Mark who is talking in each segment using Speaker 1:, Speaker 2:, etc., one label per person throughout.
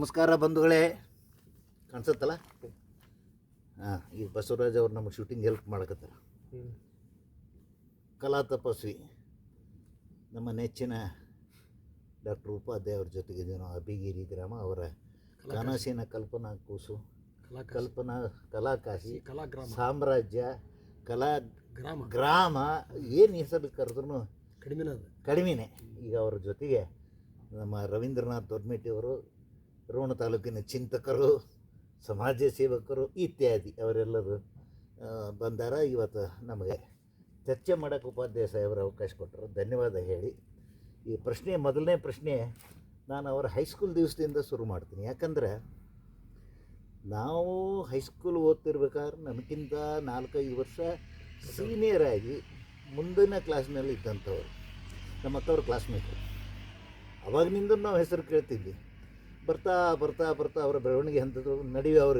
Speaker 1: ನಮಸ್ಕಾರ ಬಂಧುಗಳೇ, ಕಾಣಿಸುತ್ತಲ್ಲ. ಈಗ ಬಸವರಾಜ್ ಅವ್ರು ನಮಗೆ ಶೂಟಿಂಗ್ ಹೆಲ್ಪ್ ಮಾಡಕತ್ತಾರ. ಕಲಾ ತಪಸ್ವಿ ನಮ್ಮ ನೆಚ್ಚಿನ ಡಾಕ್ಟರ್ ಉಪಾಧ್ಯಾಯ ಅವ್ರ ಜೊತೆಗಿದ್ದೀವಿ ನಾವು. ಅಬ್ಬಿಗೇರಿ ಗ್ರಾಮ ಅವರ ಕನಸಿನ ಕಲ್ಪನಾ ಕೂಸು, ಕಲ್ಪನಾ ಕಲಾಕಾಶಿ, ಸಾಮ್ರಾಜ್ಯ, ಕಲಾ ಗ್ರಾಮ ಏನು ಹೆಸರು ಕರೆದ್ರೂ ಕಡಿಮೆನೇ. ಈಗ ಅವ್ರ ಜೊತೆಗೆ ನಮ್ಮ ರವೀಂದ್ರನಾಥ್ ದೊಡ್ಡಮೇಟಿಯವರು, ರೋಣ ತಾಲೂಕಿನ ಚಿಂತಕರು, ಸಮಾಜ ಸೇವಕರು ಇತ್ಯಾದಿ ಅವರೆಲ್ಲರೂ ಬಂದಾರ. ಇವತ್ತು ನಮಗೆ ಚರ್ಚೆ ಮಾಡೋಕ್ಕೆ ಉಪಾಧ್ಯಾಯ ಸಾಹೇಬರು ಅವಕಾಶ ಕೊಟ್ಟರು, ಧನ್ಯವಾದ ಹೇಳಿ. ಈ ಪ್ರಶ್ನೆ, ಮೊದಲನೇ ಪ್ರಶ್ನೆ ನಾನು ಅವರ ಹೈಸ್ಕೂಲ್ ದಿವಸದಿಂದ ಶುರು ಮಾಡ್ತೀನಿ. ಯಾಕಂದರೆ ನಾವು ಹೈಸ್ಕೂಲ್ ಓದ್ತಿರ್ಬೇಕಾದ್ರೆ ನಮಗಿಂತ 4-5 ವರ್ಷ ಸೀನಿಯರ್ ಆಗಿ ಮುಂದಿನ ಕ್ಲಾಸ್ನಲ್ಲಿ ಇದ್ದಂಥವ್ರು ನಮ್ಮ ಅಕ್ಕವ್ರ ಕ್ಲಾಸ್ಮೇಟರು. ಅವಾಗಿನಿಂದ ನಾವು ಹೆಸರು ಕೇಳ್ತಿದ್ವಿ. ಬರ್ತಾ ಬರ್ತಾ ಬರ್ತಾ ಅವರ ಬೆಳವಣಿಗೆ ಹಂತದ್ರು ನಡುವೆ ಅವರು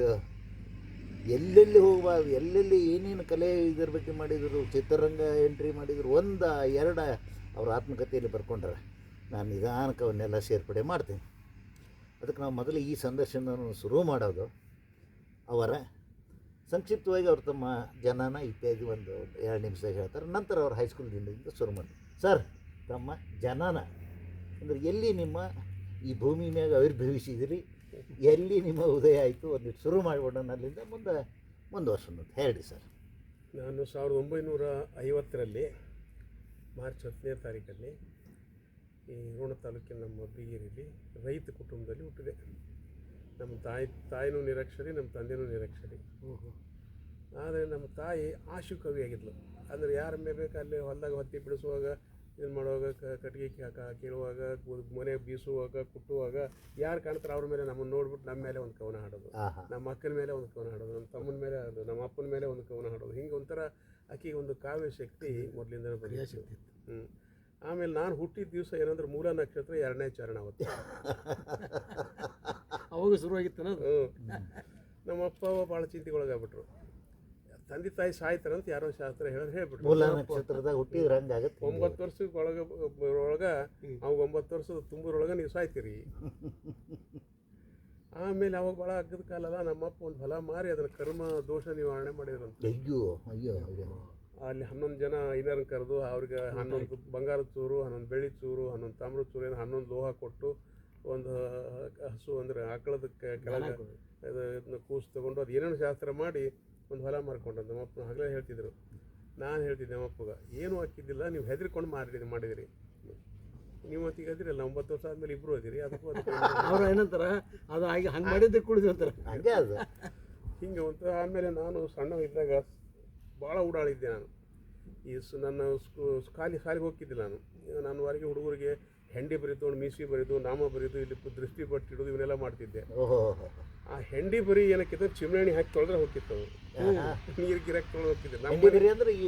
Speaker 1: ಎಲ್ಲೆಲ್ಲಿ ಹೋಗಬಾರ್ದು, ಎಲ್ಲೆಲ್ಲಿ ಏನೇನು ಕಲೆ ಇದರ ಬಗ್ಗೆ ಮಾಡಿದರು, ಚಿತ್ರರಂಗ ಎಂಟ್ರಿ ಮಾಡಿದರು, 1-2 ಅವ್ರ ಆತ್ಮಕಥೆಯಲ್ಲಿ ಬರ್ಕೊಂಡ್ರೆ ನಾನು ನಿಧಾನಕ್ಕೆ ಅವನ್ನೆಲ್ಲ ಸೇರ್ಪಡೆ ಮಾಡ್ತೀನಿ. ಅದಕ್ಕೆ ನಾವು ಮೊದಲು ಈ ಸಂದರ್ಶನವನ್ನು ಶುರು ಮಾಡೋದು ಅವರ ಸಂಕ್ಷಿಪ್ತವಾಗಿ ಅವ್ರು ತಮ್ಮ ಜನನ ಇತ್ಯಾದಿ 1-2 ನಿಮಿಷ ಹೇಳ್ತಾರೆ. ನಂತರ ಅವ್ರ ಹೈಸ್ಕೂಲ್ ದಿನದಿಂದ ಶುರು ಮಾಡ್ತೀವಿ. ಸರ್, ತಮ್ಮ ಜನನ ಅಂದರೆ ಎಲ್ಲಿ ನಿಮ್ಮ ಈ ಭೂಮಿ ಮ್ಯಾಗ ಆವಿರ್ಭವಿಸಿದಿರಿ, ಎಲ್ಲಿ ನಿಮ್ಮ ಉದಯ ಆಯಿತು, ಒಂದಿಟ್ಟು ಶುರು ಮಾಡಿಬಿಡೋಣ, ಅಲ್ಲಿಂದ ಮುಂದುವರ್ಸೋಣ ಹೇಳಿ ಸರ್.
Speaker 2: ನಾನು 1950ರಲ್ಲಿ ಮಾರ್ಚ್ 10ನೇ ತಾರೀಕಲ್ಲಿ ಈ ರೋಣ ತಾಲೂಕಿನ ನಮ್ಮ ಅಬ್ಬಿಗೇರಿಯಲ್ಲಿ ರೈತ ಕುಟುಂಬದಲ್ಲಿ ಹುಟ್ಟಿದೆ. ನಮ್ಮ ತಾಯಿನೂ ನಿರಕ್ಷರಿ, ನಮ್ಮ ತಂದೆನೂ ನಿರಕ್ಷರಿ. ಆದರೆ ನಮ್ಮ ತಾಯಿ ಆಶು ಕವಿಯಾಗಿದ್ಲು. ಅಂದರೆ ಯಾರ ಮೇಲೆ ಬೇಕು ಅಲ್ಲಿ ಹೊಲದಾಗ ಹೊತ್ತಿ ಬಿಡಿಸುವಾಗ, ಇದನ್ನು ಮಾಡುವಾಗ, ಕಟ್ಟಿಗೆ ಕೀಳುವಾಗ, ಮನೆ ಬೀಸುವಾಗ, ಕುಟ್ಟುವಾಗ ಯಾರು ಕಾಣ್ತಾರೆ ಅವ್ರ ಮೇಲೆ ನಮ್ಮನ್ನು ನೋಡ್ಬಿಟ್ಟು ನಮ್ಮ ಮೇಲೆ ಒಂದು ಕವನ ಹಾಡೋದು, ನಮ್ಮ ಅಕ್ಕನ ಮೇಲೆ ಒಂದು ಕವನ ಹಾಡೋದು, ನಮ್ಮ ತಮ್ಮನ ಮೇಲೆ ಅದು, ನಮ್ಮ ಅಪ್ಪನ ಮೇಲೆ ಒಂದು ಕವನ ಹಾಡೋದು. ಹಿಂಗೆ ಒಂಥರ ಆಕೆಗೆ ಒಂದು ಕಾವ್ಯ ಶಕ್ತಿ ಮೊದಲಿಂದ ಬಂದಿತ್ತು. ಆಮೇಲೆ ನಾನು ಹುಟ್ಟಿದ ದಿವಸ ಏನಂದ್ರೆ ಮೂಲ ನಕ್ಷತ್ರ 2ನೇ ಚರಣ ಅವತ್ತು.
Speaker 3: ಅವಾಗ ಶುರುವಾಗಿತ್ತು.
Speaker 2: ನಮ್ಮ ಅಪ್ಪ ಭಾಳ ಚಿಂತೆಗೊಳಗಾಗ್ಬಿಟ್ರು. ತಂದೆ ತಾಯಿ ಸಾಯ್ತಾರಂತ ಯಾರೋ ಶಾಸ್ತ್ರ ಹೇಳ್ಬಿಟ್ರು.
Speaker 1: ಮೂಲ ನಕ್ಷತ್ರದಾಗ ಹುಟ್ಟಿದ್ರೆ ಹಂಗಾಗತ್ತೆ.
Speaker 2: 9 ವರ್ಷದ ಒಳಗೆ ಅವಾಗ 9 ವರ್ಷದ ತುಂಬರೊಳಗೆ ನೀವು ಸಾಯ್ತೀರಿ. ಆಮೇಲೆ ಅವಾಗ ಭಾಳ ಅಗ್ಗದ ಕಾಲ ಅಲ್ಲ, ನಮ್ಮಪ್ಪ ಒಂದು ಹೊಲ ಮಾರಿ ಅದನ್ನು ಕರ್ಮ ದೋಷ ನಿವಾರಣೆ ಮಾಡಿದ್ರಂತ.
Speaker 1: ಅಯ್ಯೋ ಅಯ್ಯೋ ಅಯ್ಯೋ.
Speaker 2: ಅಲ್ಲಿ 11 ಜನ ಐನರನ್ನು ಕರೆದು ಅವ್ರಿಗೆ 11 ಬಂಗಾರದ ಚೂರು, 11 ಬೆಳ್ಳಿ ಚೂರು, 11 ತಾಮ್ರದ ಚೂರು, 11 ಲೋಹ ಕೊಟ್ಟು, ಒಂದು ಹಸು ಅಂದರೆ ಆಕಳದ ಕೆಳಗೆ ಇದನ್ನ ಕೂಸು ತೊಗೊಂಡು ಅದು ಏನೇನು ಶಾಸ್ತ್ರ ಮಾಡಿ ಒಂದು ಹೊಲ ಮಾರ್ಕೊಂಡು ನಮ್ಮಪ್ಪನ ಹಗಲೇ ಹೇಳ್ತಿದ್ರು. ನಾನು ಹೇಳ್ತಿದ್ದೆ ನಮ್ಮಪ್ಪಗೆ, ಏನೂ ಹಾಕಿದ್ದಿಲ್ಲ, ನೀವು ಹೆದರ್ಕೊಂಡು ಮಾಡಿದಿರಿ. ನೀವು ಈಗ ಅದಿರಲ್ಲ, 9 ವರ್ಷ ಆದಮೇಲೆ ಇಬ್ಬರು ಅದಿರಿ. ಅದಕ್ಕೂ
Speaker 3: ಅವ್ರು ಏನಂತಾರೆ, ಅದು ಹಾಗೆ ಹಂಗೆ ಮಾಡಿದ್ದೆ ಕುಳಿದಿರ್ತಾರೆ
Speaker 1: ಹಾಗೆ ಅದು
Speaker 2: ಹಿಂಗೆ ಒಂದು. ಆಮೇಲೆ ನಾನು ಸಣ್ಣ ಇದ್ದಾಗ ಭಾಳ ಓಡಾಡಿದ್ದೆ ನಾನು. ಈ ನನ್ನ ಶಾಲೆಗೆ ಹೋಗ್ತಿದ್ದಿಲ್ಲ ನಾನು ಹೊರಗೆ ಹುಡುಗರಿಗೆ ಹೆಂಡಿ ಬರೀತು, ಮೀಸಿ ಬರೀದು, ನಾಮ ಬರೀದು, ಇಲ್ಲಿ ದೃಷ್ಟಿ ಪಟ್ಟಿಡೋದು, ಇವನ್ನೆಲ್ಲ ಮಾಡ್ತಿದ್ದೆ. ಆ ಹೆಂಡಿ ಬರೀ ಏನಕ್ಕಿಂತ ಚಿಮಣಿ ಹಾಕಿ ತೊಳೆದ್ರೆ ಹೋಗ್ತಿತ್ತು. ನೀರು ಗಿರಾಕಿ ತೊಳೆದು ಹೋಗ್ತಿದ್ದೆ.
Speaker 1: ಅಂದ್ರೆ ಈ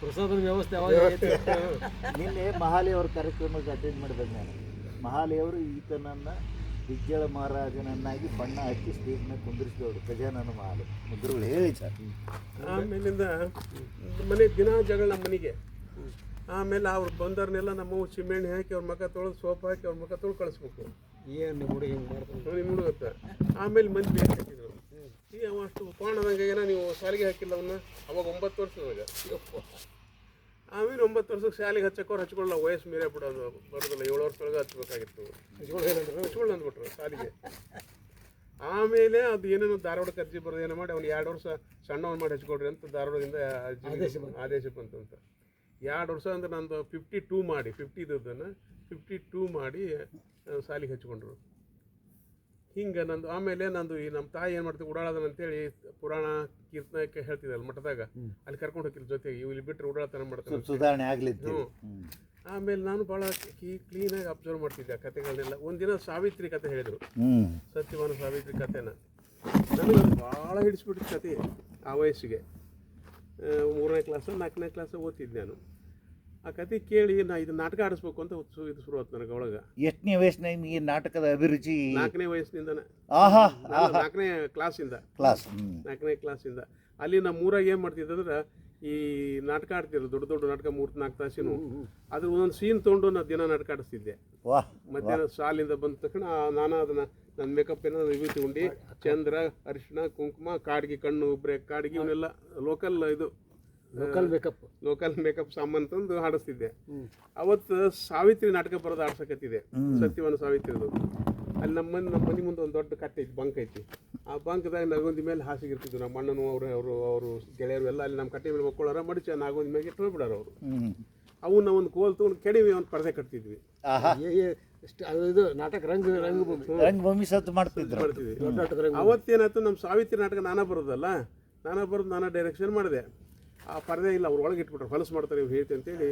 Speaker 3: ಪ್ರಸಾದನ ವ್ಯವಸ್ಥೆ
Speaker 1: ನಿನ್ನೆ ಮಹಾಲಿ ಅವ್ರ ಕಾರ್ಯಕ್ರಮಕ್ಕೆ ಅಟೆಂಡ್ ಮಾಡಿದಾಗ ನಾನು, ಮಹಾಲಿ ಅವರು ಈತನನ್ನು ಬಿಜ್ಜಳ ಮಹಾರಾಜನನ್ನಾಗಿ ಬಣ್ಣ ಹಚ್ಚಿ ಸ್ಟೇಜ್ ಮೇಲೆ ಕುಂದಿರಿಸಿದವರು ಗಜಾನನ ಮಹಾಲಿ ಮುದ್ರುಗಳು ಹೇಳಿ ಸರ್.
Speaker 2: ಆಮೇಲಿಂದ ಮನೆ ದಿನ ಜಗಳ ನಮ್ಮ ಮನೆಗೆ. ಆಮೇಲೆ ಅವ್ರು ಬಂದವ್ರನ್ನೆಲ್ಲ ನಮ್ಮ ಚಿಮೆಣ್ಣೆ ಹಾಕಿ ಅವ್ರ ಮುಖ ತೊಳೆದು ಸೋಪ್ ಹಾಕಿ ಅವ್ರ ಮುಖ ತೊಳೆದು ಕಳಿಸ್ಬೇಕು.
Speaker 3: ಏನು ನಿಮ್ಮ ಹುಡುಗಿ ಹಿಂಗೆ ಮಾಡ್ತಾರೆ,
Speaker 2: ನಿಮ್ಮ ಹುಡುಗತ್ತ. ಆಮೇಲೆ ಮಂದಿ ಹಾಕಿದ್ರು, ಈಗ ಅವ ಅಷ್ಟು ಉಪಾಣದಂಗೆ ಏನೋ ನೀವು ಶಾಲೆಗೆ ಹಾಕಿಲ್ಲ ಅವನ್ನ. ಅವಾಗ 9 ವರ್ಷದಾಗ. ಆಮೇಲೆ 9 ವರ್ಷಕ್ಕೆ ಶಾಲೆಗೆ ಹಚ್ಕೊಳ್ಳಲ್ಲ, ವಯಸ್ಸು ಮೀರೇ ಬಿಡೋದು ಬರೋದಿಲ್ಲ. 7 ವರ್ಷದೊಳಗೆ ಹಚ್ಬೇಕಾಗಿತ್ತು. ಹಚ್ಕೊಳ್ಳಿ ಅಂದ್ಬಿಟ್ರು ಶಾಲೆಗೆ. ಆಮೇಲೆ ಅದು ಏನೇನೋ ಧಾರವಾಡಕ್ಕೆ ಅರ್ಜಿ ಬರೋದು ಏನೋ ಮಾಡಿ ಅವ್ನು 2 ವರ್ಷ ಸಣ್ಣವನು ಮಾಡಿ ಹಚ್ಕೊಳ್ರಿ ಅಂತ ಧಾರವಾಡದಿಂದ ಆದೇಶ ಬಂತಂತ. 2 ವರ್ಷ ಅಂದ್ರೆ ನಂದು 52 ಮಾಡಿ 50 ಇದ್ದದನ್ನು 52 ಮಾಡಿ ಶಾಲೆಗೆ ಹಚ್ಕೊಂಡ್ರು. ಹಿಂಗೆ ನಂದು. ಆಮೇಲೆ ನಂದು ಈ ನಮ್ಮ ತಾಯಿ ಏನು ಮಾಡ್ತೀವಿ ಓಡಾಡೋದನ್ನ ಅಂತೇಳಿ ಪುರಾಣ ಕೀರ್ತನಕ್ಕೆ ಹೇಳ್ತಿದ್ದಲ್ಲ ಮಠದಾಗ, ಅಲ್ಲಿ ಕರ್ಕೊಂಡು ಹೋಗಿಲ್ಲ ಜೊತೆಗೆ. ಇಲ್ಲಿ ಬಿಟ್ಟರೆ ಓಡಾಡ್ತಾನೆ ಮಾಡ್ತಾರೆ,
Speaker 1: ಸುಧಾರಣೆ ಆಗಲಿದ್ದು.
Speaker 2: ಆಮೇಲೆ ನಾನು ಭಾಳ ಕ್ಲೀನಾಗಿ ಅಬ್ಸರ್ವ್ ಮಾಡ್ತಿದ್ದೆ ಆ ಕಥೆಗಳನ್ನೆಲ್ಲ. ಒಂದಿನ ಸಾವಿತ್ರಿ ಕಥೆ ಹೇಳಿದರು, ಸತ್ಯವಾನ ಸಾವಿತ್ರಿ ಕಥೆನ. ನನಗೆ ಭಾಳ ಹಿಡಿಸ್ಬಿಟ್ಟಿದ್ದು ಕತೆ. ಆ ವಯಸ್ಸಿಗೆ 3ನೇ ಕ್ಲಾಸ್ 4ನೇ ಕ್ಲಾಸ್ ಓದ್ತಿದ್ದೆ ನಾನು. ಆ ಕತೆ ಕೇಳಿ ನಾ ಇದು ನಾಟಕ ಆಡಿಸ್ಬೇಕು ಅಂತ ಇದು ಶುರು ಆಯ್ತು ನನಗೆ ಒಳಗೆ.
Speaker 1: ಎಷ್ಟನೇ ವಯಸ್ಸಿನಾಗ ನಿಮಗೆ ನಾಟಕದ ಅಭಿರುಚಿ?
Speaker 2: 4ನೇ ವಯಸ್ಸಿನಿಂದನೇ. 4ನೇ ಕ್ಲಾಸಿಂದ. 4ನೇ ಕ್ಲಾಸಿಂದ ಅಲ್ಲಿ ನಮ್ಮ ಊರಾಗ ಏನು ಮಾಡ್ತಿದ್ದಂದ್ರೆ ಈ ನಾಟಕ ಆಡ್ತಿದ್ರು, ದೊಡ್ಡ ದೊಡ್ಡ ನಾಟಕ 3-4 ತಾಸಿನೂ. ಅದ್ರ ಒಂದೊಂದು ಸೀನ್ ತೊಗೊಂಡು ನಾನು ದಿನ ನಾಟಕ ಆಡಿಸ್ತಿದ್ದೆ.
Speaker 1: ವಾಹ್
Speaker 2: ಮಧ್ಯಾಹ್ನ ಶಾಲಿಂದ ಬಂದ ತಕ್ಷಣ ನಾನು ಅದನ್ನ ನನ್ನ ಮೇಕಪ್ ಏನೋ ವಿಭೂತಿ ಉಂಡಿ, ಚಂದ್ರ, ಅರಿಶಿಣ, ಕುಂಕುಮ, ಕಾಡಿಗೆ ಕಣ್ಣು ಉಬ್ರೆ, ಕಾಡಿಗೆ ಇವನ್ನೆಲ್ಲ ಲೋಕಲ್ ಮೇಕಪ್ ಸಾಮಾನು ತಂದು ಹಾಡಿಸ್ತಿದ್ದೆ. ಅವತ್ತು ಸಾವಿತ್ರಿ ನಾಟಕ ಬರೋದು ಆಡ್ಸಕತ್ತಿದೆ, ಸತ್ಯವಾನ ಸಾವಿತ್ರಿದು. ಅಲ್ಲಿ ನಮ್ಮ ಮನೆ ಮುಂದೆ ಒಂದು ದೊಡ್ಡ ಕಟ್ಟೆ ಐತಿ, ಬಂಕ್ ಐತಿ. ಆ ಬಂಕ್ದಾಗ ನಗೊಂದಿ ಮೇಲೆ ಹಾಸಿಗಿರ್ತಿದ್ವು. ನಮ್ಮ ಅಣ್ಣನು ಅವರು ಗೆಳೆಯರು ಎಲ್ಲ ಅಲ್ಲಿ ನಮ್ಮ ಕಟ್ಟೆ ಮೇಲೆ ಮಕ್ಕಳಾರ ಮಡಿಚ ನಾಗೊಂದಿ ಮೇಲೆ ಇಟ್ಟು ಹೋಗ್ಬಿಡಾರ ಅವರು. ಅವನ್ನ ಒಂದು ಕೋಲ್ ತೊಗೊಂಡು ಕೆಡವಿ ಒಂದು ಪರದೆ ಕಟ್ತಿದ್ವಿ.
Speaker 3: ಇದು ನಾಟಕ
Speaker 1: ರಂಗಭೂಮಿ ಸತ್ತು ಮಾಡ್ತಿದ್ರು.
Speaker 2: ಅವತ್ತೇನಾಯ್ತು, ನಮ್ಮ ಸಾವಿತ್ರಿ ನಾಟಕ ನಾನಾ ಬರೋದಲ್ಲ, ನಾನಾ ಡೈರೆಕ್ಷನ್ ಮಾಡಿದೆ. ಆ ಪರದೆ ಇಲ್ಲ, ಅವ್ರು ಒಳಗೆ ಇಟ್ಬಿಟ್ರು, ಹೊಲಸು ಮಾಡ್ತಾರೆ ಇವ್ರು ಹೇಳ್ತಿ ಅಂತೇಳಿ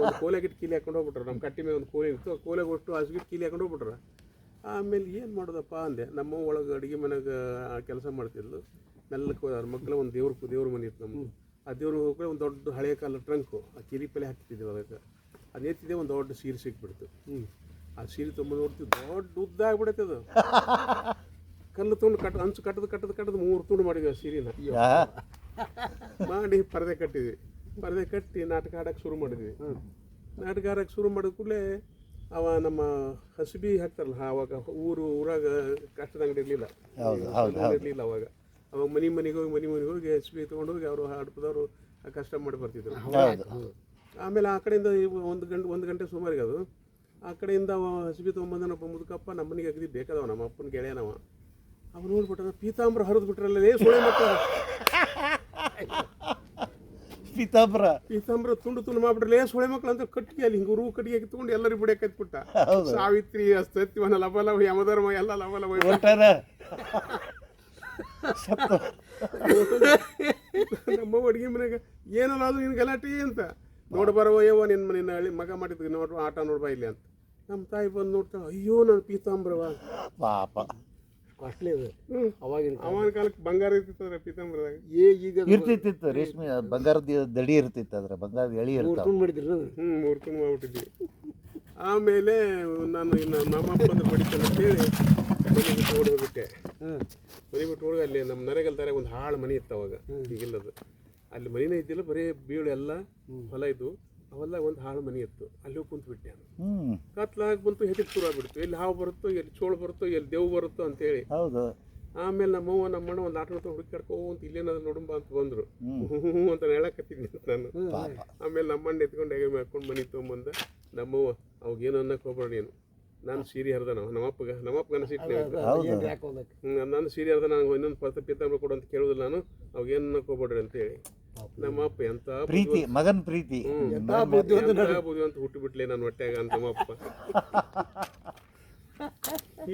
Speaker 2: ಒಂದು ಕೋಲೆಗಿಟ್ಟು ಕೀಲಿ ಹಾಕೊಂಡು ಹೋಗ್ಬಿಟ್ರು. ನಮ್ಮ ಕಟ್ಟಿ ಮೇಲೆ ಒಂದು ಕೋಲೆ ಇತ್ತು, ಆ ಕೋಲೆಗೆ ಒಟ್ಟು ಹಾಸಿಗಿಟ್ಟು ಕೀಲಿ ಹಾಕೊಂಡು ಹೋಗ್ಬಿಟ್ರು. ಆಮೇಲೆ ಏನು ಮಾಡೋದಪ್ಪ ಅಂದೆ. ನಮ್ಮ ಒಳಗೆ ಅಡುಗೆ ಮನೆಗೆ ಕೆಲಸ ಮಾಡ್ತಿದ್ಲು. ಮೆಲ್ಲಕ್ಕೆ ಅವ್ರ ಮಕ್ಕಳ ಒಂದು ದೇವ್ರ ಮನೆ ಇತ್ತು ನಮ್ಮದು. ಆ ದೇವ್ರ ಹೋಗಿ ಒಂದು ದೊಡ್ಡ ಹಳೆಯ ಕಾಲ ಟ್ರಂಕು, ಆ ಕಿರಿ ಪಲೆ ಹಾಕ್ತಿದ್ವಿ ಅದಕ್ಕೆ. ಅದು ಎತ್ತಿದೆ, ಒಂದು ದೊಡ್ಡ ಸೀರೆ ಸಿಕ್ಬಿಡ್ತು. ಆ ಸೀರೆ ತುಂಬ ನೋಡ್ತೀವಿ, ದೊಡ್ಡ ಉದ್ದ ಆಗ್ಬಿಡತ್ತೆ ಅದು. ಕಲ್ಲು ತುಂಡು ಅಂಚು ಕಟ್ಟದು 3 ತುಂಡು ಮಾಡಿದ್ವಿ ಆ ಸೀರೆನ. ಮಾಡಿ ಪರದೆ ಕಟ್ಟಿದ್ವಿ. ಪರದೆ ಕಟ್ಟಿ ನಾಟಕ ಆಡೋಕ್ಕೆ ಶುರು ಮಾಡಿದ್ವಿ. ನಾಟಕ ಆಡೋಕ್ಕೆ ಶುರು ಮಾಡಿದ ಕೂಡಲೇ ಅವ ನಮ್ಮ ಹಸಿಬಿ ಹಾಕ್ತಾರಲ್ಲ, ಅವಾಗ ಊರಾಗ ಕಷ್ಟದ ಅಂಗಡಿ ಇರಲಿಲ್ಲ ಅವಾಗ. ಮನೆಗೆ ಹೋಗಿ ಹಸಿಬಿ ತೊಗೊಂಡೋಗಿ ಅವರು ಹಡಪದವರು ಕಷ್ಟ ಮಾಡಿ ಬರ್ತಿದ್ರು. ಆಮೇಲೆ ಆ ಕಡೆಯಿಂದ ಒಂದು ಗಂಟೆ ಸುಮಾರಿಗೆ ಅದು ಆ ಕಡೆಯಿಂದ ಅವ ಹಸಿಬಿ ತೊಗೊಂಬಂದನಪ್ಪ ಮುದುಕಪ್ಪ. ನಮ್ಮ ಮನೆಗೆ ಅಗದಿ ಬೇಕಾದವ, ನಮ್ಮ ಅಪ್ಪನ ಗೆಳೆಯನವ. ಅವ್ನು ನೋಡ್ಬಿಟ್ಟ, ಪೀತಾಂಬ್ರ ಹರಿದು ಬಿಟ್ರಲ್ಲೇ ಸೋಳೆ ಮಕ್ಕಳ ಪೀತಾಂಬ್ರ ತುಂಡು ಮಾಡ್ಬಿಟ್ರಲ್ಲೇ ಸೋಳೆ ಮಕ್ಕಳು ಅಂತ ಕಟ್ಟಿಗೆ ಅಲ್ಲಿ ಹಿಂಗೆ ಕಟ್ಟಿಗೆ ತಗೊಂಡು ಎಲ್ಲರೂ ಬಿಡಕ್ಕೆ ಹತ್ಬಿಟ್ಟ. ಸಾವಿತ್ರಿ, ಸತ್ಯವನ, ಲಬಲವ, ಯಮಧರ್ಮ ಎಲ್ಲ ಲಬಲವ. ನಮ್ಮ ಅಡುಗೆ ಮನೆಗೆ ಏನಲ್ಲ ಅದು ನಿನ್ ಗಲಾಟೆ ಅಂತ ನೋಡ್ಬಾರವ ಯವ್ವ ನಿನ್ನ ಮನೆಯ ಮಗ ಮಾಡಿದ್ವಿ ನೋಡ್ರು ಆಟ ನೋಡ್ಬಾ ಇಲ್ಲಿ ಅಂತ. ನಮ್ಮ ತಾಯಿ ಬಂದು ನೋಡ್ತಾಳೆ, ಅಯ್ಯೋ ನನ್ನ ಪೀತಾಂಬ್ರವ
Speaker 1: ಪಾಪ
Speaker 3: ಕಾಸ್ಟ್ಲಿ ಅದು. ಅವಾಗಿನ
Speaker 2: ಕಾಲಕ್ಕೆ ಬಂಗಾರ ಇರ್ತಿತ್ತಂದ್ರೆ ಪೀತಾಂಬ್ರದಾಗ
Speaker 1: ಇರ್ತಿತ್ತು, ರೇಷ್ಮೆ ಬಂಗಾರದ ದಡಿ ಇರ್ತಿತ್ತು, ಅದ್ರ ಬಂಗಾರದ ಎಳಿ ಇರ್ತಾವ.
Speaker 3: 3
Speaker 2: ತುಂಡು ಮಾಡ್ಬಿಟ್ಟಿದ್ವಿ. ಆಮೇಲೆ ನಾನು ಇನ್ನು ನಮ್ಮಪ್ಪಂದು ಬಡಿತಾನೆ ಅಂತೇಳಿ ಮನೆ ಬಿಟ್ಟು ಓಡಿ ಹೋಗ್ಬಿಟ್ಟೆ. ಮನೆ ಬಿಟ್ಟು ಹೋಗಿ ಅಲ್ಲಿ ನಮ್ಮ ನರೆಗಲ್ದಾರೆ ಒಂದು ಹಾಳು ಮನೆ ಇತ್ತು ಅವಾಗ, ಈಗಿಲ್ಲದು. ಅಲ್ಲಿ ಮನೆನೇ ಇದ್ದಿಲ್ಲ, ಬರೀ ಬೀಳು ಎಲ್ಲ ಹೊಲ ಇದ್ದು. ಅವೆಲ್ಲ ಒಂದು ಹಾಳು ಮನೆ ಇತ್ತು, ಅಲ್ಲಿ ಹೋಗಿ ಕುಂತ್ಬಿಟ್ಟೆ ನಾನು. ಕತ್ಲಾಗಿ ಬಂತು, ಹೆದಕ್ಕೆ ಶುರು ಆಗ್ಬಿಡ್ತು. ಎಲ್ಲಿ ಹಾವು ಬರುತ್ತೋ, ಎಲ್ಲಿ ಚೋಳು ಬರುತ್ತೋ, ಎಲ್ಲಿ ದೇವು ಬರುತ್ತೋ ಅಂತೇಳಿ. ಆಮೇಲೆ ನಮ್ಮವ್ವ ನಮ್ಮಣ್ಣ ಒಂದು ಆಟ ಹುಡುಕಾಡ್ಕೊಂತ ಇಲ್ಲೇನಾದ್ರು ನೋಡುಂಬ ಅಂತ ಬಂದ್ರು. ಅಂತ ಹೇಳಕತ್ತಿದ್ನಿ ನಾನು. ಆಮೇಲೆ ನಮ್ಮಣ್ಣ ಎತ್ಕೊಂಡು ಹೇಗೆ ಹಾಕೊಂಡು ಮನೆ ತೊಗೊಂಬಂದ. ನಮ್ಮವ್ವ ಅವಾಗೇನು ಅನ್ನಕ್ಕೆ ಹೋಗ್ಬೇಡ ನೀನು, ನಾನು ಸೀರೆ ಹರಿದ ನಮ್ಮಪ್ಪಗನ ಸಿಟ್ಟು. ನಾನು ಸೀರೆ ಹರಿದ, ನಾನು ಇನ್ನೊಂದು ಪೀತಾಂಬ್ರ ಕೊಡು ಅಂತ ಕೇಳೋದಿಲ್ಲ ನಾನು, ಅವಾಗೇನು ಅನ್ನಕ್ಕೆ ಹೋಗ್ಬೇಡ್ರಿ ಅಂತೇಳಿ. ನಮ್ಮಪ್ಪ ಎಂತ
Speaker 1: ಪ್ರೀತಿ, ಮಗನ ಪ್ರೀತಿ,
Speaker 2: ಬುದ್ಧಿ ಅಂತ ಹುಟ್ಟುಬಿಟ್ಲೆ ನನ್ನ ಹೊಟ್ಟೆಗ ಅಂತ ನಮ್ಮಪ್ಪ.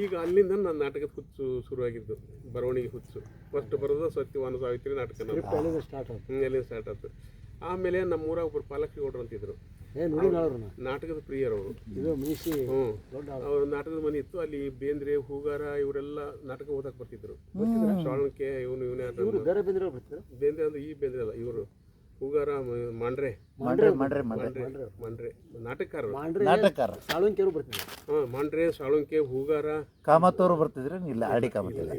Speaker 2: ಈಗ ಅಲ್ಲಿಂದ ನನ್ನ ನಾಟಕದ ಹುಚ್ಚು ಶುರುವಾಗಿದ್ದು, ಬರವಣಿಗೆ ಹುಚ್ಚು. ಫಸ್ಟ್ ಬರೋದು ಸತ್ಯವಾನ ಸಾವಿತ್ರಿ ನಾಟಕ ಅಲ್ಲಿಂದ ಸ್ಟಾರ್ಟ್ ಆಯ್ತು. ಆಮೇಲೆ ನಮ್ಮೂರಾಗ ಒಬ್ಬರು ಪಾಲಕಿ ಗೌಡ್ರು ಅಂತಿದ್ರು, ನಾಟಕದ ಪ್ರಿಯರ್ ಅವರು. ಅವ್ರ ನಾಟಕದ ಮನೆ ಇತ್ತು ಅಲ್ಲಿ. ಬೇಂದ್ರೆ, ಹೂಗಾರ ಇವರೆಲ್ಲ ನಾಟಕ ಓದಕ್ ಬರ್ತಿದ್ರು. ಶಾಳಂಕೆ ಇವನೇ ಬೇಂದ್ರೆ ಅಂದ್ರೆ ಈ ಬೇಂದ್ರೆ ಅಲ್ಲ, ಇವರು ಹೂಗಾರ, ಮಾಂಡ್ರೆ ನಾಟಕಕಾರರು. ಮಾಂಡ್ರೆ, ಸಾಳುಂಕೆ, ಹೂಗಾರ,
Speaker 1: ಕಾಮತ್ತವರು ಬರ್ತಿದ್ರೆ ಇಲ್ಲ, ಆಡಿ ಕಾಮತ್ತಿಲ್ಲ.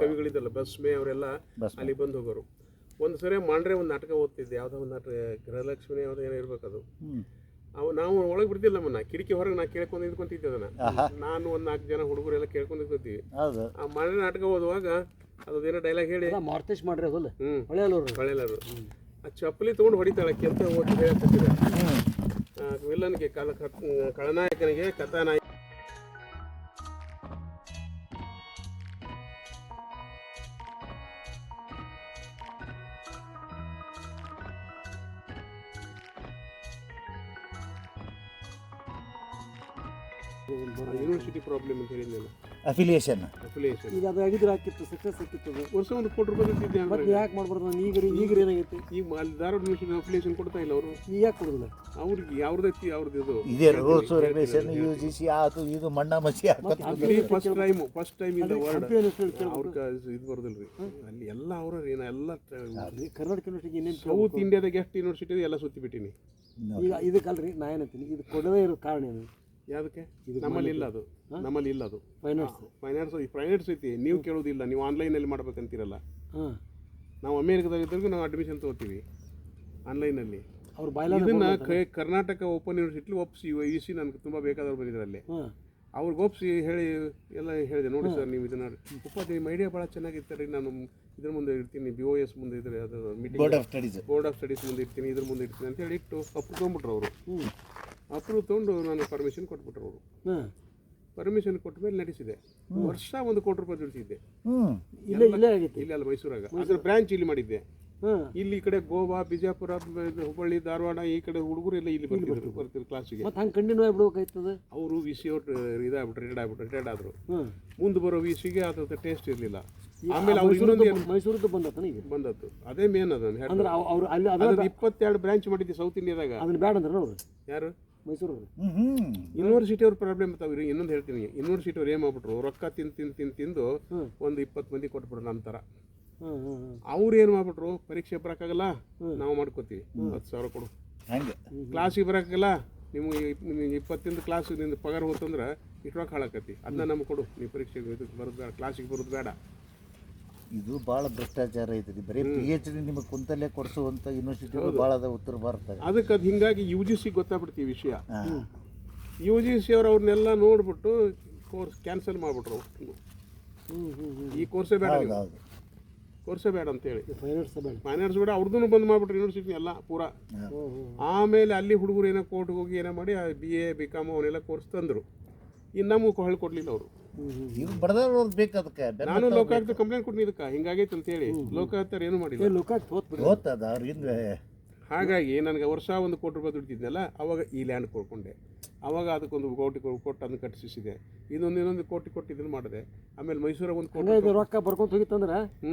Speaker 2: ಕವಿಗಳಿದ್ದಲ್ಲ, ಬಸ್ಮೆ ಅವರೆಲ್ಲ ಅಲ್ಲಿ ಬಂದು ಹೋಗೋರು. ಒಂದು ಸರಿ ಮಾಂಡ್ರೆ ಒಂದು ನಾಟಕ ಓದ್ತಿದ್ದೆ, ಯಾವುದೋ ಒಂದು ನಾಟಕ, ಗೃಹಲಕ್ಷ್ಮಿ ಯಾವುದೋ ಏನೋ ಇರ್ಬೇಕದು. ನಾವು ಒಳಗೆ ಬಿಡ್ತಿಲ್ಲ ನಮ್ಮನ್ನ, ಕಿಟಕಿ ಹೊರಗೆ ನಾ ಕೇಳ್ಕೊಂಡು ನಿಂತ್ಕೊಂತಿದ್ದೆ ಅದನ್ನ. ನಾನು ಒಂದು 4 ಜನ ಹುಡುಗರೆಲ್ಲ ಕೇಳ್ಕೊಂಡು ನಿಂತ್ಕೊತೀವಿ. ಆ ಮಾಂಡ್ರೆ ನಾಟಕ ಓದುವಾಗ ಅದೇನೋ ಡೈಲಾಗ್ ಹೇಳಿ, ಹೊಳೆಯಲ್ಲರು ಆ ಚಪ್ಪಲಿ ತೊಗೊಂಡು ಹೊಡಿತಾಳೆ ಕೆಂತ ಓದಿ ಹೇಳ್ತಿದ್ದೆ. ವಿಲ್ಲನ್ಗೆ ಖಳನಾಯಕನಿಗೆ ಕಥಾನಾಯಕ ಯೂನಿವರ್ಸಿಟಿ ಪ್ರಾಬ್ಲಮ್ ಅಂತ ಹೇಳಿದ್ನಲ್ಲ,
Speaker 1: ಅಫಿಲಿಯೇಷನ್
Speaker 3: ಈಗ ಅದು ಆಗಿದ್ರೆ ಹಾಕಿತ್ತು, ಸಕ್ಸಸ್ ಆಗಿತ್ತು.
Speaker 2: ವರ್ಷ ಒಂದು ₹1 ಬಂದಿದ್ದೆ.
Speaker 3: ಮತ್ತೆ ಯಾಕೆ ಮಾಡ್ಬಾರ್ದು? ನಾನು ಈಗ ಏನಾಗೈತಿ,
Speaker 2: ಈಗ ಅಲ್ಲಿ ಧಾರವಾಡ ಯೂನಿವರ್ಸಿಟಿ ಅಫಿಲಿಯೇಷನ್ ಕೊಡ್ತಾ ಇಲ್ಲ ಅವರು.
Speaker 3: ಈಗ ಯಾಕೆ ಕೊಡೋದಿಲ್ಲ
Speaker 2: ಅವ್ರಿಗೆ ಯಾವ್ದೈತಿ ಅವ್ರದ್ದು
Speaker 1: ಇದೇ ರೂಲ್ಸ್ ರೆಗ್ಯುಲೇಷನ್, UGC ಅದು ಇದು ಮಣ್ಣ ಮಸಿ
Speaker 2: ಫಸ್ಟ್ ಟೈಮ್ ಇಂದ ವರ್ಡ್ ಅವ್ರಿಗೆ ಇದು ಬರೋದಿಲ್ರಿ. ಅಲ್ಲಿ ಎಲ್ಲ ಅವ್ರ ಎಲ್ಲ
Speaker 3: ಕರ್ನಾಟಕ ಯೂನಿವರ್ಸಿಟಿ
Speaker 2: ಸೌತ್ ಇಂಡಿಯಾದಾಗ ಎಷ್ಟು ಯೂನಿವರ್ಸಿಟಿ ಎಲ್ಲ ಸುತ್ತಿ ಬಿಟ್ಟಿನಿ.
Speaker 3: ಈಗ ಇದಕ್ಕಲ್ರಿ ನಾ ಏನಂತೀನಿ, ಇದು ಕೊಡದೇ ಇರೋ ಕಾರಣ ಏನು?
Speaker 2: ಯಾವುದಕ್ಕೆ? ನಮ್ಮಲ್ಲಿ ಇಲ್ಲ ಅದು. ಫೈನಾನ್ಸ್ ಐತಿ, ನೀವು ಕೇಳೋದಿಲ್ಲ, ನೀವು ಆನ್ಲೈನಲ್ಲಿ ಮಾಡ್ಬೇಕಂತೀರಲ್ಲ. ನಾವು ಅಮೇರಿಕಾದಾಗಿದ್ದಾಗ ನಾವು ಅಡ್ಮಿಷನ್ ತೊಗೋತೀವಿ ಆನ್ಲೈನಲ್ಲಿ.
Speaker 3: ಅವ್ರು ಬಾಯ್ಲ
Speaker 2: ಇದನ್ನು ಕರ್ನಾಟಕ ಓಪನ್ ಯೂನಿವರ್ಸಿಟಿ ಒಪ್ಸಿ UC ನನಗೆ ತುಂಬ ಬೇಕಾದವ್ರು ಬಂದಿದ್ದಾರೆ ಅಲ್ಲಿ. ಅವ್ರಿಗೆ ಒಪ್ಸಿ ಹೇಳಿ ಎಲ್ಲ ಹೇಳಿದೆ, ನೋಡಿ ಸರ್ ನೀವು ಇದನ್ನು ನಿಮ್ಮ ಐಡಿಯಾ ಭಾಳ ಚೆನ್ನಾಗಿರ್ತಾರೆ, ನಾನು ಇದ್ರ ಮುಂದೆ ಇರ್ತೀನಿ, BOS ಮುಂದೆ ಇದ್ರೆ ಅದು ಮೀಟಿಂಗ್ ಬೋರ್ಡ್ ಆಫ್ ಸ್ಟಡೀಸ್ ಮುಂದೆ ಇರ್ತೀನಿ, ಇದ್ರ ಮುಂದೆ ಇರ್ತೀನಿ ಅಂತ ಹೇಳಿ ಇಟ್ಟು ಅಪ್ರೂವ್ ತೊಗೊಂಡ್ಬಿಟ್ರು ಅವರು. ಅಪ್ರೂವ್ ತೊಗೊಂಡು ನಾನು ಪರ್ಮಿಷನ್ ಕೊಟ್ಬಿಟ್ರು ಅವರು. ಪರ್ಮಿಷನ್ ಕೊಟ್ಟ ಮೇಲೆ ನಡೆಸಿದೆ. ವರ್ಷ ₹1 ಕೋಟಿ ದುಡಿಸಿದ್ದೆ. ಇಲ್ಲಿ ಅಲ್ಲ ಮೈಸೂರಾಗ, ಅದರ ಬ್ರಾಂಚ್ ಇಲ್ಲಿ ಮಾಡಿದ್ದೆ. ಇಲ್ಲಿ ಈ ಕಡೆ ಗೋವಾ, ಬಿಜಾಪುರ, ಹುಬ್ಬಳ್ಳಿ, ಧಾರವಾಡ ಈ ಕಡೆ ಹುಡುಗರು ಎಲ್ಲ ಇಲ್ಲಿ ಬರ್ತಿದ್ರು ಕ್ಲಾಸಿಗೆ.
Speaker 3: ಕಂಟಿನ್ಯೂ ಆಗ್ಬಿಡ್ಬೇಕಾಯ್ತದೆ.
Speaker 2: ಅವರು VC ಅವ್ರು ರಿಟೈರ್ಡ್ ಆದರು. ಮುಂದೆ ಬರೋ VCಗೆ ಅದ್ರ ಟೇಸ್ಟ್ ಇರಲಿಲ್ಲ. ಆಮೇಲೆ ಅವ್ರು ಇನ್ನೊಂದು
Speaker 3: ಮೈಸೂರದ್ದು ಬಂದತ್ತು.
Speaker 2: ಅದೇ ಮೇನ್ ಅದನ್ನು 22 ಬ್ರಾಂಚ್ ಮಾಡಿದ್ದೆ ಸೌತ್ ಇಂಡಿಯಾದಾಗ.
Speaker 3: ಅದನ್ನ ಬೇಡ ಅಂದ್ರೆ ಅವರು
Speaker 2: ಯಾರು
Speaker 3: ಮೈಸೂರು
Speaker 2: ಯೂನಿವರ್ಸಿಟಿ ಅವ್ರ ಪ್ರಾಬ್ಲಮ್ ಬರ್ತಾವ್ರಿ. ಇನ್ನೊಂದು ಹೇಳ್ತೀನಿ, ಯೂನಿವರ್ಸಿಟಿ ಅವ್ರು ಏನು ಮಾಡ್ಬಿಟ್ರು, ರೊಕ್ಕ ತಿಂದು ಒಂದು 20 ಮಂದಿ ಕೊಟ್ಬಿಟ್ರು ನಮ್ಮ ಥರ. ಅವ್ರು ಏನು ಮಾಡ್ಬಿಟ್ರು, ಪರೀಕ್ಷೆ ಬರೋಕ್ಕಾಗಲ್ಲ ನಾವು ಮಾಡ್ಕೋತೀವಿ, 10,000 ಕೊಡು. ಕ್ಲಾಸಿಗೆ ಬರೋಕ್ಕಾಗಲ್ಲ ನಿಮ್ಗೆ 20 ಕ್ಲಾಸ್ ನಿಂದು ಪಗಾರ ಹೋತಂದ್ರೆ ಇಷ್ಟು ರೊಕ್ಕ ಹಾಳಾಕತಿ, ಅದನ್ನ ನಮ್ಗೆ ಕೊಡು, ನೀವು ಪರೀಕ್ಷೆಗೆ ಇದಕ್ಕೆ ಬರೋದು ಬೇಡ, ಕ್ಲಾಸಿಗೆ ಬರೋದು ಬೇಡ.
Speaker 1: ಇದು ಭಾಳ ಭ್ರಷ್ಟಾಚಾರ ಐತ್ರಿ. ಬರೀ PhD ನಿಮಗೆ ಕುಂತಲ್ಲೇ ಕೊಡಿಸುವಂಥ ಯೂನಿವರ್ಸಿಟಿ ಭಾಳ ಅದ ಉತ್ತರ ಭಾರತ.
Speaker 2: ಅದಕ್ಕೆ ಅದು ಹಿಂಗಾಗಿ UGC ಗೊತ್ತಾಗ್ಬಿಡ್ತೀವಿ ವಿಷಯ. UGC ಅವ್ರನ್ನೆಲ್ಲ ನೋಡ್ಬಿಟ್ಟು ಕೋರ್ಸ್ ಕ್ಯಾನ್ಸಲ್ ಮಾಡಿಬಿಟ್ರು. ಈ ಕೋರ್ಸೇ ಬೇಡ, ಕೋರ್ಸೇ ಬೇಡ ಅಂತೇಳಿ, ಫೈನಾನ್ಸ್ ಬೇಡ, ಅವ್ರದ್ದು ಬಂದ್ ಮಾಡಿಬಿಟ್ರು ಯೂನಿವರ್ಸಿಟಿ ಎಲ್ಲ ಪೂರಾ. ಆಮೇಲೆ ಅಲ್ಲಿ ಹುಡುಗರು ಏನೋ ಕೋರ್ಟ್ಗೆ ಹೋಗಿ ಏನೋ ಮಾಡಿ BA BCom ಅವನ್ನೆಲ್ಲ ಕೋರ್ಸ್ ತಂದರು. ಇನ್ನು ನಮಗೆ ಹೊಳ್ಕೊಡ್ಲಿಲ್ಲ ಅವರು. ನಾನು ಲೋಕಾಯುಕ್ತ ಕಂಪ್ಲೇಂಟ್ ಕೊಟ್ಟಿನಿ, ಇದಕ್ಕೆ ಹಿಂಗಾಗೈತೆ ಅಂತೇಳಿ. ಲೋಕಾಯುಕ್ತರು ಏನು ಮಾಡಿಲ್ಲ. ಹಾಗಾಗಿ ನನಗೆ ವರ್ಷ ₹1 ಕೋಟಿ ದುಡ್ತಿದ್ನಲ್ಲ, ಅವಾಗ ಈ ಲ್ಯಾಂಡ್ ಕೊಡ್ಕೊಂಡೆ. ಅವಾಗ ಅದಕ್ಕೊಂದು ಕೋಟಿ ಕೊಟ್ಟು ಅದನ್ನು ಕಟ್ಟಿಸಿದೆ. ಇನ್ನೊಂದು ಕೋಟಿ ಕೊಟ್ಟು ಇದನ್ನು ಮಾಡಿದೆ. ಆಮೇಲೆ ಮೈಸೂರಾಗ ಒಂದು ಕೋಟಿ
Speaker 3: ರೊಕ್ಕ ಬರ್ಕೊಂತ ಹೋಗಿತ್ತಂದ್ರೆ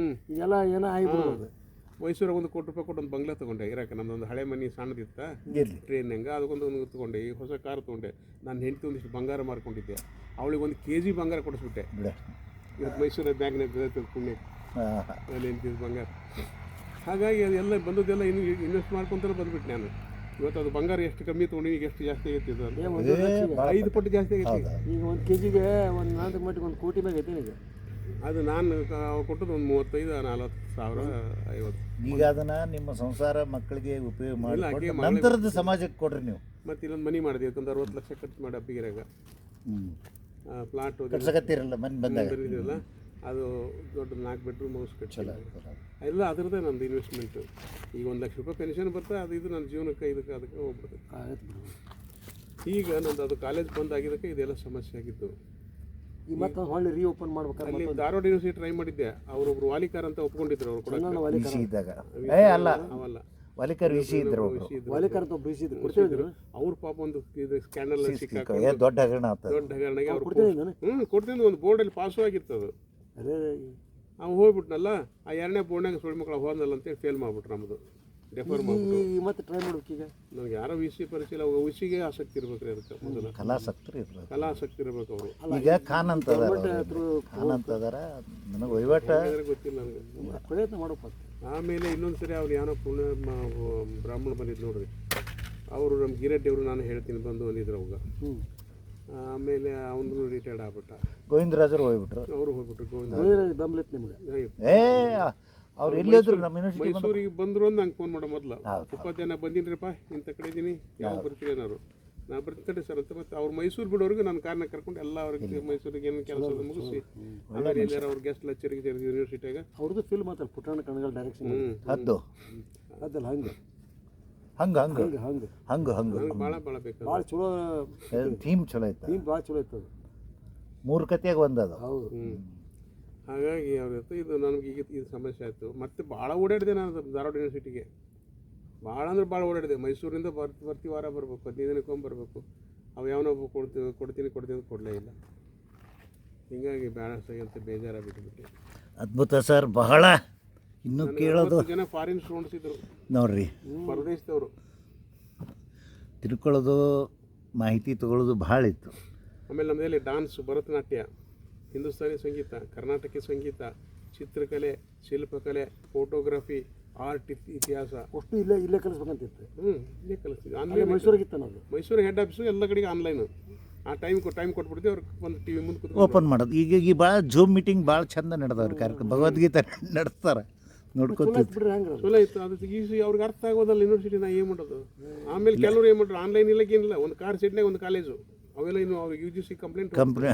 Speaker 3: ಇದೆಲ್ಲ ಏನೋ ಆಯ್ತು.
Speaker 2: ಮೈಸೂರಾಗ ₹1 ಕೋಟಿ ಕೊಟ್ಟು ಒಂದು ಬಂಗ್ಲೆ ತೊಗೊಂಡೆ ಇರಾಕ. ನಮ್ಮದೊಂದು ಹಳೆ ಮನೆ ಸಣ್ಣದಿತ್ತ ಟ್ರೈನ್ಯಾಗ, ಅದಕ್ಕೊಂದು ತೊಗೊಂಡೆ. ಈ ಹೊಸ ಕಾರ್ ತೊಗೊಂಡೆ. ನಾನು ಹೆಂಡತಿ ಒಂದಿಷ್ಟು ಬಂಗಾರ ಮಾರ್ಕೊಂಡಿದ್ದೆ. ಅವಳಿಗೆ 1 kg ಬಂಗಾರ ಕೊಡಿಸ್ಬಿಟ್ಟೆ. ಇವತ್ತು ಮೈಸೂರ ಬ್ಯಾಂಕ್ನಾಗ ಪುಣ್ಯ ಅಲ್ಲಿ ಎಂತಿದ್ದು ಬಂಗಾರ. ಹಾಗಾಗಿ ಅದೆಲ್ಲ ಬಂದದ್ದೆಲ್ಲ ಇನ್ವೆಸ್ಟ್ ಮಾಡ್ಕೊಂತಾನೆ ಬಂದ್ಬಿಟ್ಟು ನಾನು. ಇವತ್ತು ಅದು ಬಂಗಾರ ಎಷ್ಟು ಕಮ್ಮಿ ತೊಗೊಂಡು ಈಗ ಎಷ್ಟು ಜಾಸ್ತಿ ಆಗೈತಿ, 5 ಪಟ್ಟು ಜಾಸ್ತಿ ಆಗೈತಿ.
Speaker 3: ಈಗ 1 kgಗೆ ಒಂದು ನಾಲ್ಕು ಮಟ್ಟಿಗೆ 1 ಕೋಟಿ ಮ್ಯಾಗ ಐತೆ ಈಗ.
Speaker 2: ಅದು ನಾನು ಕೊಟ್ಟದ್ದು ಒಂದು 35,000 40,000 50.
Speaker 1: ಈಗ ಅದನ್ನ ನಿಮ್ಮ ಸಂಸಾರ ಮಕ್ಕಳಿಗೆ ಉಪಯೋಗ ಮಾಡಿ ನಂತರದ ಸಮಾಜಕ್ಕೆ ಕೊಡ್ರಿ ನೀವು.
Speaker 2: ಮತ್ತೆ ಇಲ್ಲೊಂದು ಮನೆ ಮಾಡಿದೆ, ಒಂದು 60 ಲಕ್ಷ ಖರ್ಚು ಮಾಡಿ ಅಬ್ಬಿಗೆರೆಗ ಪ್ಲಾಟ್
Speaker 1: ಕಟ್ಸಕತ್ತೀರಲ್ಲ ಮನೆ
Speaker 2: ಬಂದಿರಲಿಲ್ಲ. ಅದು ದೊಡ್ಡ 4 ಬೆಡ್ರೂಮ್ ಹೌಸ್ ಕಟ್ಸಲ್ಲ ಎಲ್ಲ. ಅದರದ್ದೇ ನಂದು ಇನ್ವೆಸ್ಟ್ಮೆಂಟು. ಈಗ ₹1 ಲಕ್ಷ ಪೆನ್ಷನ್ ಬರ್ತದೆ. ಅದು ಇದು ನನ್ನ ಜೀವನಕ್ಕೆ ಇದಕ್ಕೆ ಅದಕ್ಕೆ ಹೋಗ್ಬಿಡ್ತದೆ. ಈಗ ನಂದು ಅದು ಕಾಲೇಜ್ ಬಂದ್ ಆಗಿದ್ದಕ್ಕೆ ಇದೆಲ್ಲ ಸಮಸ್ಯೆ ಆಗಿದ್ದು.
Speaker 3: ಮತ್ತೆ ಹೊಳ್ಳಿ ರೀಓಪನ್ ಮಾಡ್ಬೇಕಾದ್ರೆ
Speaker 2: ಅಲ್ಲಿ ಧಾರವಾಡ ಯೂನಿವರ್ಸಿಟಿ ಟ್ರೈ ಮಾಡಿದ್ದೆ. ಅವರೊಬ್ರು ವಾಲಿಕಾರ್ ಅಂತ ಒಪ್ಕೊಂಡಿದ್ರು. ಅವರು ಕೂಡ ಅವಲ್ಲ
Speaker 1: ವಾಲಿಕಾರ್ VC ಇದ್ರು,
Speaker 3: ವಾಲಿಕಾರ್ ಅಂತ BC ಇದ್ರು.
Speaker 2: ಅವ್ರ ಪಾಪ ಒಂದು ಸ್ಕ್ಯಾಂಡಲ್
Speaker 1: ದೊಡ್ಡ
Speaker 2: ಹಗರಣಗೆ ಅವ್ರು ಕೊಡ್ತೀನಿ. ಒಂದು ಬೋರ್ಡಲ್ಲಿ ಪಾಸು ಆಗಿರ್ತದೆ. ಅವ್ನು ಹೋಗ್ಬಿಟ್ನಲ್ಲ, ಆ 2ನೇ ಬೋರ್ಡ್ನಾಗ ಸುಳ್ಳು ಮಕ್ಕಳು ಹೋದಲ್ಲ ಅಂತೇಳಿ ಫೇಲ್ ಮಾಡ್ಬಿಟ್ರು. ನಮ್ಮದು ಡೆಫರ್ ಮಾಡ್ಬಿಟ್ಟು
Speaker 3: ಮತ್ತೆ ಟ್ರೈ ಮಾಡ್ಬೇಕು. ಈಗ
Speaker 2: ನನಗೆ ಯಾರೋ VC ಪರಿಚಯ ಇಲ್ಲ. VCಗೆ ಆಸಕ್ತಿ ಇರ್ಬೇಕು ರೀ. ಅದಕ್ಕೆ ಮೊದಲು ಕಲಾಸಕ್ತಿ ಇರ್ಬೇಕು ಅವರು.
Speaker 1: ಈಗ ಖಾನ್ ಅಂತದಾರ ನನಗೆ ವಹಿವಾಟ
Speaker 2: ಗೊತ್ತಿಲ್ಲ ನನಗೆ,
Speaker 3: ಪ್ರಯತ್ನ ಮಾಡಬೇಕು.
Speaker 2: ಆಮೇಲೆ ಇನ್ನೊಂದು ಸರಿ ಅವ್ರು ಏನೋ ಪುಣ್ಯ ಬ್ರಾಹ್ಮಣ ಬಂದಿದ್ದು ನೋಡ್ರಿ. ಅವರು ನಮ್ಮ ಗಿರೆಡ್ಡಿ ಅವರು ನಾನು ಹೇಳ್ತೀನಿ ಬಂದು ಬಂದಿದ್ರು ಅವಾಗ. ಆಮೇಲೆ ಅವನು ರಿಟೈರ್ಡ್ ಆಗ್ಬಿಟ್ಟ.
Speaker 1: ಗೋವಿಂದರಾಜರು ಹೋಗ್ಬಿಟ್ರು.
Speaker 2: ಅವರು ಹೋಗ್ಬಿಟ್ರು.
Speaker 3: ಬೆಂಬಲಿತ್ತು ನಿಮ್ಗೆ.
Speaker 1: ಅವ್ರು ಎಲ್ಲಿದ್ರು ನಮ್ಮ
Speaker 2: ಮೈಸೂರಿಗೆ ಬಂದರು ಅಂತ ನಂಗೆ ಫೋನ್ ಮಾಡೋ ಮೊದಲು 20 ಜನ ಬಂದಿನ್ರಿಪ್ಪ, ಇಂಥ ಕಡೆ ಇದ್ದೀನಿ, ಯಾವ ಬರ್ತೀವಿ ಏನಾರು. ನಾನು ಬರ್ತೀನಿ ಸರ್ ಅಂತ. ಮತ್ತು ಅವ್ರು ಮೈಸೂರು ಬಿಡೋರಿಗೆ ನಾನು ಕಾರ್ನ ಕರ್ಕೊಂಡು ಎಲ್ಲ ಅವ್ರಿಗೆ ಮೈಸೂರಿಗೆ ಏನು ಕೆಲಸ ಮುಗಿಸಿ ಆಮೇಲೆ ಎಲ್ಲಾರು ಅವ್ರ ಗೆಸ್ಟ್ ಲೆಕ್ಚರಿಗೆ ಸೇರಿದ್ವಿ ಯೂನಿವರ್ಸಿಟಿಯಾಗ.
Speaker 3: ಅವ್ರದ್ದು ಫಿಲ್ಮ್ ಮಾತಾಡ ಪುಟ್ಟಣ ಕಣಗಳ ಡೈರೆಕ್ಷನ್
Speaker 1: ಹದ್ದು
Speaker 3: ಅದಲ್ಲ ಹಂಗೆ
Speaker 2: ಭಾಳ ಬೇಕು.
Speaker 3: ಭಾಳ ಚಲೋ
Speaker 1: ಥೀಮ್ ಚಲೋ ಐತೆ.
Speaker 3: ಥೀಮ್ ಭಾಳ ಚಲೋ ಐತೆ. ಅದು
Speaker 1: 3 ಕತೆಯಾಗ ಒಂದದು.
Speaker 3: ಹೌದು.
Speaker 2: ಹಾಗಾಗಿ ಅವ್ರ ಇದು ನನಗೆ ಈಗ ಇದು ಸಮಸ್ಯೆ ಆಯಿತು. ಮತ್ತು ಭಾಳ ಓಡಾಡಿದೆ ನಾನು ಧಾರವಾಡ ಯೂನಿವರ್ಸಿಟಿಗೆ. ಭಾಳ ಅಂದ್ರೆ ಭಾಳ ಓಡಾಡಿದೆ. ಮೈಸೂರಿಂದ ಬರ್ತಿ ವಾರ ಬರಬೇಕು, 15 ದಿನಕ್ಕೊಮ್ಮೆ ಬರಬೇಕು. ಅವು ಯಾವನೊಬ್ಬ ಕೊಡ್ತೀನಿ ಅಂತ ಕೊಡಲೇ ಇಲ್ಲ. ಹೀಗಾಗಿ ಬೇಡ ಸಹಿ ಅಂತ ಬೇಜಾರಾಗ್ಬಿಟ್ಬಿಟ್ಟೆ.
Speaker 1: ಅದ್ಭುತ ಸರ್. ಬಹಳ ಇನ್ನೂ ಕೇಳೋದು.
Speaker 2: ಜನ ಫಾರಿನ್ ಸ್ಟೂಡೆಂಟ್ಸ್ ಇದ್ರು
Speaker 1: ನೋಡ್ರಿ,
Speaker 2: ಪರದೇಶದವರು.
Speaker 1: ತಿಳ್ಕೊಳ್ಳೋದು, ಮಾಹಿತಿ ತಗೊಳ್ಳೋದು ಭಾಳ ಇತ್ತು.
Speaker 2: ಆಮೇಲೆ ನಮ್ಮದಲ್ಲಿ ಡಾನ್ಸ್, ಭರತನಾಟ್ಯ, ಹಿಂದೂಸ್ತಾನಿ ಸಂಗೀತ, ಕರ್ನಾಟಕ ಸಂಗೀತ, ಚಿತ್ರಕಲೆ, ಶಿಲ್ಪಕಲೆ, ಫೋಟೋಗ್ರಫಿ, ಆರ್ಟ್, ಇತಿಹಾಸ
Speaker 3: ಅಷ್ಟು ಇಲ್ಲೇ ಕಲಿಸ್ಬೇಕಂತಿತ್ತು.
Speaker 2: ಇಲ್ಲೇ ಕಲಿಸ್ತೀವಿ. ಆನ್ಲೈನ್
Speaker 3: ಮೈಸೂರಿಗಿತ್ತು ಅನ್ನೋದು.
Speaker 2: ಮೈಸೂರು ಹೆಡ್ ಆಫೀಸು ಎಲ್ಲ ಕಡೆಗೆ ಆನ್ಲೈನು. ಆ ಟೈಮ್ ಕೊಟ್ಬಿಡ್ತೀವಿ. ಅವ್ರಿಗೆ ಒಂದು TV ಮುಂದೆ
Speaker 1: ಓಪನ್ ಮಾಡೋದು. ಈಗ ಭಾಳ ಜೂಮ್ ಮೀಟಿಂಗ್ ಭಾಳ ಚಂದ ನಡೆದವ್ರಿ. ಕಾರ್ಯಕ್ರಮ ಭಗವದ್ಗೀತೆ ನಡೆಸ್ತಾರೆ. ನೋಡ್ಕೊತಿದ್ದು
Speaker 3: ಬಿಡ್ರಿ ಹಂಗ್ರ
Speaker 2: ಚಲೋ ಇತ್ತು. ಅದು ಅವ್ರಿಗೆ ಅರ್ಥ ಆಗೋದಲ್ಲ ಯೂನಿವರ್ಸಿಟಿ ನಾ ಏನು ಮಾಡೋದು. ಆಮೇಲೆ ಕೆಲವ್ರು ಏನು ಮಾಡ್ರು, ಆನ್ಲೈನ್ ಇಲ್ಲಕ್ಕೇನಿಲ್ಲ, ಒಂದು ಕಾರ್ ಸೀಟ್ನಾಗ ಒಂದು ಕಾಲೇಜು ಅವೆಲ್ಲ ಇನ್ನು ಅವ್ರಿಗೆ UGC ಕಂಪ್ಲೇಂಟ್.
Speaker 1: ಕಂಪ್ನಿ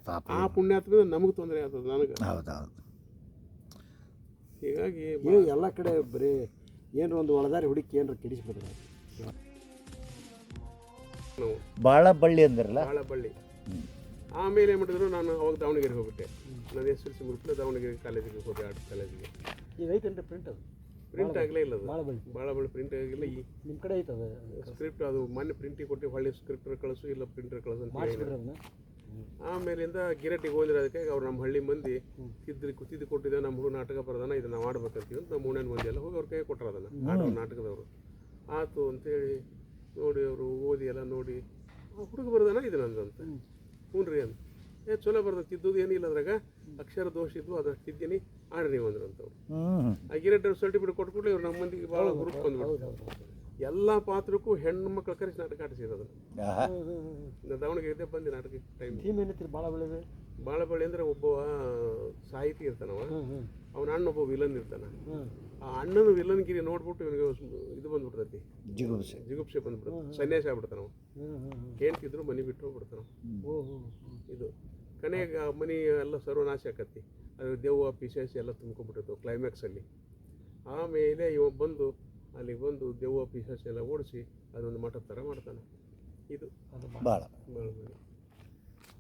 Speaker 1: ಪಾಪ.
Speaker 2: ಆ ಪುಣ್ಯಾತ್ಮದ ನಮಗೆ ತೊಂದರೆ ಆಗ್ತದೆ ನನಗೆ.
Speaker 1: ಹೌದೌದು.
Speaker 2: ಹೀಗಾಗಿ
Speaker 3: ನೀವು ಎಲ್ಲ ಕಡೆ ಬರೀ ಏನ್ರ ಒಂದು ಒಳದಾರಿ ಹುಡುಕಿ ಏನ್ರ ಕೆಡಿಸ್ಬಿಡ್ರಿ.
Speaker 2: ನಾವು
Speaker 1: ಭಾಳ ಬಳ್ಳಿ ಅಂದಿರಲ್ಲ.
Speaker 2: ಭಾಳ ಬಳ್ಳಿ. ಆಮೇಲೆ ಏನು ಮಾಡಿದ್ರು, ನಾನು ಅವಾಗ ದಾವಣಗೆರೆಗೆ ಹೋಗ್ಬಿಟ್ಟೆ. ನಾನು SLC ಮುಗಿಸ್ಬಿಟ್ಟು ದಾವಣಗೆರೆ ಕಾಲೇಜಿಗೆ ಹೋದೆ, ಆರ್ಟ್ ಕಾಲೇಜಿಗೆ.
Speaker 3: ಈಗ ಐತೇನ್ರಿ ಪ್ರಿಂಟ್ ಅದು?
Speaker 2: ಪ್ರಿಂಟ್ ಆಗಲೇ ಇಲ್ಲ ಅದು,
Speaker 3: ಭಾಳ ಬಳ್ಳಿ
Speaker 2: ಭಾಳ ಬಳ್ಳಿ ಪ್ರಿಂಟ್ ಆಗಿಲ್ಲ. ಈ
Speaker 3: ನಿಮ್ಮ ಕಡೆ ಐತದ
Speaker 2: ಸ್ಕ್ರಿಪ್ಟ್ ಅದು ಮೊನ್ನೆ ಪ್ರಿಂಟಿಗೆ ಕೊಟ್ಟು ಹೊಳ್ಳಿ ಸ್ಕ್ರಿಪ್ಟರ್ ಕಳಿಸು ಇಲ್ಲ ಪ್ರಿಂಟರ್ ಕಳಿಸು ಅಂತ ಹೇಳಿ.
Speaker 3: ಮಾಡಿಸ್ಬಿಡ್ರಿ ಅದನ್ನ.
Speaker 2: ಆಮೇಲಿಂದ ಗಿರಟಿಗೆ ಹೋದ್ರೆ ಅದಕ್ಕೆ ಅವ್ರು ನಮ್ಮ ಹಳ್ಳಿ ಮಂದಿ ತಿದ್ದು ಕೊಟ್ಟಿದ್ದೆ, ನಮ್ಮ ಹುಡುಗ ನಾಟಕ ಬರೋದನ್ನ ಇದನ್ನ ಮಾಡ್ಬೇಕಂತೀವಿ ಅಂತ ನಮ್ಮ ಮೂಣನ ಮಂದಿ ಎಲ್ಲ ಹೋಗಿ ಅವ್ರ ಕೈ ಕೊಟ್ಟರು ಅದನ್ನು, ಆಡೋ ನಾಟಕದವರು. ಆತು ಅಂತೇಳಿ ನೋಡಿ ಅವರು ಓದಿ ಎಲ್ಲ ನೋಡಿ, ಹುಡುಗ ಬರೋದನ್ನ ಇದು ನಂದಂತ. ಹ್ಞೂ ರೀ ಅಂತ. ಚಲೋ ಬರ್ದ, ತಿದ್ದುದು ಏನಿಲ್ಲ ಅದ್ರಾಗ, ಅಕ್ಷರ ದೋಷ ಇದ್ದು ಅದನ್ನು ತಿದ್ದೀನಿ, ಆಡ್ರಿ ನೀವು ಅಂದ್ರು ಅಂತವ್ರು. ಆ ಗಿರಟಿ ಸರ್ಟಿಫಿಕೇಟ್ ಕೊಟ್ಬಿಟ್ಟು ಇವ್ರು ನಮ್ಮ ಮಂದಿಗೆ ಭಾಳ ಗ್ರೂಪ್ ಬಂದ್ಬಿಟ್ಟು ಎಲ್ಲ ಪಾತ್ರಕ್ಕೂ ಹೆಣ್ಣು ಮಕ್ಕಳ ಕರೆಸಿ ನಾಟಕ ಆಡಿಸಿದ್ರು ಅದನ್ನು. ದಾವಣಗೆರೆ ಬಂದು ನಾಟಕ ಟೈಮ್
Speaker 3: ಟೀಮ್ ಏನೈತ್ರಿ ಭಾಳ ಬೆಳೆದು?
Speaker 2: ಭಾಳ ಬಳ್ಳಿ ಅಂದರೆ ಒಬ್ಬ ಸಾಹಿತಿ ಇರ್ತಾನವ, ಅವನ ಅಣ್ಣ ಒಬ್ಬ ವಿಲನ್ ಇರ್ತಾನೆ. ಆ ಅಣ್ಣನ ವಿಲನ್ಗಿರಿ ನೋಡ್ಬಿಟ್ಟು ಇವನಿಗೆ ಇದು ಬಂದ್ಬಿಡ್ತೈತಿ, ಜಿಗುಪ್ಸೆ ಬಂದ್ಬಿಡ್ತದೆ, ಸನ್ಯಾಸಿ ಆಗ್ಬಿಡ್ತಾನ. ಹೇಳ್ತಿದ್ರು ಮನೆ ಬಿಟ್ಟು ಹೋಗ್ಬಿಡ್ತಾನ. ಇದು ಕನೆಗೆ ಮನೆ ಎಲ್ಲ ಸರ್ವನಾಶ ಆಕತಿ, ಅದು ದೆವ್ವ ಪಿಶಾಚಿ ಎಲ್ಲ ತುಂಬ್ಕೊಂಡ್ಬಿಟ್ಟಿತ್ತು ಕ್ಲೈಮ್ಯಾಕ್ಸಲ್ಲಿ. ಆಮೇಲೆ ಇವ ಬಂದು ಅಲ್ಲಿಗೆ ಬಂದು ದೆವ್ವ ಪಿಶಾಚಿ ಎಲ್ಲ ಓಡಿಸಿ ಅದೊಂದು ಮಠದ ಥರ ಮಾಡ್ತಾನೆ. ಇದು
Speaker 1: ಭಾಳ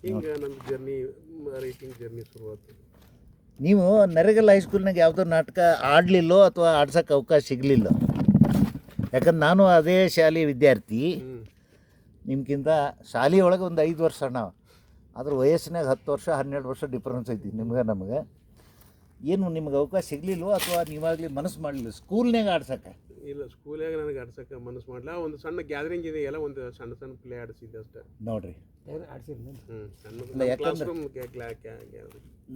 Speaker 2: ಹಿಂಗೆ ನನ್ನ ಜರ್ನಿ, ರೈಟಿಂಗ್ ಜರ್ನಿ ಶುರುವಾಯ್ತು.
Speaker 1: ನೀವು ನರೇಗಲ್ ಹೈಸ್ಕೂಲ್ನಾಗ ಯಾವುದೋ ನಾಟಕ ಆಡಲಿಲ್ಲೋ ಅಥವಾ ಆಡ್ಸೋಕ್ಕೆ ಅವಕಾಶ ಸಿಗಲಿಲ್ಲ? ಯಾಕಂದ್ರೆ ನಾನು ಅದೇ ಶಾಲೆ ವಿದ್ಯಾರ್ಥಿ, ನಿಮ್ಗಿಂತ ಶಾಲೆಯೊಳಗೆ ಒಂದು 5 ವರ್ಷ ನಾವು, ಅದ್ರ ವಯಸ್ಸಿನಾಗ 10 ವರ್ಷ 12 ವರ್ಷ ಡಿಫ್ರೆನ್ಸ್ ಐತಿ ನಿಮ್ಗೆ ನಮಗೆ. ಏನು ನಿಮ್ಗೆ ಅವಕಾಶ ಸಿಗಲಿಲ್ವೋ ಅಥವಾ ನೀವಾಗಲಿ ಮನಸ್ಸು ಮಾಡಲಿಲ್ಲ ಸ್ಕೂಲ್ನಾಗ ಆಡ್ಸೋಕ್ಕೆ?
Speaker 2: ಇಲ್ಲ, ಸ್ಕೂಲಾಗ ನನಗೆ ಆಡ್ಸೋಕ್ಕೆ ಮನಸ್ಸು ಮಾಡಲ್ಲ. ಒಂದು ಸಣ್ಣ ಗ್ಯಾದರಿಂಗ್ ಇದೆ, ಎಲ್ಲ ಒಂದು ಸಣ್ಣ ಸಣ್ಣ ಪ್ಲೇ ಆಡಿಸಿದ್ದೆ ಅಷ್ಟೇ.
Speaker 1: ನೋಡಿರಿ,
Speaker 2: ಸಣ್ಣ ಕ್ಲಾಸ್ ರೂಮ್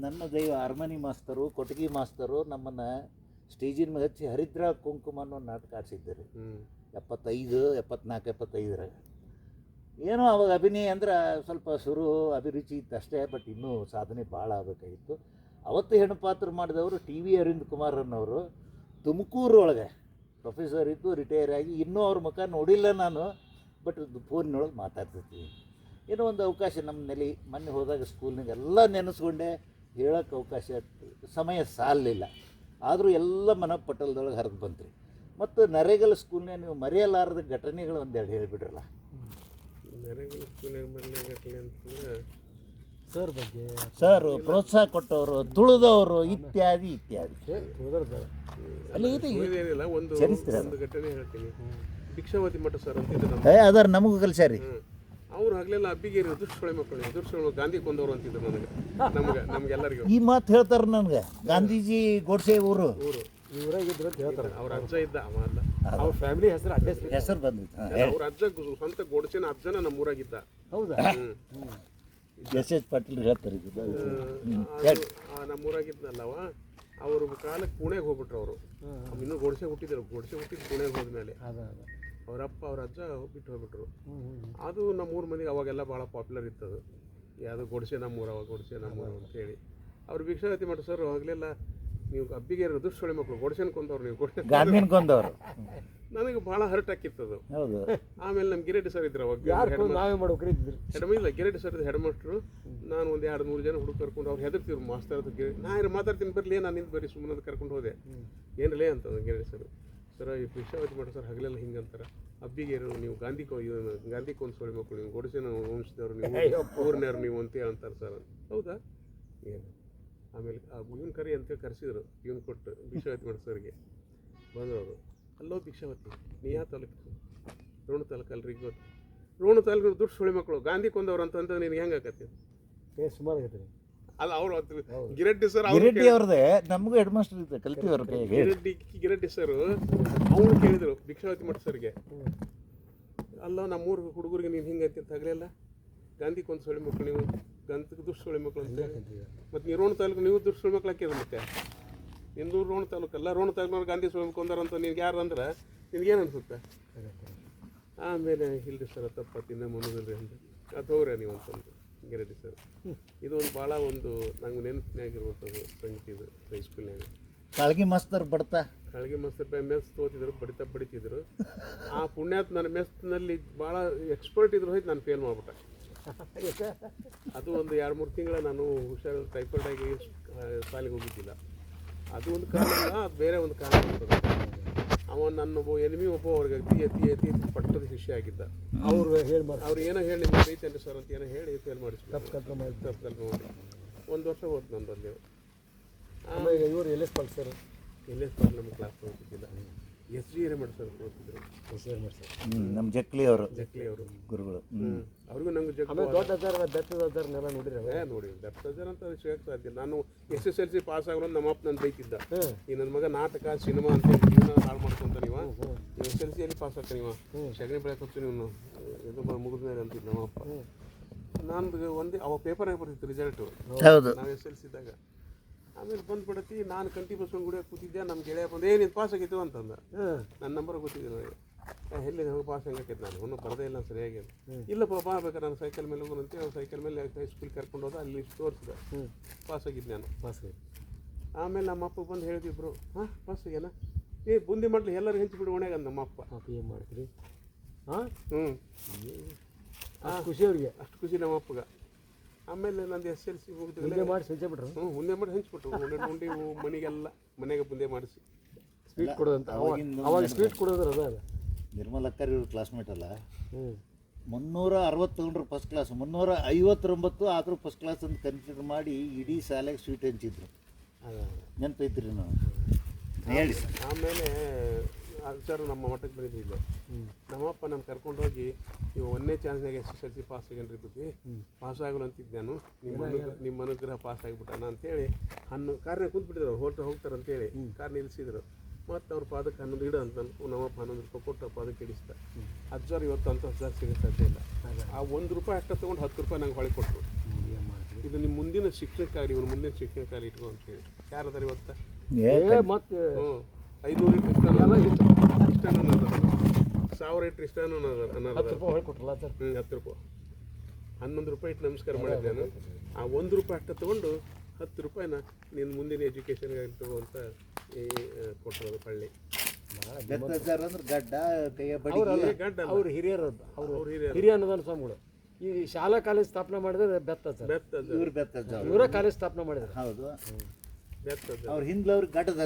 Speaker 1: ನನ್ನ ದೈವ ಅರಮನೆ ಮಾಸ್ತರು, ಕೊಟಗಿ ಮಾಸ್ತರು ನಮ್ಮನ್ನು ಸ್ಟೇಜಿನ ಮೇಲೆ ಹಚ್ಚಿ ಹರಿದ್ರ ಕುಂಕುಮ ಅನ್ನೋ ನಾಟಕ ಆಡಿಸಿದ್ದಾರೆ 75, 74, 75ರಾಗ. ಏನೋ ಅವಾಗ ಅಭಿನಯ ಅಂದ್ರೆ ಸ್ವಲ್ಪ ಶುರು ಅಭಿರುಚಿ ಇತ್ತು ಅಷ್ಟೇ, ಬಟ್ ಇನ್ನೂ ಸಾಧನೆ ಭಾಳ ಆಗಬೇಕಾಗಿತ್ತು. ಅವತ್ತು ಹೆಣ್ಣು ಪಾತ್ರ ಮಾಡಿದವರು TV ಅರವಿಂದ್ ಕುಮಾರ್ ಅನ್ನೋರು, ತುಮಕೂರು ಒಳಗೆ ಪ್ರೊಫೆಸರ್ ಇದ್ದು ರಿಟೈರ್ ಆಗಿ, ಇನ್ನೂ ಅವ್ರ ಮುಖ ನೋಡಿಲ್ಲ ನಾನು, ಬಟ್ ಫೋನಿನೊಳಗೆ ಮಾತಾಡ್ತಿರ್ತೀವಿ. ಏನೋ ಒಂದು ಅವಕಾಶ ನಮ್ಮ ಮೊನ್ನೆ ಹೋದಾಗ ಸ್ಕೂಲ್ನಾಗ ಎಲ್ಲ ನೆನೆಸ್ಕೊಂಡೆ, ಹೇಳೋಕ್ಕೆ ಅವಕಾಶ ಸಮಯ ಸಾಲಲಿಲ್ಲ. ಆದರೂ ಎಲ್ಲ ಮನಪಟಲದೊಳಗೆ ಹರಿದು ಬಂತ್ರಿ. ಮತ್ತು ನರೇಗಲ್ ಸ್ಕೂಲ್ನಾಗ ನೀವು ಮರೆಯಲಾರದ ಘಟನೆಗಳು ಒಂದೆರಡು ಹೇಳಿಬಿಡ್ರಲ್ಲ.
Speaker 2: ನರೇಗಲ್ ಸ್ಕೂಲ್ನಾಗ ಘಟನೆ ಅಂತಂದ್ರೆ
Speaker 3: ಸರ್ ಬಗ್ಗೆ,
Speaker 1: ಸರ್ ಪ್ರೋತ್ಸಾಹ ಕೊಟ್ಟವರು, ತುಳಿದವರು, ಇತ್ಯಾದಿ ಇತ್ಯಾದಿ. ಅಲ್ಲಿ
Speaker 2: ಏನಿಲ್ಲ, ಒಂದು ಘಟನೆ ಹೇಳ್ತೀನಿ. ಭಿಕ್ಷಾವತಿ ಮಠ ಸರ್ ಅಂತಿದ್ರು
Speaker 1: ಅದರ ನಮಗೂ ಕಲ್ಸ್ಯಾರಿ.
Speaker 2: ಅವ್ರು ಹಗಲೆಲ್ಲ ಅಬ್ಬಿಗೇರಿ ದುರ್ಸೊಳೆ ಮಕ್ಕಳು ಗಾಂಧಿ ಕೊಂದವರು ಅಂತಿದ್ರು ನಮಗೆಲ್ಲರಿಗೂ.
Speaker 1: ಈ ಮಾತು ಹೇಳ್ತಾರೆ ನನಗೆ, ಗಾಂಧೀಜಿ ಗೋಡ್ಸೆ ಊರು
Speaker 3: ಊರಾಗಿದ್ರು ಅಂತ ಹೇಳ್ತಾರೆ.
Speaker 2: ಅವ್ರ ಅಜ್ಜ ಇದ್ದ, ಅವ ಅಲ್ಲ,
Speaker 3: ಅವ್ರ ಫ್ಯಾಮಿಲಿ ಹೆಸರು ಅಡ್ಡ
Speaker 1: ಹೆಸರು ಬಂದಿತ್ತು.
Speaker 2: ಅವ್ರ ಅಜ್ಜ ಸ್ವಂತ ಗೋಡ್ಸೆನ ಅಜ್ಜನ ನಮ್ಮೂರಾಗಿದ್ದ.
Speaker 3: ಹೌದಾ?
Speaker 1: ಎಸ್ ಪಾಟೀಲ್ ಹೇಳ್ತಾರೆ.
Speaker 2: ನಮ್ಮೂರಾಗಿದ್ನಲ್ಲವ, ಅವರು ಕಾಲಕ್ಕೆ ಪುಣೆಗೆ ಹೋಗ್ಬಿಟ್ರು. ಅವರು ಇನ್ನೂ ಗೋಡ್ಸೆ ಹುಟ್ಟಿದ್ರು, ಹುಟ್ಟಿದ್ದು ಪುಣೆಗೆ ಹೋದ್ಮೇಲೆ ಅವರಪ್ಪ ಅವ್ರ ಅಜ್ಜ ಬಿಟ್ಟು ಹೋಗ್ಬಿಟ್ರು. ಅದು ನಮ್ಮೂರ ಮಂದಿಗೆ ಅವಾಗೆಲ್ಲ ಭಾಳ ಪಾಪ್ಯುಲರ್ ಇತ್ತದು, ಯಾವುದು ಗೋಡ್ಸೆ ನಮ್ಮೂರು, ಅವಾಗ ಗೋಡ್ಸೆ ನಮ್ಮೂರು ಅಂತೇಳಿ. ಅವ್ರು ಭಿಕ್ಷಾವತಿ ಮಠ ಸರ್ ಆಗಲೆಲ್ಲ, ನೀವು ಅಬ್ಬಿಗೆ ದುಷ್ಟೊಳೆ ಮಕ್ಕಳು ಗೋಡ್ಸೆನ ಕೊಂದವ್ರು, ನೀವು
Speaker 1: ಗಾಂಧಿನ ಕೊಂದವರು.
Speaker 2: ನನಗೆ ಭಾಳ ಹರ್ಟ್ ಹಾಕಿತ್ತದು.
Speaker 1: ಹೌದು.
Speaker 2: ಆಮೇಲೆ ನಮ್ಮ ಗಿರೆಡ್ಡಿ ಸರ್ ಇದ್ರು ಅವಾಗ, ಇಲ್ಲ ಗಿರೆಡ್ಡಿ ಸರ್ ಹೆಡ್ ಮಾಸ್ಟ್ರು. ನಾನು ಒಂದು 2-3 ಜನ ಹುಡುಗ ಕರ್ಕೊಂಡು ಅವ್ರು ಹೆದರ್ತಿದ್ರು ಮಾಸ್ತರ್. ನಾ ಮಾತಾಡ್ತೀನಿ ಬರ್ಲಿ, ನಾನು ನಿಂತು ಬರೀ ಸುಮ್ಮನೆ ಕರ್ಕೊಂಡು ಹೋದೆ. ಏನಿಲ್ಲ ಅಂತ ಗಿರೆಡ್ಡಿ ಸರ್, ಈ ಭಿಕ್ಷಾವತಿ ಮಠ ಸರ್ ಹಗಲೆಲ್ಲ ಹಿಂಗಂತಾರೆ, ಅಬ್ಬಿಗೆ ನೀವು ಗಾಂಧಿ ಕೊಂದ್ಸೋಳಿ ಮಕ್ಕಳು, ನೀವು ಗೋಡ್ಸೆನ ವಂಶದವ್ರು, ನೀವು ಊರಿನವ್ರು ನೀವು ಅಂತ ಅಂತಾರೆ ಸರ್. ಹೌದಾ? ಏನು ಆಮೇಲೆ ಇವನ್ ಕರಿ ಅಂತೇಳಿ ಕರೆಸಿದ್ರು. ಇವನ್ ಕೊಟ್ಟು ಭಿಕ್ಷಾವತಿ ಮಠ ಸರ್ಗೆ ಬಂದವರು. ಅಲ್ಲೋ ಭಿಕ್ಷಾವತಿ, ನೀ ಯಾವ ತಾಲೂಕು? ರೋಣ ತಾಲೂಕು ಅಲ್ರಿ. ಗೊತ್ತು, ರೋಣ ತಾಲೂಕು ದುಡ್ಡು ಸುಳಿ ಮಕ್ಕಳು ಗಾಂಧಿ ಕೊಂದವ್ರು ಅಂತ ನಿನಗೆ ಹೆಂಗೆ ಆಕತಿ?
Speaker 3: ಸುಮಾರು ಆಗೈತೆ
Speaker 2: ಅಲ್ಲ, ಅವ್ರು ಗಿರೆಡ್ಡಿ ಸರ್,
Speaker 1: ಗಿರೆಡ್ಡಿ ಅವ್ರದ್ದೇ ನಮಗೂ ಹೆಡ್ ಮಾಸ್ಟರ್ ಇದ್ದ ಕಲ್ತಿವ್ರ
Speaker 2: ಗಿರೆಡ್ಡಿ ಸರ್ ಅವ್ರು ಕೇಳಿದ್ರು ಭಿಕ್ಷಾವತಿ ಮಠ ಸರ್ಗೆ, ಅಲ್ಲ ನಮ್ಮೂರು ಹುಡುಗರಿಗೆ ನೀನು ಹಿಂಗೆ ಅಂತ ಹಗಲೆಲ್ಲ ಗಾಂಧಿ ಕೊಂದು ಸುಳಿ ಮಕ್ಕಳು, ನೀವು ಗಂತಕ್ಕೆ ದುಡ್ಡು ಸುಳಿ ಮಕ್ಕಳು ಅಂತ. ಮತ್ತು ನೀವು ರೋಣ ತಾಲೂಕು ನೀವು ದುಡ್ಡು ಸುಳಿ ಮಕ್ಳು ಹಾಕಿದ್ರು. ಮತ್ತೆ ನಿಂದು ರೋಣ ತಾಲೂಕಲ್ಲ, ರೋಣ ತಾಲೂಕಿನವ್ರು ಗಾಂಧಿ ಸುಳಿ ಕೊಂದಾರಂತ ನಿನ್ಗೆ ಯಾರು ಅಂದ್ರೆ ನಿನ್ಗೇನು ಅನ್ಸುತ್ತೆ? ಆಮೇಲೆ ಇಲ್ರಿ ಸರ್ ತಪ್ಪತ್ತು, ಇನ್ನೂ ಮುಂದಿಲ್ರಿ ಅಂತ, ಅದು ಹೋಗ್ರೆ ನೀವು ಅಂತಂದು ಗಿರೆಡ್ಡಿ ಸರ್. ಇದು ಒಂದು ಭಾಳ ಒಂದು ನಂಗೆ ನೆನಪಿನಾಗಿರುವಂಥದ್ದು ಸಂಗೀತ ಇದು ಹೈಸ್ಕೂಲ್ನಾಗ.
Speaker 1: ಕಾಳ್ಗಿ ಮಾಸ್ತರ್ ಬಡ್ತಾ
Speaker 2: ಕಾಳಿಗೆ ಮಾಸ್ತರ್ ಮೆಸ್ ತೋತಿದ್ರು, ಬಡಿತಿದ್ರು. ಆ ಪುಣ್ಯಾತ್ ನನ್ನ ಮೆಸ್ನಲ್ಲಿ ಭಾಳ ಎಕ್ಸ್ಪರ್ಟ್ ಇದ್ರು ಹೋಯ್ತು, ನಾನು ಫೇಲ್ ಮಾಡ್ಬಿಟ್ಟೆ. ಅದು ಒಂದು 2-3 ತಿಂಗಳ ನಾನು ಹುಷಾರು ಟೈಫಾಯ್ಡ್ ಆಗಿ ಶಾಲೆಗೆ ಹೋಗಿದ್ದಿಲ್ಲ. ಅದು ಒಂದು ಕಾರಣ ಅಲ್ಲ, ಅದು ಬೇರೆ ಒಂದು ಕಾರಣ ಇರ್ತದೆ. ಅವ ನನ್ನ ಎನಿಮಿ ಒಬ್ಬ ಅವ್ರಿಗೆ ಅತಿ ಪಟ್ಟದ ಶಿಷ್ಯ ಆಗಿದ್ದ.
Speaker 3: ಅವ್ರು
Speaker 2: ಅವ್ರು ಏನೋ ಹೇಳಿ ನಿಮ್ಗೆ ಐತೇನ್ರಿ ಸರ್ ಅಂತ ಏನೋ ಹೇಳಿ ಫೇಲ್ ಮಾಡಿಸ್ಬಿಟ್ಟು
Speaker 3: ತಪ್ಪು ಕಲ್ಪನೆ ಮಾಡಿ
Speaker 2: 1 ವರ್ಷ ಹೋಯ್ತು ನಂದು ಅಲ್ಲಿ.
Speaker 3: ಆಮೇಲೆ ಇವರು ಎಲ್ ಎಸ್ ಪಾಲ್ ಸರ್
Speaker 2: ಎಲ್ಲೇ ಸರ್ ನಮ್ಮ ಕ್ಲಾಸ್ ಹೋಗ್ತಿದ್ದಿಲ್ಲ, ಎಸ್ ಜಿ ಹಿರೇಮಠ ಸರ್ ಹೋಗ್ತಿದ್ರು.
Speaker 1: ನಮ್ಮ ಜಕ್ಲಿ ಅವರು
Speaker 2: ಜಕ್ಲಿ ಅವರು
Speaker 1: ಗುರುಗಳು.
Speaker 2: ಅವ್ರಿಗೂ ನಂಗೆ
Speaker 3: ಆಮೇಲೆ ದೊಡ್ಡ ಅದಾರ ಬೆತ್ತದ ಅದಾರನ್ನೆಲ್ಲ ನೋಡಿರವ
Speaker 2: ನೋಡಿ ದಪ್ತಜರ್ ಅಂತ ಸಿಗಕ್ಕೆ ಸಾಧ್ಯ. ನಾನು SSLC ಪಾಸ್ ಆಗೋದು ನಮ್ಮಪ್ಪ ನನ್ನ ಬೈತಿದ್ದ, ಈ ನನ್ನ ಮಗ ನಾಟಕ ಸಿನಿಮಾ ಅಂತ ಜೀವನ ಹಾಳು ಮಾಡ್ಕೊಂತ ನೀವು SSLC ಅಲ್ಲಿ ಪಾಸ್ ಆಗ್ತಾನೆ ನೀವು ಸೆಕೆಂಡ್ ಬೆಳಕ್ಕೆ ಹೊತ್ತು ನೀವು ಇದು ಮುಗಿದ ಮೇಲೆ ಅಂತಿದ್ದು ನಮ್ಮಪ್ಪ. ನಂದು ಒಂದೇ ಅವ ಪೇಪರಾಗಿ ಬರ್ತಿತ್ತು ರಿಸಲ್ಟು
Speaker 1: ಹೌದು.
Speaker 2: ನಾವು SSLC ಇದ್ದಾಗ. ಆಮೇಲೆ ಬಂದ್ಬಿಡತಿ, ನಾನು ಕಂಟಿ ಬಸ್ಕೊಂಡು ಗುಡಿಯಾಗ ಕೂತಿದ್ದೆ. ನಮ್ಮ ಗೆಳೆಯ ಬಂದು ನೀನು ಪಾಸ್ ಆಗಿತ್ತು ಅಂತಂದ. ನನ್ನ ನಂಬರ್ ಗೊತ್ತಿದ್ದೆ ನನಗೆ. ಎಲ್ಲಿ ಹೋಗಿ ಪಾಸ್ ಹೆಂಗಾಕೈತೆ ನಾನು ಇನ್ನೂ ಬರದೇ ಇಲ್ಲ ಸರಿಯಾಗಿ. ಇಲ್ಲಪ್ಪ ಬಾ ಬೇಕಾದ್ರೆ ನಾನು ಸೈಕಲ್ ಮೇಲೆ ಹೋಗೋಣಂತೆ. ಅವ್ನು ಸೈಕಲ್ ಮೇಲೆ ಹೈಸ್ಕೂಲ್ ಕರ್ಕೊಂಡು ಹೋದ, ಅಲ್ಲಿ ತೋರಿಸಿದೆ ಪಾಸ್ ಆಗಿದ್ದು ನಾನು.
Speaker 3: ಪಾಸ್ ಆಗಿ
Speaker 2: ಆಮೇಲೆ ನಮ್ಮ ಅಪ್ಪ ಬಂದು ಹೇಳಿದಿಬ್ರು, ಪಾಸ್ ಆಗ್ಯಾನ ಬುಂದಿ ಮಾಡ್ಲಿ ಎಲ್ಲರಿಗೂ ಹಂಚಿಬಿಡು ಒಣೆಗೆ ಅಂದ ನಮ್ಮ ಅಪ್ಪ.
Speaker 3: ಏನು ಮಾಡ್ತೀರಿ? ಹಾಂ ಖುಷಿ ಅವ್ರಿಗೆ,
Speaker 2: ಅಷ್ಟು ಖುಷಿ ನಮ್ಮ ಅಪ್ಪಗೆ. ಆಮೇಲೆ ನಂದು SSLC
Speaker 3: ಮುಂದೆ ಮಾಡಿ ಸಂಚೆ ಬಿಟ್ರು.
Speaker 2: ಮುಂದೆ ಮಾಡಿ ಹಂಚ್ಬಿಟ್ರು. ಉಂಡಿ ಮನೆಗೆಲ್ಲ ಮನೆಗೆ ಮುಂದೆ ಮಾಡಿಸಿ
Speaker 3: ಸ್ವೀಟ್ ಕೊಡೋದಂತ. ಅವಾಗ ಸ್ವೀಟ್ ಕೊಡೋದ್ರ ಅದ
Speaker 1: ನಿರ್ಮಲಕ್ಕರ್ ಇವ್ರ ಕ್ಲಾಸ್ಮೇಟ್ ಅಲ್ಲ. 360 ತಗೊಂಡ್ರು ಫಸ್ಟ್ ಕ್ಲಾಸ್, 359 ಆದರೂ ಫಸ್ಟ್ ಕ್ಲಾಸ್ ಅಂತ ಕನ್ಸಿಡರ್ ಮಾಡಿ ಇಡೀ ಶಾಲೆಗೆ ಸ್ವೀಟ್ ಹಂಚಿದ್ರು. ನೆನಪೈತ್ರಿ ನಾವು ಹೇಳಿ ಸರ್.
Speaker 2: ಆಮೇಲೆ ಸರ್ ನಮ್ಮ ಮಠಕ್ಕೆ ಬಂದಿದ್ದಿಲ್ಲ. ನಮ್ಮಪ್ಪ ನಮ್ಮ ಕರ್ಕೊಂಡೋಗಿ ನೀವು 1ನೇ ಚಾನ್ಸ್ನಾಗ SSLC ಪಾಸ್ ಆಗೇನ್ರಿ ಬಿಟ್ಟು ಪಾಸ್ ಆಗಲು ಅಂತಿದ್ದು ನಾನು. ನಿಮ್ಮ ಅನುಗ್ರಹ ಪಾಸ್ ಆಗಿಬಿಟ್ಟಾನ ಅಂತೇಳಿ ಕಾರ್ನಾಗ ಕುಂತ್ಬಿಟ್ಟಿದ್ರು. ಹೋಗ್ತಾರೆ ಅಂತೇಳಿ ಕಾರ್ ನಿಲ್ಲಿಸಿದ್ರು. ಮತ್ತು ಅವ್ರ ಪಾದಕ್ಕೆ 11 ಇಡು ಅಂತ ನಮ್ಮಪ್ಪ 11 ರೂಪಾಯಿ ಕೊಟ್ಟು ಪಾದಕ್ಕೆ ಇಡಿಸ್ತಾ. ಅಜ್ಜಾರು ಇವತ್ತು ಅಂತ ಹೊಸ ಸಿಗೋ ಸಾಧ್ಯ ಇಲ್ಲ. ಆ 1 ರೂಪಾಯಿ ಅಷ್ಟ ತೊಗೊಂಡು 10 ರೂಪಾಯಿ ನಂಗೆ ಹೊಳೆ ಕೊಟ್ಟರು. ಇದು ನಿಮ್ಮ ಮುಂದಿನ ಶಿಕ್ಷಣಕ್ಕಾಗಲಿ, ಇವ್ರ ಮುಂದಿನ ಶಿಕ್ಷಣಕ್ಕಾಗಲಿ ಇಟ್ಕೊ ಅಂತೇಳಿ. ಯಾರದಾರ ಇವತ್ತು
Speaker 3: ಮತ್ತೆ
Speaker 2: 500 ಇಟ್ಟು ಇಷ್ಟನ ಅನ್ನೋದು, 1000 ಇಟ್ಟು ಇಷ್ಟನ ಅನ್ನೋದು
Speaker 3: 10 ರೂಪಾಯಿ ಹೊಳೆ ಕೊಟ್ಟರಲ್ಲ ಸರ್.
Speaker 2: 10 ರೂಪಾಯಿ 11 ರೂಪಾಯಿ ಇಟ್ಟು ನಮಸ್ಕಾರ ಮಾಡಿದ್ದೆ ನಾನು. ಆ 1 ರೂಪಾಯಿ ಅಷ್ಟ ತೊಗೊಂಡು 10 ರೂಪಾಯಿನ ನಿನ್ನ ಮುಂದಿನ ಎಜುಕೇಷನ್ಗಾಗಿ ತಗೋ ಅಂತ ಕೊಟ್ಟರೋದು ಪಳ್ಳಿ.
Speaker 1: ಅಂದ್ರೆ ಗಡ್ಡ ಕೈಯ
Speaker 2: ಗಡ್ಡ
Speaker 3: ಅವ್ರು ಹಿರಿಯರು, ಅವರು ಹಿರಿಯ ಅನ್ನೋದನ್ನ ಸ್ವಾಮಿಗಳು. ಈ ಶಾಲಾ ಕಾಲೇಜ್ ಸ್ಥಾಪನೆ ಮಾಡಿದ್ರೆ ಬೆತ್ತ ಸರ್.
Speaker 1: ಇವ್ರು ಬೆತ್ತಜ್ಜ,
Speaker 3: ಇವರ ಕಾಲೇಜ್ ಸ್ಥಾಪನೆ ಮಾಡಿದ್ರು.
Speaker 1: ಹೌದು. ಅವ್ರ ಹಿಂದ್ಲ ಅವ್ರಿಗೆ ಗಡ್ಡದ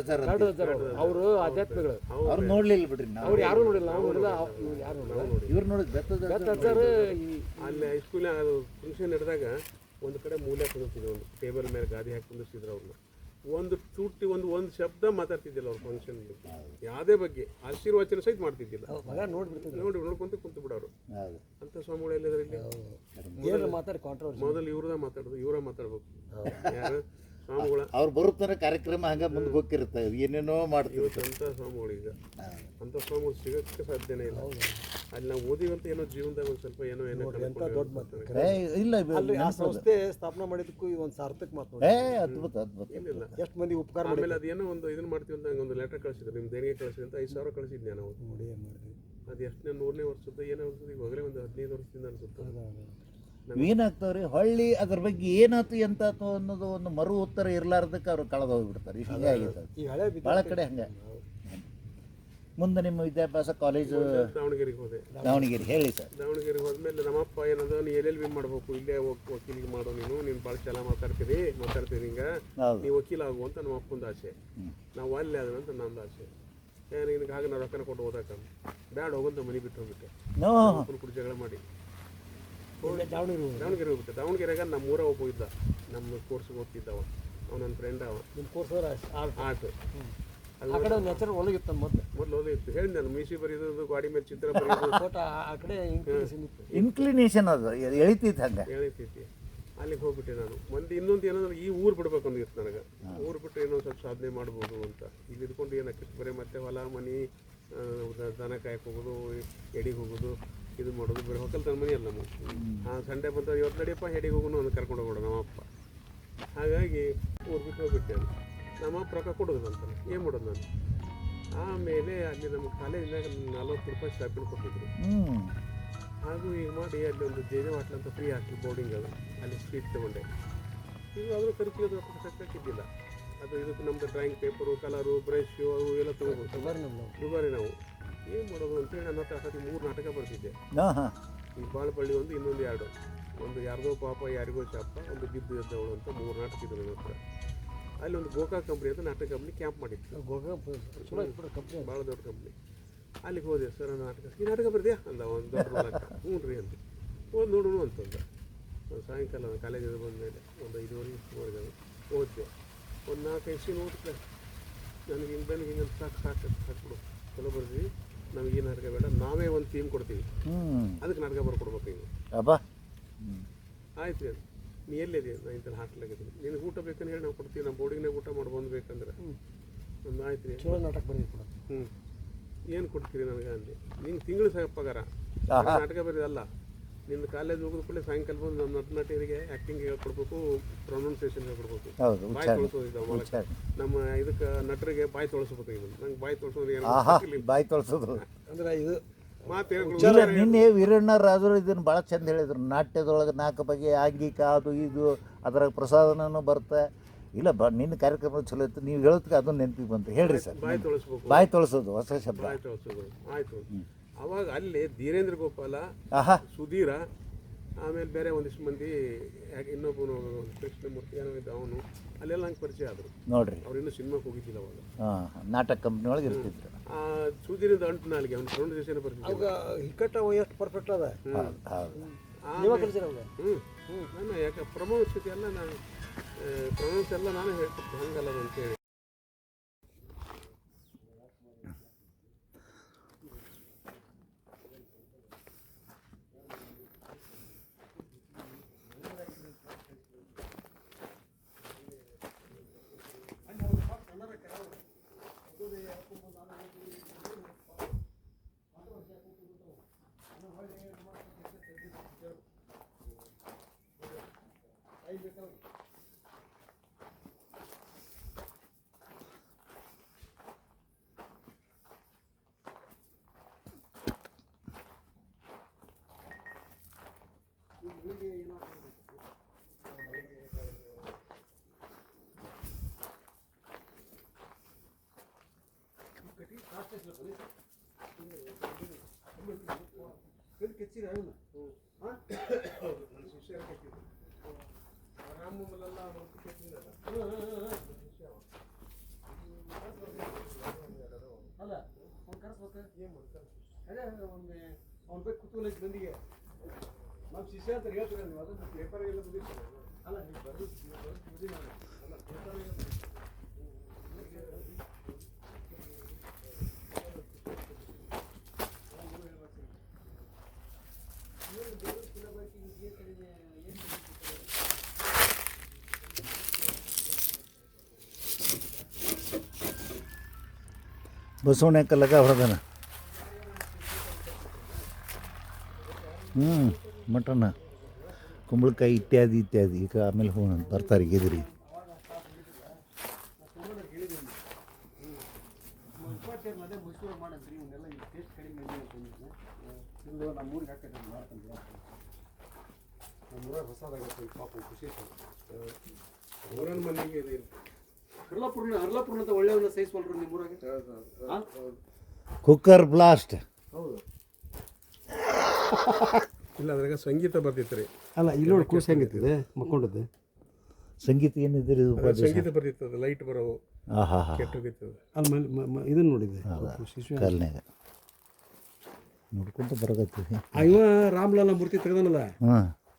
Speaker 3: ಅವರು ಆಧ್ಯಾತ್ಮಿಗಳು.
Speaker 1: ಅವ್ರು ನೋಡ್ಲಿಲ್ಲ ಬಿಡ್ರಿ,
Speaker 3: ಅವ್ರು ಯಾರು ನೋಡಿಲ್ಲ, ನಾವು ನೋಡಿಲ್ಲ, ಇವ್ರು ಯಾರು ನೋಡಿಲ್ಲ.
Speaker 1: ಇವ್ರು ನೋಡಿದ್ ಬೆತ್ತದ
Speaker 2: ಅಲ್ಲಿ ಹೈಸ್ಕೂಲ್ನಾಗ ಅದು ಫಂಕ್ಷನ್ ನಡೆದಾಗ ಒಂದು ಕಡೆ ಮೂಲೆ ಕುಂದಿರ್ತಿದ್ರು, ಒಂದು ಟೇಬಲ್ ಮೇಲೆ ಗಾದಿ ಹಾಕಿ ಕುಂದಿರ್ತಿದ್ರು. ಅವ್ರನ್ನ ಒಂದು ತುಟ್ಟಿ ಒಂದು ಶಬ್ದ ಮಾತಾಡ್ತಿದ್ದಿಲ್ಲ ಅವ್ರ ಫಂಕ್ಷನ್. ಯಾವುದೇ ಬಗ್ಗೆ ಆಶೀರ್ವಚನ ಸಹಿತ ಮಾಡ್ತಿದ್ದಿಲ್ಲ. ನೋಡ್ಕೊಂತ ಕುಂತು ಬಿಡೋರು. ಅಂತ ಸ್ವಾಮಿಗಳು ಎಲ್ಲದ್ರಲ್ಲಿ ಮೊದಲು ಇವ್ರದ ಮಾತಾಡೋದು, ಇವರ ಮಾತಾಡ್ಬೇಕು. ಯಾರು ಸ್ವಾಮಿಗಳ
Speaker 1: ಅವ್ರು ಬರುತ್ತಾರೆ ಕಾರ್ಯಕ್ರಮ ಹಂಗ ಮುಂದೆ ಹೋಗಿರುತ್ತೆ, ಏನೇನೋ ಮಾಡ್ತೀವಿ.
Speaker 2: ಅಂತ ಸ್ವಾಮಿಗಳು ಈಗ ಅಂತ ಸ್ವಾಮಿಗಳು ಸಿಗೋಕ್ಕೆ ಸಾಧ್ಯನೇ ಇಲ್ಲ. ಅಲ್ಲಿ ನಾವು ಓದಿವಂತ ಏನೋ ಜೀವನದಾಗ ಒಂದು ಸ್ವಲ್ಪ ಏನೋ
Speaker 1: ಇಲ್ಲ.
Speaker 3: ಆ ಸಂಸ್ಥೆ ಸ್ಥಾಪನೆ ಮಾಡಿದಕ್ಕೂ ಒಂದು ಸಾರ್ಥಕ ಮಾತು.
Speaker 1: ಅದ್ಭುತ ಅದ್ಭುತ.
Speaker 2: ಏನಿಲ್ಲ,
Speaker 3: ಎಷ್ಟು ಮಂದಿ ಉಪಕಾರ. ಆಮೇಲೆ
Speaker 2: ಅದೇನೋ ಒಂದು ಇದನ್ನ ಮಾಡ್ತೀವಿ ಅಂತ ನಂಗೆ ಒಂದು ಲೆಟರ್ ಕಳಿಸಿದ್ರು, ನಿಮ್ಮ ದೇಣಿಗೆ ಕಳಿಸಿದ್ರು ಅಂತ 5,000 ಕಳಿಸಿದ್ದೆ ನಾವು. ಅದು ಎಷ್ಟನೇ 100ನೇ ವರ್ಷದ ಏನೋ ಅನ್ಸುತ್ತೆ, ಇವಾಗಲೇ ಒಂದು 15 ವರ್ಷದಿಂದ ಅನ್ಸುತ್ತೆ.
Speaker 1: ಏನಾಗ್ತಾವ್ರಿ ಹೊಳ್ಳಿ ಅದ್ರ ಬಗ್ಗೆ ಏನಾಯ್ತು ಎಂತಾಯ್ತು ಅನ್ನೋದು ಒಂದು ಮರು ಉತ್ತರ ಇರ್ಲಾರ್ದಕ್ಕೆ ಅವ್ರು ಕಳೆದು ಹೋಗ್ಬಿಡ್ತಾರೆ. ಹಿಂಗೆ ಆಗಿತ್ತು ಭಾಳ ಕಡೆ ಹಂಗೆ. ಮುಂದೆ ನಿಮ್ಮ ವಿದ್ಯಾಭ್ಯಾಸ ಕಾಲೇಜು
Speaker 2: ದಾವಣಗೆರೆಗೆ ಹೋದೆ.
Speaker 1: ದಾವಣಗೆರೆ ಹೇಳಿ ಸರ್.
Speaker 2: ದಾವಣಗೆರೆಗೆ ಹೋದ್ಮೇಲೆ ನಮ್ಮಪ್ಪ ಏನದ ನೀ LLB ಮಾಡ್ಬೇಕು, ಇಲ್ಲೇ ವಕೀಲಿಗೆ ಮಾಡೋ, ನೀನು ಭಾಳ ಚೆನ್ನಾಗಿ ಮಾತಾಡ್ತೀರಿ ಹಿಂಗೆ ನೀವು ವಕೀಲ ಆಗು ಅಂತ ನಮ್ಮ ಅಪ್ಪಂದು ಆಸೆ. ನಾವು ಅಲ್ಲೇ ಅದನಂತ ನಂದು ಆಸೆ. ನಿನಗೆ ಹಾಗೆ ನಾವು ರೊಕ್ಕನ ಕೊಟ್ಟು ಓದಾಕ ಬ್ಯಾಡ ಹೋಗಂತ ಮನೆ ಬಿಟ್ಟು ಹೋಗ್ಬಿಟ್ಟೆ. ಕೂಡ ಜಗಳ ಮಾಡಿ ದಾವಣಗೆರೆ ಹೋಗ್ಬಿಟ್ಟೆ. ದಾವಣಗೆರೆಗೆ ನಮ್ಮ ಊರ ಒಬ್ಬ ಇದ್ದ, ನಮ್ಮ ಕೋರ್ಸ್ಗೆ ಓದ್ತಿದ್ದವ, ಅವ್ನು ನನ್ನ ಫ್ರೆಂಡ್. ಅವ
Speaker 3: ನಿಮ್ಮ ಕೋರ್ಸ್
Speaker 2: ಆರ್ಟ್
Speaker 3: ಮೊದಲು
Speaker 2: ಓದಿತ್ತು. ಹೇಳಿ ನಾನು ಮೀಸಿ ಬರೀದು, ಗಾಡಿ ಮೇಲೆ ಚಿತ್ರ ಬರೀದು,
Speaker 3: ಆ ಕಡೆ
Speaker 1: ಇನ್ಕ್ಲಿನೇಷನ್ ಅದು ಎಳಿತೈತಿ ಹಂಗೆ
Speaker 2: ಎಳಿತೈತಿ. ಅಲ್ಲಿಗೆ ಹೋಗ್ಬಿಟ್ಟೆ ನಾನು. ಮಂದಿ ಇನ್ನೊಂದು ಏನಂದ್ರೆ ಈ ಊರು ಬಿಡ್ಬೇಕು ಅಂದಿತ್ತು ನನಗೆ. ಊರು ಬಿಟ್ಟು ಏನೋ ಸ್ವಲ್ಪ ಸಾಧನೆ ಮಾಡ್ಬೋದು ಅಂತ. ಇಲ್ಲಿ ಇದ್ಕೊಂಡು ಏನಕ್ಕೆ ಬರೀ ಮತ್ತೆ ಹೊಲ ಮನೆ, ದನ ಕಾಯಕ್ಕೆ ಹೋಗೋದು, ಎಡಿಗೆ ಹೋಗೋದು, ಇದು ಮಾಡೋದು, ಬರೀ ಹೊಕ್ಕಲ್ತನ ಮನೆ ಅಲ್ಲ ನಮ್ಮ. ಸಂಡೇ ಬಂತ ಇವತ್ತು ನಡಿಯಪ್ಪ ಎಡಿಗೆ ಹೋಗೋನು ಅಂತ ಕರ್ಕೊಂಡು ಹೋಗೋಣ ನಮ್ಮಪ್ಪ. ಹಾಗಾಗಿ ಊರು ಬಿಟ್ಟು ಹೋಗ್ಬಿಟ್ಟೆ. ನಮ್ಮಪ್ಪ ರೊಕ್ಕ ಕೊಡೋದು ಅಂತಾನೆ, ಏನು ಮಾಡೋದು ನಾನು. ಆಮೇಲೆ ಅಲ್ಲಿ ನಮ್ಮ ಕಾಲೇಜಿನಾಗ 40 ರೂಪಾಯಿ ಸ್ಟಾಪಿಂಡ್ ಕೊಟ್ಟಿದ್ರು. ಹಾಗೂ ಈಗ ಮಾಡಿ ಅಲ್ಲಿ ಒಂದು ಜೇಜೆ ಹೋಟ್ಲ್ ಅಂತ ಫ್ರೀ ಹಾಕಿ ಬೋರ್ಡಿಂಗ್ ಅದು, ಅಲ್ಲಿ ಸ್ವೀಟ್ ತೊಗೊಂಡೆ. ಈಗ ಆದರೂ ಖರ್ಚಿಗೆ ಕಟ್ಟಿದ್ದಿಲ್ಲ. ಅದು ಇದಕ್ಕೆ ನಮ್ಮದು ಡ್ರಾಯಿಂಗ್ ಪೇಪರು ಕಲರು ಬ್ರಷು ಅವು ಎಲ್ಲ ತೊಗೋಬೋದು ದುಬಾರಿ ನಾವು ಏನು ಮಾಡೋದು ಅಂತೇಳಿ ನನ್ನ ಹತ್ರ ಅಸತಿ 3 ನಾಟಕ ಬರ್ತಿದ್ದೆ.
Speaker 1: ಹಾಂ ಹಾಂ
Speaker 2: ಈ ಬಾಳಪಳ್ಳಿ ಒಂದು, ಇನ್ನೊಂದು 2, ಒಂದು ಯಾರ್ದೋ ಪಾಪ ಯಾರಿಗೋ ಶಾಪ, ಒಂದು ಬಿದ್ದು ಎದ್ದವಳು ಅಂತ 3 ನಾಟಕ ಇದ್ದು ನನ್ನ ಹತ್ರ. ಅಲ್ಲಿ ಒಂದು ಗೋಕಾಕ್ ಕಂಪ್ನಿ ಅಂತ ನಾಟಕ ಕಂಪ್ನಿ ಕ್ಯಾಂಪ್ ಮಾಡಿತ್ತು. ಭಾಳ ದೊಡ್ಡ ಕಂಪ್ನಿ. ಅಲ್ಲಿಗೆ ಹೋದೆ. ಸರ್ ನಾಟಕ ಈ ನಾಟಕ ಬರ್ತೀಯಾ ಅಂದ ಒಂದು ದೊಡ್ಡ ನಾಟಕ. ಹ್ಞೂ ರೀ ಅಂತ ಓದಿ ನೋಡೋಣ ಅಂತಂದ. ಸಾಯಂಕಾಲ ಕಾಲೇಜಿಂದ ಬಂದಮೇಲೆ ಒಂದು 5:30 ಓದಿದೆ. ಒಂದು 4-5 ಸೀನ್ ಓದಿದ್ರೆ ನನಗೆ ಹಿಂಗೆ ಸಾಕ್ಬಿಡು, ಚಲೋ ಬರ್ತೀವಿ, ನಮಗೆ ಈ ನಾಟಕ ಬೇಡ, ನಾವೇ ಒಂದು ಥೀಮ್ ಕೊಡ್ತೀವಿ, ಅದಕ್ಕೆ ನಾಟಕ ಬರ್ಕೊಡ್ಬೇಕು ಈಗ.
Speaker 1: ಅಬ್ಬಾ
Speaker 2: ಆಯ್ತು ರೀ, ನೀ ಎಲ್ಲಿದೆ? ನಾನು ಇಂಥ ಹಾಸ್ಟೆಲಾಗಿದ್ದೀನಿ, ನಿನಗೆ ಊಟ ಬೇಕಂತ ಹೇಳಿ ನಾವು ಕೊಡ್ತೀವಿ, ನಮ್ಮ ಬೋರ್ಡಿಂಗ್ನಾಗ ಊಟ ಮಾಡಿ ಬಂದ್ಬೇಕಂದ್ರೆ ಒಂದು ಆಯ್ತು ರೀ.
Speaker 3: ಚಲೋ ನಾಟಕ ಬರೀ ಕೊಡ.
Speaker 2: ಏನು ಕೊಡ್ತೀರಿ ನನಗೆ ಅಂದೆ. ನಿಂಗೆ ತಿಂಗಳು ಸಾಕು ಪಗಾರ, ನಾಟಕ ಬರೀದಲ್ಲ. ನಿನ್ನ ಕಾಲೇಜ್ ಹೋಗೋದು ಕೂಡ ಸಾಯಂಕಾಲ ಬಂದು ನಮ್ಮ ನಟನಟಿಯರಿಗೆ ಆ್ಯಕ್ಟಿಂಗ್ ಹೇಳ್ಕೊಡ್ಬೇಕು, ಪ್ರೊನೌನ್ಸಿಯೇಷನ್ ಹೇಳ್ಕೊಡ್ಬೇಕು, ಬಾಯಿ ತೊಳಸೋದು. ನಮ್ಮ ಇದಕ್ಕೆ ನಟರಿಗೆ ಬಾಯಿ ತೊಳಸ್ಬೇಕು. ಈಗ ನಂಗೆ ಬಾಯಿ ತೊಳಸೋದು
Speaker 1: ಬಾಯಿ ತೊಳ್ಸೋದು
Speaker 3: ಅಂದ್ರೆ ಇದು
Speaker 2: ಮಾತು.
Speaker 1: ನಿನ್ನೆ ವೀರಣ್ಣ ರಾಜರು ಇದನ್ನು ಭಾಳ ಚಂದ ಹೇಳಿದ್ರು. ನಾಟ್ಯದೊಳಗೆ 4 ಬಗೆ ಆಂಗಿಕ ಅದು ಇದು, ಅದ್ರಾಗ ಪ್ರಸಾದನೂ ಬರುತ್ತೆ. ಇಲ್ಲ ನಿನ್ನ ಕಾರ್ಯಕ್ರಮ ಚಲೋ ಇತ್ತು, ನೀವು ಹೇಳೋದಕ್ಕೆ ಅದನ್ನು ನೆನಪಿಗೆ ಬಂತು. ಹೇಳ್ರಿ ಸರ್.
Speaker 2: ಬಾಯಿ ತೊಳಸ್ಬೇಕು,
Speaker 1: ಬಾಯಿ ತೊಳಸೋದು ಹೊಸ ಶಬ್ದ.
Speaker 2: ಬಾಯಿ ತೊಳಸೋದು ಆಯ್ತು. ಅವಾಗ ಅಲ್ಲಿ ಧೀರೇಂದ್ರ ಗೋಪಾಲ, ಸುಧೀರ, ಆಮೇಲೆ ಬೇರೆ ಒಂದಿಷ್ಟು ಮಂದಿ, ಇನ್ನೊಬ್ಬನು ಕೃಷ್ಣಮೂರ್ತಿ ಏನೋ ಇದ್ದ, ಅವನು ಅಲ್ಲೆಲ್ಲ ನಂಗೆ ಪರಿಚಯ ಆದರು.
Speaker 1: ನೋಡ್ರಿ,
Speaker 2: ಅವ್ರು ಇನ್ನೂ ಸಿನಿಮಾಕ್ಕೆ ಹೋಗಿದ್ದಿಲ್ಲ ಅವಾಗ.
Speaker 1: ನಾಟಕ ಕಂಪ್ನಿ ಒಳಗೆ ಇರ್ತಿದ್ರು.
Speaker 2: ಸುಧೀರಿಂದ ಅಂಟು ನಾಲಿಗೆ ಅವ್ನು ಪ್ರೊನೌನ್ಸಿಯೇಷನ್ ಬರ್ತಿದ್ದ.
Speaker 3: ಅವಾಗ ಹಿಕ್ಕಟ್ಟ ಎಷ್ಟು ಪರ್ಫೆಕ್ಟ್ ಅದ.
Speaker 2: ನಾನು ಯಾಕೆ ಪ್ರಮೋಷನ್ ಎಲ್ಲ ನಾನು ಪ್ರೊನೌನ್ಸ್ ಎಲ್ಲ ನಾನು ಹೇಳ್ಕೊಡ್ತೀನಿ, ಹಂಗಲ್ಲ ಅಂತೇಳಿ.
Speaker 3: ಅವ್ನು ಬೇಕು ಕುತೂಹಲ ಐತೆ ಮಂದಿಗೆ. ನಮ್ಮ ಶಿಷ್ಯ ಅಂತ ಹೇಳ್ತೀರ ನೀವು, ಅದನ್ನು ಪೇಪರ್ ಎಲ್ಲ ಬಂದಿರ್ತಾರೆ. ಅಲ್ಲ ನೀವು ಬರೋದು ಅಲ್ಲ ಪೇಪರ್ ಎಲ್ಲ
Speaker 1: ಬಸವಣ್ಣ ಕಲ್ಲಗ ಹೊಡೆದನ. ಮಟನ್, ಕುಂಬಳಕಾಯಿ ಇತ್ಯಾದಿ ಇತ್ಯಾದಿ. ಈಗ ಆಮೇಲೆ ಬರ್ತಾರೆ ಗೆದಿರಿ.
Speaker 3: ಹರ್ಲಾಪುರ್ನಂತ ಒಳ್ಳೆಯವನ್ನ ಸಹಿಸ್ಕೊಳ್ರು ನಿಮ್ಮ ಊರಾಗೆ.
Speaker 1: Cooker blast.
Speaker 3: ಹೌದು.
Speaker 2: ಇಲ್ಲ, ಅದ್ರಾಗ ಸಂಗೀತ ಬರ್ತಿತ್ತು ರೀ.
Speaker 3: ಅಲ್ಲ ಇಲ್ಲಿ ನೋಡಿ ಕೂಸು ಹೆಂಗಿತ್ತಿದೆ ಮಕ್ಕೊಂಡದ್ದು.
Speaker 1: ಸಂಗೀತ ಏನಿದ್ರಿ?
Speaker 2: ಸಂಗೀತ ಬರ್ತಿತ್ತು, ಅದು ಲೈಟ್ ಬರೋವು ಕೆಟ್ಟೋಗಿರ್ತದೆ.
Speaker 3: ಅಲ್ಲಿ ಇದನ್ನು ನೋಡಿದ್ದೆ
Speaker 1: ಕಲ್ನಾಗ ನೋಡ್ಕೊಂತ ಬರಕತ್ತೀವಿ.
Speaker 3: ಇವ ರಾಮ್ಲಾಲ ಮೂರ್ತಿ ತೆಗೆದನಲ್ಲ,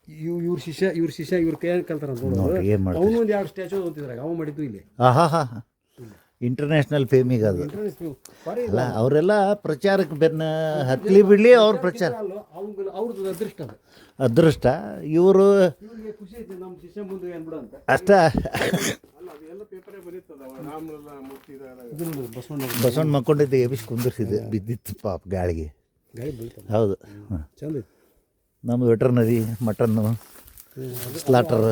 Speaker 3: ಇವ್ರ ಶಿಷ್ಯ ಇವ್ರ ಕೈ ಕಲ್ತಾರ. ಅವನು ಒಂದು 2 ಸ್ಟ್ಯಾಚು ಓದ್ತಿದ್ರಾಗ ಅವ ಮಾಡಿದ್ದು ಇಲ್ಲಿ.
Speaker 1: ಇಂಟರ್ನ್ಯಾಷನಲ್ ಫೇಮಿಗೆ ಅದು. ಅಲ್ಲ ಅವರೆಲ್ಲ ಪ್ರಚಾರಕ್ಕೆ ಬೆನ್ನ ಹತ್ತಲಿ ಬಿಡಲಿ, ಅವ್ರ ಪ್ರಚಾರ
Speaker 3: ಅವ್ರದ್ದು ಅದೃಷ್ಟ.
Speaker 1: ಅದೃಷ್ಟ. ಇವರು
Speaker 3: ಖುಷಿ ಐತಿ ನಮ್ಮ ಶಿಷ್ಯ ಮುಂದೆ ಏನ್ಬಿಡ ಅಂತ
Speaker 1: ಅಷ್ಟ. ಬಸವಣ್ಣ ಮಕ್ಕೊಂಡಿದ್ದೆ, ಎಬಿಸಿ ಕುಂದಿರ್ಸಿದೆ, ಬಿದ್ದಿತ್ತು ಪಾಪ ಗಾಳಿಗೆ. ಹೌದು,
Speaker 3: ಚಂದ.
Speaker 1: ನಮ್ಮ ವೆಟರ್ನರಿ ಮಟನ್ನು ಸ್ಲಾಟರ್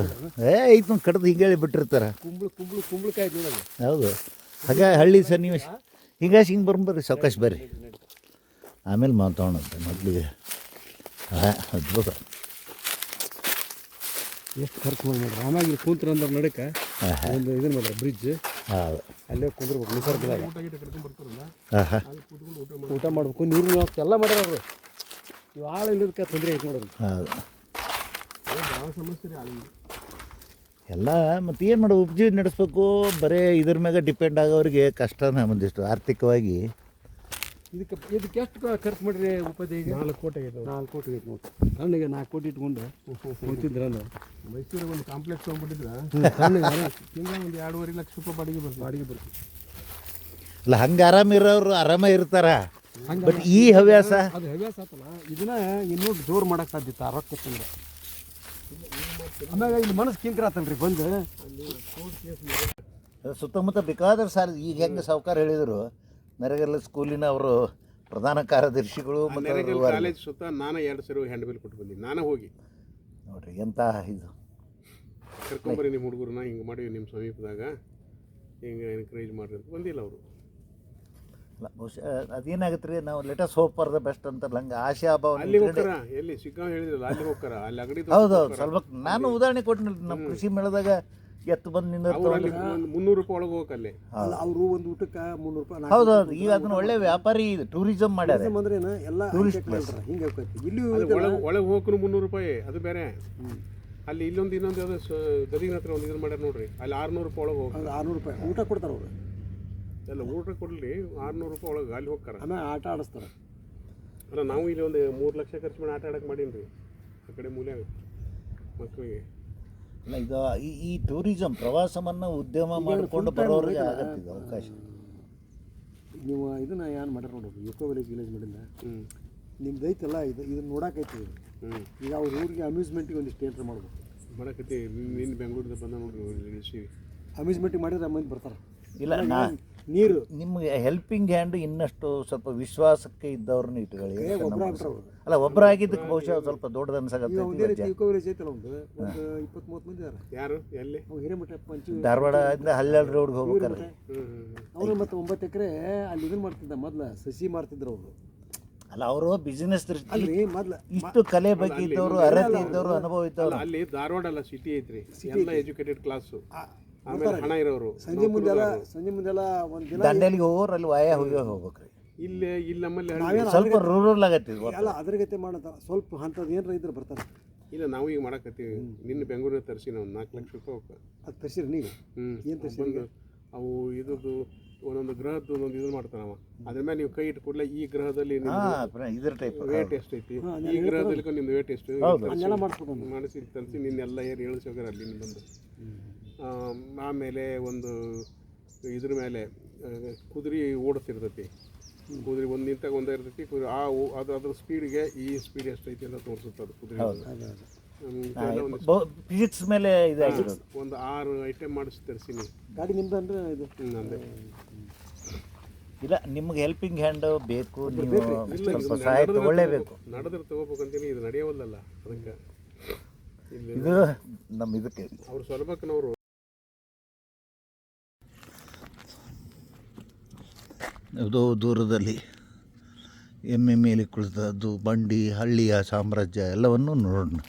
Speaker 1: ಐದು ಕಡ್ದು ಹಿಂಗೇಳಿ ಬಿಟ್ಟಿರ್ತಾರೆ.
Speaker 3: ಕುಂಬಳಕಾಯಿ ನೋಡಲ್ಲ.
Speaker 1: ಹೌದು, ಹಾಗೆ ಹಳ್ಳಿ ಸನ್ನಿವೇಶ. ಹಿಂಗಾಸಿ ಹಿಂಗೆ ಬರ್ರಿ ಸಾವಕಾಶ ಬರ್ರಿ, ಆಮೇಲೆ ಮಾತಾಡೋಣಂತೆ. ಮೊದಲಿಗೆ ಅದ್ಭುತ.
Speaker 3: ಎಷ್ಟು ಖರ್ಚು ಮಾಡಿ ಮಾಡ್ರಿ. ಆಮೇಲೆ ಕೂತ್ರ ಅಂದ್ರೆ ನಡಕ ಒಂದು ಇದನ್ನು ಮಾಡ್ರಿ, ಬ್ರಿಡ್ಜ್.
Speaker 1: ಹೌದು.
Speaker 3: ಅಲ್ಲೇ ಕುಂದ್ರಬೇಕು ನಿಸರ್ಗದಾಗ.
Speaker 2: ಊಟ ಗೀಟ ಕರ್ಕೊಂಡು ಬರ್ತಾರಲ್ಲ
Speaker 1: ಹಾಂ ಹಾಂ
Speaker 2: ಅಲ್ಲಿ ಕೂತ್ಕೊಂಡು
Speaker 3: ಊಟ ಮಾಡ್ಬೇಕು, ನೀರಿನ ವ್ಯವಸ್ಥೆ ಎಲ್ಲ ಮಾಡ್ಯಾರ ಅವರು. ಇವು ಆಳು ಇಲ್ಲದಕ್ಕೆ ತೊಂದರೆ ಐತೆ ನೋಡೋದು.
Speaker 1: ಹೌದು.
Speaker 2: ಭಾಳ ಸಮಸ್ಯೆ ರೀ ಅಲ್ಲಿ.
Speaker 1: ಎಲ್ಲ ಮತ್ತು ಏನು ಮಾಡೋ ಉಪಜೀವನ ನಡೆಸ್ಬೇಕು, ಬರೀ ಇದ್ರ ಮ್ಯಾಗ ಡಿಪೆಂಡ್ ಆಗೋರಿಗೆ ಕಷ್ಟನೇ ಒಂದಿಷ್ಟು ಆರ್ಥಿಕವಾಗಿ.
Speaker 3: ಇದಕ್ಕೆ ಎಷ್ಟು ಖರ್ಚು ಮಾಡಿರಿ ಉಪಾಧ್ಯಾಯಿಗೆ?
Speaker 2: 4 ಕೋಟಿ ಆಗೈತೆ.
Speaker 3: 4 ಕೋಟಿ ಐತೆ ನೋಡಿ. ಕಣ್ಣಿಗೆ 4 ಕೋಟಿ ಇಟ್ಕೊಂಡು ಕೂತಿದ್ರ
Speaker 2: ಮೈಸೂರಿಗೆ ಒಂದು ಕಾಂಪ್ಲೆಕ್ಸ್ ತೊಗೊಂಡ್ಬಿಟ್ಟಿದ್ರೆ
Speaker 3: ಕಣ್ಣಿಗೆ
Speaker 2: ತಿಂಗಳ ಒಂದು 2.5 ಲಕ್ಷ ರೂಪಾಯಿ ಬಾಡಿಗೆ ಬರ್ತದೆ.
Speaker 1: ಅಲ್ಲ ಹಂಗೆ ಆರಾಮಿರೋರು ಆರಾಮ ಇರ್ತಾರ. ಬಟ್ ಈ ಹವ್ಯಾಸ
Speaker 3: ಅದು ಹವ್ಯಾಸ ಆತಲ್ಲ, ಇದನ್ನ ಇನ್ನೂ ಜೋರು ಮಾಡಕ್ಕೆ ಸಾಧ್ಯತೆ ರೊಕ್ಕ ತಂದ್ರೆ. ಆಮ್ಯಾಗ ಇಲ್ಲಿ ಮನಸ್ಸು ಕಿಂಕರ ಆತಲ್ರಿ ಬಂದು
Speaker 1: ಸುತ್ತಮುತ್ತ ಬೇಕಾದ್ರೆ ಸಾಲ. ಈಗ ಹೆಂಗೆ ಸಾವುಕಾರ ಹೇಳಿದರು, ನರೇಗಲ್ ಸ್ಕೂಲಿನ ಅವರು ಪ್ರಧಾನ ಕಾರ್ಯದರ್ಶಿಗಳು ಮತ್ತು
Speaker 2: ಕಾಲೇಜ್ ಸುತ್ತ ನಾನು 2 ಸರಿ ಹ್ಯಾಂಡ್ ಬಿಲ್ ಕೊಟ್ಟು ಬಂದೀನಿ. ನಾನು ಹೋಗಿ
Speaker 1: ನೋಡ್ರಿ ಎಂಥ ಇದು
Speaker 2: ಕರ್ಕೊಂಬರಿ ನಿಮ್ಮ ಹುಡುಗರನ್ನ ಹಿಂಗೆ ಮಾಡಿ ನಿಮ್ಮ ಸಮೀಪದಾಗ ಹಿಂಗೆ ಎನ್ಕರೇಜ್ ಮಾಡ್ರಿ ಅಂತ ಬಂದಿಲ್ಲ ಅವರು.
Speaker 1: ಅಲ್ಲ ಬಹುಶಃ ಅದೇನಾಗುತ್ತೆ ರೀ, ನಾವು let us hope for the best ಅಂತಾರಲ್ಲ, ಹಂಗೆ ಆಶಾಭಾವ.
Speaker 2: ಅಲ್ಲಿ ಹೋಗ್ತಾರ, ಎಲ್ಲಿ ಸಿಗ್ಗಾಂವ್ ಹೇಳಿದ್ರಲ್ಲ ಅಲ್ಲಿ ಹೋಗ್ತಾರ, ಅಲ್ಲಿ ಅಂಗಡಿ
Speaker 1: ಹೌದೌದು. ಸ್ವಲ್ಪ ನಾನು ಉದಾಹರಣೆ ಕೊಟ್ಟಿನಿ, ನಮ್ಮ ಕೃಷಿ ಮೇಳದಾಗ ಎತ್ತು ಬಂದು ನಿಂದಿರ್ತಾವೆ.
Speaker 2: ಅಲ್ಲಿ 300 ರೂಪಾಯಿ ಒಳಗೆ ಹೋಗಲ್ಲಿ
Speaker 3: ಅವರು ಒಂದು ಊಟಕ್ಕೆ 300 ರೂಪಾಯಿ.
Speaker 1: ಹೌದೌದು. ಈಗ ಅದನ್ನ ಒಳ್ಳೆ ವ್ಯಾಪಾರಿ ಇದು ಟೂರಿಸಮ್ ಮಾಡ್ಯಾರ.
Speaker 3: ಅಂದ್ರೆ ಎಲ್ಲ
Speaker 1: ಟೂರಿಸ್ಟ್ ಪ್ಲೇಸ್.
Speaker 3: ಹಿಂಗೆ ಇಲ್ಲಿ
Speaker 2: ಒಳಗೆ ಹೋಗ್ರು 300 ರೂಪಾಯಿ, ಅದು ಬೇರೆ. ಅಲ್ಲಿ ಇನ್ನೊಂದು ಯಾವ್ದು ಗದಿನ ಹತ್ರ ಒಂದು ಇದನ್ನ ಮಾಡ್ಯಾರ ನೋಡ್ರಿ, ಅಲ್ಲಿ 600 ರೂಪಾಯಿ ಒಳಗೆ ಹೋಗಿ
Speaker 3: 600 ರೂಪಾಯಿ ಊಟ ಕೊಡ್ತಾರೆ ಅವರು.
Speaker 2: ಎಲ್ಲ ಊಟ ಕೊಡಲಿ 600 ರೂಪಾಯಿ ಒಳಗೆ ಅಲ್ಲಿ ಹೋಗ್ತಾರೆ.
Speaker 3: ಆಮೇಲೆ ಆಟ ಆಡಿಸ್ತಾರೆ.
Speaker 2: ಅಲ್ಲ ನಾವು ಇಲ್ಲಿ ಒಂದು 3 ಲಕ್ಷ ಖರ್ಚು ಮಾಡಿ ಆಟ ಆಡಕ್ಕೆ ಮಾಡೀನಿ ರೀ ಆ ಕಡೆ ಮೂಲೆ ಮಕ್ಕಳಿಗೆ.
Speaker 1: ಅಲ್ಲ ಇದು ಈ ಟೂರಿಸಮ್ ಪ್ರವಾಸವನ್ನು ಉದ್ಯಮ ಮಾಡಿಕೊಂಡು ಬರೋರಿಗೆ ಆಗತ್ತಿದೆ ಅವಕಾಶ.
Speaker 3: ನೀವು ಇದನ್ನ ಏನು ಮಾಡ್ಯಾರ ನೋಡೋದು, ಎಕೋ ವಿಲೇಜ್ ಮಾಡಿಲ್ಲ ನಿಮ್ದು ಐತಲ್ಲ, ಇದನ್ನ ನೋಡಾಕೈತಿ. ಈಗ ಅವ್ರ ಊರಿಗೆ ಅಮ್ಯೂಸ್ಮೆಂಟಿಗೆ ಒಂದಿಷ್ಟು ಏನ್ರ ಮಾಡ್ಬೇಕು
Speaker 2: ಮಾಡಕತ್ತಿ. ನಿನ್ನ ಬೆಂಗಳೂರಿಂದ ಬಂದ ನೋಡ್ರಿ,
Speaker 3: ಅಮ್ಯೂಸ್ಮೆಂಟಿಗೆ ಮಾಡಿದ್ರೆ ಮಂದಿ ಬರ್ತಾರೆ.
Speaker 1: ಇಲ್ಲ
Speaker 3: ನೀರು
Speaker 1: ನಿಮ್ಗೆ ಹೆಲ್ಪಿಂಗ್ ಹ್ಯಾಂಡ್ ಇನ್ನಷ್ಟು ಸ್ವಲ್ಪ ವಿಶ್ವಾಸಕ್ಕೆ ಇದ್ದವ್ರನ್ನ ಇಟ್ಕೊಳ್ಳಿ.
Speaker 3: ಒಬ್ಬರ ಆಗ್ಬಿಟ್ರೆ
Speaker 1: ಅಲ್ಲ ಒಬ್ಬರಾಗಿದ್ದಕ್ಕೆ ಬಹುಶಃ ಸ್ವಲ್ಪ ದೊಡ್ಡದು
Speaker 3: ಒಂದೇ
Speaker 1: ಅನ್ಸಕತ್ತೈತಿ.
Speaker 3: ಎಕೋ ವಿಲೇಜ್ ಐತಲ್ಲ, ಒಂದು 20-30 ಮಂದಿ ಇದಾರೆ.
Speaker 2: ಯಾರು ಎಲ್ಲಿ?
Speaker 3: ಅವ್ರು ಹಿರೇಮಠ ಪಂಚು
Speaker 1: ಧಾರವಾಡದಿಂದ ಹಳ್ಳಿ ರೋಡ್ಗೆ ಹೋಗ್ಬೇಕಾರೆ
Speaker 3: ಅವರು ಮತ್ತು 9 ಎಕರೆ ಅಲ್ಲಿ ಇದನ್ನ ಮಾಡ್ತಿದ್ದ, ಮೊದ್ಲು ಸಸಿ ಮಾಡ್ತಿದ್ರು ಅವರು.
Speaker 1: ಅಲ್ಲ ಅವರು ಬಿಸಿನೆಸ್
Speaker 3: ಅಲ್ರಿ ಮೊದ್ಲು
Speaker 1: ಇಷ್ಟು ಕಲೆ ಬಗ್ಗೆ ಇದ್ದವರು, ಅರ್ಹತೆ ಇದ್ದವರು, ಅನುಭವ ಇದ್ದವರು.
Speaker 2: ಅಲ್ಲಿ ಧಾರವಾಡ ಅಲ್ಲ ಸಿಟಿ ಐತ್ರಿ, ಎಲ್ಲ ಎಜುಕೇಟೆಡ್ ಕ್ಲಾಸು, ಆಮೇಲೆ ಹಣ ಇರೋರು.
Speaker 3: ಸಂಜೆ ಮುಂದೆಲ್ಲ ಒಂದು ದಿನ
Speaker 1: ದಂಡೇಲಿಗೆ ಹೋಗೋರು ಅಲ್ಲಿ ವಾಯ ಹೋಗ್ಬೇಕ್ರಿ.
Speaker 2: ಇಲ್ಲಿ ನಮ್ಮಲ್ಲಿ
Speaker 1: ಸ್ವಲ್ಪ ರೂರಲ್ ಆಗತ್ತಿದ್ವು.
Speaker 3: ಎಲ್ಲ ಅದ್ರ ಗತೆ ಮಾಡತ್ತಾರ. ಸ್ವಲ್ಪ ಅಂಥದ್ದು ಏನಾರ ಇದ್ರೆ ಬರ್ತಾರೆ.
Speaker 2: ಇಲ್ಲ ನಾವು ಈಗ ಮಾಡಕತ್ತೀವಿ. ನಿನ್ನ ಬೆಂಗಳೂರಿಗೆ ತರಿಸಿ ನಾವು 4 ಲಕ್ಷ ರೂಪಾಯಿ ಹೋಗ್ತದೆ.
Speaker 3: ಅದು ತರ್ಸಿರಿ ನೀವು? ಏನು ತರ್ಸಿರಿ?
Speaker 2: ಅವು ಇದ್ರದ್ದು ಒಂದೊಂದು ಗ್ರಹದ್ದು ಒಂದೊಂದು ಇದು ಮಾಡ್ತಾನೆ ಅವ. ಅದ್ರ ಮೇಲೆ ನೀವು ಕೈ ಇಟ್ಟು ಕೂಡಲೇ ಈ ಗ್ರಹದಲ್ಲಿ
Speaker 1: ಇದ್ರ ಟೈಪ್
Speaker 2: ವೇಟ್ ಎಷ್ಟೈತಿ, ಈ ಗ್ರಹದಲ್ಲಿ ನಿಮ್ದು ವೇಟ್ ಎಷ್ಟು ಮಾಡಿಸಿ ತರಿಸಿ ನಿನ್ನೆಲ್ಲ ಏರು ಹೇಳಿಸಿ ಹೋಗ್ಯಾರ ಅಲ್ಲಿ ನಿನ್ನ ಬಂದು. ಆಮೇಲೆ ಒಂದು ಇದ್ರ ಮೇಲೆ ಕುದುರೆ ಓಡುತ್ತಿರ್ತೈತಿ. ಕುದುರೆ ಒಂದು ನಿಂತಾಗ ಒಂದೇ ಇರ್ತೈತಿ. ಕುದುರೆ ಅದು ಅದ್ರ ಸ್ಪೀಡ್ಗೆ ಈ ಸ್ಪೀಡ್ ಎಷ್ಟೈತಿ ಅಂತ ತೋರಿಸುತ್ತೆ ಅದು ಕುದುರೆ.
Speaker 1: ಫಿಸಿಕ್ಸ್ ಮೇಲೆ ಇದಾಗಿರೋದು.
Speaker 2: ಒಂದು 6 ಐಟಮ್ ಮಾಡಿಸಿ ತರಿಸಿನಿ.
Speaker 3: ಗಾಡಿ ನಿಮ್ದು ಅಂದ್ರೆ ಇದು
Speaker 2: ನಂದೇ.
Speaker 1: ಇಲ್ಲ ನಿಮ್ಗೆ ಹೆಲ್ಪಿಂಗ್ ಹ್ಯಾಂಡ್ ಬೇಕು, ನೀವು ಸ್ವಲ್ಪ ಸಹಾಯ ತಗೊಳ್ಳೇಬೇಕು.
Speaker 2: ನಡೆದ್ರೆ ತಗೋಬೇಕಂತೀನಿ, ಇದು ನಡೆಯವಲ್ಲಲ್ಲ. ಅದಕ್ಕೆ
Speaker 1: ಇದು ನಮ್ಮ ಇದಕ್ಕೆ
Speaker 2: ಅವ್ರು ಸೊಲಬಕ್ಕನವರು
Speaker 1: ಯಾವುದೋ ದೂರದಲ್ಲಿ ಎಮ್ಮೆ ಮೇಲೆ ಕುಳಿತದ್ದು ಬಂಡಿ, ಹಳ್ಳಿಯ ಸಾಮ್ರಾಜ್ಯ ಎಲ್ಲವನ್ನೂ ನೋಡೋಣ.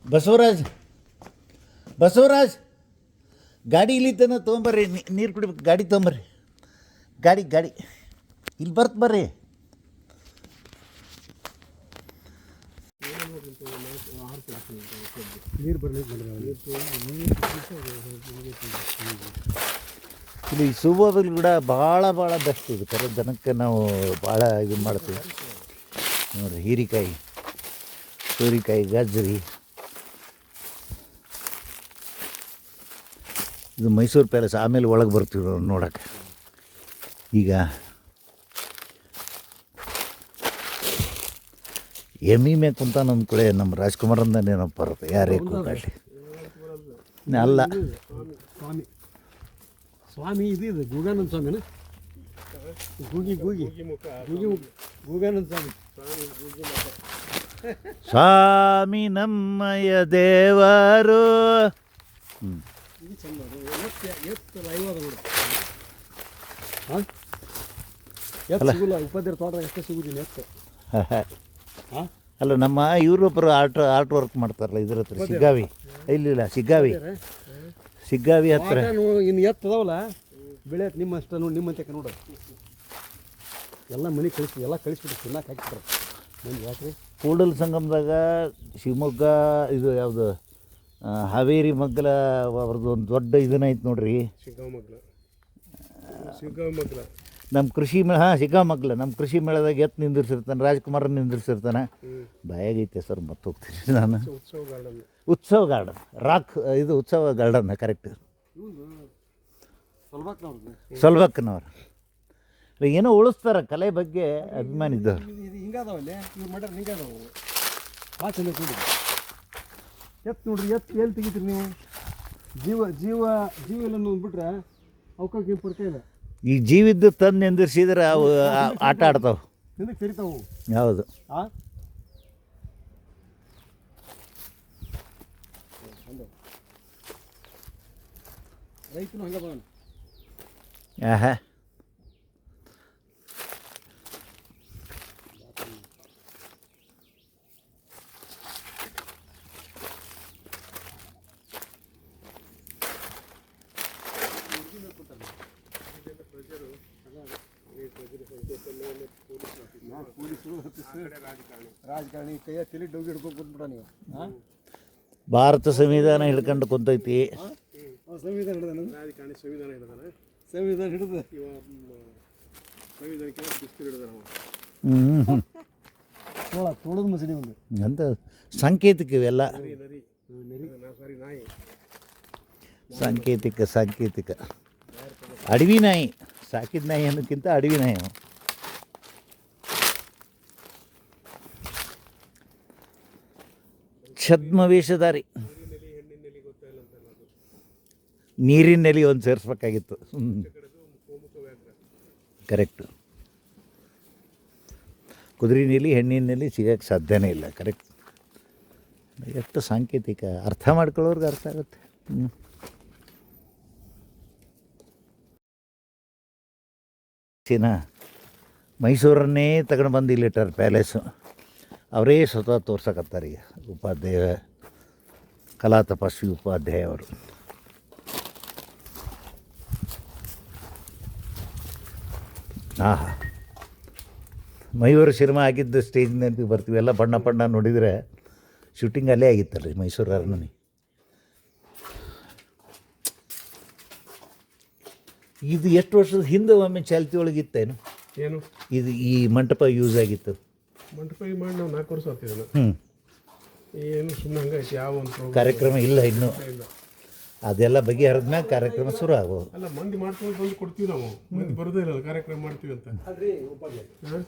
Speaker 1: ಬಸವರಾಜ್ ಗಾಡಿ ಇಲ್ಲಿ ತನ ತೊಗೊಂಬರ್ರಿ, ನೀರು ಕುಡಿಬೇಕು. ಗಾಡಿ ತೊಗೊಂಬರ್ರಿ, ಗಾಡಿ ಗಾಡಿ ಇಲ್ಲಿ ಬರ್ರಿ
Speaker 3: ನೀರು ಬರಲಿ
Speaker 1: ಇಲ್ಲಿ ಸುಬೋದಲ್ಲಿ ಕೂಡ ಭಾಳ ಬೆಸ್ಟ್ ಇದು ಕರೆ ಜನಕ್ಕೆ ನಾವು ಭಾಳ ಇದು ಮಾಡ್ತೀವಿ ನೋಡಿರಿ ಹೀರಿಕಾಯಿ ಸೋರಿಕಾಯಿ ಗಜ್ಜರಿ ಇದು ಮೈಸೂರು ಪ್ಯಾಲೇಸ್ ಆಮೇಲೆ ಒಳಗೆ ಬರ್ತೀವಿ ನಾವು ನೋಡೋಕ್ಕೆ ಈಗ ಎಮ್ಮಿ ಮೇಲೆ ಕುಂತ ನಮ್ಮ ಕಡೆ ನಮ್ಮ ರಾಜ್ಕುಮಾರಂದ ನೆನಪು ಬರುತ್ತೆ ಯಾರೇ ಕೂಗಾಡಲಿ ಅಲ್ಲ
Speaker 3: ಸ್ವಾಮಿ ಸ್ವಾಮಿ ಇದು ಗೂಗಾನಂದ ಸ್ವಾಮಿನ ಗೂಗಿ ಗೂಗಾನಂದ ಸ್ವಾಮಿ
Speaker 1: ಸ್ವಾಮಿ ನಮ್ಮಯ ದೇವರು
Speaker 3: ಇದು ಚಂದ ಎಷ್ಟು ಲೈವ್ ಅದ ನೋಡಿ ಹಾಂ ಎಷ್ಟು ಸಿಗುಲ್ಲ ಇಪ್ಪತ್ತೆರಡು ತೋಟ ಎಷ್ಟು ಸಿಗುದಿಲ್ಲ ಎಷ್ಟು ಹಾಂ
Speaker 1: ಅಲ್ಲ ನಮ್ಮ ಯುರೋಪರು ಆರ್ಟ್ ವರ್ಕ್ ಮಾಡ್ತಾರಲ್ಲ ಇದ್ರ ಹತ್ರ ಸಿಗ್ಗಾವಿ ಇಲ್ಲ ಸಿಗ್ಗಾವಿ ಹತ್ರ
Speaker 3: ಇನ್ನು ಎತ್ತದವಲ್ಲ ಬೆಳೆಯಕ್ಕೆ ನಿಮ್ಮ ಅಷ್ಟ ನೋಡಿ ನಿಮ್ಮಂತೆ ನೋಡು ಎಲ್ಲ ಮನೆ ಕಳಿಸ್ಬಿಟ್ಟು ತಿನ್ನಕ್ಕೆ ಹಾಕ್ತಾರೆ ಮಂದಿ ಯಾಕ್ರಿ
Speaker 1: ಕೂಡಲ ಸಂಗಮದಾಗ ಶಿವಮೊಗ್ಗ ಇದು ಯಾವುದು ಹಾವೇರಿ ಮಗ್ಗಲ ಅವ್ರದ್ದು ಒಂದು ದೊಡ್ಡ ಇದನ್ನೈತೆ ನೋಡ್ರಿ
Speaker 2: ಶಿಗ್ಗಾಂವ್
Speaker 1: ನಮ್ಮ ಕೃಷಿ ಮೇಳ ಶಿಗ್ಗಾಮಗ್ಲ ನಮ್ಮ ಕೃಷಿ ಮೇಳದಾಗ ಎತ್ತು ನಿಂದಿರ್ಸಿರ್ತಾನೆ ರಾಜ್ಕುಮಾರನ್ ನಿಂದಿರ್ಸಿರ್ತಾನೆ ಬಾಯಾಗೈತೆ ಸರ್ ಮತ್ತೆ ಹೋಗ್ತೀನಿ ನಾನು ಉತ್ಸವ ಗಾರ್ಡನ್ ಇದು ಉತ್ಸವ ಗಾರ್ಡನ್ ಕರೆಕ್ಟ್ ಸೊಲ್ಬಕ್ಕನವ್ರು ಏನೋ ಉಳಿಸ್ತಾರೆ ಕಲೆ ಬಗ್ಗೆ ಅಭಿಮಾನಿ ಇದ್ದವ್ರು
Speaker 3: ಇದು ಹಿಂಗಾದವಲ್ಲೇ ಇವ್ರು ಮಾಡ್ಯಾರ ಹಿಂಗಾದವು ಭಾಳ ಚಂದ ಕೂಡಿ ಎತ್ತು ನೋಡ್ರಿ ಎತ್ತು ಎಲ್ಲಿ ತೆಗಿತೀರಿ ನೀವು ಜೀವ ಎಲ್ಲ ಬಿಟ್ರೆ ಅವಕಾಶ ಪಡ್ತಾ ಇಲ್ಲ
Speaker 1: ಈ ಜೀವಿದ್ದು ತಂದು ನಿಂದಿರ್ಸಿದ್ರೆ ಅವು ಆಟ ಆಡ್ತಾವೆ
Speaker 3: ಹಿಂದಕ್ಕೆ ತೆರಿತಾವು
Speaker 1: ಹೌದು
Speaker 3: ಹಾಂ ರೈತನು ಹಂಗೆ ಬರೋಣ
Speaker 1: ಆಹಾ
Speaker 3: ರಾಜಕಾರಣಿ ಕೈಯ ತಲೆ ಡೋಗಿ ಹಿಡ್ಕೊಂಡು ಕೂತ್ಬಿಟ್ಟ ನೀವು ಹಾಂ
Speaker 1: ಭಾರತ ಸಂವಿಧಾನ ಹಿಡ್ಕೊಂಡು ಕುಂತೈತಿ
Speaker 3: ಸಂವಿಧಾನ ಹಿಡ್ದಾನ
Speaker 2: ರಾಜಕಾರಣಿ ಸಂವಿಧಾನ ಹಿಡಿದಾನೆ
Speaker 3: ಸಂವಿಧಾನ ಹಿಡಿದು
Speaker 2: ಇವ ಸಂವಿಧಾನಕ್ಕೆ ಬಿಸ್ತಿರು ಹಿಡಿದಾನ
Speaker 3: ತೋಳದ ಮಸೀದಿ ಒಂದು
Speaker 1: ಅಂತ ಸಾಂಕೇತಿಕ ಇವೆಲ್ಲ
Speaker 2: ನಾಯಿ
Speaker 1: ಸಾಂಕೇತಿಕ ಅಡವಿ ನಾಯಿ ಸಾಕಿದ ನಾಯಿ ಅನ್ನೋಕ್ಕಿಂತ ಅಡವಿ ನಾಯಿ ಅವು. ಛದ್ಮವೇಷಧಾರಿ ನೀರಿನಲ್ಲಿ ಒಂದು ಸೇರಿಸ್ಬೇಕಾಗಿತ್ತು ಕರೆಕ್ಟ್ ಕುದುರೆನಲ್ಲಿ ಹೆಣ್ಣಿನಲ್ಲಿ ಸಿಗೋಕ್ಕೆ ಸಾಧ್ಯನೇ ಇಲ್ಲ ಕರೆಕ್ಟ್ ಎಷ್ಟು ಸಾಂಕೇತಿಕ ಅರ್ಥ ಮಾಡ್ಕೊಳ್ಳೋರ್ಗೆ ಅರ್ಥ ಆಗುತ್ತೆ ಮೈಸೂರನ್ನೇ ತಗೊಂಡು ಬಂದು ಇಲ್ಲಿಟ್ಟಾರೆ ಪ್ಯಾಲೇಸು ಅವರೇ ಸ್ವತಃ ತೋರ್ಸಕತ್ತಾರೆ ಈಗ ಉಪಾಧ್ಯಾಯ ಕಲಾ ತಪಸ್ವಿ ಉಪಾಧ್ಯಾಯ ಅವರು ಮಯೂರ ಸಿನಿಮಾ ಆಗಿದ್ದು ಸ್ಟೇಜ್ ನೆನಪಿಗೆ ಬರ್ತೀವಿ ಎಲ್ಲ ಬಣ್ಣ ನೋಡಿದರೆ ಶೂಟಿಂಗ್ ಅಲ್ಲೇ ಆಗಿತ್ತಲ್ಲ ರೀ ಮೈಸೂರು ಅರಮನೆ. ಇದು ಎಷ್ಟು ವರ್ಷದ ಹಿಂದೆ ಒಮ್ಮೆ ಚಾಲ್ತಿ ಒಳಗಿತ್ತೇನು
Speaker 2: ಏನು
Speaker 1: ಇದು ಈ ಮಂಟಪ ಯೂಸ್ ಆಗಿತ್ತು
Speaker 2: ಮಂಟಪ ಮಾಡಿ ನಾವು 4 ವರ್ಷ ಆಗ್ತಿದ್ದಲ್ಲ ಏನು ಸುಮ್ಮನೆ ಹಂಗಾಯ್ತು ಯಾವ ಒಂದು
Speaker 1: ಕಾರ್ಯಕ್ರಮ ಇಲ್ಲ ಇನ್ನೂ
Speaker 2: ಇಲ್ಲ
Speaker 1: ಅದೆಲ್ಲ ಬಗೆಹರಿದ್ಮ್ಯಾಗ ಕಾರ್ಯಕ್ರಮ ಶುರು ಆಗ್ಬೋದು.
Speaker 2: ಅಲ್ಲ ಮಂದಿ ಮಾಡ್ಕೊಂಡು ಬಂದು ಕೊಡ್ತೀವಿ ನಾವು ಮಂದಿ ಬರೋದೇ ಇಲ್ಲ ಕಾರ್ಯಕ್ರಮ ಮಾಡ್ತೀವಿ ಅಂತ
Speaker 3: ಅಲ್ರಿ ಉಪಾಧ್ಯಾಯ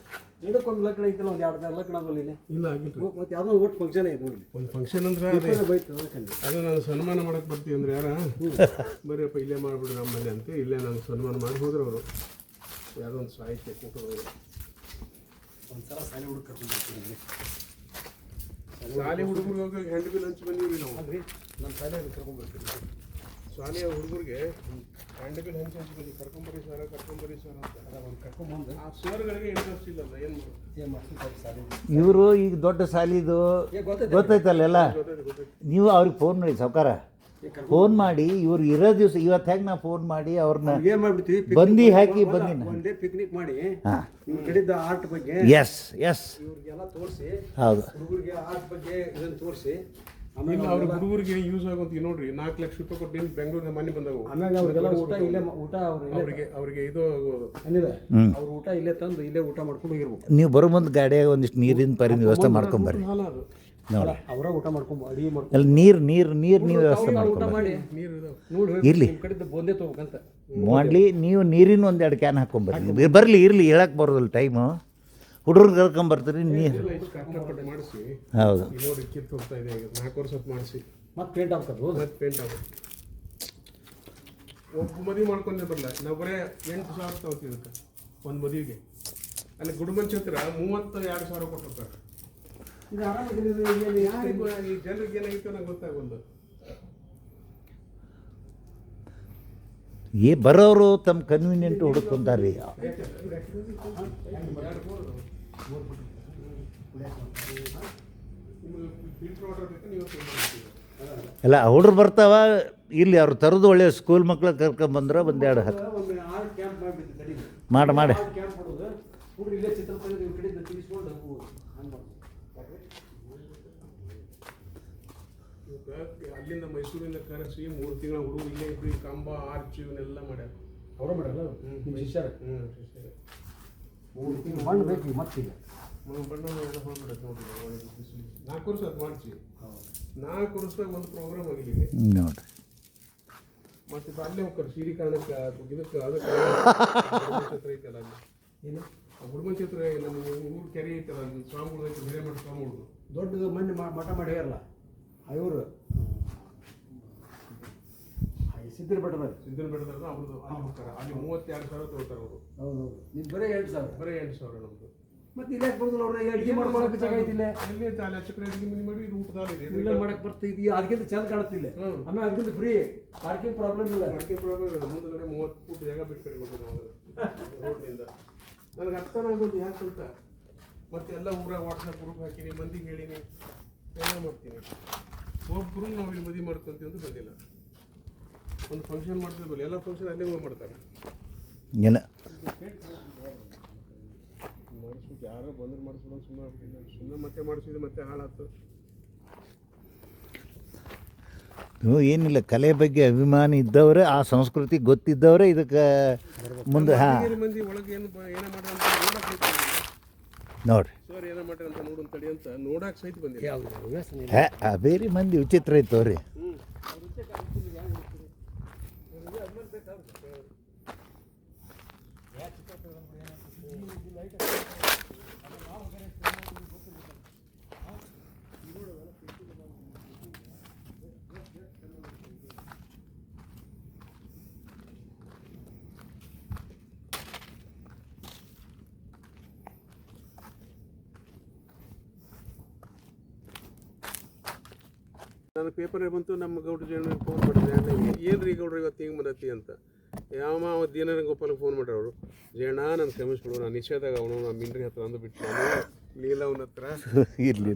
Speaker 3: ಗಿಡಕ್ಕೊಂದು ಲಗ್ನ ಐತಲ್ಲ ಒಂದು 2 ಲಗ್ನ ಆಗಲಿಲ್ಲ
Speaker 2: ಇಲ್ಲ ಆಗಿಲ್ಲ
Speaker 3: ಮತ್ತೆ ಯಾವುದೋ ಒಟ್ಟು ಫಂಕ್ಷನ್ ಐತೆ ನೋಡಿ
Speaker 2: ಒಂದು ಫಂಕ್ಷನ್ ಅಂದ್ರೆ ಅದು ನಾನು ಸನ್ಮಾನ ಮಾಡಕ್ಕೆ ಬರ್ತೀವಿ ಅಂದ್ರೆ ಯಾರ ಬರೀಪ್ಪ ಇಲ್ಲೇ ಮಾಡಿಬಿಡ್ರಿ ನಮ್ಮಲ್ಲಿ ಅಂತ ಇಲ್ಲೇ ನಾನು ಸನ್ಮಾನ ಮಾಡಿ ಹೋದ್ರೆ ಅವರು ಯಾವುದೋ ಒಂದು ಸಾಹಿತ್ಯ ಕೂಟಗಳು
Speaker 3: ಒಂದ್ಸಲ ಶಾಲೆ ಹುಡುಗ ಕರ್ಕೊಂಡು
Speaker 2: ಶಾಲೆ ಹುಡುಗರಿಗೆ ಹ್ಯಾಂಡ್ ಬಿಲ್ ಹಂಚಿ ಬಂದೀವಿ ನಾವು
Speaker 3: ಅಲ್ರಿ ನಮ್ಮ ಶಾಲೆ ಕರ್ಕೊಂಡ್ಬರ್ತೀವಿ
Speaker 2: ಶಾಲೆಯ ಹುಡುಗರಿಗೆ ಹ್ಯಾಂಡ್ ಬಿಲ್ ಹಂಚಿ ಬಂದು ಕರ್ಕೊಂಬರಿ ಸರ್ ಅಂತ
Speaker 3: ಒಂದು ಕರ್ಕೊಂಡ್ಬಂದು
Speaker 2: ಆ ಸರ್ಗಳಿಗೆ ಇಂಟ್ರೆಸ್ಟ್ ಇಲ್ಲಲ್ಲ ಏನು ಮಾಡೋದು
Speaker 3: ಏನು ಮಾಡ್ತಾರೆ ಶಾಲೆ
Speaker 1: ಇವರು ಈಗ ದೊಡ್ಡ ಸಾಲಿದು ಗೊತ್ತೈತಲ್ಲ ಎಲ್ಲ ನೀವು ಅವ್ರಿಗೆ ಫೋನ್ ಮಾಡಿ ಸಾವ್ಕಾರ ಫೋನ್ ಮಾಡಿ ಇವ್ರು ಇರೋ ದಿವಸ ಇವತ್ತು ಹೆಂಗೆ ನಾ ಫೋನ್ ಮಾಡಿ ಅವ್ರನ್ನ
Speaker 3: ಏನು ಮಾಡ್ಬಿಡ್ತೀವಿ
Speaker 1: ಬಂದಿ ಹಾಕಿ ಬಂದಿನ
Speaker 3: ಒಂದೇ ಪಿಕ್ನಿಕ್ ಮಾಡಿ
Speaker 1: ಹಾಂ
Speaker 3: ನಿಮ್ಮ ಕಡೆದ ಆರ್ಟ್ ಬಗ್ಗೆ
Speaker 1: ಎಸ್
Speaker 3: ಇವ್ರಿಗೆಲ್ಲ ತೋರಿಸಿ
Speaker 1: ಹೌದು
Speaker 3: ಹುಡುಗರಿಗೆ ಆರ್ಟ್ ಬಗ್ಗೆ ಇದನ್ನು ತೋರಿಸಿ ಆಮೇಲೆ
Speaker 2: ಇಲ್ಲ ಅವ್ರ ಹುಡುಗರಿಗೆ ಯೂಸ್ ಆಗೋದು ನೋಡ್ರಿ 4 ಲಕ್ಷ ರೂಪಾಯಿ ಕೊಟ್ಟು ಏನು ಬೆಂಗಳೂರಿಗೆ ಮನೆ ಬಂದವು
Speaker 3: ಆಮೇಲೆ ಅವ್ರಿಗೆಲ್ಲ ಊಟ ಇಲ್ಲೇ ಊಟ
Speaker 2: ಅವ್ರಿಗೆ ಇದು ಆಗೋದು
Speaker 3: ಏನಿದೆ
Speaker 1: ಹ್ಞೂ
Speaker 3: ಅವ್ರ ಊಟ ಇಲ್ಲೇ ತಂದು ಇಲ್ಲೇ ಊಟ ಮಾಡ್ಕೊಂಡು ಹೋಗಿರ್ಬೇಕು
Speaker 1: ನೀವು ಬರೋ ಮುಂದೆ ಗಾಡಿಯಾಗ ಒಂದಿಷ್ಟು ನೀರಿನ ಪರಿನ ವ್ಯವಸ್ಥೆ ಮಾಡ್ಕೊಂಬರ್ರಿ
Speaker 2: ಹಾಲ ಅದು
Speaker 1: ನೋಡಿ
Speaker 3: ಅವರ ಊಟ ಮಾಡ್ಕೊಂಡು ಅಡಿಗೆ ಮಾಡ್ಕೊಂಡು
Speaker 1: ಅಲ್ಲಿ ನೀರು ನೀವು ವ್ಯವಸ್ಥೆ
Speaker 3: ಊಟ
Speaker 1: ಮಾಡ್ಕೊಂಬರ್ರಿ
Speaker 3: ಮಾಡಿ
Speaker 2: ನೀರು ಇದಾವೆ
Speaker 3: ನೋಡಿ
Speaker 1: ಇರ್ಲಿ.
Speaker 3: ನಿಮ್ಮ ಕಡೆದು ಬಂದೇ ತಗೋಬೇಕಂತ
Speaker 1: ಮಾಡಲಿ ನೀವು ನೀರಿನ ಒಂದೆರಡು ಕ್ಯಾನ್ ಹಾಕ್ಕೊಂಬರ್ರಿ ಬರಲಿ ಇರಲಿ ಹೇಳಕ್ಕೆ ಬರೋದಿಲ್ಲ ಟೈಮು ಹುಡುಗರು ಕರ್ಕೊಂಬರ್ತೀರಿ ನೀರು
Speaker 2: ಇಷ್ಟು ಕಷ್ಟಪಟ್ಟು ಮಾಡಿಸಿ
Speaker 1: ಹೌದು
Speaker 2: ಈಗ ನೋಡಿ ಕಿತ್ತು ಹೋಗ್ತಾ ಇದೆ ಈಗ 4 ವರ್ಷ ಮಾಡಿಸಿ
Speaker 3: ಮತ್ತೆ ಪೇಂಟ್ ಹಾಕೋದು
Speaker 2: ಮತ್ತೆ ಪೇಂಟ್ ಆಗೋದು ಒಬ್ಬ ಮದುವೆ ಮಾಡ್ಕೊಂಡೇ ಬರಲ್ಲ ನಾವು ಬರೇ 8,000 ತಗೋತೀವಿ ಇದಕ್ಕೆ ಒಂದು ಮದುವೆಗೆ ಅಲ್ಲಿ ಗುಡುಮಂಚ ಹತ್ರ 32,000 ಕೊಟ್ಟಿರ್ತಾರೆ
Speaker 3: ಇದು ಆರಾಮಾಗಿ
Speaker 2: ಯಾರಿಗೂ ಈ ಜನರಿಗೆ ಏನಾಗಿತ್ತು ನಂಗೆ ಗೊತ್ತಾಗಲ್ಲ
Speaker 1: ಬರೋರು ತಮ್ಮ ಕನ್ವೀನಿಯಂಟ್ ಹುಡುಕೊಂತಾರೆ ರೀ
Speaker 2: ಫಿಲ್ಟರ್ ವಾಟರ್ ಬೇಕು ನೀವು
Speaker 1: ಎಲ್ಲ ಹುಡುಗರು ಬರ್ತಾವ ಇಲ್ಲಿ ಅವ್ರು ತರೋದು ಒಳ್ಳೆ ಸ್ಕೂಲ್ ಮಕ್ಳು ಕರ್ಕೊಂಬಂದ್ರೆ ಒಂದೆರಡು ಹಾಕಿ
Speaker 3: ಒಂದು ಆರ್ಟ್ ಕ್ಯಾಂಪ್ ಮಾಡಿಬಿಟ್ಟು ಕಡಿಮೆ
Speaker 1: ಮಾಡಿ
Speaker 3: ಆರ್ಟ್ ಕ್ಯಾಂಪ್ ಮಾಡೋದು ಹುಡುಗರು ಇಲ್ಲೇ ಚಿತ್ರ ತೆಗೆದು ಇವ್ರ ಕಡೆಯಿಂದ ತಿಳಿಸ್ಕೊಂಡು ಹೋಗ್ಬೋದು ಹಂಗೆ
Speaker 2: ಅಲ್ಲಿಂದ ಮೈಸೂರಿಂದ ಕರೆಸಿ 3 ತಿಂಗಳ ಹುಡುಗರು ಇಲ್ಲೇ ಇದ್ದು ಈ ಕಂಬ ಆರ್ಚ್ ಇವನ್ನೆಲ್ಲ ಮಾಡ್ಯಾರ
Speaker 3: ಅವರ ಮಾಡಲ್ಲ ನಿಮ್ಮ ಶಿಷ್ಯರ
Speaker 2: ಶಿಷ್ಯರೇ.
Speaker 3: 3 ತಿಂಗಳು ಮಣ್ಣು ಬೇಕು ಈಗ ಮತ್ತೀಗ
Speaker 2: ಬಣ್ಣ ಎಲ್ಲ ಹೋಗ್ಬಿಡತ್ತೆ ನೋಡ್ರಿ ಒಳಗೆ ಬಿಸಿಲು 4 ವರ್ಷ ಅದು ಮಾಡಿಸಿ 4 ವರ್ಷದಾಗ ಒಂದು ಪ್ರೋಗ್ರಾಮ್ ಆಗಿಲ್ಲ
Speaker 1: ನೋಡಿರಿ
Speaker 2: ಮತ್ತೆ ಇದು ಅಲ್ಲೇ ಹೋಗ್ತಾರೆ ಶ್ರೀಕಾರಣಕ್ಕೆ ಇದಕ್ಕೆ ಅದಕ್ಕೆ ಕ್ಷೇತ್ರ ಐತಲ್ಲ ಅಲ್ಲಿ
Speaker 3: ಏನು
Speaker 2: ಗುಡುಮನ್ ಕ್ಷೇತ್ರ ನಮ್ಮ ಊರು ಕೆರೆ ಐತಲ್ಲ ಅಲ್ಲಿ ಸ್ವಾಮಿಗಳು ಐತೆ ಹಿರೇಮಠ ಸ್ವಾಮಿಗಳು
Speaker 3: ದೊಡ್ಡದು ಮಣ್ಣು ಮಠ ಮಾಡಿ ಹೇರಲ್ಲ ಇವರು ಸಿದ್ಧರ ಬೆಟ್ಟದಲ್ಲಿ
Speaker 2: ಸಿದ್ದನ ಬೆಟ್ಟದಾಗ ಅವ್ರದ್ದು ಅಲ್ಲಿ ಹೋಗ್ತಾರೆ ಅಲ್ಲಿ 32,000 ತಗೋತಾರೆ ಅವರು
Speaker 3: ಹೌದು ನೀವು ಬರೀ 2,000
Speaker 2: ಬರೀ 8,000 ನಮ್ದು
Speaker 3: ಮತ್ತೆ ಇಲ್ಲೇ ಬರೋದಿಲ್ಲ ಅವ್ರನ್ನ ಅಡುಗೆ ಮಾಡ್ಕೊಳಕ್ಕೆ ಜಾಗ ಐತಿಲ್ಲ
Speaker 2: ಅಲ್ಲೇ ಅಲ್ಲಿ ಚಕ್ರ ಅಡಿಗೆ ಮನೆ ಮಾಡಿ ಇದು ಊಟದಲ್ಲಿ ಇದೆ
Speaker 3: ಇಲ್ಲ ಮಾಡಕ್ಕೆ ಬರ್ತಿದ್ವಿ ಅದಕ್ಕಿಂತ ಚಂದ ಕಾಣುತ್ತಿಲ್ಲ ಆಮೇಲೆ ಅದಕ್ಕಿಂತ ಫ್ರೀ ಪಾರ್ಕಿಂಗ್ ಪ್ರಾಬ್ಲಮ್ ಇಲ್ಲ
Speaker 2: ಅಡಿಕೆ ಪ್ರಾಬ್ಲಮ್ ಮುಂದಗಡೆ 30 ಫೂಟ್ ಜಾಗ ಬಿಟ್ಟು ಕಡೆ ಹೋಗೋದು ನಾವು ರೋಡ್ನಿಂದ ನನಗೆ ಅರ್ಥನ ಆಗೋದು ಯಾಕಂತ ಮತ್ತೆ ಎಲ್ಲ ಊರಾಗ ವಾಟ್ಸಪ್ ಗ್ರೂಪ್ ಹಾಕಿನಿ ಮಂದಿಗೆ ಹೇಳಿನಿ ಎಲ್ಲ ಮಾಡ್ತೀನಿ ಒಬ್ಬರು ನಾವು ಇಲ್ಲಿ ಮದುವೆ ಮಾಡ್ಕೊಂತೀವಿ ಅಂತ ಬಂದಿಲ್ಲ ಒಂದು ಫಂಕ್ಷನ್ ಮಾಡ್ತಿದ್ವಲ್ಲ ಎಲ್ಲ ಫಂಕ್ಷನ್ ಅಲ್ಲೇ ಹೋಗಿ ಮಾಡ್ತಾರೆ
Speaker 1: ಏನ
Speaker 2: ಮಾಡಿಸ್ಬಿಟ್ಟು ಯಾರೋ ಬಂದ್ರೆ ಮಾಡಿಸ್ಬಿಡೋ ಸುಮ್ಮನೆ ಆಗ್ಬಿಟ್ಟಿಲ್ಲ ಸುಮ್ಮನೆ ಮತ್ತೆ ಮಾಡಿಸಿದ್ರೆ ಮತ್ತೆ ಹಾಳಾಯ್ತು
Speaker 1: ಏನಿಲ್ಲ ಕಲೆ ಬಗ್ಗೆ ಅಭಿಮಾನಿ ಇದ್ದವರೇ ಆ ಸಂಸ್ಕೃತಿ ಗೊತ್ತಿದ್ದವರೇ ಇದಕ್ಕೆ ಮುಂದೆ ಹಾಂ
Speaker 2: ಬೇರೆ ಮಂದಿ ಒಳಗೆ ಏನು ಏನೋ ಮಾಡ್ರ ಅಂತ ನೋಡಕ್ಕೆ
Speaker 1: ನೋಡಿರಿ
Speaker 2: ಸರ್ ಏನೋ ಮಾಡ್ರಿ ಅಂತ ನೋಡೋಣ ತಡಿ ಅಂತ ನೋಡಕ್ಕೆ ಸಹಿತ ಬಂದಿಲ್ಲ
Speaker 3: ಯಾವುದು
Speaker 1: ಬೇರೆ ಮಂದಿ ವಿಚಿತ್ರ ಇತ್ತವ್ರಿ
Speaker 2: ನಾನು ಪೇಪರ್ ಬಂತು ನಮ್ಮ ಗೌಡ್ರ ಜನ ಫೋನ್ ಮಾಡಿದೆ ಏನ್ರಿ ಗೌಡ್ರ ಇವತ್ತು ಹಿಂಗೆ ಬಂದತಿ ಅಂತ ಯಾವ ದಿನ ಗೋಪಾಲಕ್ಕೆ ಫೋನ್ ಮಾಡ್ರಿ ಅವರು ಜಯಣ್ಣ ನಾನು ಕ್ಷಮಿಸ್ಬಿಡು ನಾನು ನಿಷೇಧಾಗ ಅವನು ನಾನು ಮಿಂಡ್ರಿ ಹತ್ರ ಅಂದು ಬಿಟ್ಟು ಲೀಲ ಅವನ ಹತ್ರ
Speaker 1: ಇರಲಿ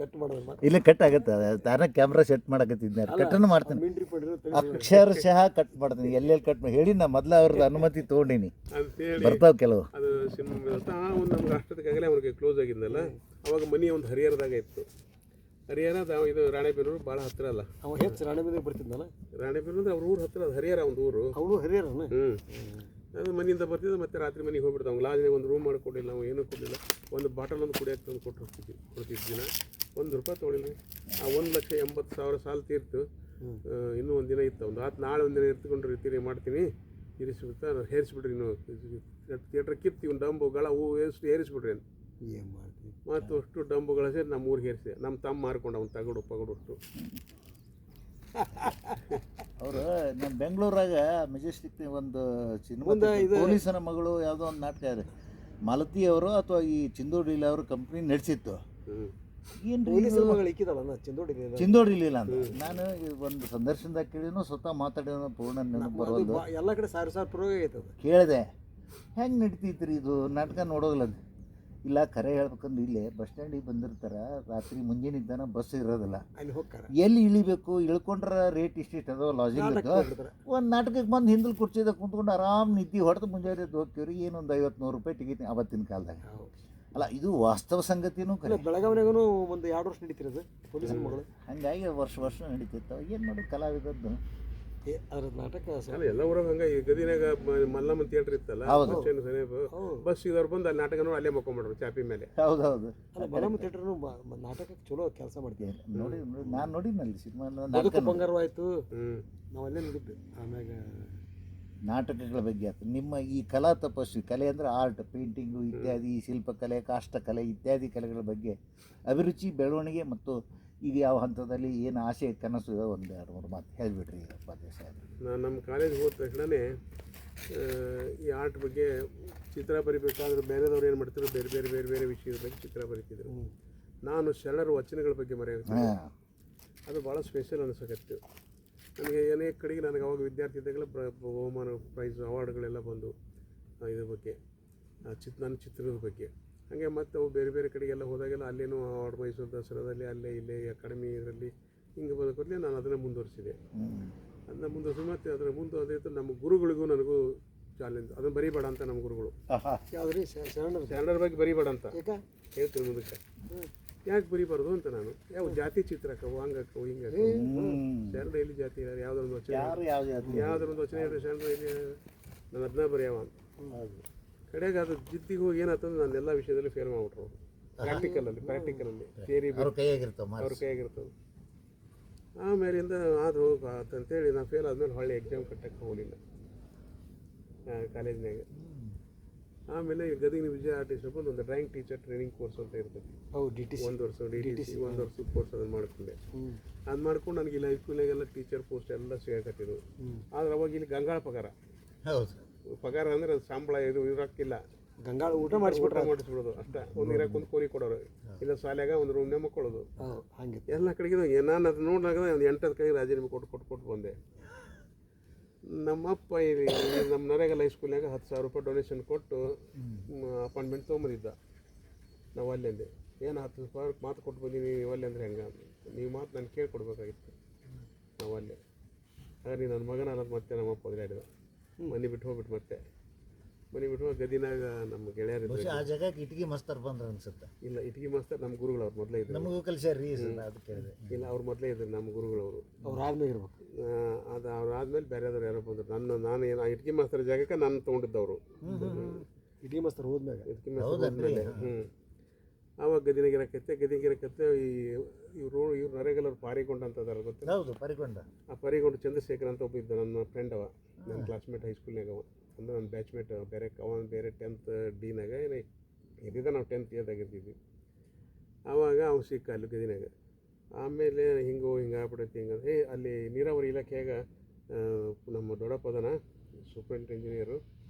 Speaker 3: ಕಟ್ ಮಾಡೋದು
Speaker 1: ಇಲ್ಲ ಕಟ್ ಆಗತ್ತೆ ತಾನೇ ಕ್ಯಾಮ್ರಾ ಸೆಟ್ ಮಾಡಕತ್ತಿದ್ದೆ ಕಟ್ಟನ್ನು ಮಾಡ್ತೀನಿ
Speaker 3: ಮಿಂಟ್ರಿ ಪಡ್ರಿ
Speaker 1: ಅಕ್ಷರಶಃ ಕಟ್ ಮಾಡ್ತೀನಿ ಎಲ್ಲೆಲ್ಲಿ ಕಟ್ ಮಾಡಿ ಹೇಳಿ ನಾ ಮೊದಲು ಅವ್ರದ್ದು ಅನುಮತಿ ತೊಗೊಂಡಿನಿ
Speaker 2: ಅಂತೇಳಿ
Speaker 1: ಬರ್ತಾವೆ ಕೆಲವು
Speaker 2: ಅದು ಸಿನಿಮಾ ಒಂದು ನಮ್ಗೆ ಅಷ್ಟೊತ್ತಿಗಾಗಲೇ ಅವ್ರಿಗೆ ಕ್ಲೋಸ್ ಆಗಿದ್ದಲ್ಲ ಅವಾಗ ಮನೆ ಒಂದು ಹರಿಹರದಾಗ ಇತ್ತು ಹರಿಹರ ಇದು ರಾಣೆಬೆನ್ನೂರು ಭಾಳ ಹತ್ತಿರ ಅಲ್ಲ
Speaker 3: ಅವ ಹೆಚ್ಚು ರಾಣೆಬೆನ್ನೂರಿಗೆ ಬರ್ತಿದ್ನಲ್ಲ
Speaker 2: ರಾಣೆಬೆನ್ನೂರು ಅವ್ರ ಊರು ಹತ್ತಿರ ಅದು ಹರಿಹರ ಒಂದು ಊರು
Speaker 3: ಅವನು ಹರಿಹರನ
Speaker 2: ಅದು ಮನೆಯಿಂದ ಬರ್ತಿದ್ದೆ ಮತ್ತೆ ರಾತ್ರಿ ಮನೆಗೆ ಹೋಗ್ಬಿಡ್ತಾವೆ ಅವ್ನು ಲಾಜ್ಗೆ ಒಂದು ರೂಮ್ ಮಾಡಿಕೊಡಿಲ್ಲ ನಾವು ಏನೂ ಕೊಡಲಿಲ್ಲ ಒಂದು ಬಾಟಲ್ ಒಂದು ಕುಡಿಯೋಕೆ ತಂದು ಕೊಡ್ತಿದ್ದ ದಿನ ₹1 ತೊಗೊಳಿಲ್ಲ ಆ 1,80,000 ಸಾಲ ತೀರ್ತು ಇನ್ನೂ ಒಂದು ದಿನ ಇತ್ತು ಒಂದು ನಾಳೆ ಒಂದು ದಿನ ಇರ್ತ್ಕೊಂಡು ರೀತಿ ಮಾಡ್ತೀನಿ ಇರಿಸ್ಬಿಡ್ತಾ ಹೇರಿಸ್ಬಿಡ್ರಿ ನೀವು ಥಿಯೇಟ್ರ್ ಕಿತ್ತು ಇವ್ನು ಡಂಬು ಗಳ ಹೂವು ಏರಿಸ್ಬಿಡ್ರಿ ಅಂತ
Speaker 3: ಏನು ಮಾಡ್ತೀವಿ
Speaker 2: ಮತ್ತು ಅಷ್ಟು ಡಂಬುಗಳ ಸೇರಿ ನಮ್ಮ ಊರಿಗೆ ಹೇರಿಸಿ ನಮ್ಮ ತಮ್ಮ ಮಾರ್ಕೊಂಡು ಅವ್ನು ತಗಡು ಅಷ್ಟು
Speaker 1: ಅವರು ನಮ್ಮ ಬೆಂಗಳೂರಾಗ ಮೆಜೆಸ್ಟಿಕ್ ಒಂದು ಸಿನಿಮಾ ಪೊಲೀಸನ ಮಗಳು ಯಾವುದೋ ಒಂದು ನಾಟಕ ಇದೆ ಮಾಲತಿ ಅವರು ಅಥವಾ ಈ ಚಿಂದೋಡಿಲಿ ಅವರು ಕಂಪ್ನಿ ನಡೆಸಿತ್ತು ಚಿಂದೋಡಿಲಿಲ್ಲ ಅಂತ ನಾನು ಒಂದು ಸಂದರ್ಶನದಾಗ ಕೇಳಿನೋ ಸ್ವತಃ ಮಾತಾಡಿನೋ ಪೂರ್ಣ ನೆನಪು ಬರೋದು
Speaker 3: ಎಲ್ಲ ಕಡೆ ಸಾವಿರ ಪ್ರಯೋಗ ಐತೆ ಅದು
Speaker 1: ಕೇಳಿದೆ ಹೆಂಗೆ ನಡೀತೈತ್ರಿ ಇದು ನಾಟಕ ನೋಡೋದಿಲ್ಲ ಇಲ್ಲ ಖರೆ ಹೇಳ್ಬೇಕಂದ್ರೆ ಇಲ್ಲೇ ಬಸ್ ಸ್ಟ್ಯಾಂಡಿಗೆ ಬಂದಿರ್ತಾರೆ, ರಾತ್ರಿ ಮುಂಜಾನಿದ್ದಾನ ಬಸ್ ಇರೋದಿಲ್ಲ,
Speaker 3: ಅಲ್ಲಿ ಹೋಗ್ತಾರೆ
Speaker 1: ಎಲ್ಲಿ ಇಳಿಬೇಕು, ಇಳ್ಕೊಂಡ್ರೆ ರೇಟ್ ಇಷ್ಟಿಷ್ಟು ಅದೋ ಲಾಜಿಂಗ್ ಒಂದು ನಾಟಕಕ್ಕೆ ಬಂದು ಹಿಂದಲ್ ಕುರ್ಚಿದಾಗ ಕುಂತ್ಕೊಂಡು ಆರಾಮ್ ನಿದ್ದೆ ಹೊಡೆದು ಮುಂಜಾನೆ ಎದ್ದು ಹೋಗ್ತೀವ್ರಿ. ಏನೊಂದು 50-100 ರೂಪಾಯಿ ಟಿಕೆಟ್ ಅವತ್ತಿನ ಕಾಲದಾಗ. ಅಲ್ಲ, ಇದು ವಾಸ್ತವ ಸಂಗತಿನೂ ಕರೆ.
Speaker 3: ಬೆಳಗಾವಿನಾಗೂ ಒಂದು 2 ವರ್ಷ ನಡೀತಿರೋದು ಪೊಲೀಸನ ಮಗಳು.
Speaker 1: ಹಂಗಾಗಿ ವರ್ಷ ನಡೀತಿರ್ತಾವೆ. ಏನು ಮಾಡೋದು ಕಲಾವಿದದ್ದು.
Speaker 3: ಅದ್ರ ನಾಟಕ
Speaker 2: ಅಲ್ಲ ಎಲ್ಲ ಊರಾಗ ಹಂಗೆ ಈ ಗದಿನಾಗ ಮಲ್ಲಮ್ಮ ಥಿಯೇಟರ್ ಇತ್ತಲ್ಲ, ಬಸ್ ಇದ್ದವ್ರು ಬಂದು ಅಲ್ಲಿ ನಾಟಕ ನೋಡಿ ಅಲ್ಲೇ ಮಕ್ಕೊಂಡ್ಬಿಡ್ರು ಚಾಪಿ ಮೇಲೆ.
Speaker 1: ಹೌದೌದು.
Speaker 3: ಮಲ್ಲಮ್ಮ ಥಿಯೇಟರ್ನು ನಾಟಕಕ್ಕೆ ಚಲೋ ಕೆಲಸ ಮಾಡ್ತೀವಿ.
Speaker 1: ನೋಡಿ ನಾನು ನೋಡಿದ್ನಲ್ಲಿ ಸಿನಿಮಾ
Speaker 3: ಬದುಕು ಬಂಗಾರ ಆಯಿತು, ನಾವು ಅಲ್ಲೇ ನೋಡಿದ್ವಿ. ಆಮ್ಯಾಗ
Speaker 1: ನಾಟಕಗಳ ಬಗ್ಗೆ ಆಯ್ತು. ನಿಮ್ಮ ಈ ಕಲಾ ತಪಸ್ವಿ, ಕಲೆ ಅಂದರೆ ಆರ್ಟ್, ಪೇಂಟಿಂಗು ಇತ್ಯಾದಿ, ಶಿಲ್ಪಕಲೆ, ಕಾಷ್ಟಕಲೆ ಇತ್ಯಾದಿ ಕಲೆಗಳ ಬಗ್ಗೆ ಅಭಿರುಚಿ, ಬೆಳವಣಿಗೆ ಮತ್ತು ಈಗ ಯಾವ ಹಂತದಲ್ಲಿ ಏನು ಆಸೆ ಕನಸು ಒಂದು 2-3 ಮಾತು ಹೇಳಿಬಿಡ್ರಿ ಉಪಾಧ್ಯಾಯ ಸಾಹೇಬ್.
Speaker 2: ನಾನು ನಮ್ಮ ಕಾಲೇಜಿಗೆ ಹೋದ ತಕ್ಷಣವೇ ಈ ಆರ್ಟ್ ಬಗ್ಗೆ ಚಿತ್ರ ಬರಿಬೇಕಾದ್ರೆ ಬೇರೆದವ್ರು ಏನು ಮಾಡ್ತಿದ್ರು, ಬೇರೆ ಬೇರೆ ಬೇರೆ ಬೇರೆ ವಿಷಯದ ಬಗ್ಗೆ ಚಿತ್ರ ಬರಿತಿದ್ರು. ನಾನು ಶರಣರ ವಚನಗಳ ಬಗ್ಗೆ ಮರೆಯಾಗ್ತೀನಿ. ಅದು ಭಾಳ ಸ್ಪೆಷಲ್ ಅನಿಸಕತ್ತು ನನಗೆ. ಅನೇಕ ಕಡೆಗೆ ನನಗೆ ಅವಾಗ ವಿದ್ಯಾರ್ಥಿ ಇದ್ದಾಗಲೇ ಬಹುಮಾನ, ಪ್ರೈಸ್, ಅವಾರ್ಡ್ಗಳೆಲ್ಲ ಬಂದು ಇದ್ರ ಬಗ್ಗೆ ನನ್ನ ಚಿತ್ರದ ಬಗ್ಗೆ. ಹಾಗೆ ಮತ್ತು ಅವು ಬೇರೆ ಬೇರೆ ಕಡೆಗೆಲ್ಲ ಹೋದಾಗೆಲ್ಲ ಅಲ್ಲೇನೂ ಅವಾರ್ಡ್, ಮೈಸೂರು ದಸರಾದಲ್ಲಿ ಅಲ್ಲೇ ಇಲ್ಲೇ ಅಕಾಡೆಮಿ ಇದರಲ್ಲಿ ಹಿಂಗೆ ಬರೋದ್ರಲ್ಲಿ ನಾನು ಅದನ್ನು ಮುಂದುವರಿಸಿದೆ. ಅದನ್ನ ಮುಂದುವರಿಸಿ ಮತ್ತು ಅದರ ಅದೇ ನಮ್ಮ ಗುರುಗಳಿಗೂ ನನಗೂ ಚಾಲೆಂಜ್, ಅದನ್ನು ಬರೀಬೇಡ ಅಂತ ನಮ್ಮ ಗುರುಗಳು.
Speaker 3: ಯಾವ್ದ್ರಿ
Speaker 2: ಶರಣರ ಬಗ್ಗೆ ಬರೀಬೇಡ ಅಂತ ಹೇಳ್ತೀನಿ ಮುಂದಕ್ಕೆ. ಯಾಕೆ ಬರೀಬಾರ್ದು ಅಂತ ನಾನು, ಯಾವ ಜಾತಿ ಚಿತ್ರಕ್ಕವು ಹಂಗಕ್ಕವು ಹಿಂಗಕ್ಕವು, ಶರಣರು ಎಲ್ಲಿ ಜಾತಿ ಇಲ್ಲ, ಯಾವುದೊಂದು ವಚನ ಯಾವುದೊಂದು ವಚನ ಹೇಳಿದ್ರೆ ಶರಣರು ಎಲ್ಲಿ, ನಾನು ಅದನ್ನ ಬರೆಯವ ಅಂತ. ಕಡೆಗೆ ಅದು ಜಿದ್ದಿಗೆ ಹೋಗಿ ಏನಾಗ್ತಂದ್ರೆ ನಾನು ಎಲ್ಲ ವಿಷಯದಲ್ಲಿ ಫೇಲ್ ಮಾಡ್ಬಿಟ್ರು. ಪ್ರಾಕ್ಟಿಕಲಲ್ಲಿ ಥಿಯರಿ ಅವ್ರ ಕೈಯಾಗಿರ್ತವೆ. ಆಮೇಲಿಂದ ಅದು ಅಂತೇಳಿ ನಾನು ಫೇಲ್ ಆದಮೇಲೆ ಹೊಳ್ಳಿ ಎಕ್ಸಾಮ್ ಕಟ್ಟಕ್ಕೆ ಹೋಗಲಿಲ್ಲ ಕಾಲೇಜ್ನಾಗ. ಆಮೇಲೆ ಗದಗಿನ ವಿಜಯ ಆರ್ಟಿಸ್ಟ್ ಒಂದು ಡ್ರಾಯಿಂಗ್ ಟೀಚರ್ ಟ್ರೈನಿಂಗ್ ಕೋರ್ಸ್ ಅಂತ ಇರ್ತೈತಿ. 1 ವರ್ಷ DTC 1 ವರ್ಷದ ಕೋರ್ಸ್ ಅದನ್ನು ಮಾಡ್ಕೊಂಡೆ. ಅದು ಮಾಡ್ಕೊಂಡು ನನಗೆ ಇಲ್ಲಿ ಹೈಸ್ಕೂಲ್ನಾಗೆಲ್ಲ ಟೀಚರ್ ಪೋಸ್ಟ್ ಎಲ್ಲ ಸಿಗಕತ್ತಿದ್ವು. ಆದ್ರೆ ಅವಾಗ ಇಲ್ಲಿ ಗಂಗಾಳ ಪಗಾರ. ಪಗಾರ ಅಂದರೆ ಅದು ಸಂಬಳ ಇದು ಇರೋಕ್ಕಿಲ್ಲ.
Speaker 3: ಗಂಗಾಳ ಊಟ ಮಾಡಿಸ್ಬಿಡೋದು
Speaker 2: ಅಷ್ಟೇ. ಒಂದು ಇರಕ್ಕೆ ಒಂದು ಕೋರಿ ಕೊಡೋರು, ಇಲ್ಲ ಶಾಲೆಯಾಗ ಒಂದು ರೂಮ್ನೇ ಮಕ್ಕೊಳ್ಳೋದು.
Speaker 3: ಹಾಗೆ
Speaker 2: ಎಲ್ಲ ಕಡೆಗೆ ನಾನು ಅದು ನೋಡಿದಾಗ ಒಂದು 8 ಕೈ ರಾಜೀನಾಮೆ ಕೊಟ್ಟು ಬಂದೆ. ನಮ್ಮಪ್ಪ ಇಲ್ಲಿ ನಮ್ಮ ನರೇಗಲ್ ಹೈಸ್ಕೂಲ್ನಾಗ 10,000 ರೂಪಾಯಿ ಡೊನೇಷನ್ ಕೊಟ್ಟು ಅಪಾಯಿಂಟ್ಮೆಂಟ್ ತೊಗೊಂಬಂದಿದ್ದ. ನಾವು ಅಲ್ಲೆಂದೆ ಏನು 10,000 ಮಾತು ಕೊಟ್ಟು ಬಂದೀನಿ, ನೀವು ಅಲ್ಲೇ ಅಂದರೆ ಹೆಂಗೆ, ನೀವು ಮಾತು ನಾನು ಕೇಳ್ಕೊಡ್ಬೇಕಾಗಿತ್ತು. ನಾವು ಅಲ್ಲೇ ಹಾಗಾಗಿ ನನ್ನ ಮಗನ ಅನ್ನೋದು ಮತ್ತೆ ನಮ್ಮಪ್ಪ ಒದರಾಡಿದ. ಮನೆ ಬಿಟ್ಟು ಹೋಗ್ಬಿಟ್ಟು ಮತ್ತೆ ಮನೆ ಬಿಟ್ಟು ಹೋಗಿ ಗದಿನಾಗ ನಮ್ಮ ಗೆಳೆಯರಿದ್ರು.
Speaker 1: ಆ ಜಾಗಕ್ಕೆ ಇಟ್ಗಿ ಮಸ್ತರ್ ಬಂದ್ರೆ ಅನ್ಸುತ್ತೆ.
Speaker 2: ಇಲ್ಲ, ಇಟ್ಗಿ ಮಾಸ್ತರ್ ನಮ್ಮ ಗುರುಗಳು, ಅವ್ರು ಮೊದಲೇ ಇದ್ರು.
Speaker 1: ನಮಗೂ ಕಲಿಸ್ಯಾರ್ರಿ ಅದಕ್ಕೆ. ಇಲ್ಲ,
Speaker 2: ಅವ್ರು ಮೊದಲೇ ಇದ್ರು ನಮ್ಮ ಗುರುಗಳವರು.
Speaker 3: ಅವ್ರು ಆದ್ಮೇಲೆ ಇರ್ಬೇಕು.
Speaker 2: ಅದು ಅವ್ರು ಆದ್ಮೇಲೆ ಬೇರೆದವ್ರು ಯಾರೋ ಬಂದರು. ನಾನು ಏನು ಇಟ್ಗಿ ಮಾಸ್ತರ್ ಜಾಗಕ್ಕೆ ನಾನು ತೊಗೊಂಡಿದ್ದವರು.
Speaker 3: ಇಟ್ಗಿ ಮಾಸ್ತರ್ ಹೋದ್ಮೇಲೆ
Speaker 2: ಇಟ್ಗಿ ಮಾಸ್ತರ್ ಹೋದ್ಮೇಲೆ ಆವಾಗ ಗದಿಗಿರಕತ್ತೆ ಇವ್ರು ನರೇಗಲ್ ಅವ್ರು ಪಾರಿಗೊಂಡ ಅಂತ ಅದಾರ ಗೊತ್ತಿಲ್ಲ.
Speaker 1: ಹೌದು, ಪರಿಗೊಂಡ.
Speaker 2: ಆ ಪರಿಗೊಂಡ ಚಂದ್ರಶೇಖರ್ ಅಂತ ಒಬ್ಬ ಇದ್ದ, ನನ್ನ ಫ್ರೆಂಡ್ ಅವ, ನನ್ನ ಕ್ಲಾಸ್ಮೇಟ್ ಹೈಸ್ಕೂಲ್ನಾಗ. ಅವ ಅಂದ್ರೆ ನನ್ನ ಬ್ಯಾಚ್ಮೇಟ್. ಬೇರೆ 10th ಡಿನಾಗ ಏನೇ ಇದ್ದಿದ್ದ, ನಾವು 10th ಇಯರ್ದಾಗ ಇರ್ತಿದ್ವಿ. ಆವಾಗ ಅವ್ನು ಸಿಕ್ಕ ಅಲ್ಲಿ ಗದಿನಾಗ. ಆಮೇಲೆ ಹಿಂಗೆ ಆಗ್ಬಿಡೈತಿ. ಹಿಂಗಂದ್ರೆ ಅಲ್ಲಿ ನೀರಾವರಿ ಇಲಾಖೆಯಾಗ ನಮ್ಮ ದೊಡ್ಡಪ್ಪದನ ಸೂಪರಿಂಟ್ ಇಂಜಿನಿಯರು,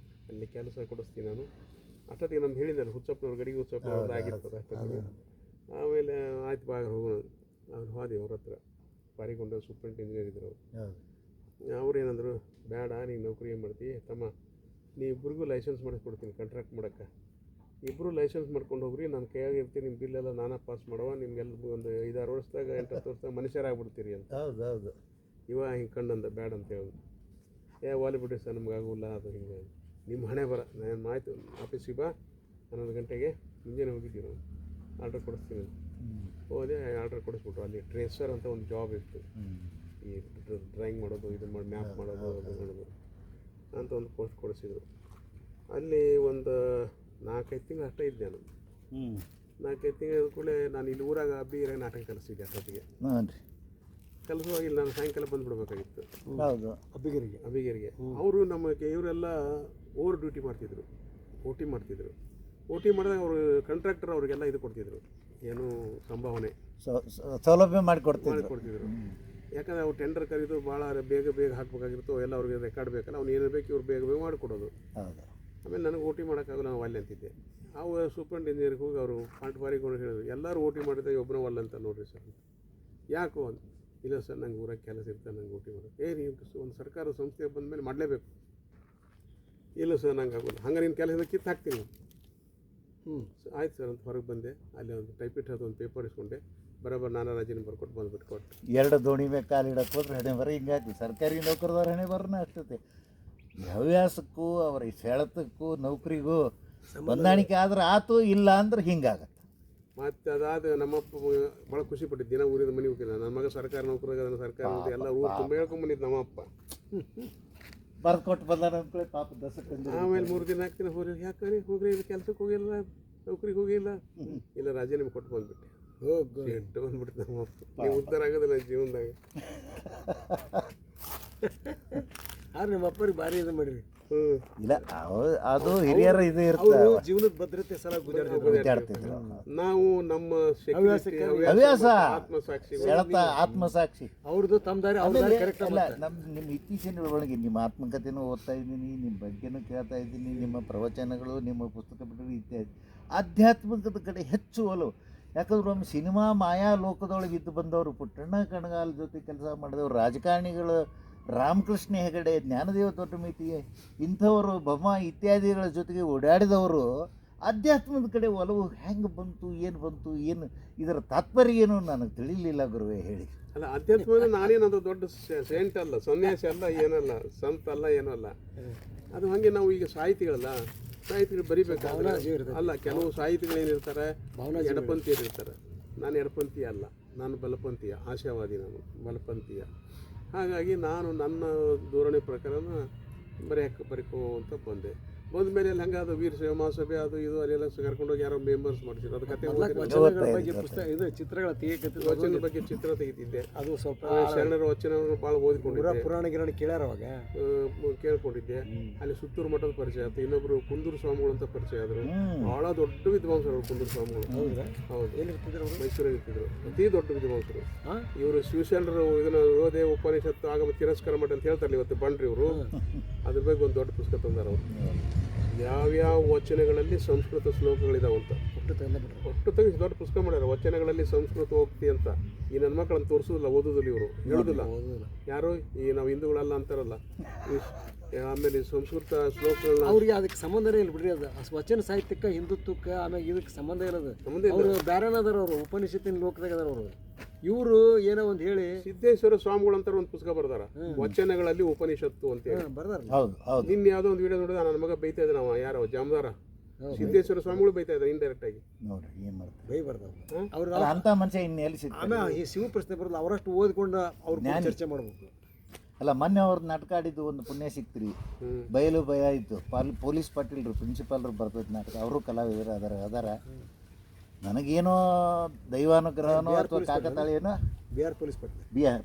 Speaker 2: ಅಲ್ಲಿ ಕೆಲಸ ಕೊಡಿಸ್ತೀನಿ ನಾನು. ಅಷ್ಟೊತ್ತಿಗೆ ನಾನು ಹೇಳಿದ್ದೆ ಹುಚ್ಚಪ್ಪನವ್ರ ಗಡಿಗೆ ಹುಚ್ಚಪ್ಪನವ್ರದ್ದು ಆಗಿರ್ತದೆ ಅಷ್ಟೊತ್ತಿಗೆ. ಆಮೇಲೆ ಆಯ್ತು ಬಾ ಹೋಗೋಣ ಅವ್ರು ಹೋದಿ ಅವ್ರ ಹತ್ರ. ಪಾರಿಗೊಂಡ ಸೂಪರಿಂಟ್ ಇಂಜಿನಿಯರ್ ಇದ್ರು ಅವ್ರು. ಏನಂದರು, ಬೇಡ ನೀನು ನೌಕರಿ ಏನು ಮಾಡ್ತೀವಿ ತಮ್ಮ, ನೀವಿಬ್ಬರಿಗೂ ಲೈಸೆನ್ಸ್ ಮಾಡಿಸ್ಕೊಡ್ತೀನಿ ಕಾಂಟ್ರಾಕ್ಟ್ ಮಾಡೋಕ್ಕೆ. ಇಬ್ಬರು ಲೈಸೆನ್ಸ್ ಮಾಡ್ಕೊಂಡು ಹೋಗ್ರಿ, ನಾನು ಕೈಯಾಗಿ ಇರ್ತೀನಿ, ನಿಮ್ಮ ಬಿಲ್ಲೆಲ್ಲ ನಾನೇ ಪಾಸ್ ಮಾಡುವ, ನಿಮಗೆಲ್ಲ ಒಂದು 5-6 ವರ್ಷದಾಗ 8-10 ವರ್ಷದಾಗ ಮನುಷ್ಯರಾಗ್ಬಿಡ್ತೀರಿ ಅಂತ.
Speaker 1: ಹೌದು.
Speaker 2: ಹಿಂಗೆ ಕಂಡಂದ ಬೇಡ ಅಂತ ಹೇಳಿ. ವಾಲಿ ಬಿಡ್ರಿ ಸರ್, ನಮ್ಗೆ ಆಗೋಲ್ಲ ಅದು ಹಿಂಗೆ. ನಿಮ್ಮ ಹಣೆ ಬರ, ನಾನು ಆಯಿತು ಆಫೀಸಿಗೆ ಬಾ 11 ಗಂಟೆಗೆ ಮುಂಜಾನೆ ಹೋಗಿದ್ದೀವಿ ನಾವು, ಆರ್ಡ್ರ್ ಕೊಡಿಸ್ತೀನಿ. ಹೋದೆ, ಆರ್ಡ್ರ್ ಕೊಡಿಸ್ಬಿಟ್ರು. ಅಲ್ಲಿ ಟ್ರೇಸರ್ ಅಂತ ಒಂದು ಜಾಬ್ ಇತ್ತು. ಈ ಡ್ರಾಯಿಂಗ್ ಮಾಡೋದು, ಇದು ಮಾಡಿ ಮ್ಯಾಪ್ ಮಾಡೋದು, ಅದು ಮಾಡೋದು ಅಂತ ಒಂದು ಪೋಸ್ಟ್ ಕೊಡಿಸಿದ್ರು. ಅಲ್ಲಿ ಒಂದು 4-5 ತಿಂಗಳು ಅಷ್ಟೇ ಇದ್ದೆ ನಾನು. 4-5 ತಿಂಗಳ ಕೂಡಲೇ ನಾನು ಇಲ್ಲಿ ಊರಾಗ ಅಬ್ಬಿಗೆ ನಾಟಕ ಕಲಿಸಿದ್ದೆ. ಅಷ್ಟೊತ್ತಿಗೆ ಕಲಿಸುವಾಗಿಲ್ಲ, ನಾನು ಸಾಯಂಕಾಲ ಬಂದುಬಿಡ್ಬೇಕಾಗಿತ್ತು.
Speaker 1: ಹೌದು,
Speaker 2: ಅಬ್ಬಿಗೆರಿಗೆ. ಅವರು ನಮಗೆ ಇವರೆಲ್ಲ ಓವರ್ ಡ್ಯೂಟಿ ಮಾಡ್ತಿದ್ರು, OT ಮಾಡ್ತಿದ್ರು. OT ಮಾಡಿದಾಗ ಅವರು ಕಾಂಟ್ರಾಕ್ಟರ್ ಅವ್ರಿಗೆಲ್ಲ ಇದು ಕೊಡ್ತಿದ್ರು, ಏನು ಸಂಭಾವನೆ
Speaker 1: ಸೌಲಭ್ಯ ಮಾಡಿಕೊಡ್ತಿದ್ರು.
Speaker 2: ಯಾಕಂದರೆ ಅವ್ರು ಟೆಂಡರ್ ಕರೆದು ಭಾಳ ಬೇಗ ಹಾಕಬೇಕಾಗಿತ್ತು. ಎಲ್ಲ ಅವ್ರಿಗೆ ರೆಕಾರ್ಡ್ ಬೇಕಲ್ಲ, ಅವ್ನು ಏನು ಬೇಕು ಇವ್ರು ಬೇಗ ಮಾಡಿಕೊಡೋದು. ಆಮೇಲೆ ನನಗೆ OT ಮಾಡೋಕ್ಕಾಗಲ್ಲ, ನಾವು ಅಲ್ಲಿ ಅಂತಿದ್ದೆ. ಅವು ಸೂಪರಿಂಟ್ ಇಂಜಿನಿಯರ್ಗೆ ಹೋಗಿ ಅವರು ಪಾರಿಗೊಂಡು ಹೇಳಿದ್ರು, ಎಲ್ಲರೂ OT ಮಾಡಿದಾಗ ಒಬ್ಬನೇ ಒಲ್ಲ ಅಂತ ನೋಡಿರಿ ಸರ್. ಯಾಕೋ ಅಂತ. ಇಲ್ಲ ಸರ್, ನಂಗೆ ಊರಾಗ ಕೆಲಸ ಇರ್ತಾರೆ, ನಂಗೆ OT ಮಾಡೋದು. ನೀವು ಒಂದು ಸರ್ಕಾರದ ಸಂಸ್ಥೆಗೆ ಬಂದ ಮೇಲೆ ಮಾಡಲೇಬೇಕು. ಇಲ್ಲ ಸರ್, ನಂಗೆ ಆಗೋಲ್ಲ. ಹಂಗೆ ನಿನ್ನ ಕೆಲಸದ ಕಿತ್ತು ಹಾಕ್ತೀನಿ. ಆಯ್ತು ಸರ್ ಅಂತ ಹೊರಗೆ ಬಂದೆ. ಅಲ್ಲಿ ಒಂದು ಟೈಪಿಟ್ ಅದು ಒಂದು ಪೇಪರ್ ಇಸ್ಕೊಂಡೆ, ಬರೋಬ್ಬರ ನಾನು ರಾಜೀನಾಮೆ ಬರ್ಕೊಟ್ಟು ಬಂದುಬಿಟ್ಟು ಕೊಟ್ಟು.
Speaker 1: ಎರಡು ದೋಣಿ ಮೇಲೆ ಕಾಲಿಡಕ್ಕೆ ಹೋದ್ರೆ ಹಣೆ ಬರ ಹಿಂಗಾಗ್ತದೆ. ಸರ್ಕಾರಿ ನೌಕರದವ್ರ ಹಣೆ ಬರನೇ ಆಗ್ತದೆ. ಹವ್ಯಾಸಕ್ಕೂ ಅವ್ರ ಈ ಸೆಳೆತಕ್ಕೂ ನೌಕರಿಗೂ ಹೊಂದಾಣಿಕೆ ಆದ್ರೆ ಆತು, ಇಲ್ಲ ಅಂದ್ರೆ ಹಿಂಗಾಗತ್ತೆ.
Speaker 2: ಮತ್ತು ಅದಾದ ನಮ್ಮಪ್ಪ ಭಾಳ ಖುಷಿ ಪಟ್ಟಿದ್ದು. ದಿನ ಊರಿಂದ ಮನೆ ಹೋಗಿಲ್ಲ. ನನ್ನ ಮಗ ಸರ್ಕಾರಿ ನೌಕರಾಗ ಸರ್ಕಾರ ಎಲ್ಲ ಊರು ತುಂಬ ಹೇಳ್ಕೊಂಬಂದಿದ್ದು ನಮ್ಮಪ್ಪ.
Speaker 1: ಬರ್ದು ಕೊಟ್ಟು ಬಂದಾರ ಅಂದ್ಕೊಳ್ಳಿ ಪಾಪ ದಸಕ್ಕೆ.
Speaker 2: ಆಮೇಲೆ 3 ದಿನ 4 ದಿನ ಹೋಗಿ, ಯಾಕೆ ಹೋಗ್ರಿ ಇದು ಕೆಲ್ಸಕ್ಕೆ ಹೋಗಿಲ್ಲ, ನೌಕರಿಗೆ ಹೋಗಿಲ್ಲ, ಇಲ್ಲ ರಾಜೀನಾಮೆ ಕೊಟ್ಟು ಬಂದ್ಬಿಟ್ಟೆ. ಎಟ್ಟು ಬಂದ್ಬಿಟ್ಟು ನಮ್ಮಪ್ಪ. ನೀವು ಉದ್ಧಾರ ಆಗೋದಿಲ್ಲ ಜೀವನದಾಗ.
Speaker 3: ಆದ್ರೆ ನಿಮ್ಮ ಅಪ್ಪರಿಗೆ ಭಾರಿ ಇದು ಮಾಡಿರಿ.
Speaker 1: ಇಲ್ಲ ಅದು ಹಿರಿಯರ ಇದು ಇರ್ತದೆ.
Speaker 3: ಜೀವನದ ಭದ್ರತೆ ಸಲ
Speaker 1: ಗುದ್ದಾಡ್ತಿದ್ರು.
Speaker 2: ನಾವು ನಮ್ಮ
Speaker 1: ಹವ್ಯಾಸ,
Speaker 2: ಆತ್ಮಸಾಕ್ಷಿ,
Speaker 1: ಸೆಳೆತ, ಆತ್ಮಸಾಕ್ಷಿ
Speaker 3: ಅವ್ರದ್ದು ತಮ್ಮ ದಾರಿ ಅವ್ರ ದಾರಿ ಕರೆಕ್ಟ್
Speaker 1: ಅಲ್ಲ. ನಿಮ್ಮ ಇತ್ತೀಚಿನ ಒಳಗೆ ನಿಮ್ಮ ಆತ್ಮಕಥೆನೂ ಓದ್ತಾ ಇದ್ದೀನಿ, ನಿಮ್ಮ ಬಗ್ಗೆನೂ ಕೇಳ್ತಾ ಇದ್ದೀನಿ, ನಿಮ್ಮ ಪ್ರವಚನಗಳು, ನಿಮ್ಮ ಪುಸ್ತಕ ಬಿಟ್ಟರು ಇತ್ಯಾದಿ. ಆಧ್ಯಾತ್ಮಿಕದ ಕಡೆ ಹೆಚ್ಚು ಒಲವು. ಯಾಕಂದ್ರೆ ಒಮ್ಮೆ ಸಿನಿಮಾ ಮಾಯಾ ಲೋಕದೊಳಗೆ ಇದ್ದು ಬಂದವರು, ಪುಟ್ಟಣ್ಣ ಕಣಗಾಲ್ ಜೊತೆ ಕೆಲಸ ಮಾಡಿದವರು, ರಾಜಕಾರಣಿಗಳು, ರಾಮಕೃಷ್ಣ ಹೆಗಡೆ, ಜ್ಞಾನದೇವ ದೊಡ್ಡಮಿತಿ, ಇಂಥವರು ಬೊಮ್ಮ ಇತ್ಯಾದಿಗಳ ಜೊತೆಗೆ ಓಡಾಡಿದವರು ಅಧ್ಯಾತ್ಮದ ಕಡೆ ಒಲವು ಹೆಂಗೆ ಬಂತು, ಏನು ಬಂತು, ಏನು ಇದರ ತಾತ್ಪರ್ಯ ಏನು ನನಗೆ ತಿಳಿಲಿಲ್ಲ ಗುರುವೇ, ಹೇಳಿ.
Speaker 2: ಅಲ್ಲ, ಅಧ್ಯಾತ್ಮ ನಾನೇನದು ದೊಡ್ಡ ಸೆಂಟ್ ಅಲ್ಲ, ಸನ್ಯಾಸಿ ಅಲ್ಲ, ಏನಲ್ಲ, ಸಂತ ಅಲ್ಲ, ಏನೂ ಅಲ್ಲ. ಅದು ಹಾಗೆ ನಾವು ಈಗ ಸಾಹಿತಿಗಳಲ್ಲ, ಸಾಹಿತಿಗಳು ಬರಿಬೇಕಾದ್ರೆ ಅಲ್ಲ, ಕೆಲವು ಸಾಹಿತಿಗಳು ಏನಿರ್ತಾರೆ ಎಡಪಂಥೀಯರಿರ್ತಾರೆ. ನಾನು ಎಡಪಂಥೀಯ ಅಲ್ಲ, ನಾನು ಬಲಪಂಥೀಯ, ಆಶಾವಾದಿ, ನಾನು ಬಲಪಂಥೀಯ. ಹಾಗಾಗಿ ನಾನು ನನ್ನ ಧೋರಣೆ ಪ್ರಕಾರನ ಬರೀಕೋ ಅಂತ ಬಂದೆ. ಬಂದ ಮೇಲೆ ಅಲ್ಲಿ ಹಂಗೆ ಅದು ವೀರ ಸೇವಾ ಮಹಾಸಭೆ ಅದು ಇದು ಅಲ್ಲೆಲ್ಲ ಕರ್ಕೊಂಡೋಗಿ ಯಾರೋ ಮೆಂಬರ್ಸ್ ಮಾಡಿಸಿದ್ರು. ಅದು ಕತೆ
Speaker 3: ಇದು ಚಿತ್ರಗಳ
Speaker 2: ವಚನದ ಬಗ್ಗೆ ಚಿತ್ರ ತೆಗಿತಿದ್ದೆ.
Speaker 3: ಅದು ಸ್ವಲ್ಪ
Speaker 2: ಶರಣರ ವಚನವನ್ನು ಭಾಳ ಓದಿಕೊಂಡಿದ್ದೆ,
Speaker 3: ಪುರಾಣ ಗಿರಾಣ ಕೇಳ್ಯಾರ ಅವಾಗ
Speaker 2: ಕೇಳ್ಕೊಂಡಿದ್ದೆ. ಅಲ್ಲಿ ಸುತ್ತೂರು ಮಠದ ಪರಿಚಯ ಆಯ್ತು. ಇನ್ನೊಬ್ರು ಕುಂದೂರು ಸ್ವಾಮಿಗಳು ಅಂತ ಪರಿಚಯ ಆದರು. ಭಾಳ ದೊಡ್ಡ ವಿದ್ವಾಂಸರು ಕುಂದೂರು ಸ್ವಾಮಿಗಳು. ಹೌದು,
Speaker 3: ಎಲ್ಲಿರ್ತಿದ್ರು?
Speaker 2: ಮೈಸೂರಲ್ಲಿ ಇರ್ತಿದ್ರು. ಅತಿ ದೊಡ್ಡ ವಿದ್ವಾಂಸರು ಇವರು. ಶಿವಶರಣರು ಇದನ್ನು ಯೋಧೇ ಉಪನಿಷತ್ತು ಆಗಮ ತಿರಸ್ಕಾರ ಮಠ ಅಂತ ಹೇಳ್ತಾರೆ ಇವತ್ತು ಬಂಡ್ರಿ ಇವರು. ಅದ್ರ ಬಗ್ಗೆ ಒಂದು ದೊಡ್ಡ ಪುಸ್ತಕ ತಂದಾರ ಅವರು. ಯಾವ್ಯಾವ ವಚನಗಳಲ್ಲಿ ಸಂಸ್ಕೃತ ಶ್ಲೋಕಗಳಿದಾವಂತ ಒಟ್ಟು ತೆಗೆಸಿ ದೊಡ್ಡ ಪುಸ್ತಕ ಮಾಡ್ಯಾರ. ವಚನಗಳಲ್ಲಿ ಸಂಸ್ಕೃತ ಹೋಗ್ತಿ ಅಂತ. ಈ ನನ್ನ ಮಕ್ಕಳನ್ನು ತೋರಿಸೋದಿಲ್ಲ, ಓದೋದಿಲ್ಲ, ಇವರು ಹೇಳೋದಿಲ್ಲ. ಯಾರು ಈ ನಾವು ಹಿಂದೂಗಳಲ್ಲ ಅಂತಾರಲ್ಲ. ಆಮೇಲೆ ಸಂಸ್ಕೃತ ಶ್ಲೋಕಗಳನ್ನ
Speaker 3: ಅವ್ರಿಗೆ ಅದಕ್ಕೆ ಸಂಬಂಧನೇ ಇಲ್ಲ ಬಿಡ್ರಿ. ಅದು ವಚನ ಸಾಹಿತ್ಯಕ್ಕೆ, ಹಿಂದುತ್ವಕ್ಕೆ, ಆಮೇಲೆ ಇದಕ್ಕೆ ಸಂಬಂಧ ಇರೋದು. ಅವರು ಬೇರೆನ ಅದಾರ, ಅವರು ಉಪನಿಷತ್ತಿನ ಲೋಕದಾಗ ಅದಾರ. ಅವರು ಇವರು ಏನೋ ಒಂದು ಹೇಳಿ
Speaker 2: ಸಿದ್ದೇಶ್ವರ ಸ್ವಾಮಿಗಳು ಅಂತ ಒಂದು ಪುಸ್ತಕ ಬರ್ದಾರ, ವಚನಗಳಲ್ಲಿ ಉಪನಿಷತ್ತು ಅಂತ ಹೇಳಿ
Speaker 3: ಬರ್ದಾರ.
Speaker 2: ನಿನ್ನೆ ಯಾವುದೋ ಒಂದು ವಿಡಿಯೋ ನೋಡಿದ ನನ್ನ ಮಗ ಬೈತಾ ಇದ್ದ. ನಾವು ಯಾರೋ ಜಾಮದಾರ ಸಿದ್ದೇಶ್ವರ ಸ್ವಾಮಿಗಳು ಬೈತಾ ಇದ್ದಾರೆ ಇಂಡೈರೆಕ್ಟ್ ಆಗಿ.
Speaker 1: ನೋಡ್ರಿ ಏನು ಮಾಡ್ತಾರೆ,
Speaker 3: ಬೈಬಾರ್ದು ಅವ್ರು.
Speaker 1: ಅಂತ ಮನುಷ್ಯ ಇನ್ನು ಎಲ್ಲಿ ಸಿಗ್ತಾರೆ?
Speaker 3: ಆಮೇಲೆ ಈ ಶಿವ ಪ್ರಶ್ನೆ ಬರೋದು ಅವರಷ್ಟು ಓದ್ಕೊಂಡು ಅವ್ರ ಚರ್ಚೆ ಮಾಡ್ಬೇಕು.
Speaker 1: ಅಲ್ಲ, ಮೊನ್ನೆ ಅವ್ರ ನಾಟಕ ಆಡಿದ್ದು ಒಂದು ಪುಣ್ಯ ಸಿಕ್ತ್ರಿ. ಬಯಲು ಭಯ ಇತ್ತು. ಪೊಲೀಸ್ ಪಾಟೀಲ್ರು, ಪ್ರಿನ್ಸಿಪಾಲ್ರು ಬರ್ತೈತೆ ನಾಟಕ. ಅವರು ಕಲಾವಿದರು ಅದಾರ. ನನಗೇನೋ ದೈವಾನುಗ್ರಹನೋ ಅಥವಾ ಕಾಕತಾಳೇನೋ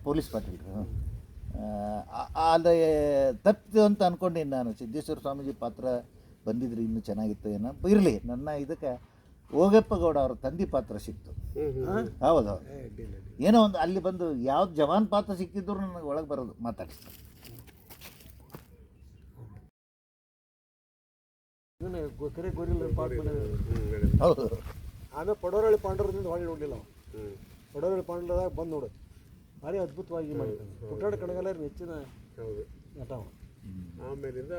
Speaker 1: ಪೊಲೀಸ್ ಪಾಟೀಲ್ರು ಅಲ್ಲೇ ತಪ್ಪಿತು ಅಂತ ಅನ್ಕೊಂಡಿನಿ ನಾನು. ಸಿದ್ದೇಶ್ವರ ಸ್ವಾಮೀಜಿ ಪಾತ್ರ ಬಂದಿದ್ರು ಇನ್ನೂ ಚೆನ್ನಾಗಿತ್ತು ಏನೋ. ಇರಲಿ, ನನ್ನ ಇದಕ್ಕೆ ಹೋಗಪ್ಪ ಗೌಡ ಅವ್ರ ತಂದೆ ಪಾತ್ರ ಸಿಕ್ತು. ಹೌದು, ಏನೋ ಒಂದು ಅಲ್ಲಿ ಬಂದು ಯಾವ್ದು ಜವಾನ್ ಪಾತ್ರ ಸಿಕ್ಕಿದ್ರು ನನಗೆ ಒಳಗೆ ಬರೋದು ಮಾತಾಡಿಸ್ತಾರೆ. ಹೌದು.
Speaker 3: ಆಮೇಲೆ ಪಡೋರಳ್ಳಿ ಪಾಂಡವರದಿಂದ ಹೊಳ್ಳಿ ನೋಡಲಿಲ್ಲ. ಪಡೋರಳ್ಳಿ ಪಾಂಡವದಾಗ ಬಂದು ನೋಡು, ಭಾರಿ ಅದ್ಭುತವಾಗಿ ಮಾಡಿದ್ದಾನೆ. ಪುಟ್ಟಾಡ ಕಣಗಾಲ ಹೆಚ್ಚಿನ ನಟ.
Speaker 2: ಆಮೇಲಿಂದ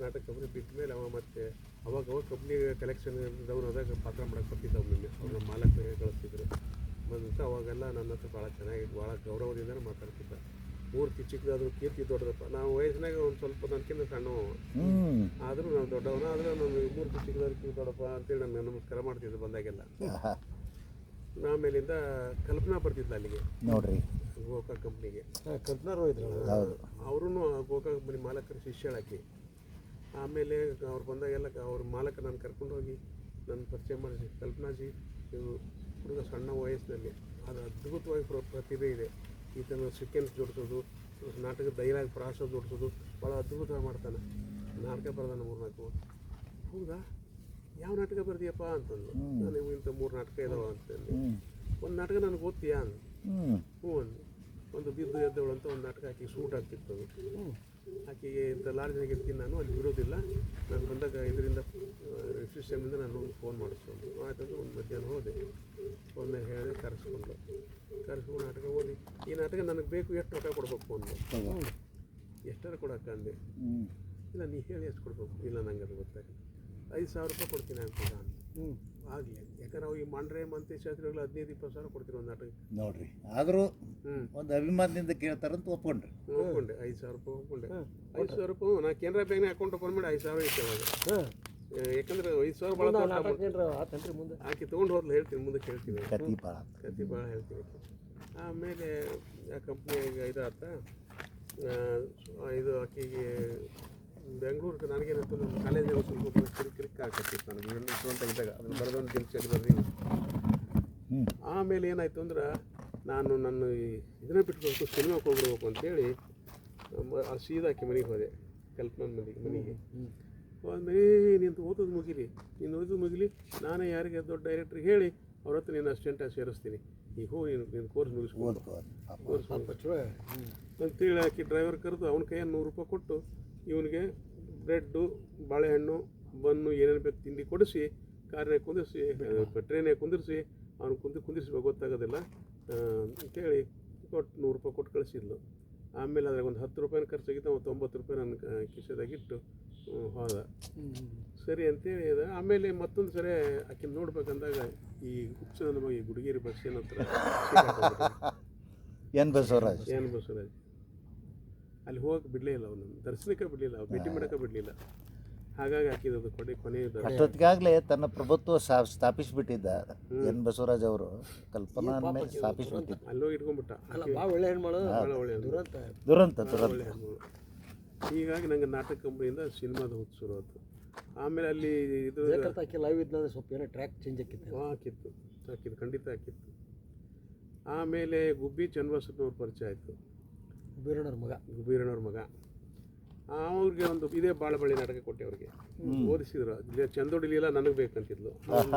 Speaker 2: ನಾಟಕ ಕಂಪ್ನಿ ಬಿಟ್ಟ ಮೇಲೆ ಅವ ಮತ್ತೆ ಅವಾಗ ಕಂಪ್ನಿ ಕಲೆಕ್ಷನ್ ಡೌನ್ ಆದಾಗ ಪಾತ್ರ ಮಾಡಕ್ಕೆ ಬರ್ತಿದ್ದ. ಒಮ್ಮೆ ಅವ್ರನ್ನ ಮಾಲಕರಿಗೆ ಕಳಿಸ್ತಿದ್ರು. ಬಂದಂತ ಅವಾಗೆಲ್ಲ ನನ್ನ ಹತ್ರ ಭಾಳ ಚೆನ್ನಾಗಿ, ಭಾಳ ಗೌರವದಿಂದನೇ ಮಾತಾಡ್ತಿದ್ದ. ಮೂರ್ತಿ ಚಿಕ್ಕದಾದ್ರು ಕೀರ್ತಿ ದೊಡ್ಡದಪ್ಪ. ನಾವು ವಯಸ್ಸಿನಾಗ ಒಂದು ಸ್ವಲ್ಪ ನನಗಿಂತ ಸಣ್ಣವ, ಆದರೂ ನಾವು ದೊಡ್ಡವನ. ಆದರೆ ನಾನು ಮೂರ್ತಿ ಚಿಕ್ಕದಾದ್ರು ಕೀರ್ತಿ ದೊಡ್ಡಪ್ಪ ಅಂತೇಳಿ ನಾನು ನಮಸ್ಕಾರ ಮಾಡ್ತಿದ್ದೆ ಬಂದಾಗೆಲ್ಲ. ಆಮೇಲಿಂದ ಕಲ್ಪನಾ ಬರ್ತಿದ್ದ ಅಲ್ಲಿಗೆ, ನೋಡ್ರಿ, ಗೋಕಾಕ್ ಕಂಪ್ನಿಗೆ.
Speaker 3: ಕಲ್ಪನಾ
Speaker 2: ಅವರು ಗೋಕಾಕ್ ಕಂಪ್ನಿ ಮಾಲಕರ ಶಿಷ್ಯಳಾಕಿ. ಆಮೇಲೆ ಅವ್ರು ಬಂದಾಗೆಲ್ಲ ಅವ್ರ ಮಾಲಕ ನಾನು ಕರ್ಕೊಂಡು ಹೋಗಿ ನನ್ನ ಪರಿಚಯ ಮಾಡಿಸಿ, ಕಲ್ಪನಾಜಿ ಇವರು ಹುಡುಗ ಸಣ್ಣ ವಯಸ್ಸಿನಲ್ಲಿ ಅದು ಅದ್ಭುತವಾಗಿ ಪ್ರತಿಭೆ ಇದೆ. ಈತನ ಸೀಕ್ವೆನ್ಸ್ ಜೋಡಿಸೋದು, ನಾಟಕದ ಡೈಲಾಗ್ ಪ್ರಾಸ ಜೋಡಿಸೋದು ಭಾಳ ಅದ್ಭುತವಾಗಿ ಮಾಡ್ತಾನೆ. ನಾಟಕ ಬರ್ದಾನೆ 3-4. ಹೌದಾ, ಯಾವ ನಾಟಕ ಬರ್ದಿಯಪ್ಪ ಅಂತಂದು. ನಾನು ಇಂಥ 3 ನಾಟಕ ಇದಾವ ಅಂತಂದು. ಒಂದು ನಾಟಕ ನನಗೆ ಓದ್ತೀಯಾ ಅಂದು. ಹ್ಞೂ ಅಂದು. ಒಂದು ಬಿದ್ದು ಎದ್ದವಳು ಅಂತ ಒಂದು ನಾಟಕ ಆಕೆ ಸೂಟ್ ಆಗ್ತಿತ್ತು. ಅದು ಆಕೆಗೆ ಇಂಥ ಲಾಡ್ಜ್ನಾಗ ಇರ್ತೀನಿ ನಾನು, ಅಲ್ಲಿ ಬಿಡೋದಿಲ್ಲ. ನಾನು ಬಂದಾಗ ಇದರಿಂದ ಸಿಸ್ಟಮಿಂದ ನಾನು ಫೋನ್ ಮಾಡಿಸ್ಕೊಂಡು ಆಯ್ತಂದ್ರೆ ಒಂದು ಮಧ್ಯಾಹ್ನ ಹೋದೆ. ಒಮ್ಮೆ ಹೇಳಿದೆ, ಕರೆಸ್ಕೊಂಡು ನಾಟಕ ಓದಿ, ಈ ನಾಟಕ ನನಗೆ ಬೇಕು, ಎಷ್ಟು ರೊಕ್ಕ ಕೊಡ್ಬೇಕು ಅಂದು. ಎಷ್ಟರ ಕೊಡೋಕೆ ಅಂದೆ. ಇಲ್ಲ, ನೀ ಹೇಳಿ ಎಷ್ಟು ಕೊಡ್ಬೇಕು. ಇಲ್ಲ, ನಂಗೆ ಅದು ಗೊತ್ತಾಗಿಲ್ಲ. 5,000 ರೂಪಾಯಿ ಕೊಡ್ತೀನಿ ಅಂತ
Speaker 3: ಹ್ಞೂ
Speaker 2: ಆಗಲಿ. ಯಾಕಂದ್ರೆ ಅವು ಈ ಮಾಂಡ್ರೆ ಮಂತಿ ಶಾಸ್ತ್ರಿಗಳು 15-20 ಸಾವಿರ ಕೊಡ್ತೀವಿ ಒಂದು ನಾಟಕ.
Speaker 1: ನೋಡ್ರಿ ಆದರೂ
Speaker 2: ಹ್ಞೂ
Speaker 1: ಒಂದು ಅಭಿಮಾನದಿಂದ ಕೇಳ್ತಾರಂತ ಒಪ್ಕೊಂಡ್ರಿ.
Speaker 2: ಒಪ್ಕೊಂಡೆ 5,000 ರೂಪಾಯಿ ಒಪ್ಕೊಂಡೆ. 5,000 ರೂಪಾಯಿ ನಾ ಕೆನರಾ ಬ್ಯಾಂಕ್ನ ಅಕೌಂಟ್ ಓಪನ್ ಮಾಡಿ 5,000 ಇಟ್ಟೆ ಅವಾಗ.
Speaker 3: ಹಾಂ
Speaker 2: ಯಾಕಂದ್ರೆ 5,000 ಭಾಳ
Speaker 3: ಆತನ್ರಿ ಮುಂದೆ
Speaker 2: ಆಕೆ ತೊಗೊಂಡು ಹೋದ್ಲು, ಹೇಳ್ತೀನಿ ಮುಂದಕ್ಕೆ ಹೇಳ್ತೀನಿ.
Speaker 1: ಕತಿ ಭಾಳ
Speaker 2: ಕತೆ ಭಾಳ ಹೇಳ್ತೀನಿ. ಆಮೇಲೆ ಆ ಕಂಪ್ನಿಯಾಗ ಇದಾತ ಇದು ಆಕೆಗೆ ಬೆಂಗಳೂರಿಗೆ ನನಗೇನಂತ ನಮ್ಮ ಕಾಲೇಜಿನಾಗ ಸ್ವಲ್ಪ ಕ್ಲಿಕ್ ಆಗತ್ತಿತ್ತು ನನಗೆ ಅಂತ ಇದ್ದಾಗ ಅದನ್ನು ಬರೆದೊಂದು ದಿನಚರಿ ಬರ್ರಿ. ಆಮೇಲೆ ಏನಾಯ್ತು ಅಂದ್ರೆ ನಾನು ನನ್ನ ಇದನ್ನ ಬಿಟ್ಕೊಂಡು ಸಿನಿಮಾಕ್ಕೆ ಹೋಗ್ಬಿಡ್ಬೇಕು ಅಂತೇಳಿ ಸೀದಾ ಆಕೆ ಮನೆಗೆ ಹೋದೆ, ಕಲ್ಪನಾ ಮನೆಗೆ ಹೋದ್ಮೇಲೆ ನಿಂತು ಓದೋದು ಮುಗಿಲಿ, ನೀನು ಓದೋದು ಮುಗಿಲಿ, ನಾನೇ ಯಾರಿಗೆ ದೊಡ್ಡ ಡೈರೆಕ್ಟ್ರಿಗೆ ಹೇಳಿ ಅವ್ರ ಹತ್ರ ನೀನು ಅಸಿಸ್ಟೆಂಟಾಗಿ ಸೇರಿಸ್ತೀನಿ, ಈಗ ಹೋಗಿ ನೀನು ಕೋರ್ಸ್ ಮುಗಿಸ್ಬೋದು ಕೋರ್ಸ್ ಅಂತೇಳಿ ಆಕೆ ಡ್ರೈವರ್ ಕರೆದು ಅವನ ಕೈಯಲ್ಲಿ 100 ರೂಪಾಯಿ ಕೊಟ್ಟು ಇವನಿಗೆ ಬ್ರೆಡ್ಡು, ಬಾಳೆಹಣ್ಣು, ಬನ್ನು ಏನೇನು ಬೇಕು ತಿಂಡಿ ಕೊಡಿಸಿ ಕಾರ್ನಾಗ ಕುಂದಿರಿಸಿ ಟ್ರೈನಾಗ ಕುಂದಿರಿಸಿ ಅವ್ನು ಕುಂದಿರಿಸ್ಬೇಕು ಗೊತ್ತಾಗೋದಿಲ್ಲ ಅಂತೇಳಿ ಕೊಟ್ಟು 100 ರೂಪಾಯಿ ಕೊಟ್ಟು ಕಳಿಸಿದ್ಲು. ಆಮೇಲೆ ಅದ್ರಾಗ ಒಂದು 10 ರೂಪಾಯಿನ ಖರ್ಚಾಗಿತ್ತು, ಅವತ್ತು 90 ರೂಪಾಯಿ ನನ್ನ ಕಿಸೆದಾಗಿಟ್ಟು ಹೋದ. ಸರಿ ಅಂತೇಳಿ ಅದ. ಆಮೇಲೆ ಮತ್ತೊಂದು ಸರಿ ಆಕೆ ನೋಡ್ಬೇಕಂದಾಗ ಈ ಹುಚ್ಚು ನನ್ನ ಮಗ ಈ ಗುಡಿಗೇರಿ ಬಸ್ ಏನಂತ
Speaker 1: ಎನ್ ಬಸವರಾಜ್
Speaker 2: ಅಲ್ಲಿ ಹೋಗಕ್ಕೆ ಬಿಡಲೇ ಇಲ್ಲ, ಅವನು ದರ್ಶನಕ್ಕೆ ಬಿಡಲಿಲ್ಲ, ಭೇಟಿ ಮಾಡೋಕ್ಕೆ ಬಿಡಲಿಲ್ಲ. ಹಾಗಾಗಿ ಹಾಕಿದ್ದು ಕೊನೆಯದು
Speaker 1: ಅಷ್ಟೊತ್ತಿಗಾಗಲೇ ತನ್ನ ಪ್ರಭುತ್ವ ಸ್ಥಾಪಿಸಿಬಿಟ್ಟಿದ್ದ ಎನ್ ಬಸವರಾಜ್ ಅವರು. ಕಲ್ಪನಾ ಮೇಲೆ ಸ್ಥಾಪಿಸಿಬಿಟ್ಟಿದ್ದ.
Speaker 2: ಅಲ್ಲೋಗಿ ಇಟ್ಕೊಂಡ್ಬಿಟ್ಟ.
Speaker 3: ಭಾಳ ಒಳ್ಳೆ ಹೆಣ್ಮಾಳು,
Speaker 2: ಭಾಳ ಒಳ್ಳೆಯ
Speaker 1: ದುರಂತ
Speaker 2: ಒಳ್ಳೆ ಹೆಣ್ಮಗಳು. ಹೀಗಾಗಿ ನಂಗೆ ನಾಟಕ ಕಂಪ್ನಿಯಿಂದ ಸಿನಿಮಾದ ಹುಚ್ಚು ಶುರು ಆಯ್ತು. ಆಮೇಲೆ ಅಲ್ಲಿ ಇದು
Speaker 3: ಲೈವ್ ಇದ್ದಂದ್ರೆ ಸ್ವಲ್ಪ ಏನೋ ಟ್ರ್ಯಾಕ್ ಚೇಂಜ್
Speaker 2: ಹಾಕಿತ್ತು ಖಂಡಿತ ಹಾಕಿತ್ತು. ಆಮೇಲೆ ಗುಬ್ಬಿ ಚನ್ನಬಸಪ್ಪನವ್ರ ಪರಿಚಯ ಆಯಿತು, ಗುಬ್ಬೀರಣ್ಣವ್ರ ಮಗ. ಅವ್ರಿಗೆ ಒಂದು ಇದೇ ಬಾಳಬಳ್ಳಿ ನಾಟಕ ಕೊಟ್ಟೆ ಅವ್ರಿಗೆ, ಓದಿಸಿದ್ರು. ಚಂದೋಡಿಲಿಲ್ಲ ನನಗೆ ಬೇಕಂತಿದ್ಲು,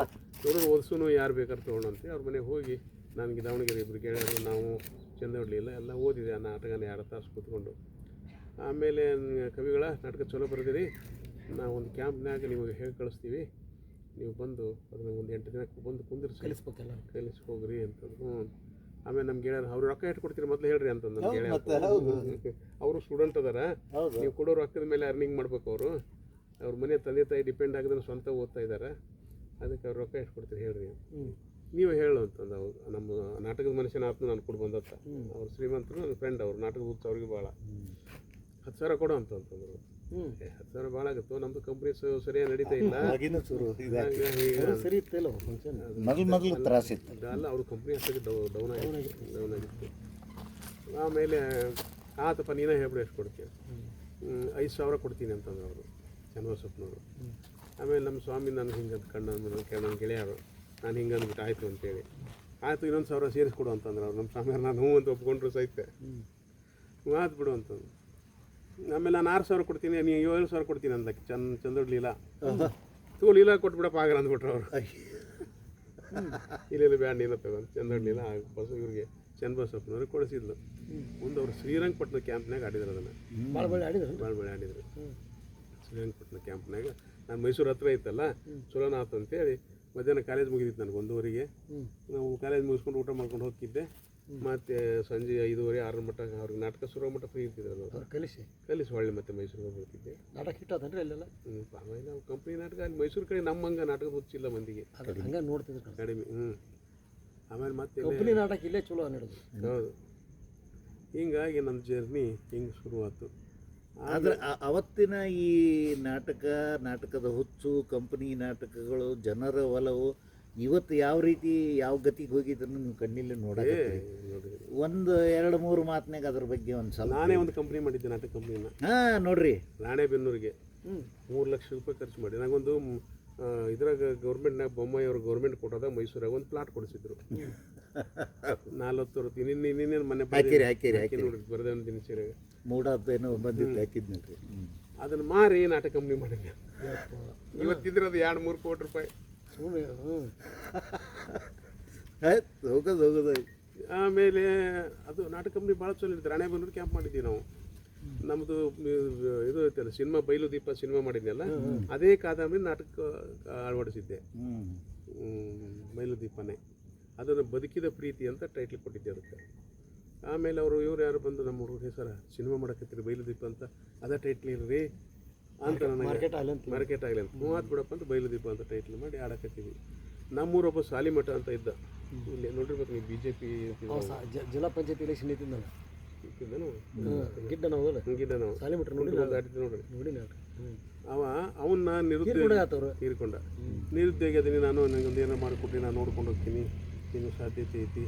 Speaker 2: ನೋಡೋರು ಓದಿಸೋನು ಯಾರು ಬೇಕಾದ್ರೆ ತೊಗೊಂಡಂತೆ ಅವ್ರ ಮನೆಗೆ ಹೋಗಿ ನನಗೆ ದಾವಣಗೆರೆ ಇಬ್ಬರು ಗೆಳೆಯರು ನಾವು ಚಂದೋಡಿಲಿಲ್ಲ ಎಲ್ಲ ಓದಿದೆ ಆ ನಾಟಕನ 2 ತಾಸು ಕೂತ್ಕೊಂಡು. ಆಮೇಲೆ ಕವಿಗಳ ನಾಟಕ ಚಲೋ ಬರೆದಿರಿ, ನಾವು ಒಂದು ಕ್ಯಾಂಪ್ನಾಗ ನಿಮಗೆ ಹೇಳಿ ಕಳಿಸ್ತೀವಿ, ನೀವು ಬಂದು ಅದನ್ನ ಒಂದು 8 ದಿನಕ್ಕೆ ಬಂದು ಕುಂದಿರಿಸಿ ಕಲಿಸ್ಕೋಗ್ರಿ ಅಂತಂದು. ಆಮೇಲೆ ನಮ್ಮ ಗೆಳೆಯರು ಅವ್ರು ರೊಕ್ಕ ಎಷ್ಟು ಕೊಡ್ತೀರಿ ಮೊದಲು ಹೇಳ್ರಿ ಅಂತಂದು ನಮ್ಮ ಗೆಳೆಯ. ಅವರು ಸ್ಟೂಡೆಂಟ್ ಅದಾರ, ನೀವು ಕೊಡೋ ರೊಕ್ಕದ ಮೇಲೆ ಅರ್ನಿಂಗ್ ಮಾಡ್ಬೇಕು ಅವರು. ಅವ್ರ ಮನೆ ತಂದೆ ತಾಯಿ ಡಿಪೆಂಡ್ ಆಗಿದ್ರೆ ಸ್ವಂತ ಓದ್ತಾ ಇದ್ದಾರೆ, ಅದಕ್ಕೆ ಅವ್ರು ರೊಕ್ಕ ಎಷ್ಟು ಕೊಡ್ತೀರಿ ಹೇಳ್ರಿ, ನೀವು ಹೇಳು ಅಂತಂದು. ಅವ್ರು ನಮ್ಮ ನಾಟಕದ ಮನುಷ್ಯನ ಆತ್ಮ ನಾನು ಕೊಡು ಬಂದತ್ತ. ಅವ್ರು ಶ್ರೀಮಂತರು, ನನ್ನ ಫ್ರೆಂಡ್ ಅವರು, ನಾಟಕದ ಹುಚ್ಚು ಅವ್ರಿಗೆ ಭಾಳ. 10,000 ಕೊಡು ಅಂತಂದ್ರು. 10,000 ಭಾಳ ಆಗುತ್ತೋ, ನಮ್ಮದು ಕಂಪ್ನಿ ಸರಿಯಾಗಿ ನಡೀತಾ ಇಲ್ಲ,
Speaker 1: ಮೊದಲು ತ್ರಾಸಿತ್ತು
Speaker 2: ಅಲ್ಲ, ಅವ್ರ ಕಂಪ್ನಿ ಅಷ್ಟಕ್ಕೆ ಡೌನ್ ಆಗಿತ್ತು. ಆಮೇಲೆ ಆತಪ್ಪ ನೀನೇ ಹೇಳ್ಬಿಡು ಎಷ್ಟು ಕೊಡ್ತೀಯ, 5,000 ಕೊಡ್ತೀನಿ ಅಂತಂದ್ರು ಅವರು ಚನ್ನಬಸಪ್ಪನವರು. ಆಮೇಲೆ ನಮ್ಮ ಸ್ವಾಮಿ ನಾನು ಹಿಂಗೆ ನನ್ನ ಗೆಳೆಯರು ನಾನು ಹಿಂಗೆ ಅಂದ್ಬಿಟ್ಟು ಆಯಿತು ಅಂತೇಳಿ, ಆಯಿತು ಇನ್ನೊಂದು 1,000 ಸೇರಿಸ್ಕೊಡು ಅಂತಂದ್ರೆ ಅವ್ರು. ನಮ್ಮ ಸ್ವಾಮಿಯವ್ರು ನಾನು ಹ್ಞೂ ಅಂತ ಒಪ್ಕೊಂಡ್ರು ಸಹಿತ ಮಾತು ಬಿಡು ಅಂತಂದು. ಆಮೇಲೆ ನಾನು 6,000 ಕೊಡ್ತೀನಿ, ನೀವು 7,000 ಕೊಡ್ತೀನಿ ಅಂದ್ಲಕ್ಕೆ ಚಂದೋಡ್ ಲೀಲಾ. ಲೀಲಾ ಕೊಟ್ಬಿಡಪ್ಪ ಆಗಲ್ಲ ಅಂದ್ಬಿಟ್ರು ಅವರು. ಇಲ್ಲ ಬ್ಯಾಡ ನೀನ ತಗೊಂಡು ಚಂದೋಡ್ ಲೀಲಾ ಇವ್ರಿಗೆ ಚನ್ನಬಸಪ್ಪನವ್ರಿಗೆ ಕೊಡಿಸಿದ್ಲು. ಮುಂದೆ ಅವರು ಶ್ರೀರಂಗಪಟ್ಟಣ ಕ್ಯಾಂಪ್ನಾಗ ಆಡಿದ್ರು ಅದನ್ನು, ಭಾಳ ಆಡಿದ್ರು ಶ್ರೀರಂಗಪಟ್ಟಣ ಕ್ಯಾಂಪ್ನಾಗ. ನಾನು ಮೈಸೂರು ಹತ್ರ ಇತ್ತಲ್ಲ, ಚಲೋನ ಆತು ಅಂತೇಳಿ ಮಧ್ಯಾಹ್ನ ಕಾಲೇಜ್ ಮುಗಿದಿತ್ತು ನನಗೆ 1:30ಗೆ. ನಾವು ಕಾಲೇಜ್ ಮುಗಿಸ್ಕೊಂಡು ಊಟ ಮಾಡ್ಕೊಂಡು ಹೋಗ್ತಿದ್ದೆ. ಮತ್ತು ಸಂಜೆ 5:30-6 ಮಟ್ಟ ಅವ್ರಿಗೆ ನಾಟಕ ಶುರು ಮಟ್ಟ ಫ್ರೀ ಇರ್ತಿದ್ರು ಅವರು. ಕಲಿಸಿ ಹೊಳ್ಳಿ ಮತ್ತೆ ಮೈಸೂರಿಗೆ ಹೋಗ್ಬಿಡ್ತಿದ್ದೆ.
Speaker 3: ನಾಟಕ ಹಿಟ್ಟಾದನ್ರಿ ಅಲ್ಲೆಲ್ಲ
Speaker 2: ಪರವಾಗಿಲ್ಲ. ನಾವು ಕಂಪ್ನಿ ನಾಟಕ ಅಲ್ಲಿ ಮೈಸೂರು ಕಡೆ ನಮ್ಮಂಗೆ ನಾಟಕದ ಹುಚ್ಚಿಲ್ಲ ಮಂದಿಗೆ,
Speaker 3: ಹಂಗೆ ನೋಡ್ತಿದ್ರು
Speaker 2: ಕಡಿಮೆ. ಆಮೇಲೆ ಮತ್ತೆ
Speaker 3: ಕಂಪ್ನಿ ನಾಟಕ ಇಲ್ಲೇ ಚಲೋ ನಡೆದು.
Speaker 2: ಹೌದು. ಹೀಗಾಗಿ ನಮ್ಮ ಜರ್ನಿ ಹಿಂಗೆ ಶುರುವಾಯ್ತು.
Speaker 1: ಆದರೆ ಅವತ್ತಿನ ಈ ನಾಟಕದ ಹುಚ್ಚು, ಕಂಪನಿ ನಾಟಕಗಳು, ಜನರ ಒಲವು ಇವತ್ತು ಯಾವ ರೀತಿ ಯಾವ ಗತಿಗೆ ಹೋಗಿದ್ದನ್ನು ನೀವು ಕಣ್ಣಿಲ್ಲಿ ನೋಡೋಕೆ ಒಂದು 2-3 ಮಾತನಾಗ ಅದ್ರ ಬಗ್ಗೆ ಒಂದು ಸಲ.
Speaker 2: ನಾನೇ ಒಂದು ಕಂಪ್ನಿ ಮಾಡಿದ್ದೆ, ನಾಟಕ ಕಂಪ್ನಿನ.
Speaker 1: ನೋಡ್ರಿ,
Speaker 2: ರಾಣೆಬೆನ್ನೂರಿಗೆ 3 ಲಕ್ಷ ರೂಪಾಯಿ ಖರ್ಚು ಮಾಡಿ ನನಗೊಂದು ಇದ್ರಾಗ ಗೌರ್ಮೆಂಟ್ನಾಗ ಬೊಮ್ಮಾಯಿ ಅವರು ಗೌರ್ಮೆಂಟ್ ಕೊಟ್ಟೋದಾಗ ಮೈಸೂರಾಗ ಒಂದು ಪ್ಲಾಟ್ ಕೊಡಿಸಿದ್ರು. 40 ವರ್ಷ ಇನ್ನೇನು ಮನೆ
Speaker 1: ಹಾಕಿರಿ
Speaker 2: ನೋಡಿ ಬರದೇ ಒಂದು ದಿನಚರಿಯಾಗ
Speaker 1: ಮೂಡಾದೇನೋ ಬಂದಿದ್ದು ಹಾಕಿದ್ ನೋಡ್ರಿ.
Speaker 2: ಅದನ್ನು ಮಾರಿ ನಾಟಕ ಕಂಪ್ನಿ ಮಾಡಿದ್ದೆ. ಇವತ್ತಿದ್ರದು 2-3 ಕೋಟಿ ರೂಪಾಯಿ.
Speaker 1: ಹೋಗೋದು.
Speaker 2: ಆಮೇಲೆ ಅದು ನಾಟಕ ಕಂಪ್ನಿ ಭಾಳ ಚಲೋ ಇತ್ತು. ರಾಣೆಬೆನ್ನೂರು ಕ್ಯಾಂಪ್ ಮಾಡಿದ್ದೀವಿ ನಾವು. ನಮ್ಮದು ಇದು ಐತಲ್ಲ ಸಿನಿಮಾ ಬಯಲು ದೀಪ ಸಿನಿಮಾ ಮಾಡಿದ್ನಲ್ಲ, ಅದೇ ಕಾದಂಬರಿ ನಾಟಕ ಅಳವಡಿಸಿದ್ದೆ. ಬಯಲು ದೀಪನೇ ಅದನ್ನು ಬದುಕಿದ ಪ್ರೀತಿ ಅಂತ ಟೈಟ್ಲ್ ಕೊಟ್ಟಿದ್ದೆ ಅದಕ್ಕೆ. ಆಮೇಲೆ ಅವರು ಇವ್ರು ಯಾರು ಬಂದು ನಮ್ಮ ಹುಡುಗ ಸರ ಸಿನಿಮಾ ಮಾಡಕತ್ತೀರಿ ಬಯಲು ದೀಪ ಅಂತ, ಅದೇ ಟೈಟ್ಲ್ ಇರ್ರಿ ಅಂತ ನನಗೆ
Speaker 3: ಮಾರ್ಕೆಟ್ ಆಗಲಿ ಅಂತ
Speaker 2: ಮಾರ್ಕೆಟ್ ಆಗಲಿ ಅಂತ ಮೂವತ್ತು ಬಿಡಪ್ಪ ಅಂತ ಬಯಲುದೀಪ ಅಂತ ಟೈಟ್ಲ್ ಮಾಡಿ ಆಡಕತ್ತೀವಿ. ನಮ್ಮೂರೊಬ್ಬ ಸಾಲಿಮಠ ಅಂತ ಇದ್ದ, ಇಲ್ಲಿ ನೋಡಿರ್ಬೇಕು ನೀವು BJP
Speaker 3: ಜಿಲ್ಲಾ ಪಂಚಾಯತ್ ಎಲೆಕ್ಷನ್ ಇದ್ದಿದ್ದು
Speaker 2: ಇಟ್ಟಿದ್ದನು
Speaker 3: ಗಿಡ್ಡ ನಾವು
Speaker 2: ಹಂಗಿದ್ದ ನಾವು
Speaker 3: ಸಾಲಿಮೀಟ್ರ್ ನೋಡಿ
Speaker 2: ದಾಟಿದ್ವಿ ನೋಡ್ರಿ.
Speaker 3: ನೋಡಿ
Speaker 2: ಅವನ್ನ ನಿರುದ್ಯೋಗ ತೀರ್ಕೊಂಡ. ನಿರುದ್ಯೋಗಿ ಅದೀನಿ ನಾನು, ನನಗೊಂದು ಏನೋ ಮಾಡಿಕೊಟ್ಟು ನಾನು ನೋಡ್ಕೊಂಡು ಹೋಗ್ತೀನಿ, ಇನ್ನೂ ಸಾಧ್ಯತೆ ಐತಿ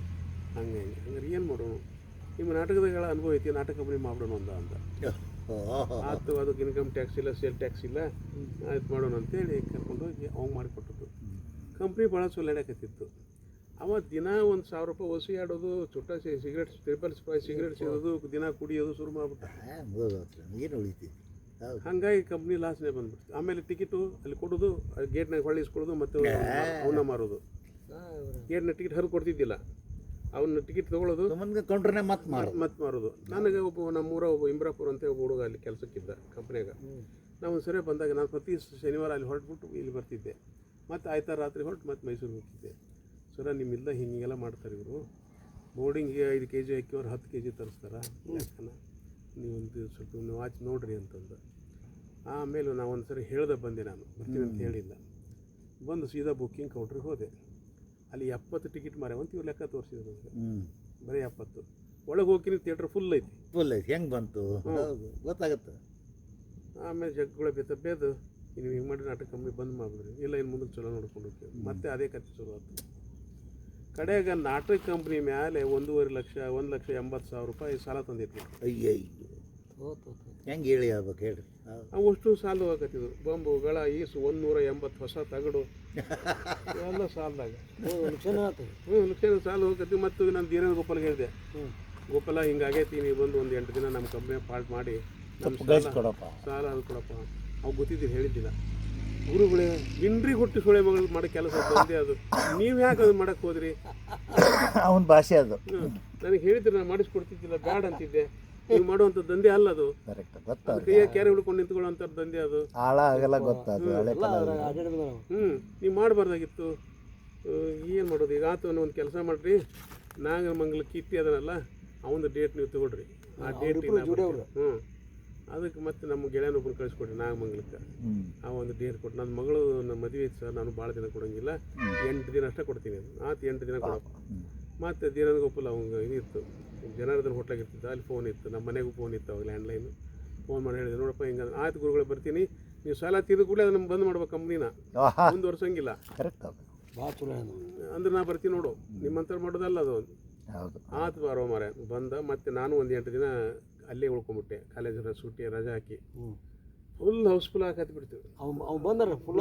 Speaker 2: ಹಂಗೆ ಹಂಗಾರೆ ಏನು ಮಾಡೋಣ, ನಿಮ್ಮ ನಾಟಕಗಳ ಅನುಭವ ಐತಿ, ನಾಟಕ ಕಂಪ್ನಿ ಮಾಡೋಣ ಅಂತ ಆಯ್ತು. ಅದಕ್ಕೆ ಇನ್ಕಮ್ ಟ್ಯಾಕ್ಸ್ ಇಲ್ಲ, ಸೇಲ್ ಟ್ಯಾಕ್ಸ್ ಇಲ್ಲ, ಆಯ್ತು ಮಾಡೋಣ ಅಂತೇಳಿ ಕರ್ಕೊಂಡೋಗಿ ಅವ್ನು ಮಾಡಿಕೊಟ್ಟದ್ದು. ಕಂಪ್ನಿ ಭಾಳ ಚಲೋ ನಡೆಯಕತ್ತಿತ್ತು. ಅವತ್ತು ದಿನ 1,000 ರೂಪಾಯಿ ವಸಿ ಆಡೋದು, ಚುಟ್ಟ ಸಿಗರೇಟ್ ₹3 ಸಿಗರೇಟ್ ಸಿಗೋದು, ದಿನ ಕುಡಿಯೋದು ಶುರು ಮಾಡ್ಬಿಟ್ಟ.
Speaker 1: ಏನು ಉಳಿತಿ.
Speaker 2: ಹಾಗಾಗಿ ಕಂಪ್ನಿ ಲಾಸ್ನೇ ಬಂದ್ಬಿಡ್ತು. ಆಮೇಲೆ ಟಿಕೆಟು ಅಲ್ಲಿ ಕೊಡೋದು, ಗೇಟ್ನಾಗ ಹೊಳ್ಳಿ ಇಸ್ಕೊಳ್ಳೋದು, ಮತ್ತು ಅವನ್ನ ಮಾರೋದು. ಗೇಟ್ನ ಟಿಕೆಟ್ ಹರಿದು ಕೊಡ್ತಿದ್ದಿಲ್ಲ, ಅವನ್ನ ಟಿಕೆಟ್ ತೊಗೊಳ್ಳೋದು,
Speaker 1: ಕೌಂಟ್ರನ್ನೇ ಮತ್ತೆ
Speaker 2: ಮಾರೋದು. ನನಗೆ ನಮ್ಮೂರ ಒಬ್ಬ ಇಂಬ್ರಾಪುರ ಅಂತ ಒಬ್ಬ ಹುಡುಗ ಅಲ್ಲಿ ಕೆಲಸಕ್ಕಿದ್ದ ಕಂಪ್ನಿಯಾಗ. ನಾವು ಒಂದು ಸರಿ ಬಂದಾಗ ನಾನು ಪ್ರತಿ ಶನಿವಾರ ಅಲ್ಲಿ ಹೊರಟ್ಬಿಟ್ಟು ಇಲ್ಲಿ ಬರ್ತಿದ್ದೆ, ಮತ್ತು ಆಯ್ತಾ ರಾತ್ರಿ ಹೊರಟು ಮತ್ತೆ ಮೈಸೂರಿಗೆ ಹೋಗ್ತಿದ್ದೆ. ಸರ ನಿಮ್ಮಿಲ್ಲ ಹಿಂಗೆಲ್ಲ ಮಾಡ್ತಾರೆ ಇವರು, ಬೋರ್ಡಿಂಗಿಗೆ 5 kg ಅಕ್ಕಿ ಅವ್ರು 10 kg ತರಿಸ್ತಾರೆ, ಯಾಕನ ನೀವೊಂದು ಸ್ವಲ್ಪ ನೀವು ವಾಚ್ ನೋಡ್ರಿ ಅಂತಂದು. ಆಮೇಲೆ ನಾವು ಒಂದು ಸರಿ ಹೇಳ್ದೆ ಬಂದೆ, ನಾನು ಬರ್ತೀನಿ ಅಂತ ಹೇಳಿಲ್ಲ. ಬಂದು ಸೀದಾ ಬುಕ್ಕಿಂಗ್ ಕೌಂಟ್ರಿಗೆ ಹೋದೆ. ಅಲ್ಲಿ 70 ಟಿಕೆಟ್ ಮಾರ್ಯಾವಂತ ಇವ್ರು ಲೆಕ್ಕ ತೋರಿಸಿದ್ರು, ಬರೀ 70. ಒಳಗೆ ಹೋಗ್ತೀನಿ, ಥಿಯೇಟ್ರ್ ಫುಲ್ ಐತಿ.
Speaker 1: ಹೆಂಗೆ ಬಂತು ಗೊತ್ತಾಗುತ್ತೆ.
Speaker 2: ಆಮೇಲೆ ಜಗ್ಗಳ ಬೇದು ನೀವು ಹಿಂಗೆ ಮಾಡಿ ನಾಟಕ ಕಂಪ್ನಿ ಬಂದ್ ಮಾಡಿದ್ರಿ, ಇಲ್ಲ ಇನ್ನು ಮುಂದಕ್ಕೆ ಚಲೋ ನೋಡ್ಕೊಂಡು ಹೋಗ್ತೀವಿ. ಮತ್ತೆ ಅದೇ ಕಥೆ ಶುರು ಆಯ್ತು. ಕಡೆಗೆ ನಾಟಕ ಕಂಪ್ನಿ ಮೇಲೆ 1.5 ಲಕ್ಷ 1,80,000 ರೂಪಾಯಿ ಸಾಲ ತಂದಿತ್ತು.
Speaker 1: ಅಯ್ಯಯ್ಯೋ, ಹೆಂಗೆ ಹೇಳಿ ಆಗ್ಬೇಕು ಹೇಳ್ರಿ.
Speaker 2: ಅವಷ್ಟು ಸಾಲ ಹೋಗತ್ತಿದ್ರು, ಬಂಬುಗಳ ಈಸು 180 ಹೊಸ ತಗಡು ಎಲ್ಲ ಸಾಲದಾಗ ಲಕ್ಷ ಸಾಲ ಹೋಗತ್ತಿ. ಮತ್ತು ನಾನು ದೀನ ಗೋಪಾಲ್ಗೆ ಹೇಳಿದೆ, ಗೋಪಾಲ ಹಿಂಗಾಗೈತಿ, ನೀವು ಬಂದು ಒಂದು 8 ದಿನ ನಮ್ಮ ಕಂಪ್ನಿ ಪಾರ್ಟ್ ಮಾಡಿ ನಮ್ಮ ಸಾಲ ಅದು ಕೊಡಪ್ಪ. ಅವು ಗೊತ್ತಿದ್ದೀರಿ ಹೇಳಿದ್ದಿಲ್ಲ. ಗುರುಗಳೇ ಬಿನ್ರಿ ಹುಟ್ಟಿ ಸೊಳೆ ಮಗಳು ಮಾಡೋ ಕೆಲಸ ಬಂದೆ, ಅದು ನೀವು ಯಾಕೆ ಅದು ಮಾಡಕ್ಕೆ ಹೋದ್ರಿ?
Speaker 1: ಅವನ ಭಾಷೆ ಅದು.
Speaker 2: ನನಗೆ ಹೇಳಿದ್ರೆ ನಾನು ಮಾಡಿಸ್ಕೊಡ್ತಿದ್ದಿಲ್ಲ, ಬ್ಯಾಡ್ ಅಂತಿದ್ದೆ. ನೀವು ಮಾಡುವಂಥ ದಂಧೆ ಅಲ್ಲ ಅದು, ಕೈಯ ಕ್ಯಾರೆ ಹಿಡ್ಕೊಂಡು ನಿಂತ್ಕೊಳ್ಳೋಂಥ ದಂಧೆ ಅದು. ನೀವು ಮಾಡಬಾರ್ದಾಗಿತ್ತು. ಏನು ಮಾಡೋದು ಈಗ? ಆತು ಅನ್ನೋ ಒಂದು ಕೆಲಸ ಮಾಡಿರಿ, ನಾಗಮಂಗಲಕ್ಕೆ ಇಟ್ಟಿ ಅದನ್ನಲ್ಲ, ಅವನದು ಡೇಟ್ ನೀವು ತಗೊಳ್ರಿ. ಆ ಡೇಟ್ ಅದಕ್ಕೆ ಮತ್ತೆ ನಮ್ಮ ಗೆಳೆಯನೊಬ್ಬರು ಕಳಿಸ್ಕೊಡ್ರಿ ನಾಗಮಂಗಲಕ್ಕೆ. ಆ ಒಂದು ಡೇಟ್ ಕೊಟ್ಟು, ನನ್ನ ಮಗಳು ನಮ್ಮ ಮದುವೆ ಇತ್ತು ಸರ್, ನಾನು ಭಾಳ ದಿನ ಕೊಡೋಂಗಿಲ್ಲ, 8 ದಿನ ಅಷ್ಟೇ ಕೊಡ್ತೀನಿ. ಆತು 8 ದಿನ ಕೊಡಪ್ಪ. ಮತ್ತು ದೀನನ್ ಗೋಪಾಲ್ ಅವಂಗೆ ಇದಿತ್ತು, ಜನಾರ್ದನ್ ಹೋಟ್ಲಾಗ ಇರ್ತಿದ್ದ, ಅಲ್ಲಿ ಫೋನ್ ಇತ್ತು, ನಮ್ಮ ಮನೆಗೂ ಫೋನ್ ಇತ್ತು ಅವಾಗ, ಲ್ಯಾಂಡ್ಲೈನು. ಫೋನ್ ಮಾಡಿ ಹೇಳಿದೆ, ನೋಡಪ್ಪ ಹಿಂಗೆ ಆಯ್ತು ಗುರುಗಳೇ ಬರ್ತೀನಿ, ನೀವು ಸಾಲ ತೀರಿದ ಕೂಡಲೇ ಅದನ್ನು ಬಂದ್ ಮಾಡ್ಬೇಕು, ಕಂಪ್ನಿನ ಮುಂದುವರ್ಸಂಗಿಲ್ಲ
Speaker 3: ಭಾಳ ಚಲೋ
Speaker 2: ಅಂದ್ರೆ ನಾ ಬರ್ತೀನಿ ನೋಡು, ನಿಮ್ಮಂಥವ್ರು ಮಾಡೋದಲ್ಲ ಅದು. ಆತು ಬಾರೋ ಮಾರೆ ಬಂದ. ಮತ್ತು ನಾನು ಒಂದು 8 ದಿನ ಅಲ್ಲೇ ಉಳ್ಕೊಂಬಿಟ್ಟೆ, ಕಾಲೇಜ್ ಸೂಟಿ ರಜೆ ಹಾಕಿ. ಫುಲ್ ಹೌಸ್ಫುಲ್ ಹಾಕಿ ಬಿಡ್ತೀವಿ.
Speaker 3: ಅವು ಬಂದಾರ ಫುಲ್.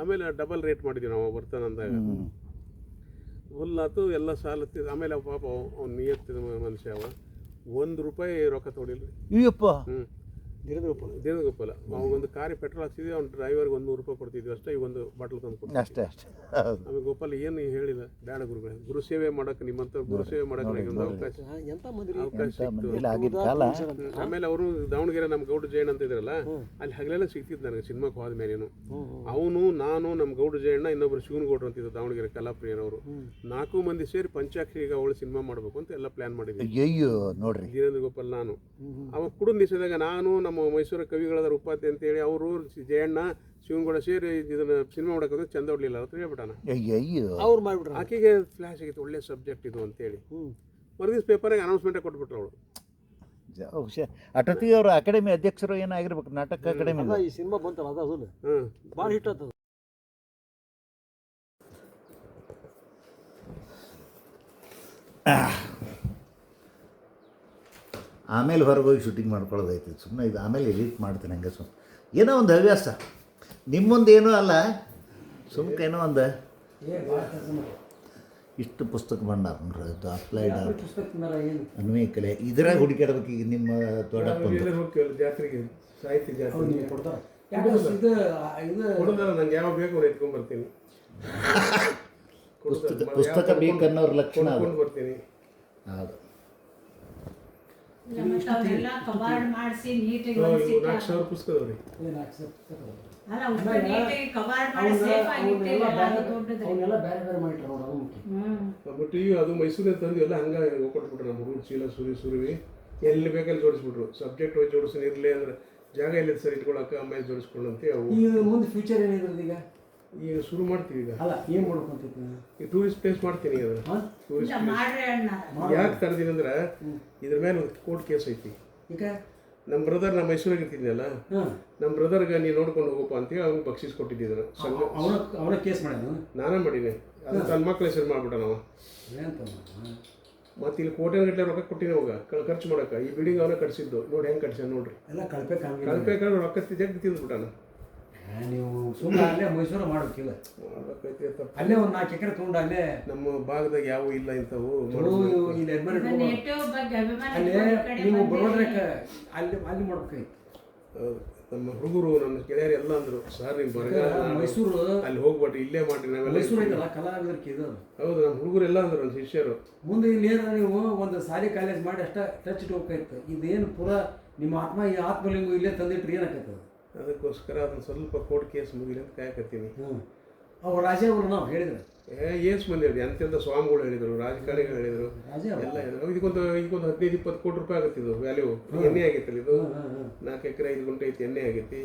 Speaker 2: ಆಮೇಲೆ ಡಬಲ್ ರೇಟ್ ಮಾಡಿದ್ವಿ ನಾವು ಬರ್ತಾನಂದಾಗ. ಫುಲ್ ಆತು, ಎಲ್ಲ ಸಾಲ. ಆಮೇಲೆ ಪಾಪ ಅವ್ನು ನಿಯತ್ತಿದ ಮನುಷ್ಯ, ಅವ ₹1 ರೊಕ್ಕ ತೊಗೊಳಿಲ್ಲ. ದೀನ ಗೋಪಾಲ ಅವಾಗೊಂದು ಕಾರಿ ಪೆಟ್ರೋಲ್ ಹಾಕ್ಸಿದ್ವಿ, ಅವ್ನು ಡ್ರೈವರ್ಗೆ ₹100 ಕೊಡ್ತಿದ್ವಿ ಅಷ್ಟೇ. ಈಗ ಒಂದು ಬಾಟ್ಲ್ ತಂದು ಕೊಡ್ತೀವಿ ಅಷ್ಟೇ. ಆಮೇಲೆ ಗೋಪಾಲ ಏನು ಹೇಳಿಲ್ಲ, ಬೇಡ ಗುರುಗಳೇ, ಗುರು ಸೇವೆ ಮಾಡಕ್ಕೆ, ನಿಮ್ಮಂತ ಗುರು ಸೇವೆ ಮಾಡಕ್ಕೆ ಒಂದು ಅವಕಾಶ ಸಿಕ್ತು. ಆಮೇಲೆ ಅವರು ದಾವಣಗೆರೆ ನಮ್ಮ ಗೌಡ ಜಯಣ್ಣ ಅಂತ ಇದ್ರಲ್ಲ, ಅಲ್ಲಿ ಹಗಲೆಲ್ಲ ಸಿಗ್ತಿದ್ದು ನನಗೆ ಸಿನಿಮಾಕ್ಕೆ ಹೋದ ಮೇಲೇನು. ಅವನು ನಾನು ನಮ್ಮ ಗೌಡ ಜಯಣ್ಣ ಇನ್ನೊಬ್ರು ಶಿವನಗೌಡ್ರು ಅಂತಿದ್ದು ದಾವಣಗೆರೆ ಕಲಾಪ್ರಿಯರವರು, 4 ಮಂದಿ ಸೇರಿ ಪಂಚಾಕ್ಷರಿಗೆ ಅವಳು ಸಿನಿಮಾ ಮಾಡಬೇಕು ಅಂತ ಎಲ್ಲ ಪ್ಲಾನ್ ಮಾಡಿದ್ವಿ.
Speaker 1: ನೋಡ್ರಿ
Speaker 2: ದೀನೇಂದ್ರ ಗೋಪಾಲ್ ನಾನು ಅವ ಕುಡಿದ ದಿವಸದಾಗ ನಾನು ನಮ್ಮ ಮೈಸೂರು ಕವಿಗಳಾದ ಉಪಾಧ್ಯ ಅಂತೇಳಿ ಅವರು ಜಯಣ್ಣ ಶಿವನಗೌಡ ಸೇರಿ ಇದನ್ನ ಸಿನಿಮಾ ಮಾಡಕ್ಕೆ ಚಂದ ಹೊಡ್ಲಿಲ್ಲ ಅಂತ ಹೇಳ್ಬಿಟ್ಟಾನ. ಆಕೆಗೆ ಫ್ಲಾಶ್ ಆಗಿತ್ತು, ಒಳ್ಳೆ ಸಬ್ಜೆಕ್ಟ್ ಇದು ಅಂತೇಳಿ. ಮರುದಿವ್ಸ ಪೇಪರ್ಗೆ ಅನೌನ್ಸ್ಮೆಂಟೇ ಕೊಟ್ಬಿಟ್ರು ಅವಳು.
Speaker 1: ಅಟತಿ ಅವರು ಅಕಾಡೆಮಿ ಅಧ್ಯಕ್ಷರು ಏನಾಗಿರ್ಬೇಕು, ನಾಟಕ ಅಕಾಡೆಮಿ.
Speaker 3: ಈ ಸಿನಿಮಾ ಬಂತಲ್ಲ ಅದು ಭಾಳ ಹಿಟ್ ಆಗ್ತದೆ.
Speaker 1: ಆಮೇಲೆ ಹೊರಗೆ ಹೋಗಿ ಶೂಟಿಂಗ್ ಮಾಡ್ಕೊಳ್ಳೋದೈತಿ, ಸುಮ್ಮನೆ ಇದು ಆಮೇಲೆ ಎಡಿಟ್ ಮಾಡ್ತೀನಿ ಹಂಗೆ. ಸುಮ್ಮನೆ ಏನೋ ಒಂದು ಹವ್ಯಾಸ, ನಿಮ್ಮೊಂದು ಏನೂ ಅಲ್ಲ, ಸುಮ್ಮನೆ ಏನೋ ಒಂದು. ಇಷ್ಟು ಪುಸ್ತಕ ಭಂಡಾರ ನೋಡ್ರಿ, ಇದು ಅಪ್ಲೈಡ್ ಅನ್ವಯ ಕಲೆ, ಇದ್ರಾಗ ಹುಡುಕಾಡ್ಬೇಕು. ಈಗ ನಿಮ್ಮ ದೊಡ್ಡಪ್ಪ
Speaker 2: ಜಾತ್ರೆಗೆ ಸಾಹಿತ್ಯ ಜಾತ್ರೆ ನಂಗೆ ಯಾವ ಬೇಕು ಎತ್ಕೊಂಡ್ ಬರ್ತೀನಿ.
Speaker 1: ಪುಸ್ತಕ ಬೇಕನ್ನೋರ ಲಕ್ಷಣ
Speaker 2: ಬರ್ತೀನಿ.
Speaker 1: ಹೌದು,
Speaker 2: 4,000 ಪುಸ್ತಕದವ್ರಿ. ಬಟ್ ಈಗ ಅದು ಮೈಸೂರಲ್ಲಿ ತಂದು ಎಲ್ಲ ಹಂಗಾಗಿ ಕೊಟ್ಬಿಟ್ರು. ನಮ್ಮ ಹುಡುಗ ಚೀಲ ಸುರಿ ಎಲ್ಲಿ ಬೇಕಲ್ಲಿ ಜೋಡಿಸ್ಬಿಟ್ರು. ಸಬ್ಜೆಕ್ಟ್ ವೈಸ್ ಜೋಡಿಸಿ ಇರಲಿ ಅಂದ್ರೆ ಜಾಗ ಇಲ್ಲ ಸರ್ ಇಟ್ಕೊಳಕ್ಕೆ ಆಮೇಲೆ ಜೋಡಿಸ್ಕೊಳ್ಳಂತೆ ಅವು
Speaker 3: ಈಗ ಮುಂದೆ ಫ್ಯೂಚರ್ ಏನಿದ್ರದ್ದು ಈಗ
Speaker 2: ಈಗ ಶುರು ಮಾಡ್ತೀವಿ ಈಗ
Speaker 3: ಅಲ್ಲ ಏನು ಮಾಡ್ಕೊಂತೈತಿ
Speaker 2: ಈ ಟೂರಿಸ್ಟ್ ಪ್ಲೇಸ್ ಮಾಡ್ತೀನಿ ಈಗ
Speaker 3: ಹಾಂ
Speaker 2: ಟೂರಿಸ್ಟ್ ಯಾಕೆ ತರ್ದೀನಿ ಅಂದ್ರೆ ಇದ್ರ ಮೇಲೆ ಒಂದು ಕೋರ್ಟ್ ಕೇಸ್ ಐತಿ
Speaker 3: ಈಗ
Speaker 2: ನಮ್ಮ ಬ್ರದರ್ ನಮ್ಮ ಮೈಸೂರಿಗೆ ಇರ್ತಿದ್ನಲ್ಲ
Speaker 3: ಹಾಂ
Speaker 2: ನಮ್ಮ ಬ್ರದರ್ಗೆ ನೀನು ನೋಡ್ಕೊಂಡು ಹೋಗಪ್ಪ ಅಂತೇಳಿ ಅವ್ನಿಗೆ ಬಕ್ಷೀಸ್ ಕೊಟ್ಟಿದ್ದಿದ್ರು ಸಂಘ
Speaker 3: ಅವನ ಕೇಸ್ ಮಾಡ್ಯಾನ
Speaker 2: ನಾನೇ ಮಾಡೀನಿ ಅದು ತನ್ನ ಮಕ್ಳ ಹೆಸರು ಮಾಡ್ಬಿಟ್ಟ ನಾವು ಮತ್ತೆ ಇಲ್ಲಿ ಕೋಟೆಗಟ್ಟಲೆ ರೊಕ್ಕ ಕೊಟ್ಟಿನಿ ಅವಾಗ ಖರ್ಚು ಮಾಡಕ್ಕೆ ಈ ಬಿಲ್ಡಿಂಗ್ ಅವನೇ ಕಟ್ಸಿದ್ದು ನೋಡಿ ಹೆಂಗೆ ಕಟ್ಸ್ಯಾನ ನೋಡ್ರಿ
Speaker 3: ಎಲ್ಲ ಕಳಪೆ ಕಾಮ
Speaker 2: ಕಳಪೆ ಕಡೆ ರೊಕ್ಕ ಜಗ್ ತಿಂದ್ಬಿಟ್ಟಾನ
Speaker 3: ನೀವು ಸುಮ್ಮನೆ ಅಲ್ಲೇ ಮೈಸೂರು ಮಾಡೋಕ್ಕಿಲ್ಲ
Speaker 2: ಮಾಡ್ಬೇಕೈತಿ ತಪ್ಪು
Speaker 3: ಅಲ್ಲೇ ಒಂದು 4 ಎಕರೆ ತೊಗೊಂಡು ಅಲ್ಲೇ
Speaker 2: ನಮ್ಮ ಭಾಗದಾಗ ಯಾವ ಇಲ್ಲ ಇಂಥವು
Speaker 3: ಇಲ್ಲಿ ಅಡ್ಮಿಟ್ ಅಲ್ಲೇ ನೀವು ಬರೋದ್ರಕ್ಕೆ ಅಲ್ಲಿ ಮಾಡ್ಬೇಕಾಯ್ತು
Speaker 2: ಹೌದು. ನಮ್ಮ ಹುಡುಗರು ನನ್ನ ಗೆಳೆಯರು ಎಲ್ಲ ಅಂದರು ಸರ್ ನೀವು ಬರಗಾಲ
Speaker 3: ಮೈಸೂರು
Speaker 2: ಅಲ್ಲಿ ಹೋಗ್ಬಿಟ್ಟು ಇಲ್ಲೇ ಮಾಡ್ರಿ ನಾವೆಲ್ಲ
Speaker 3: ಮೈಸೂರು ಐತಲ್ಲ ಕಲಾವಿದರಿಗೆ ಇದು
Speaker 2: ಹೌದು ನಮ್ಮ ಹುಡುಗರು ಎಲ್ಲ ಅಂದರು ನನ್ನ ಶಿಷ್ಯರು
Speaker 3: ಮುಂದೆ ಇಲ್ಲಿ ಏನಾರ ನೀವು ಒಂದು ಶಾಲೆ ಕಾಲೇಜ್ ಮಾಡಿ ಅಷ್ಟ ಟಚ್ ಇಟ್ಬೇಕಾಯ್ತು ಇದೇನು ಪೂರಾ ನಿಮ್ಮ ಈ ಆತ್ಮಲಿಂಗು ಇಲ್ಲೇ ತಂದಿಟ್ರಿ ಏನಾಕೈತದ
Speaker 2: ಅದಕ್ಕೋಸ್ಕರ ಅದನ್ನು ಸ್ವಲ್ಪ ಕೋರ್ಟ್ ಕೇಸ್ ಮುಗಿಲಿ ಅಂತ ಕಾಯಕತ್ತೀನಿ
Speaker 3: ಅವ್ರು ರಾಜೇ ಅವರು ನಾವು ಹೇಳಿದ್ರೆ
Speaker 2: ಏಸ್ ಮಂದಿ ಹೇಳಿ ಅಂತ್ಯಂತ ಸ್ವಾಮಿಗಳು ಹೇಳಿದರು ರಾಜಕಾರಣಿಗಳು ಹೇಳಿದರು
Speaker 3: ರಾಜೇ
Speaker 2: ಎಲ್ಲ ಹೇಳಿದ್ರು ಇದಕ್ಕೊಂದು 15-20 ಕೋಟಿ ರೂಪಾಯಿ ಆಗತ್ತಿದ್ದು ವ್ಯಾಲ್ಯೂ ಎಣ್ಣೆ ಆಗೈತಲ್ಲ ಇದು 4 ಎಕರೆ 5 ಗುಂಟೆ ಐತಿ ಎಣ್ಣೆ ಆಗೈತಿ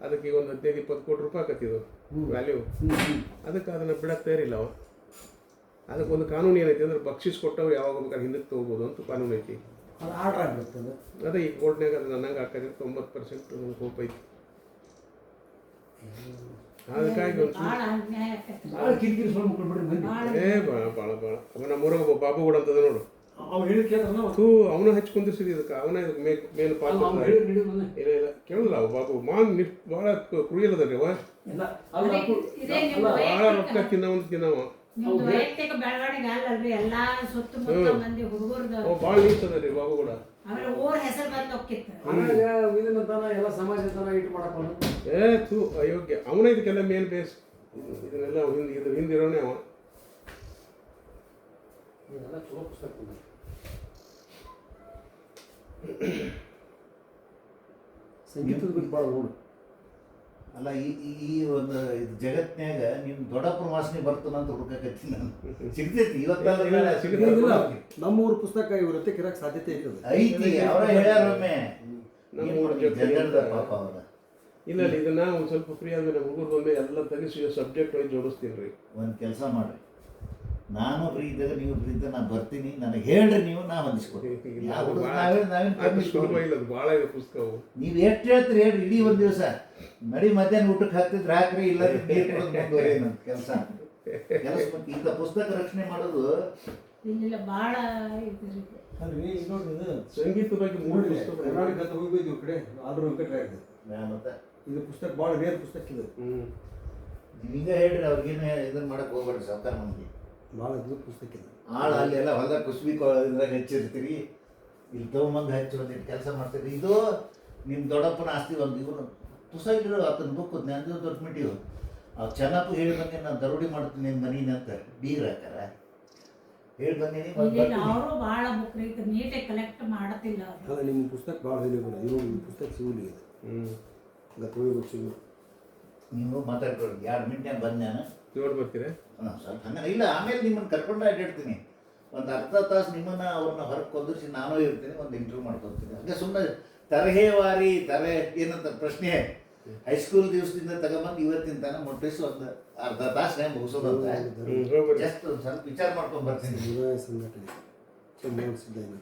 Speaker 2: ಅದಕ್ಕೆ ಈಗ ಒಂದು 15-20 ಕೋಟಿ ರೂಪಾಯಿ ಆಗತ್ತಿದ್ದು ವ್ಯಾಲ್ಯೂ ಅದಕ್ಕೆ ಅದನ್ನು ಬಿಡಕ್ಕೆ ತಯಾರಿಲ್ಲ ಅವ ಅದಕ್ಕೊಂದು ಕಾನೂನು ಏನೈತಿ ಅಂದ್ರೆ ಬಕ್ಷಿಸ್ ಕೊಟ್ಟವ್ರು ಯಾವಾಗ ಬೇಕಾದ್ರೆ ಹಿಂದಕ್ಕೆ ತೊಗೋಬೋದು ಅಂತ ಕಾನೂನು ಐತಿ
Speaker 3: ಅದು ಆರ್ಡ್ರ್ ಆಗಿಬಿಡ್ತದೆ
Speaker 2: ಅದೇ ಈ ಕೋರ್ಟ್ನಾಗ ಅದು ನನಗೆ ಹಾಕಿದ್ರೆ 90% ನನಗೆ ಹೋಪ್ ಐತಿ ಅದಕ್ಕಾಗಿ ಒಂದು
Speaker 3: ಭಾಳ ಕಿರಿಕಿರಿ ಸೊಳ್ಳು ಮಕ್ಕಳು ಬಿಡ್ರಿ ಮಂದಿ
Speaker 2: ಭಾಳ ಭಾಳ ಭಾಳ ಅವ ನಮ್ಮೂರಾಗ ಒಬ್ಬ ಬಾಬು ಕೂಡ ಅಂತದ ನೋಡು
Speaker 3: ಅವ್ರು ಹೇಳಿದ್ ಕೇಳ್ತಾರ
Speaker 2: ಅವನ ಹಚ್ಚಿ ಕುಂದಿರ್ಸಿದ್ ಇದಕ್ಕೆ ಅವನ ಇದಕ್ಕೆ ಮೇನ್ ಪಾತ್ರ ಇಲ್ಲ ಇಲ್ಲ ಕೇಳಲ್ಲ ಅವ ಬಾಬು ಭಾಳ ಕ್ರೂಯಲ್ ಅದ ರೀ ಅವ ಭಾಳ ರೊಕ್ಕ ತಿನ್ನವ
Speaker 4: ವೈಯಕ್ತಿಕ ಬೆಳವಣಿಗೆ ಅಲ್ಲಲ್ರಿ ಎಲ್ಲಾ ಸುತ್ತಮುತ್ತ ಮಂದಿ ಹುಡುಗರ್ದು
Speaker 2: ಭಾಳ ನೀಚ ಅದ ರೀ ಬಾಬು ಕೂಡ
Speaker 4: ಆಮೇಲೆ ಊರ್ ಹೆಸರು ಬಂದು ಹೋಗಿತ್ತು
Speaker 3: ಇದನ್ನಂತಾನ ಎಲ್ಲ ಸಮಾಜತನ ಇಟ್ಟು ಮಾಡಪ್ಪ
Speaker 2: ತೂ ಅಯೋಗ್ಯ ಅವನ ಇದಕ್ಕೆಲ್ಲ ಮೇನ್ ಬೇಸ್ ಇದನ್ನೆಲ್ಲ ಇದ್ರ ಹಿಂದಿರೋನೇ ಅವ
Speaker 3: ಇದೆಲ್ಲ ಚಲೋ ಪುಸ್ತಕ ಸಂಗೀತದ ಬಗ್ಗೆ ಭಾಳ ನೋಡು
Speaker 1: ಅಲ್ಲ ಈ ಒಂದು ಇದು ಜಗತ್ನ್ಯಾಗ ನಿಮ್ಮ ದೊಡ್ಡಪ್ಪನ ವಾಸನೆ ಬರ್ತನಂತ ಹುಡುಕಕತ್ತೀನಿ ನಾನು ಸಿಗ್ತೈತಿ ಇವತ್ತಲ್ಲ
Speaker 3: ನಮ್ಮೂರು ಪುಸ್ತಕ ಇವ್ರ ಜೊತೆ ಇರಕ್ಕೆ ಸಾಧ್ಯತೆ ಐತದ
Speaker 1: ಐತಿ ಅವರ ಹೇಳ್ಯಾರೊಮ್ಮೆ
Speaker 2: ನಮ್ಮೂರ
Speaker 1: ಜನರದ ಪಾಪ ಅವರ
Speaker 2: ಇಲ್ಲ ಇದನ್ನ ಒಂದು ಸ್ವಲ್ಪ ಫ್ರೀ ಆದ್ಮೇಲೆ ಹುಡುಗರು ಬಂದು ಎಲ್ಲ ತೆಗಿಸಿ ಸಬ್ಜೆಕ್ಟ್ ವೈಸ್ ಜೋಡಿಸ್ತೀನಿ ರೀ
Speaker 1: ಒಂದು ಕೆಲಸ ಮಾಡ್ರಿ ನಾನು ಫ್ರೀ ಇದ್ದಾಗ ನೀವು ಫ್ರೀ ಇದ್ದಾಗ ನಾನು ಬರ್ತೀನಿ ನನಗೆ ಹೇಳ್ರಿ ನೀವು ನಾ ಹೊಂದಿಸ್ಕೊಡ್ತೀನಿ
Speaker 2: ಸುಲಭ ಇಲ್ಲ ಅದು ಭಾಳ ಇದೆ ಪುಸ್ತಕವು
Speaker 1: ನೀವು ಎಷ್ಟು ಹೇಳ್ತೀರಿ ಹೇಳ್ರಿ ಇಡೀ ಒಂದು ದಿವಸ ನಡಿ ಮಧ್ಯಾಹ್ನ ಊಟಕ್ಕೆ ಹಾಕ್ತಿದ್ರೆ ಹಾಕ್ರಿ ಇಲ್ಲ ಮುಂದುವರಿ ನನ್ನ ಕೆಲಸ ಇಂಥ ಪುಸ್ತಕ ರಕ್ಷಣೆ ಮಾಡೋದು
Speaker 4: ಇಲ್ಲ ಭಾಳ ಇದ್ರಿ
Speaker 3: ಅಲ್ರಿ ನೋಡ್ರಿ ಇದು
Speaker 2: ಸಂಗೀತ ಬಗ್ಗೆ 3 ಪುಸ್ತಕ
Speaker 3: ಕರ್ನಾಟಕ ಅಂತ ಹೋಗಿದ್ವಿ ಈ ಕಡೆ ಆದ್ರೂ ವೆಂಕಟರಾಯ
Speaker 1: ಮತ್ತೆ
Speaker 3: ಇದು ಪುಸ್ತಕ ಭಾಳ ರೇರ್ ಪುಸ್ತಕ ಇದು
Speaker 1: ನೀವೀಗ ಹೇಳ್ರಿ ಅವ್ರಿಗೇನು ಇದನ್ನ ಮಾಡಕ್ಕೆ ಹೋಗ್ಬೇಡ್ರಿ ಸಾವುಕಾರ ಮಂದಿ
Speaker 3: ಭಾಳ ಅದ್ಭುತ ಪುಸ್ತಕ ಇದು
Speaker 1: ಆಳು ಅಲ್ಲೆಲ್ಲ ಹೊಲ ಕುಸ್ಬಿ ಇದ್ರಾಗ ಹೆಚ್ಚಿರ್ತೀರಿ ಇಲ್ಲಿ ತೊಗೊಂಬಂದು ಹಚ್ಚಿ ಒಂದಿಟ್ಟು ಕೆಲಸ ಮಾಡ್ತೀರಿ ಇದು ನಿಮ್ಮ ದೊಡ್ಡಪ್ಪನ ಆಸ್ತಿ ಒಂದು ಇವರು ಪುಸ್ತಕ ಇರೋ ಆತನ ಬುಕ್ ಜ್ಞಾನದೇವ ದೊಡ್ಡ ಮಿಟ್ಟಿವು ಅವ್ರು ಚೆನ್ನಪ್ಪ ಹೇಳಿ ಬಂದು ನಾನು ದರೋಡಿ ಮಾಡ್ತೀನಿ ನಿಮ್ಮ ಮನೀನ ಅಂತ ಬೀರ್ ಹಾಕಾರ ಹೇಳಿ ಬಂದೀನಿ
Speaker 4: ಅವರು ಭಾಳ ಬುಕ್ ನೀಟಾಗಿ ಕಲೆಕ್ಟ್ ಮಾಡತ್ತಿಲ್ಲ
Speaker 3: ಅಲ್ಲ ನಿಮ್ಮ ಪುಸ್ತಕ ಭಾಳ ಹೇಳಿದ್ರು ಇವರು ಈ ಪುಸ್ತಕ ಸಿಗಲಿ ಗತೋಗಿ ಸಿಗು
Speaker 1: ನೀವು ಮಾತಾಡ್ಕೊಳ್ಳಿ 2 ಮಿನಿಟ್ನಾಗ ಬಂದು ನಾನು
Speaker 2: ನೋಡಿ ಬರ್ತೀರಾ
Speaker 1: ಸ್ವಲ್ಪ ಹಂಗೆ ಇಲ್ಲ ಆಮೇಲೆ ನಿಮ್ಮನ್ನು ಕರ್ಕೊಂಡು ಅಡ್ಡಾಡ್ತೀನಿ ಒಂದು ಅರ್ಧ ತಾಸು ನಿಮ್ಮನ್ನು ಅವ್ರನ್ನ ಹೊರಗೆ ಕೊಂದಿಸಿ ನಾನು ಇರ್ತೀನಿ ಒಂದು ಇಂಟರ್ವ್ಯೂ ಮಾಡ್ಕೊತೀನಿ ಹಂಗೆ ಸುಮ್ಮನೆ ತರಹೇವಾರಿ ಏನಂತ ಪ್ರಶ್ನೆ ಹೈಸ್ಕೂಲ್ ದಿವಸದಿಂದ ತಗೊಂಬಂದು ಇವತ್ತಿನ ತನಕ ಮುಟ್ಟಿಸಿ ಒಂದು ಅರ್ಧ ತಾಸು ಮುಗಿಸೋದಂತ ಜಸ್ಟ್ ಒಂದು ಸ್ವಲ್ಪ ವಿಚಾರ ಮಾಡ್ಕೊಂಡು ಬರ್ತೀನಿ
Speaker 3: ಸಂಘಟನೆ ಮಾಡಿಸಿದ್ದೇನೆ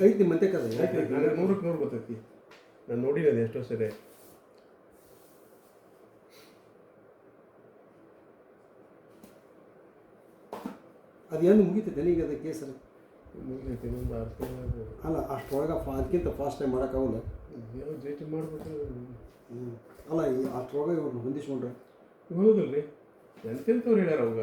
Speaker 3: ಐತಿ ಮತ್ತೆ ಕದ
Speaker 2: 100 ಗೊತ್ತೈತಿ ನಾನು ನೋಡಿರೋದು ಎಷ್ಟೋ ಸರಿ
Speaker 3: ಅದೇನು ಮುಗಿತೈತೆ ಈಗ ಅದು ಕೇಸರಿ
Speaker 2: ಮುಗಿದೈತಿ ಇನ್ನೊಂದು 6 ತಿಂಗಳು
Speaker 3: ಅಲ್ಲ ಅಷ್ಟರೊಳಗೆ ಅದಕ್ಕಿಂತ ಫಾಸ್ಟ್ ಟೈಮ್ ಮಾಡೋಕ್ಕಾಗಲ್ಲ
Speaker 2: ಜೈಟಿ ಮಾಡ್ಬಿಟ್ರೆ
Speaker 3: ಅಲ್ಲ ಅಷ್ಟರೊಳಗೆ ಇವ್ರನ್ನ ಹೊಂದಿಸ್ಕೊಂಡ್ರೆ
Speaker 2: ಹೌದಲ್ರಿ ಎಂತೆಂಥವ್ರು ಹೇಳ್ಯಾರ ಅವಾಗ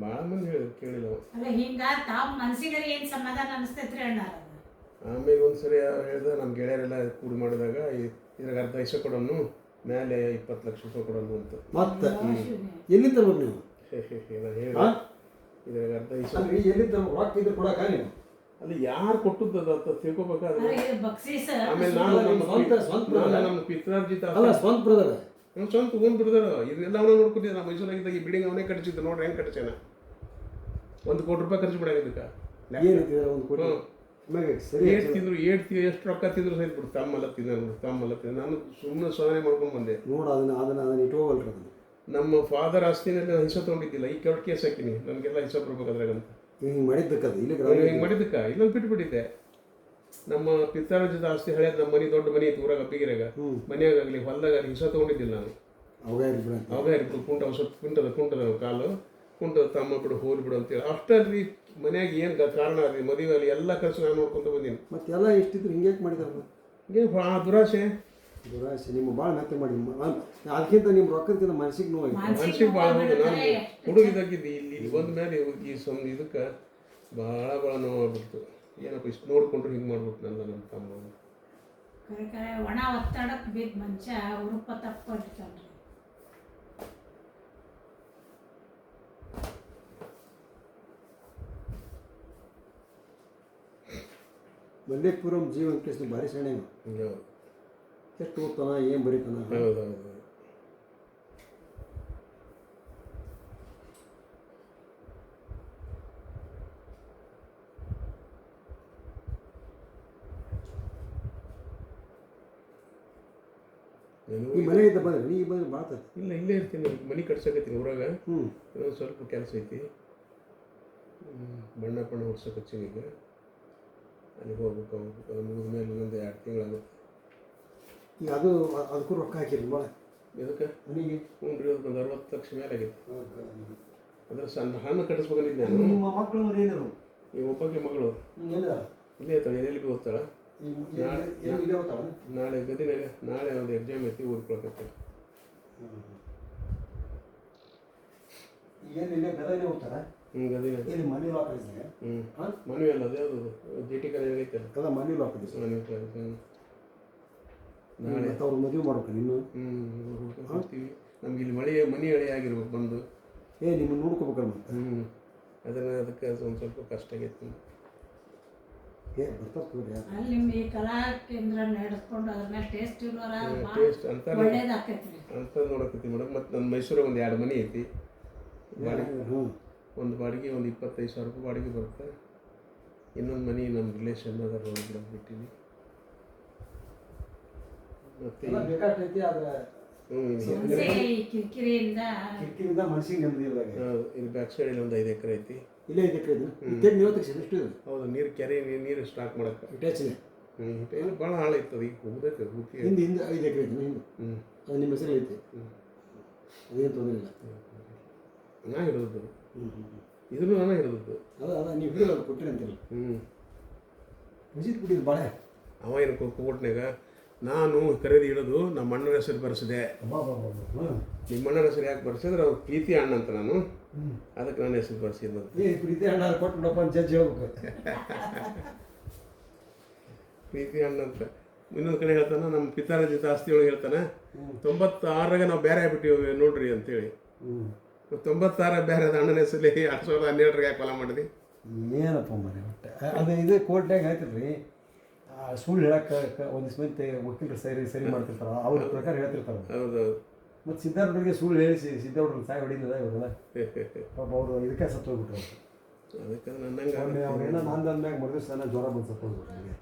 Speaker 2: ಭಾಳ ಮಂದಿ ಹೇಳಿದ್ರು ಕೇಳಿಲ್ಲ
Speaker 4: ಅಲ್ಲ ಹಿಂಗ ತಾವ್ ಮನ್ಸಿಗೆ ಏನ್ ಸಮಾಧಾನ ಅನಿಸ್ತೈತ್ರಿ ಅಣ್ಣಾರ
Speaker 2: ಆಮೇಲೆ ಒಂದ್ಸರಿ ಹೇಳ್ದ ನಮ್ಮ ಗೆಳೆಯರೆಲ್ಲ ಕೂಡಿ ಮಾಡಿದಾಗ ಇದ್ರಾಗ ಅರ್ಧ ಇಷ್ಟ ಕೊಡೋನು ಮೇಲೆ 20 ಲಕ್ಷ ರೂಪಾಯಿ ಕೊಡೋನು ಅಂತ
Speaker 3: ಮತ್ತೆ ಎಲ್ಲಿಂದ ತರ್ಬೇಕು ನೀವು
Speaker 2: ನಾನು ಹೇಳಿ ಇದ್ರಾಗ ಅರ್ಧ ಇಷ್ಟ
Speaker 3: ಎಲ್ಲಿಂದ ರೊಕ್ಕ ಇದ್ರೆ ಕೊಡಕ ನೀವು
Speaker 2: ಅಲ್ಲಿ ಯಾರು ಕೊಟ್ಟದ್ದು ಅಂತ ತಿಳ್ಕೊಬೇಕಾದ್ರೆ
Speaker 4: ಬಕ್ಸೀಸ್
Speaker 2: ಆಮೇಲೆ ನಾನು ನಮ್ಮ ಪಿತ್ರಾರ್ಜಿತ
Speaker 3: ಅಲ್ಲ ಸ್ವಂತ ಬ್ರದರ್
Speaker 2: ಅವ್ನು ಸ್ವಂತ ಓನ್ ಬಿಡ್ದಾರ ಇದನ್ನೆಲ್ಲ ಅವನೇ ನೋಡ್ಕೊತಿದ್ದ. ನಮ್ಮ ಮೈಸೂರಾಗಿದ್ದಾಗ ಈ ಬಿಲ್ಡಿಂಗ್ ಅವನೇ ಕಟ್ಟಿಸಿದ್ದು ನೋಡ್ರಿ ಹೆಂಗೆ ಕಟ್ಟಿಸ್ಯಾನ. 1 ಕೋಟಿ ರೂಪಾಯಿ ಖರ್ಚು ಬಿಡಾಗಿದ್ದಕ್ಕೆ.
Speaker 3: ಏನಿದೆ ಒಂದು ಕೋಟಿ ಆಮೇಲೆ ಸರಿ
Speaker 2: ಏಟ್ ಎಷ್ಟು ರೊಕ್ಕ ತಿಂದ್ರು ಸಹಿತ ಬಿಡು ತಮ್ಮಲ್ಲ ತಿಂದ ನಾನು ಸುಮ್ಮನೆ ಸೋದನೆ ಮಾಡ್ಕೊಂಡು ಬಂದೆ.
Speaker 3: ನೋಡು ಅದನ್ನ ಇಟ್ಕೋವಲ್ರಿ ಅದನ್ನು.
Speaker 2: ನಮ್ಮ ಫಾದರ್ ಆಸ್ತಿನಲ್ಲಿ ನಾನು ಹಿಸ ತೊಗೊಂಡಿದ್ದಿಲ್ಲ. ಈ ಕೆಳಗೆ ಕೇಸ್ ಹಾಕಿನಿ, ನನಗೆಲ್ಲ ಹಿಸ ಬರ್ಬೇಕು ಅದ್ರಾಗಂತ.
Speaker 3: ಹಿಂಗೆ ಮಾಡಿದ್ದಕ್ಕದು ಇಲ್ಲಿ
Speaker 2: ಹಿಂಗೆ ಮಾಡಿದ್ದಕ್ಕ ಇಲ್ಲೊಂದು ಬಿಟ್ಬಿಟ್ಟಿದ್ದೆ. ನಮ್ಮ ಪಿತ್ತಾರಜದ ಆಸ್ತಿ ಹಳೆಯದು. ನಮ್ಮ ಮನೆ ದೊಡ್ಡ ಮನೆ ಇತ್ತು ಊರಾಗ ಅಪ್ಪಿಗಿರಾಗ. ಮನೆಯಾಗಲಿ ಹೊಲದಾಗಲಿ ಹಿಸ ತೊಗೊಂಡಿದ್ದಿಲ್ಲ ನಾನು. ಅವಾಗ ಇರ್ಬಿಡು ಕುಂಟದ ಕಾಲು ಕುಂಟದ ತಮ್ಮ ಬಿಡು ಹೋಲ್ ಬಿಡು ಅಂತೇಳಿ ಅಷ್ಟಲ್ಲಿ ಮನ್ಯಾಗ ಏನು ಕಾರಣ ರೀ ಮದುವೆ ಅಲ್ಲಿ ಎಲ್ಲ ಖರ್ಚು ನಾನು ನೋಡ್ಕೊಂತ ಬಂದೀನಿ.
Speaker 3: ಮತ್ತೆ ಎಲ್ಲ ಇಷ್ಟಿದ್ರು ಹಿಂಗೆ ಮಾಡಿದಾರಲ್ಲ.
Speaker 2: ಹಿಂಗೆ ಆ ದುರಾಸೆ
Speaker 3: ನಿಮ್ಮ ಭಾಳ ಮೆತ್ತೆ ಮಾಡಿ ಅದಕ್ಕಿಂತ ನಿಮ್ಮ ರೊಕ್ಕದಕ್ಕಿಂತ ಮನಸ್ಸಿಗೆ ನೋವು
Speaker 2: ಮನ್ಸಿಗೆ ಭಾಳ ನೋವು. ನಾನು ಹುಡುಗಿದ್ದಾಗಿದ್ದೆ ಇಲ್ಲಿ ಬಂದ ಮೇಲೆ ಈ ಇದಕ್ಕೆ ಭಾಳ ನೋವಾಗ್ಬಿಡ್ತು. ಏನಪ್ಪ ಇಷ್ಟು ನೋಡ್ಕೊಂಡ್ರು ಹಿಂಗೆ ಮಾಡ್ಬಿಟ್ಟು ನನ್ನ ತಮ್ಮ
Speaker 4: ಕರೆ ಒಣ ಒತ್ತಡಕ್ಕೆ ಬಿದ್ದ ಮನುಷ್ಯ ಉರುಪ ತಪ್ಪಿರ್ತಾನೆ.
Speaker 3: ಮಲ್ಲೇಪುರಂ ಜೀವನ ಕೇಸ್ ಭಾರಿ ಸಣ್ಣ ಎಷ್ಟು ಓದ್ತಾನ ಏನು ಬರೀತಾನ.
Speaker 2: ಹೌದೌದು.
Speaker 3: ಈ ಮನೆಯಿಂದ ಬಂದ್ರೆ ನೀ ಬಂದ್ರೆ ಮಾತಾಡ.
Speaker 2: ಇಲ್ಲ ಇಲ್ಲೇ ಇರ್ತೀನಿ, ಮನೆ ಕಟ್ಸಕತ್ತೀನಿ ಊರಾಗ. ಇನ್ನೊಂದು ಸ್ವಲ್ಪ ಕೆಲಸ ಐತಿ, ಬಣ್ಣ ಹೊಡ್ಸಕ್ಕೆ ಹಚ್ಚೀನಿ. ಈಗ ಅಲ್ಲಿಗೆ ಹೋಗ್ಬೇಕು. ಅದು ಮುಗಿದ ಮೇಲೆ ಇನ್ನೊಂದು 2 ತಿಂಗಳಾಗುತ್ತೆ.
Speaker 3: ಈಗ ಅದಕ್ಕೂ ರೊಕ್ಕ ಹಾಕಿರಿ ಭಾಳ
Speaker 2: ಇದಕ್ಕೆ
Speaker 3: ಮನೆಗೆ.
Speaker 2: ಹ್ಞೂ ರೀ, ಒಂದು 60 ಲಕ್ಷ ಮೇಲೆ ಆಗೈತಿ. ಅಂದ್ರೆ ಸಣ್ಣ ಹಣ್ಣು ಕಟ್ಟಿಸ್ಬೇಕಂದಿದ್ದೆ ನಾನು.
Speaker 3: ನಿಮ್ಮ ಮಕ್ಕಳು ಏನೇನು
Speaker 2: ಈ ಒಬ್ಬಕ್ಕೆ ಮಗಳು ಇಲ್ಲೇ ಇರ್ತಾಳೆ, ಎಲ್ಲಿ ಭೀ ಓದ್ತಾಳೆ. ನಾಳೆ ಗದಿನಾಗ ನಾಳೆ ಒಂದು ಎಕ್ಸಾಮ್ ಐತಿ, ಓದ್ಕೊಳಕತ್ತೆ. ಗದಿನಾಗ ಮನವಿ ಅಲ್ಲ ಅದೇ ಅದು JT ಕಾಲೇಜ್ ಐತೆ
Speaker 3: ಮನೆ ನಾಳೆ ಅವ್ರು ಮದುವೆ ಮಾಡ್ಬೇಕು ನೀನು.
Speaker 2: ಹೋಗ್ತೀವಿ. ನಮ್ಗೆ ಇಲ್ಲಿ ಮನೆ ಹಳೆ ಆಗಿರ್ಬೇಕು ಬಂದು.
Speaker 3: ನಿಮ್ಮನ್ನು ನೋಡ್ಕೋಬೇಕಲ್ಲ ಮತ್ತೆ.
Speaker 2: ಅದಕ್ಕೆ ಒಂದು ಸ್ವಲ್ಪ ಕಷ್ಟ ಆಗೈತಿ.
Speaker 4: ಅಲ್ಲಿ ನಿಮ್ಗೆ ಕಲಾ ಕೇಂದ್ರ ನಡೆಸ್ಕೊಂಡು ಅದ್ರ ಮೇಲೆ ಟೇಸ್ಟ್
Speaker 2: ಅಂತ ನೋಡಕತ್ತಿ ಮೇಡಮ್. ಮತ್ತು ನನ್ನ ಮೈಸೂರಾಗ ಒಂದು 2 ಮನೆ ಐತಿ. ಒಂದು ಬಾಡಿಗೆ ಒಂದು 25,000 ರೂಪಾಯಿ ಬಾಡಿಗೆ ಬರುತ್ತೆ. ಇನ್ನೊಂದು ಮನೆ ನಮ್ಮ ರಿಲೇಷನ್ ಅದರ ಒಳಗಡೆ ಬಿಟ್ಟಿವಿ. ಮತ್ತು
Speaker 4: ಕಿರಿಕಿರಿಯಿಂದ
Speaker 3: ಮನಸ್ಸಿಗೆ ನೆಮ್ಮದಿ ಇಲ್ಲ.
Speaker 2: ಇಲ್ಲಿ ಬ್ಯಾಕ್ ಸೈಡಲ್ಲಿ ಒಂದು 5 ಎಕರೆ ಐತಿ.
Speaker 3: ಇಲ್ಲೇ 5 ಎಕರೆ
Speaker 2: ಹೌದು, ನೀರು ಕೆರೆ ನೀರು ಸ್ಟಾಕ್ ಮಾಡಕ್ಕೆ. ಇಲ್ಲಿ ಭಾಳ ಹಾಳು ಇರ್ತದೆ. ಈಗ ಹೋಗ್ಬೇಕು
Speaker 3: ಹಿಂದೆ 5 ಎಕರೆ ಐತಿ ಹಿಂದೆ. ಅದು ನಿಮ್ಮ ಹೆಸರು ಐತಿ, ಅದೇನು ತೊಂದರೆ ಇಲ್ಲ.
Speaker 2: ನಾ ಹಿಡಿದದ್ದು ಇದನ್ನು ನಾನು ಹಿಡಿದದ್ದು.
Speaker 3: ಅದ ನೀವು ಹಿಡಿದು ಕೊಟ್ಟಿರಿ ಅಂತಿಲ್ಲ. ವಿಸಿಟ್ ಕೊಟ್ಟಿದ್ದು ಭಾಳ.
Speaker 2: ಅವ ಏನು ಕೋರ್ಟ್ನಾಗ ನಾನು ಖರೀದಿ ಹಿಡಿದು ನಮ್ಮ ಅಣ್ಣನ ಹೆಸರು ಬರೆಸಿದೆ. ನಿಮ್ಮ ಅಣ್ಣನ ಹೆಸರು ಯಾಕೆ ಬರ್ಸಿದ್ರೆ ಅವ್ರು ಪ್ರೀತಿ ಅಣ್ಣ ಅಂತ ನಾನು, ಅದಕ್ಕೆ ನನ್ನ ಹೆಸರು ಬರ್ಸಿದ್ದು.
Speaker 3: ಪ್ರೀತಿ ಅಣ್ಣ ಕೊಟ್ಬಿಡಪ್ಪ ಅಂತ ಜಡ್ಜ್ ಹೇಳ್ಬೇಕು.
Speaker 2: ಪ್ರೀತಿ ಅಣ್ಣ ಅಂತ ಇನ್ನೊಂದು ಕಡೆ ಹೇಳ್ತಾನೆ. ನಮ್ಮ ಪಿತಾರಜಿತ ಆಸ್ತಿ ಒಳಗೆ ಹೇಳ್ತಾನೆ 96ರಾಗ ನಾವು ಬೇರೆ ಆಗ್ಬಿಟ್ಟಿವಿ ನೋಡ್ರಿ ಅಂತೇಳಿ. 96 ಬೇರೆ ಅದ ಅಣ್ಣನ ಹೆಸರಲ್ಲಿ 2012 ಯಾಕೆ ಹೊಲ ಮಾಡಿದ್ವಿ.
Speaker 3: ಏನಪ್ಪ ಮನೆ ಒಟ್ಟೆ ಅದು ಇದು ಕೋರ್ಟ್ನಾಗ ಆಯ್ತಲ್ರಿ. ಸುಳ್ಳು ಹೇಳಕ್ಕೆ ಒಂದಿಷ್ಟು ಮಂದಿ ವಕೀಲರು ಸರಿ ಮಾಡ್ತಿರ್ತಾರ, ಅವ್ರ ಪ್ರಕಾರ ಹೇಳ್ತಿರ್ತಾರೆ.
Speaker 2: ಹೌದೌದು.
Speaker 3: ಮತ್ತು ಸಿದ್ಧಾರ್ಥರಿಗೆ ಸುಳ್ಳು ಹೇಳಿಸಿ ಸಿದ್ಧಾರ್ಥರು ಸಾಯಿ ಹೊಡಿಲಿಲ್ಲ ಇವರೆಲ್ಲ. ಪಾಪ ಅವರು ಇದಕ್ಕೆ ಸತ್ತು ಹೋಗ್ಬಿಟ್ರು.
Speaker 2: ಅದಕ್ಕೆ ನನ್ನಂಗೆ
Speaker 3: ಅವ್ರೇನೋ ನಂದಂದಾಗ ಮರುದಿವ್ಸ ನಾನು ಜ್ವರ ಬಂದು ಸತ್ತು ಹೋಗ್ಬಿಟ್ರು. ನನಗೆ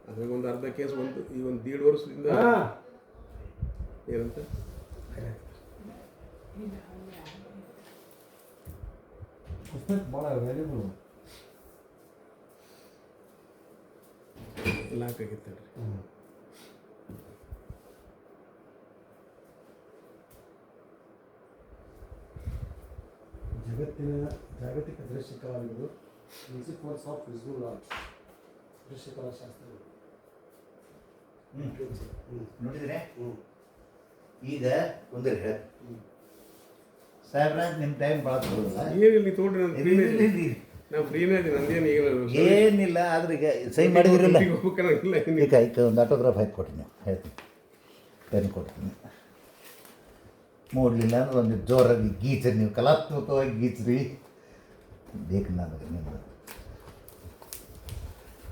Speaker 2: ಅದ್ರಾಗ ಒಂದು ಅರ್ಧ ಕೇಸ್ ಈ ಒಂದು 1.5 ವರ್ಷದಿಂದ ಏನಂತ
Speaker 3: ಪುಸ್ತಕ ಭಾಳ ವ್ಯಾಲ್ಯೂಬಲ್
Speaker 2: ಲಾಕ್ ಆಗಿತ್ತು.
Speaker 3: ಜಾಗತಿಕ ದೃಶ್ಯಕಲಾವಿದರು ಪ್ರಿನ್ಸಿಪಲ್ಸ್ ಆಫ್ ವಿಸುವಲ್ ಆರ್ಟ್ ದೃಶ್ಯಕಲಾ ಶಾಸ್ತ್ರಗಳು.
Speaker 1: ನೋಡಿದ್ರೆ ಈಗ ಕುಂದ್ರಿ ಸಾಹೇಬ್ರ ನಿಮ್ಮ ಟೈಮ್ ಭಾಳ ತಗೊಳ್ಳಲ್ಲ.
Speaker 2: ಏನಿಲ್ಲ ತೊಗೊಳ್ರಿ, ನಾನು ಫ್ರೀನೇ ಇದೀನಿ. ನಂದೇನು
Speaker 1: ಏನಿಲ್ಲ. ಆದ್ರೆ ಈಗ ಸಹಿ ಮಾಡಿದ್ರಿಲ್ಲ
Speaker 2: ಹೋಗ್ಬೇಕಲ್ಲ.
Speaker 1: ಈಗ ಒಂದು ಆಟೋಗ್ರಾಫ್ ಹಾಕಿ ಕೊಟ್ರಿ ನೀವು, ಹೇಳ್ತೀನಿ, ಪೆನ್ ಕೊಡ್ತೀನಿ. ಮೂಡಲಿಲ್ಲ ಅಂದ್ರೆ ಒಂದು ಜೋರಾಗಿ ಗೀಚ್ರಿ, ನೀವು ಕಲಾತ್ಮಕವಾಗಿ ಗೀಚ್ರಿ ಬೇಕು ನನಗೆ. ನಿಮ್ಮದು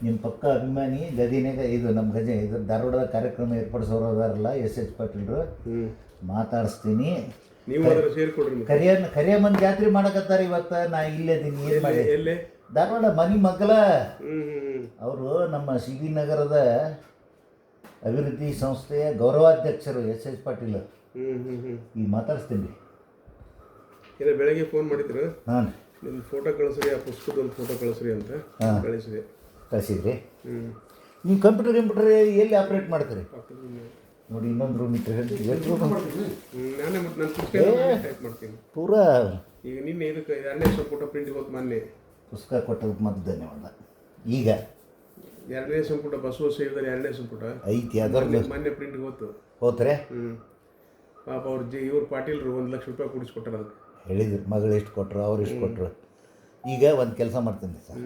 Speaker 1: ನಿಮ್ಮ ಪಕ್ಕ ಅಭಿಮಾನಿ ಗದಿನಾಗ ಇದು ನಮ್ಮ ಇದು ಧಾರವಾಡದ ಕಾರ್ಯಕ್ರಮ ಏರ್ಪಡಿಸೋರು ಅದಾರಲ್ಲ ಎಸ್ ಪಾಟೀಲ್ರು ಮಾತಾಡಿಸ್ತೀನಿ.
Speaker 2: ನೀವು ಅದರ ಸೇರ್ಕೊಡ್ರಿ.
Speaker 1: ಕರಿಯಮ್ಮನ ಜಾತ್ರೆ ಮಾಡಕತ್ತಾರ ಇವತ್ತು. ನಾ ಇಲ್ಲೇದೀನಿ. ಏನು ಮಾಡಿ
Speaker 2: ಎಲ್ಲೇ
Speaker 1: ಧಾರವಾಡ ಮನಿ ಮಗ್ಗಲ
Speaker 2: ಹ್ಮ್
Speaker 1: ಅವರು ನಮ್ಮ ಸಿ ಬಿ ನಗರದ ಅಭಿವೃದ್ಧಿ ಸಂಸ್ಥೆಯ ಗೌರವಾಧ್ಯಕ್ಷರು ಎಸ್ ಪಾಟೀಲ್. ಈಗ ಮಾತಾಡಿಸ್ತೀನಿ.
Speaker 2: ಇಲ್ಲ ಬೆಳಗ್ಗೆ ಫೋನ್ ಮಾಡಿದ್ರು,
Speaker 1: ಹಾಂ
Speaker 2: ನಿಮ್ಮ ಫೋಟೋ ಕಳಿಸ್ರಿ, ಆ ಪುಸ್ತಕದ ಒಂದು ಫೋಟೋ ಕಳಿಸ್ರಿ ಅಂತ ಕಳಿಸಿದೆ.
Speaker 1: ಕಳಿಸಿದ್ರಿ? ನೀವು ಕಂಪ್ಯೂಟರ್ ಎಲ್ಲಿ ಆಪ್ರೇಟ್ ಮಾಡ್ತೀರಿ? ನೋಡಿ ಇನ್ನೊಂದು ರೂಮ್ ಇಟ್ಟು
Speaker 2: ನಾನೇ ಮತ್ತೆ ನನ್ನ ಪುಸ್ತಕ ಟೈಪ್ ಮಾಡ್ತೀನಿ
Speaker 1: ಪೂರಾ.
Speaker 2: ಈಗ ನಿನ್ನೆ ಇದಕ್ಕೆ 2ನೇ ಸಂಪುಟ ಪ್ರಿಂಟಿಗೆ ಹೋದ್ ಮೊನ್ನೆ
Speaker 1: ಪುಸ್ತಕ ಕೊಟ್ಟದಕ್ಕೆ ಮತ್ತೆ ಧನ್ಯವಾದ. ಈಗ
Speaker 2: 2ನೇ ಸಂಪುಟ ಬಸವ ಸೇರಿದರೆ 2ನೇ ಸಂಪುಟ
Speaker 1: ಐತಿ ಅದರದ್ದು
Speaker 2: ಮೊನ್ನೆ ಪ್ರಿಂಟಿಗೆ ಹೋತು.
Speaker 1: ಹೋತ್ರೆ
Speaker 2: ಪಾಪ ಅವ್ರು ಇವ್ರು ಪಾಟೀಲ್ರು 1 ಲಕ್ಷ ರೂಪಾಯಿ ಕೊಡಿಸ್ಕೊಟ್ಟಾರ. ಅದಕ್ಕೆ
Speaker 1: ಹೇಳಿದ್ರು ಮಗಳು ಎಷ್ಟು ಕೊಟ್ಟರು, ಅವ್ರು ಎಷ್ಟು ಕೊಟ್ಟರು. ಈಗ ಒಂದು ಕೆಲಸ ಮಾಡ್ತೀನಿ ಸರ್.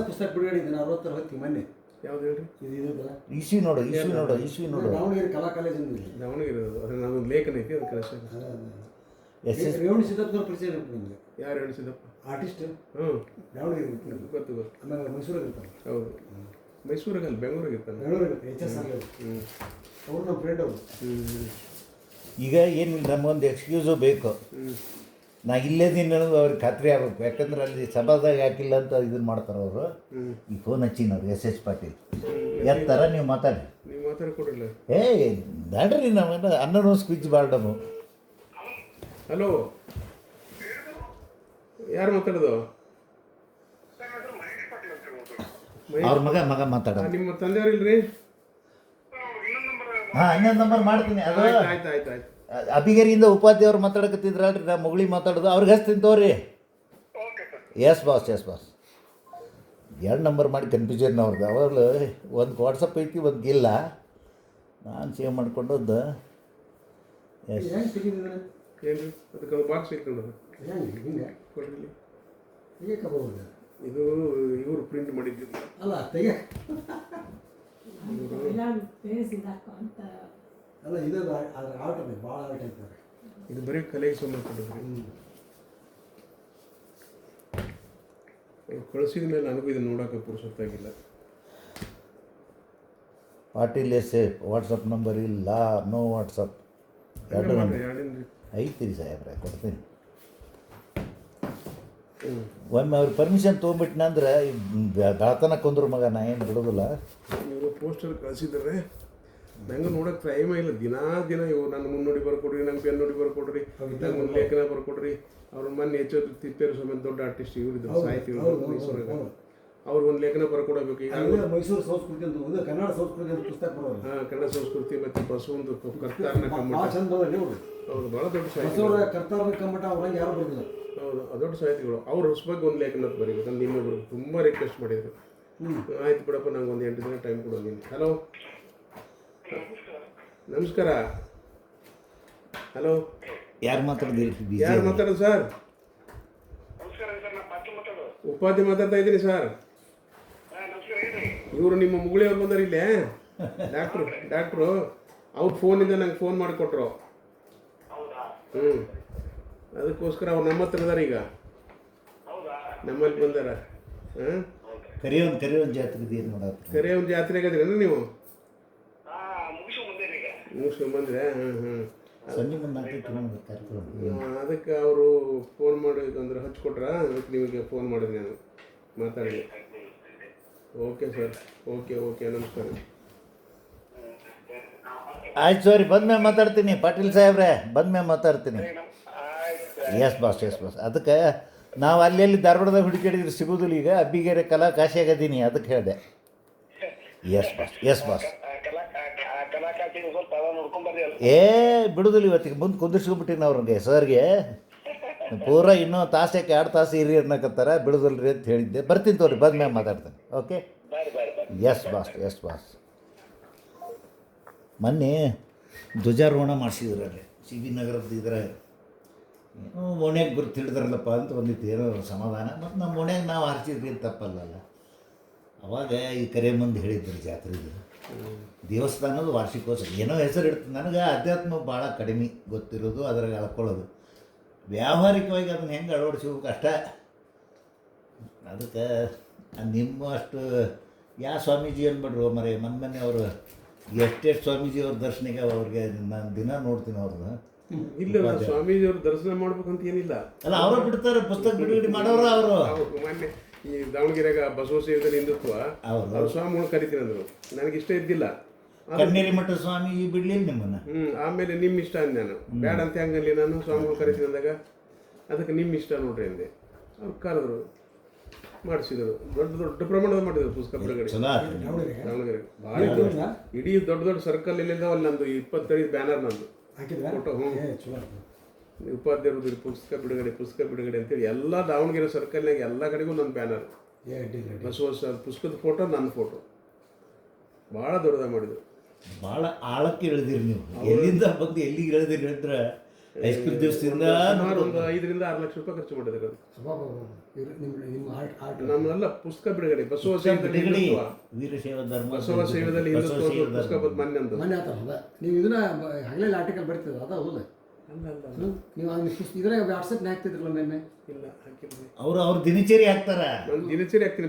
Speaker 3: ಪುಸ್ತಕ ಬಿಡುಗಡೆ ಇದೆ 60 ಹೊತ್ತಿಗೆ ಮೊನ್ನೆ.
Speaker 2: ಯಾವ್ದು ಹೇಳ್ರಿ?
Speaker 1: ಇಶ್ಯೂ ನೋಡು.
Speaker 3: ದಾವಣಗೆರೆ ಕಲಾ ಕಾಲೇಜಿಂದ
Speaker 2: ದಾವಣಗೆರೆ ಇರೋದು. ಅದ್ರ ನಾವೊಂದು ಲೇಖನ ಐತಿ, ಅದು ಕಳಿಸ.
Speaker 3: ರೇವಣ ಸಿದ್ದಪ್ಪನವ್ರ ಪರಿಚಯ ನಿಮಗೆ?
Speaker 2: ಯಾರು ಹೇಳಿಸಿದಪ್ಪ?
Speaker 3: ಆರ್ಟಿಸ್ಟ್.
Speaker 2: ದಾವಣಗೆರೆ ಗೊತ್ತು.
Speaker 3: ಆಮೇಲೆ ಮೈಸೂರಿಗೆ ಇರ್ತಾರೆ.
Speaker 2: ಹೌದು, ಮೈಸೂರಿಗಲ್ಲ ಬೆಂಗಳೂರಿಗೆ ಇರ್ತಾನೆ.
Speaker 3: ಬೆಂಗಳೂರಿಗೆ HS ಅವರು ನಮ್ಮ ಫ್ರೆಂಡ್ ಅವರು.
Speaker 1: ಈಗ ಏನಿಲ್ಲ, ನಮಗೊಂದು ಎಕ್ಸ್ಕ್ಯೂಸು ಬೇಕು. ನಾ ಇಲ್ಲೇದೀನಿ ಅನ್ನೋದು ಅವ್ರಿಗೆ ಖಾತ್ರಿ ಆಗಬೇಕು. ಯಾಕಂದ್ರೆ ಅಲ್ಲಿ ಸಭಾದಾಗ ಹಾಕಿಲ್ಲ ಅಂತ ಇದನ್ನು ಮಾಡ್ತಾರೆ ಅವರು. ಈ ಫೋನ್ ಹಚ್ಚಿನವ್ರು ಎಸ್ ಪಾಟೀಲ್ ಎತ್ತರ ನೀವು ಮಾತಾಡಿ.
Speaker 2: ನೀವು ಮಾತಾಡ್ಕೊಡ್ರಲ್ಲ.
Speaker 1: ಬೇಡ್ರಿ ನಾವೇನು ಅನ್ನನೂ ಸ್ಕ್ವಿಜ್ ಬಾರ್ಡಮು.
Speaker 2: ಹಲೋ, ಯಾರು ಮಾತಾಡೋದು?
Speaker 1: ಅವ್ರ ಮಗ ಮಾತಾಡೋದು.
Speaker 2: ನಿಮ್ಮ ತಂದೆಯವ್ರಿಲ್ರಿ?
Speaker 1: ಹಾಂ, ಇನ್ನೊಂದು ನಂಬರ್ ಮಾಡ್ತೀನಿ. ಅದು
Speaker 2: ಆಯ್ತು.
Speaker 1: ಅಭಿಗೇರಿಯಿಂದ ಉಪಾಧ್ಯಾಯವ್ರು ಮಾತಾಡಕತ್ತಿದ್ರಲ್ರಿ, ನಾ ಮುಗುಳಿ ಮಾತಾಡೋದು. ಅವ್ರಿಗೆ ಹಚ್ತೀನಿ ತೋರಿ. ಎಸ್ ಬಾಸ್ 2 ನಂಬರ್ ಮಾಡಿ ಕನ್ಫ್ಯೂಷನ್ ಅವ್ರದ್ದು. ಅವಾಗಲೂ ಒಂದು ವಾಟ್ಸಪ್ ಐತಿ, ಒಂದು ಇಲ್ಲ. ನಾನು ಸೇವ್ ಮಾಡ್ಕೊಂಡದ್ದು. ಎಸ್
Speaker 2: ಏನು ಅದಕ್ಕೆ ಅದು ಬಾಕ್ಸ್ ಇಟ್ಕೊಂಡ್ರು ಕೊಡ್ರಿ. ಇದು ಇವರು ಪ್ರಿಂಟ್ ಮಾಡಿದ್ದು
Speaker 3: ಅಲ್ಲ ತೆಗೆ ಅಲ್ಲ ಇದು ಅದ್ರ ಆಟ ಭಾಳ ಆಟ ಐತಾರೆ.
Speaker 2: ಇದು ಬರೀ ಕಲೆಗೆ ಸಂಬಂಧಪಟ್ಟಿದ್ರಿ. ಕಳಿಸಿದ ಮೇಲೆ ನನಗೂ ಇದು ನೋಡೋಕೆ ಪುರುಸೊತ್ತಾಗಿಲ್ಲ.
Speaker 1: ಪಾಟೀಲ್ ಎಸ್ ವಾಟ್ಸಪ್ ನಂಬರ್ ಇಲ್ಲ, ನೋ ವಾಟ್ಸಪ್. 2 ನಂಬರ್ ಐತಿ ರೀ ಸಾಹೇಬ್ರೆ, ಕೊಡ್ತೀನಿ. ಒಮ್ಮೆ ಅವ್ರ ಪರ್ಮಿಷನ್ ತೊಗೊಂಬಿಟ್ನಂದ್ರೆ ಬೆಳತನ ಕುಂದ್ರ ಮಗ, ನಾ ಏನು ಬಿಡೋದಿಲ್ಲ.
Speaker 2: ಇವರು ಪೋಸ್ಟರ್ ಕಳಿಸಿದ್ದಾರೆ, ನಂಗೆ ನೋಡೋಕೆ ಟೈಮೇ ಇಲ್ಲ. ದಿನ ಇವು ನನ್ನ ಮುನ್ನೋಡಿ ಬರ್ಕೊಡ್ರಿ, ನಂಗೆ ಬೆನ್ನೋಡಿ ಬರ್ಕೊಡ್ರಿ, ನಂಗೆ ಒಂದು ಲೇಖನ ಬರ್ಕೊಡ್ರಿ. ಅವ್ರ ಮೊನ್ನೆ ತಿಪ್ಪೇರು ಸಮೇತ ದೊಡ್ಡ ಆರ್ಟಿಸ್ಟ್ ಇವರಿದ್ರು ಸಾಹಿತಿಗಳು ಮೈಸೂರಾಗ. ಅವ್ರು ಒಂದು ಲೇಖನ ಬರ್ಕೊಡಬೇಕು. ಈಗ
Speaker 3: ಮೈಸೂರು ಸಂಸ್ಕೃತಿ ಅಂತ ಕನ್ನಡ ಸಂಸ್ಕೃತಿ ಅಂತ ಪುಸ್ತಕ ಬರೋದು.
Speaker 2: ಕನ್ನಡ ಸಂಸ್ಕೃತಿ ಮತ್ತು ಬಸವಂದು ಕರ್ತಾರನ ಕಮ್ಮಟ. ಹೌದು, ಭಾಳ ದೊಡ್ಡ ಸಾಹಿತಿ.
Speaker 3: ಕರ್ತಾರನ ಕಮ್ಮಟ ಅವ್ರಂಗೆ ಯಾರು ಬರೋದಿಲ್ಲ.
Speaker 2: ಹೌದು, ದೊಡ್ಡ ಸಾಹಿತಿಗಳು. ಅವ್ರ ಹೊಸ ಬಗ್ಗೆ ಒಂದು ಲೇಖನ ಬರೀಬೇಕು ಅಂತ ನಿಮ್ಮೊಬ್ರು ತುಂಬ ರಿಕ್ವೆಸ್ಟ್ ಮಾಡಿದ್ರು. ಆಯ್ತು ಬಿಡಪ್ಪ, ನಂಗೆ ಒಂದು 8 ದಿನ ಟೈಮ್ ಕೊಡೋದು. ಹಲೋ, ನಮಸ್ಕಾರ. ಹಲೋ,
Speaker 1: ಯಾರು ಮಾತಾಡಿದ್ರಿ?
Speaker 2: ಯಾರು ಮಾತಾಡೋದು ಸರ್? ಉಪಾಧ್ಯ ಮಾತಾಡ್ತಾ ಇದ್ದೀನಿ ಸರ್. ಇವರು ನಿಮ್ಮ ಮುಗುಳಿಯವ್ರು ಬಂದಾರ ಇಲ್ಲೇ, ಡಾಕ್ಟ್ರು. ಅವ್ರ ಫೋನಿಂದ ನಂಗೆ ಫೋನ್ ಮಾಡಿಕೊಟ್ರು. ಅದಕ್ಕೋಸ್ಕರ ಅವ್ರು ನಮ್ಮ ಹತ್ರ ಇದಾರೆ. ಈಗ ನಮ್ಮಲ್ಲಿ ಬಂದಾರ.
Speaker 1: ಕರಿಯೋನ್ ಜಾತ್ರೆ ಏನು ಮಾಡೋದು?
Speaker 2: ಕರಿಯೋನ್ ಜಾತ್ರೆಗೆ ಅದ್ರೇನು ನೀವು? ಮುಗಿಸ್ಕೊಂಬಂದ್ರೆ?
Speaker 1: ಸಂಜೆ ಮುಂದೆ 4 ಕಿಲೋಮೀಟರ್ ಕಾರ್ಯಕ್ರಮ.
Speaker 2: ಅದಕ್ಕೆ ಅವರು ಫೋನ್ ಮಾಡಿ ಅಂದ್ರೆ ಹಚ್ಕೊಟ್ರ, ಅದಕ್ಕೆ ನಿಮಗೆ ಫೋನ್ ಮಾಡಿದ್ರಿ, ನಾನು ಮಾತಾಡಿ. ಓಕೆ ಸರ್, ಓಕೆ ನಮಸ್ಕಾರ.
Speaker 1: ಆಯ್ತು ಸರಿ, ಬಂದ್ಮೇಲೆ ಮಾತಾಡ್ತೀನಿ. ಪಾಟೀಲ್ ಸಾಹೇಬ್ರೆ, ಬಂದ್ಮೇಲೆ ಮಾತಾಡ್ತೀನಿ. Yes boss. ಅದಕ್ಕೆ ನಾವು ಅಲ್ಲಿ ಧಾರವಾಡದಾಗ ಹುಡುಕಿಡಿದ್ರೆ ಸಿಗೋದಿಲ್ಲ. ಈಗ ಅಬ್ಬಿಗೆರೆ ಕಲಾ ಕಾಶಿಯಾಗದೀನಿ, ಅದಕ್ಕೆ ಹೇಳಿದೆ. Yes boss. ಬಿಡುದಿಲ್ಲ, ಇವತ್ತಿಗೆ ಮುಂದೆ ಕುಂದಿರ್ಸ್ಕೊಂಡ್ಬಿಟ್ಟಿನಿ ಅವ್ರಿಗೆ, ಸರ್ಗೆ. ಪೂರಾ ಇನ್ನೂ ತಾಸಕ್ಕೆ 2 ತಾಸು ಇರಿ ಅನ್ನಕತ್ತಾರ, ಬಿಡುದಿಲ್ರಿ ಅಂತ ಹೇಳಿದ್ದೆ. ಬರ್ತೀನಿ ತೋರಿ, ಬಂದ್ಮೇಲೆ ಮಾತಾಡ್ತೀನಿ. Okay, yes boss. ಮೊನ್ನೆ ಧ್ವಜಾರೋಹಣ ಮಾಡಿಸಿದ್ರಲ್ಲಿ ಸಿ ಬಿ ನಗರದ ಇದ್ರೆ ಓಣ್ಯಾಗ ಗುರುತು ಹಿಡಿದ್ರಲ್ಲಪ್ಪ ಅಂತ ಬಂದಿತ್ತು, ಏನೋ ಸಮಾಧಾನ. ಮತ್ತು ನಮ್ಮ ಓಣ್ಯಾಗ ನಾವು ಹಾರಿಸಿದ್ರಿ ತಪ್ಪಲ್ಲಲ್ಲ. ಅವಾಗ ಈ ಕರೆ ಮಂದಿ ಹೇಳಿದ್ರು ಜಾತ್ರೆದು ದೇವಸ್ಥಾನದ ವಾರ್ಷಿಕೋತ್ಸವ ಏನೋ ಹೆಸರು ಇಡ್ತದೆ. ನನಗೆ ಅಧ್ಯಾತ್ಮ ಭಾಳ ಕಡಿಮೆ ಗೊತ್ತಿರೋದು, ಅದ್ರಾಗ ಅಳ್ಕೊಳ್ಳೋದು. ವ್ಯಾವಹಾರಿಕವಾಗಿ ಅದನ್ನು ಹೆಂಗೆ ಅಳವಡಿಸ್ಬೇಕು ಅಷ್ಟೇ. ಅದಕ್ಕೆ ನಿಮ್ಮ ಅಷ್ಟು ಯಾವ ಸ್ವಾಮೀಜಿ ಅಂದ್ಬಿಡ್ರು ಮರೆ ಮೊನ್ನೆ ಅವರು ಎಷ್ಟೆಷ್ಟು ಸ್ವಾಮೀಜಿ ಅವ್ರ ದರ್ಶನಿಗೆ ಅವ್ರಿಗೆ ನಾನು ದಿನ ನೋಡ್ತೀನಿ ಅವ್ರನ್ನ.
Speaker 2: ಇಲ್ಲ ನಾನು ಸ್ವಾಮೀಜಿಯವ್ರ ದರ್ಶನ ಮಾಡ್ಬೇಕಂತ ಏನಿಲ್ಲ.
Speaker 1: ಅಲ್ಲ ಅವರೇ ಬಿಡ್ತಾರೆ, ಪುಸ್ತಕ ಬಿಡುಗಡೆ ಮಾಡೋರು ಅವರು.
Speaker 2: ಮೊನ್ನೆ ಈ ದಾವಣಗೆರೆಗ ಬಸವ ಸೇವೆದಲ್ಲಿ ಹಿಂದುತ್ವ
Speaker 1: ಹೌದು.
Speaker 2: ಅವ್ರು ಸ್ವಾಮಿಗಳು ಕರಿತೀನಿ ಅಂದರು. ನನಗೆ ಇಷ್ಟ ಇದ್ದಿಲ್ಲ.
Speaker 1: ಕಣ್ಣೇರಿ ಮಠ ಸ್ವಾಮೀಜಿ ಬಿಡ್ಲಿಲ್ಲ ನಿಮ್ಮನ್ನ.
Speaker 2: ಆಮೇಲೆ ನಿಮ್ಮ ಇಷ್ಟ ಅಂದೆ ನಾನು. ಬೇಡ ಅಂತ ಹೆಂಗಲ್ಲಿ ನಾನು ಸ್ವಾಮಿಗಳು ಕರಿತೀನಿ ಅಂದಾಗ ಅದಕ್ಕೆ ನಿಮ್ಮ ಇಷ್ಟ ನೋಡ್ರಿ ಅಂದೆ. ಅವ್ರು ಕರೆದ್ರು, ಮಾಡಿಸಿದರು. ದೊಡ್ಡ ಪ್ರಮಾಣದ ಮಾಡಿದ್ರು ಪುಸ್ತಕ ಬಿಡುಗಡೆ ದಾವಣಗೆರೆ. ಭಾಳ ಇಡೀ ದೊಡ್ಡ ಸರ್ಕಲ್ ಎಲ್ಲಿದ್ದಾವ ಅಲ್ಲಿ ನಂದು 25 ಬ್ಯಾನರ್ ನಂದು ಫೋಟೋ. ಉಪಾಧ್ಯಾಯರು ಪುಸ್ತಕ ಬಿಡುಗಡೆ ಅಂತೇಳಿ ಎಲ್ಲ ದಾವಣಗೆರೆ ಸರ್ಕಲ್ನಾಗ ಎಲ್ಲ ಕಡೆಗೂ ನನ್ನ ಬ್ಯಾನರ್, ಬಸವ ಪುಸ್ತಕದ ಫೋಟೋ, ನನ್ನ ಫೋಟೋ. ಭಾಳ ದೊಡ್ಡದಾಗಿ ಮಾಡಿದ್ರು.
Speaker 1: ಭಾಳ ಆಳಕ್ಕೆ ಇಳಿದಿರಿ ನೀವು. ಎಲ್ಲಿಂದ ಬಂದು ಎಲ್ಲಿಗೆ ಇಳಿದಿರಿ ಹೇಳಿದ್ರೆ ಹೈಸ್ಕೂಲ್ ದಿವಸದಿಂದ
Speaker 2: ಸುಮಾರು ಒಂದು 5 ರಿಂದ 6 ಲಕ್ಷ ರೂಪಾಯಿ ಖರ್ಚು ಮಾಡಿದ್ರು. ನಮ್ಮೆಲ್ಲ ಪುಸ್ತಕ ಬಿಡುಗಡೆ ಬಸವ ಸೇವೆದಲ್ಲಿ
Speaker 1: ವೀರಶೈವ ಧರ್ಮ,
Speaker 2: ಬಸವ ಸೇವೆದಲ್ಲಿ ಹಿಂದುತ್ವ ಪುಸ್ತಕ ಬಂದು ಮೊನ್ನೆ ಅಂದು.
Speaker 3: ನೀವು ಇದನ್ನ ಹಗಲೆಲ್ಲ ಆರ್ಟಿಕಲ್ ಬರೀತಿದ್ರು ಅದ ಹೌದು. ನೀವು ಇದ್ರಾಗ ವಾಟ್ಸಪ್ನ ಹಾಕ್ತಿದ್ರಲ್ಲ ನೆನ್ನೆ.
Speaker 2: ಇಲ್ಲ ಹಾಕಿಲ್ಲ.
Speaker 1: ಅವ್ರ ದಿನಚರಿ ಹಾಕ್ತಾರ.
Speaker 2: ನಾನು ದಿನಚರಿ ಹಾಕ್ತೀನಿ,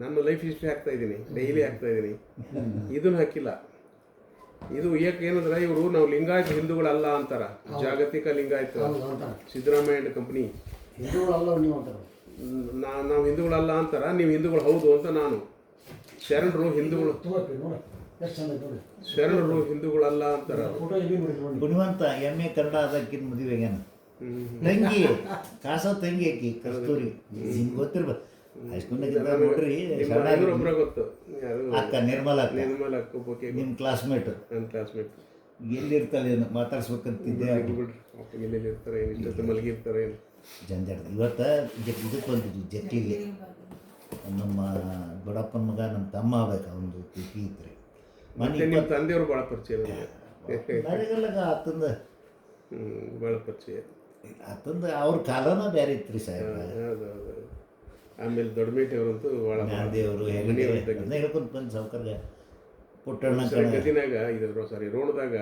Speaker 2: ನನ್ನ ಲೈಫ್ ಹಿಸ್ಟ್ರಿ ಹಾಕ್ತಾ ಇದ್ದೀನಿ, ಡೈಲಿ ಹಾಕ್ತಾ ಇದ್ದೀನಿ. ಇದನ್ನು ಹಾಕಿಲ್ಲ. ಇದು ಏನಂದ್ರೆ ಇವರು ನಾವು ಲಿಂಗಾಯತ ಹಿಂದೂಗಳಲ್ಲ ಅಂತಾರ. ಜಾಗತಿಕ ಲಿಂಗಾಯತ ಸಿದ್ದರಾಮಯ್ಯ ಅಂಡ್ ಕಂಪ್ನಿ ನಾವು ಹಿಂದೂಗಳಲ್ಲ ಅಂತಾರ. ನೀವು ಹಿಂದೂಗಳು ಹೌದು ಅಂತ ನಾನು. ಶರಣರು ಹಿಂದೂಗಳಲ್ಲ ಅಂತಾರ.
Speaker 1: ಗುಣವಂತ MA ಕನ್ನಡ ಅದಕ್ಕಿಂತ ಮದುವೆಗೇನು ತಂಗಿ ಕಾಸ ತಂಗಿ ಆಕಿ ಕಸ್ತೂರಿ ನಿಮ್ಗೆ ಗೊತ್ತಿರ್ಬೇಕು. ಹೈಸ್ಕೂಲ್ನಾಗಿದ್ದ ನೋಡ್ರಿ
Speaker 2: ಒಬ್ಬರ ಗೊತ್ತು,
Speaker 1: ಅಕ್ಕ ನಿರ್ಮಲಾ ಅಕ್ಕ,
Speaker 2: ಅಕ್ಕ
Speaker 1: ನಿಮ್ಮ ಕ್ಲಾಸ್ಮೇಟ್.
Speaker 2: ನನ್ನ ಕ್ಲಾಸ್ಮೇಟ್
Speaker 1: ಎಲ್ಲಿರ್ತಾಳೆ ಏನು ಮಾತಾಡ್ಸ್ಬೇಕಂತಿದ್ದೆ.
Speaker 2: ಎಲ್ಲೆಲ್ಲಿ ಇರ್ತಾರೆ, ಇಷ್ಟೊತ್ತು ಮಲಗಿರ್ತಾರೆ ಏನು
Speaker 1: ಜಂಜಾಟ. ಇವತ್ತು ಇದಕ್ಕೆ ಬಂದಿದ್ವಿ ಜಟ್ಟಿಗೆ. ನಮ್ಮ ದೊಡ್ಡಪ್ಪನ ಮಗ ನಮ್ಮ ತಮ್ಮ ಆಗ್ಬೇಕು, ಅವನದು ತಿಥಿ ಇತ್ತು.
Speaker 2: ನಿಮ್ಮ ತಂದೆಯವರು ಭಾಳ ಪರಿಚಯ
Speaker 1: ನನಗೆಲ್ಲ ಆತಂದ
Speaker 2: ಭಾಳ ಪರಿಚಯ
Speaker 1: ಆತಂದ. ಅವ್ರ ಕಾಲನ ಬೇರೆ ಇತ್ತು ರೀ ಸಾಹೇಬ್.
Speaker 2: ಆಮೇಲೆ ದೊಡ್ಡಮೇಟೆಯವರಂತೂ ಭಾಳ
Speaker 1: ದೇವರು ಹೇಳ್ಕೊಂಡು ಬಂದು ಸಾವುಕಾರ್ಗ ಪುಟ್ಟಣ್ಣ
Speaker 2: ಗದಿನಾಗ ಇದ್ರು. ರೋಣದಾಗ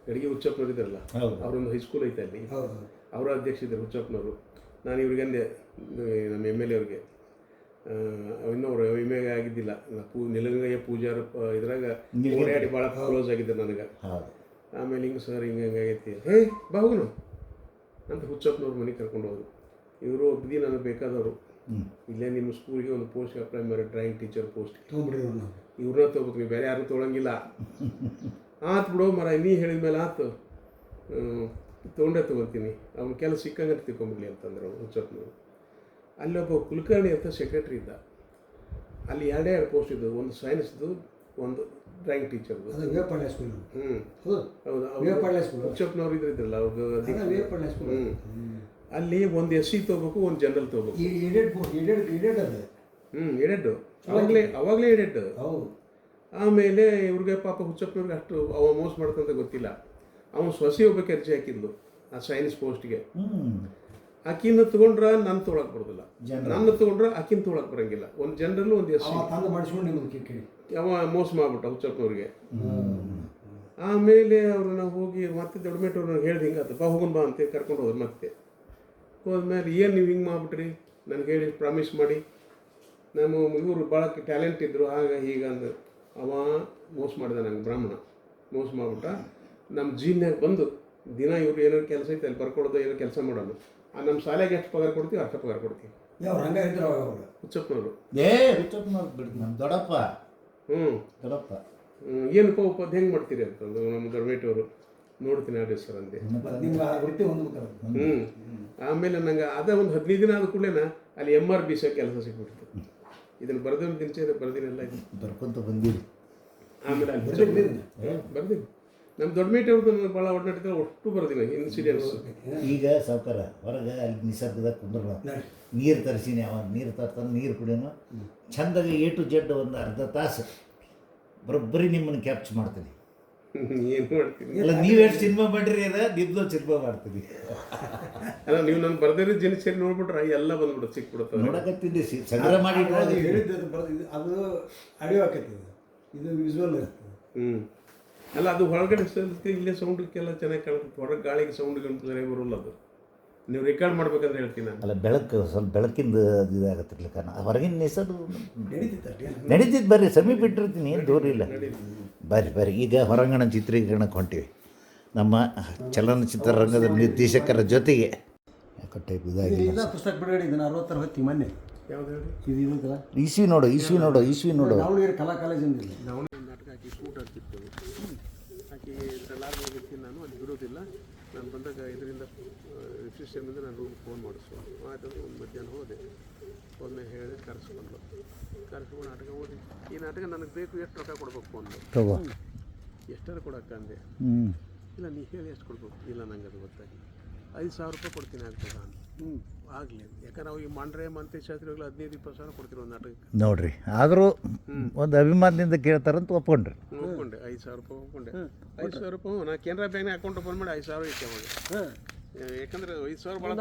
Speaker 2: ಗಡಿಗೆ ಹುಚ್ಚಪ್ಪನವ್ರು ಇದ್ರಲ್ಲ, ಅವರೊಂದು ಹೈಸ್ಕೂಲ್ ಐತೆ ಅಲ್ಲಿ. ಅವರ ಅಧ್ಯಕ್ಷ ಇದ್ದರು ಹುಚ್ಚಪ್ಪನವರು. ನಾನು ಇವ್ರಿಗಂದೆ ನಮ್ಮ MLA ಅವ್ರಿಗೆ, ಇನ್ನೊಬ್ರು MA ಆಗಿದ್ದಿಲ್ಲ, ನಿಲಂಗಯ್ಯ ಪೂಜಾರ ಇದ್ರಾಗ ಓಡಾಡಿ ಭಾಳ ಕ್ಲೋಸ್ ಆಗಿದ್ದರು ನನಗೆ. ಆಮೇಲೆ ಹಿಂಗೆ ಸರ್ ಹಿಂಗೈತಿ, ಹೇ ಬಾಹುನು ಅಂತ ಹುಚ್ಚಪ್ಪನವ್ರು ಮನೆಗೆ ಕರ್ಕೊಂಡು ಹೋದ್ರು. ಇವರು ಒಬ್ಬದಿ ನನಗೆ ಬೇಕಾದವರು. ಇಲ್ಲೇ ನಿಮ್ಮ ಸ್ಕೂಲ್ಗೆ ಒಂದು ಪೋಸ್ಟ್ ಅಪ್ಲೈ ಮಾಡಿ, ಡ್ರಾಯಿಂಗ್ ಟೀಚರ್ ಪೋಸ್ಟ್ ಇವ್ರನ್ನ ತೊಗೋಬೇಕು, ನೀವು ಬೇರೆ ಯಾರನ್ನೂ ತೊಗೊಳಂಗಿಲ್ಲ. ಆತು ಬಿಡೋ ಮರ, ನೀ ಹೇಳಿದ ಮೇಲೆ ಆತು, ತೊಗೊಂಡೇ ತೊಗೊತೀನಿ, ಅವ್ನ ಕೆಲಸ ಸಿಕ್ಕಂಗೆ ತಿಳ್ಕೊಂಬಿಡ್ಲಿ ಅಂತಂದ್ರೆ ಅವ್ರು ಹುಚ್ಚಪ್ಪನವರು. ಅಲ್ಲಿ ಒಬ್ಬ ಕುಲಕರ್ಣಿ ಅಂತ ಸೆಕ್ರೆಟ್ರಿ ಇದ್ದ. ಅಲ್ಲಿ 2 ಪೋಸ್ಟ್ ಇದ್ದವು, ಒಂದು ಸೈನ್ಸ್ದು, ಒಂದು ಡ್ರಾಯಿಂಗ್ ಟೀಚರ್ದು. ಹೌದು, ಹುಚ್ಚಪ್ಪನವ್ರು ಇದ್ರಲ್ಲ ಅವ್ರದ್ದು. ಅಲ್ಲಿ ಒಂದು SC ತೊಗೋಬೇಕು, ಒಂದು ಜನರಲ್ ತೊಗೋಬೇಕು. ಅವಾಗಲೇ ಎಡೆಡ್. ಆಮೇಲೆ ಇವ್ರಿಗೆ ಪಾಪ ಹುಚ್ಚಪ್ಪನವ್ರಿಗೆ ಅಷ್ಟು ಅವ ಮೋಸ ಮಾಡ್ತಂತ ಗೊತ್ತಿಲ್ಲ. ಅವನು ಸೊಸೆ ಒಬ್ಬಕ್ಕೆ ಅರ್ಜಿ ಹಾಕಿದ್ಲು ಆ ಸೈನ್ಸ್ ಪೋಸ್ಟ್ಗೆ. ಆಕಿನ ತೊಗೊಂಡ್ರೆ ನಾನು ತೊಗೊಳಕ್ಕೆ ಬರೋದಿಲ್ಲ, ನನ್ನ ತೊಗೊಂಡ್ರೆ ಆಕಿನ ತೊಗೊಳಕ್ಕೆ ಬರೋಂಗಿಲ್ಲ. ಒಂದು ಜನರಲ್, ಒಂದು SC. ಅವ ಮೋಸ ಮಾಡ್ಬಿಟ್ಟ ಹುಚ್ಚಪ್ಪನವ್ರಿಗೆ. ಆಮೇಲೆ ಅವ್ರನ್ನ ಹೋಗಿ ಮತ್ತೆ ದೊಡ್ಡಮೇಟವ್ರನ್ನ ಹೇಳ್ದು ಹಿಂಗಾತಪ್ಪ ಹೋಗೋಣ ಬಾ ಅಂತ ಕರ್ಕೊಂಡು ಹೋದ್ರು. ಮತ್ತೆ ಹೋದ್ಮೇಲೆ ಏನು ನೀವು ಹಿಂಗೆ ಮಾಡಿಬಿಟ್ರಿ ನನಗೆ ಹೇಳಿ ಪ್ರಾಮಿಸ್ ಮಾಡಿ, ನಮ್ಮ ಇವರು ಭಾಳ ಟ್ಯಾಲೆಂಟ್ ಇದ್ದರು, ಆಗ ಹೀಗಂದು ಅವ ಮೋಸ ಮಾಡಿದ. ನಂಗೆ ಬ್ರಾಹ್ಮಣ ಮೋಸ ಮಾಡಿಬಿಟ್ಟ. ನಮ್ಮ ಜೀನ್ಯಾಗ ಬಂದು ದಿನ ಇವ್ರು ಏನಾರು ಕೆಲಸ ಐತೆ ಅಲ್ಲಿ ಬರ್ಕೊಡೋದು, ಏನೋ ಕೆಲಸ ಮಾಡೋಣ. ನಮ್ಮ ಶಾಲೆಗೆ ಎಷ್ಟು ಪಗಾರ ಕೊಡ್ತೀವಿ ಅಷ್ಟು ಪಗಾರ ಕೊಡ್ತೀವಿ. ಹುಚ್ಚಪ್ಪನವರು
Speaker 1: ನಮ್ಮ ದೊಡ್ಡಪ್ಪ
Speaker 2: ಏನಪ್ಪ ಉಪಾಧ್ಯ ಹೆಂಗೆ ಮಾಡ್ತೀರಿ ಅಂತಂದು ನಮ್ಮ ದೊಡ್ಡಮೇಟವರು. ನೋಡ್ತೀನಿ ಅದೇ ಸರ್ ಅಂದೆ. ಆಮೇಲೆ ನಂಗೆ ಅದೇ ಒಂದು 15 ದಿನ ಆದ ಕೂಡಲೇ ಅಲ್ಲಿ MRBC ಕೆಲಸ ಸಿಕ್ಬಿಡ್ತು. ಇದನ್ನು ಬರೆದ ದಿನಚರಿ ಬರ್ದಿನೆಲ್ಲ ಇದು
Speaker 1: ಬರ್ಕೊಂತ ಬಂದಿರಿ.
Speaker 2: ಆಮೇಲೆ ಅಲ್ಲಿ ಬರ್ದೀನಿ. ನಮ್ಮ ದೊಡ್ಡಮೇಟವ್ರದ್ದು ನನಗೆ ಭಾಳ ಒಡನಾಟಿದ್ರೆ ಒಟ್ಟು ಬರ್ದಿನಿ ಇನ್ಸಿಡೆಂಟ್ಸ್.
Speaker 1: ಈಗ ಸಾವುಕಾರ ಹೊರಗೆ ಅಲ್ಲಿ ನಿಸರ್ಗದಾಗ ಕುಂದ್ರ ನೀರು ತರಿಸೀನಿ. ಅವ ನೀರು ತರ್ತಾನೆ, ನೀರು ಕುಡಿಯೋನು ಚಂದಾಗ A to Z ಒಂದು ಅರ್ಧ ತಾಸು ಬರೋಬ್ಬರಿ ನಿಮ್ಮನ್ನು ಕ್ಯಾಪ್ಚ್ ಮಾಡ್ತೀನಿ.
Speaker 2: ಏನು ಮಾಡ್ತೀನಿ
Speaker 1: ಇಲ್ಲ, ನೀವು ಎಷ್ಟು ಸಿನಿಮಾ ಮಾಡಿರಿ ಅದ ನಿಮ್ದು ಸಿನಿಮಾ ಮಾಡ್ತೀವಿ.
Speaker 2: ಅಲ್ಲ, ನೀವು ನಾನು ಬರ್ದಿರೋ ದಿನಚರಿ ನೋಡ್ಬಿಟ್ರೆ ಎಲ್ಲ ಬಂದ್ಬಿಡುತ್ತೆ, ಸಿಕ್ಬಿಡುತ್ತೆ.
Speaker 1: ನೋಡಕತ್ತಿದ್ದೆ ಸಂಗ್ರಹ ಮಾಡಿ
Speaker 3: ಅದು ಆಡಿಯೋ ಆಕೈತಿ, ಇದು ವಿಜುವಲ್.
Speaker 2: ಅಲ್ಲ, ಅದು ಹೊರಗಡೆ ಇಲ್ಲೇ ಸೌಂಡಕ್ಕೆಲ್ಲ ಚೆನ್ನಾಗಿ ಕಾಣುತ್ತೆ. ಹೊರಗೆ ಗಾಳಿಗೆ ಸೌಂಡ್ ಸರಿಯಾಗಿ ಬರೋಲ್ಲ ಅದು. ನೀವು ರೆಕಾರ್ಡ್ ಮಾಡ್ಬೇಕಂದ್ರೆ ಹೇಳ್ತೀನಿ ನಾನು.
Speaker 1: ಅಲ್ಲ ಬೆಳಕು ಸ್ವಲ್ಪ ಬೆಳಕಿಂದ ಇದಾಗತ್ತಿರ್ಲಿ ಕಾರಣ ಹೊರಗಿನ ಹೆಸರು ನಡೀತಿದ್ದು ಬರ್ರಿ ಸಮೀಪ ಇಟ್ಟಿರ್ತೀನಿ ಏನು ದೂರ ಇಲ್ಲ ಬರ್ರಿ ಈಗ ಹೊರಾಂಗಣ ಚಿತ್ರೀಕರಣಕ್ಕೆ ಹೊಂಟಿವಿ ನಮ್ಮ ಚಲನಚಿತ್ರ ರಂಗದ ನಿರ್ದೇಶಕರ ಜೊತೆಗೆ ಯಾಕೆ ಟೈಪ್ ಇದಾಗಿಲ್ಲ
Speaker 3: ಪುಸ್ತಕ ಬಿಡುಗಡೆ ಇದನ್ನ 60 ಹೊತ್ತಿ ಮೊನ್ನೆ
Speaker 2: ಯಾವ್ದು ಹೇಳಿ?
Speaker 3: ಇದು ಇದಲ್ಲ
Speaker 1: ಇಸ್ವಿ ನೋಡು
Speaker 3: ದಾವಣಗೆರೆ ಕಲಾ ಕಾಲೇಜಿಂದ
Speaker 2: ನಾವು ನಾಟಕ ಹಾಕಿ ಶೂಟ್ ಆಗ್ತಿರ್ತೇವೆ ಹಾಕಿ ಲಾರ್ಜ್ ಇರ್ತೀನಿ ನಾನು ಅಲ್ಲಿ ಬಿಡೋದಿಲ್ಲ. ನಾನು ಬಂದಾಗ ಇದರಿಂದ ರಿಜಿಸ್ಟ್ರೇಷನ್ನಿಂದ ನಾನು ರೂಮ್ ಫೋನ್ ಮಾಡಿಸು ಆಯ್ತಂದ್ರೆ ಒಂದು ಮಧ್ಯಾಹ್ನ ಹೋದ್ಮೇಲೆ ಹೇಳಿದೆ ಕರೆಸ್ಕೊಂಡು ನಾಟಕ ಓದಿ ಈ ನಾಟಕ ನನಗೆ ಬೇಕು ಎಷ್ಟು ರೊಕ್ಕ ಕೊಡ್ಬೇಕು ಅಂದೆ.
Speaker 1: ತಗೋ
Speaker 2: ಎಷ್ಟಾರು ಕೊಡೋಕ್ಕಂದೆ. ಇಲ್ಲ ನೀ ಹೇಳಿ ಎಷ್ಟು ಕೊಡ್ಬೇಕು. ಇಲ್ಲ ನಂಗೆ ಅದು ಗೊತ್ತಾಗಿಲ್ಲ. 5,000 ರೂಪಾಯಿ ಕೊಡ್ತೀನಿ ಆಗ್ತದ ಅಂತ. ಆಗಲಿ ಯಾಕಂದ್ರೆ ನಾವು ಈ ಮಾಂಡ್ರೆ ಮಂತೇಶಾಸ್ತ್ರಿಗಳು 15-20 ಸಾವಿರ ಕೊಡ್ತೀವಿ ಒಂದು ನಾಟಕಕ್ಕೆ.
Speaker 1: ನೋಡ್ರಿ ಆದರೂ ಒಂದು ಅಭಿಮಾನದಿಂದ ಕೇಳ್ತಾರಂತ ಒಪ್ಕೊಂಡ್ರಿ.
Speaker 2: ಒಪ್ಕೊಂಡೆ 5,000 ರೂಪಾಯಿ ಒಪ್ಕೊಂಡೆ. 5,000 ರೂಪಾಯಿ ನಾನು ಕೆನರಾ ಬ್ಯಾಂಕ್ನ ಅಕೌಂಟ್ ಓಪನ್ ಮಾಡಿ 5,000 ಇಟ್ಟೆ ಅವಾಗ. ಯಾಕಂದ್ರೆ 5,000 ಭಾಳ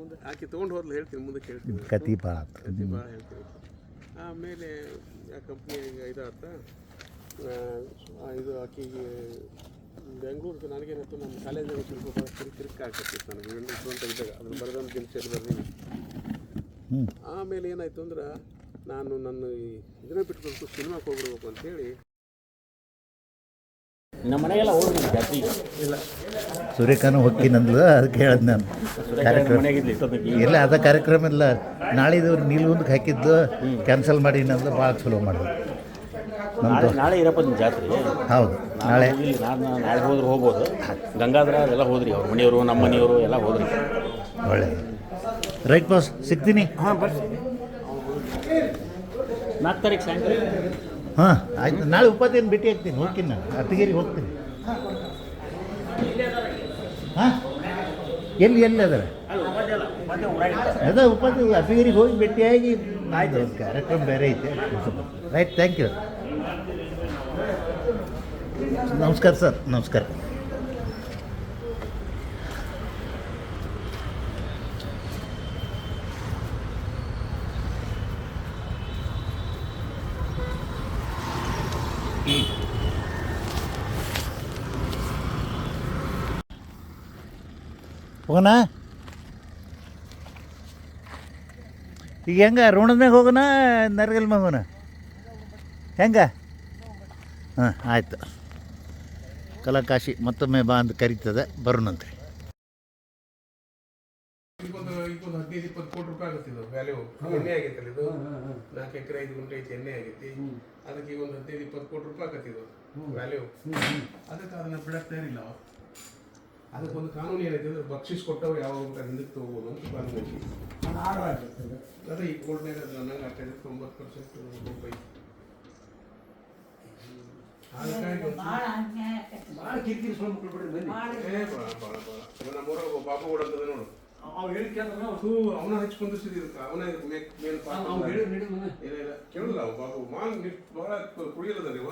Speaker 2: ಮುಂದೆ ಆಕೆ ತೊಗೊಂಡು ಹೋದ್ಲು ಹೇಳ್ತೀನಿ ಮುಂದಕ್ಕೆ ಹೇಳ್ತೀನಿ
Speaker 1: ಕತಿ ಭಾಳ
Speaker 2: ಭಾಳ ಹೇಳ್ತೀನಿ. ಆಮೇಲೆ ಆ ಕಂಪ್ನಿ ಇದಾತ ಇದು ಆಕೆಗೆ ಬೆಂಗಳೂರು ನನಗೇನಾಯ್ತು ನಮ್ಮ ಕಾಲೇಜಾಗ ಸ್ವಲ್ಪ ಕಿರಿಕ್ ಆಗ್ತಿತ್ತು ನನಗೆ ಇವೆಂಟು ಅಂತ ಇದ್ದಾಗ ಅದನ್ನು ಬರೆದಂತ ದಿನಚರಿ ಬರ್ತೀನಿ. ಆಮೇಲೆ ಏನಾಯಿತು ಅಂದ್ರೆ ನಾನು ನನ್ನ ಇದನ್ನ ಬಿಟ್ಕೊಂಡು ಸಿನಿಮಾಕ್ಕೆ ಹೋಗ್ಬಿಡ್ಬೇಕು ಅಂತೇಳಿ
Speaker 5: ನಮ್ಮ ಮನೆಗೆಲ್ಲ ಹೋಗಿ ಜಾಸ್ತಿ
Speaker 2: ಇಲ್ಲ
Speaker 1: ಸೂರ್ಯಕಾನು ಹೊಕ್ಕಿನಂದ್ಲು ಅದಕ್ಕೆ ಹೇಳಿದ್ ನಾನು ಕಾರ್ಯಕ್ರಮ
Speaker 5: ಮನೆಯಾಗಿದ್ಲಿ ಇಷ್ಟೊತ್ತಿಗೆ
Speaker 1: ಇಲ್ಲ ಅದ ಕಾರ್ಯಕ್ರಮ ಇಲ್ಲ ನಾಳಿದು ನೀಲ್ಗುಂದಕ್ಕೆ ಹಾಕಿದ್ದು ಕ್ಯಾನ್ಸಲ್ ಮಾಡಿ ನಂದು ಭಾಳ ಚಲೋ ಮಾಡಿದ್ರು ನಮ್ಮದು.
Speaker 5: ನಾಳೆ ಇರಪ್ಪ ನಿಮ್ಮ ಜಾತ್ರೆ.
Speaker 1: ಹೌದು ನಾಳೆ
Speaker 5: ನಾಳೆ ಹೋದ್ರೆ ಹೋಗ್ಬೋದು. ಗಂಗಾಧರ ಅದೆಲ್ಲ ಹೋದ್ರಿ ಅವ್ರ ಮನೆಯವರು ನಮ್ಮ ಮನೆಯವರು ಎಲ್ಲ ಹೋದ್ರಿ.
Speaker 1: ಒಳ್ಳೆಯದು ರೈಟ್ ಬಾಸ್ ಸಿಗ್ತೀನಿ.
Speaker 5: 4 ತಾರೀಕು ಸಾಯಂಕಾಲ.
Speaker 1: ಹಾಂ ಆಯ್ತು ನಾಳೆ ಉಪಾಧ್ಯಾಯನ ಭೇಟಿ ಆಗ್ತೀನಿ ಹೋಗ್ತೀನಿ ನಾನು ಅತ್ತಿಗೇರಿಗೆ ಹೋಗ್ತೀನಿ. ಹಾಂ ಎಲ್ಲಿ ಅದಾರೆ ಅದ ಉಪಾಧ್ಯಾಯ ಅತ್ತಿಗೇರಿಗೆ ಹೋಗಿ ಭೇಟಿಯಾಗಿ ಆಯ್ತು ಕಾರ್ಯಕ್ರಮ ಬೇರೆ ಐತೆ ರೈಟ್ ಥ್ಯಾಂಕ್ ಯು. ನಮಸ್ಕಾರ ಸರ್ ನಮಸ್ಕಾರ. ಹೋಗೋಣ ಈಗ ಹೆಂಗೆ ಋಣದ ಮ್ಯಾಗ ಹೋಗೋಣ ನರಗಲ್ ಮ್ಯಾಗ ಹೋಗೋಣ ಹೆಂಗೆ? ಹಾಂ ಆಯಿತು ಕಲಾಕಾಶಿ ಮತ್ತೊಮ್ಮೆ ಬಾ ಅಂತ ಕರೀತದೆ ಬರೋಣಂತೆ.
Speaker 2: ಈಗ ಒಂದು 15-20 ಕೋಟಿ ರೂಪಾಯಿ ಆಗುತ್ತೆ ಇದು ವ್ಯಾಲ್ಯೂ. ಎಣ್ಣೆ ಆಗೈತಲ್ಲ ಇದು 4 ಎಕರೆ 5 ಗುಂಟೆ ಐತಿ ಎಣ್ಣೆ ಆಗೈತಿ. ಅದಕ್ಕೆ ಈಗ ಒಂದು 15-20 ಕೋಟಿ ರೂಪಾಯಿ ಆಗತ್ತೆ ಇದು ವ್ಯಾಲ್ಯೂ. ಅದಕ್ಕೆ ಅದನ್ನ ಬಿಡಕ್ಕೆ ತಯಾರಿಲ್ಲ ಅವ. ಅದಕ್ಕೊಂದು ಕಾನೂನು ಏನೈತೆ ಅಂದ್ರೆ ಬಕ್ಷಿಸ್ ಕೊಟ್ಟವ್ರು ಯಾವಾಗ ಹಿಂದಕ್ಕೆ ತಗೋಬೋದು ಅಂತ ಕಾನೂನು ಐತಿ. ಅದೇ ಈ ಕೋರ್ಟ್ನಾಗ ಅದು ನನಗೆ ಅಷ್ಟೇ 90% ರೂಪಾಯಿ. ಅದಕ್ಕಾಗಿ
Speaker 4: ಭಾಳ ಅನ್ಯಾಯ ಆಕೈತಿ.
Speaker 3: ಭಾಳ ಕಿರಿಕಿರಿ ಸುಳ್ಳು ಮಕ್ಕಳು ಬಿಡ್ರಿ ಬನ್ನಿ.
Speaker 2: ಭಾಳ ನಮ್ಮೂರಾಗ ಬಾಬು ಕೂಡ ಅಂತದ ನೋಡು
Speaker 3: ಅವ್ರು ಹೇಳಿಕೆ
Speaker 2: ಅವನ ಹಚ್ಕೊಂಡಿಸಿದ ಅವನೇ ಮೇನ್
Speaker 3: ಅವ್ರು ಹೇಳಿ ನಡಿ ಮನೆ.
Speaker 2: ಏನಿಲ್ಲ ಕೇಳಿಲ್ಲ ಅವ ಬಾಬು ಮಾನ್ ಭಾಳ ಕುಡಿಯಲ್ಲದ ನೀವು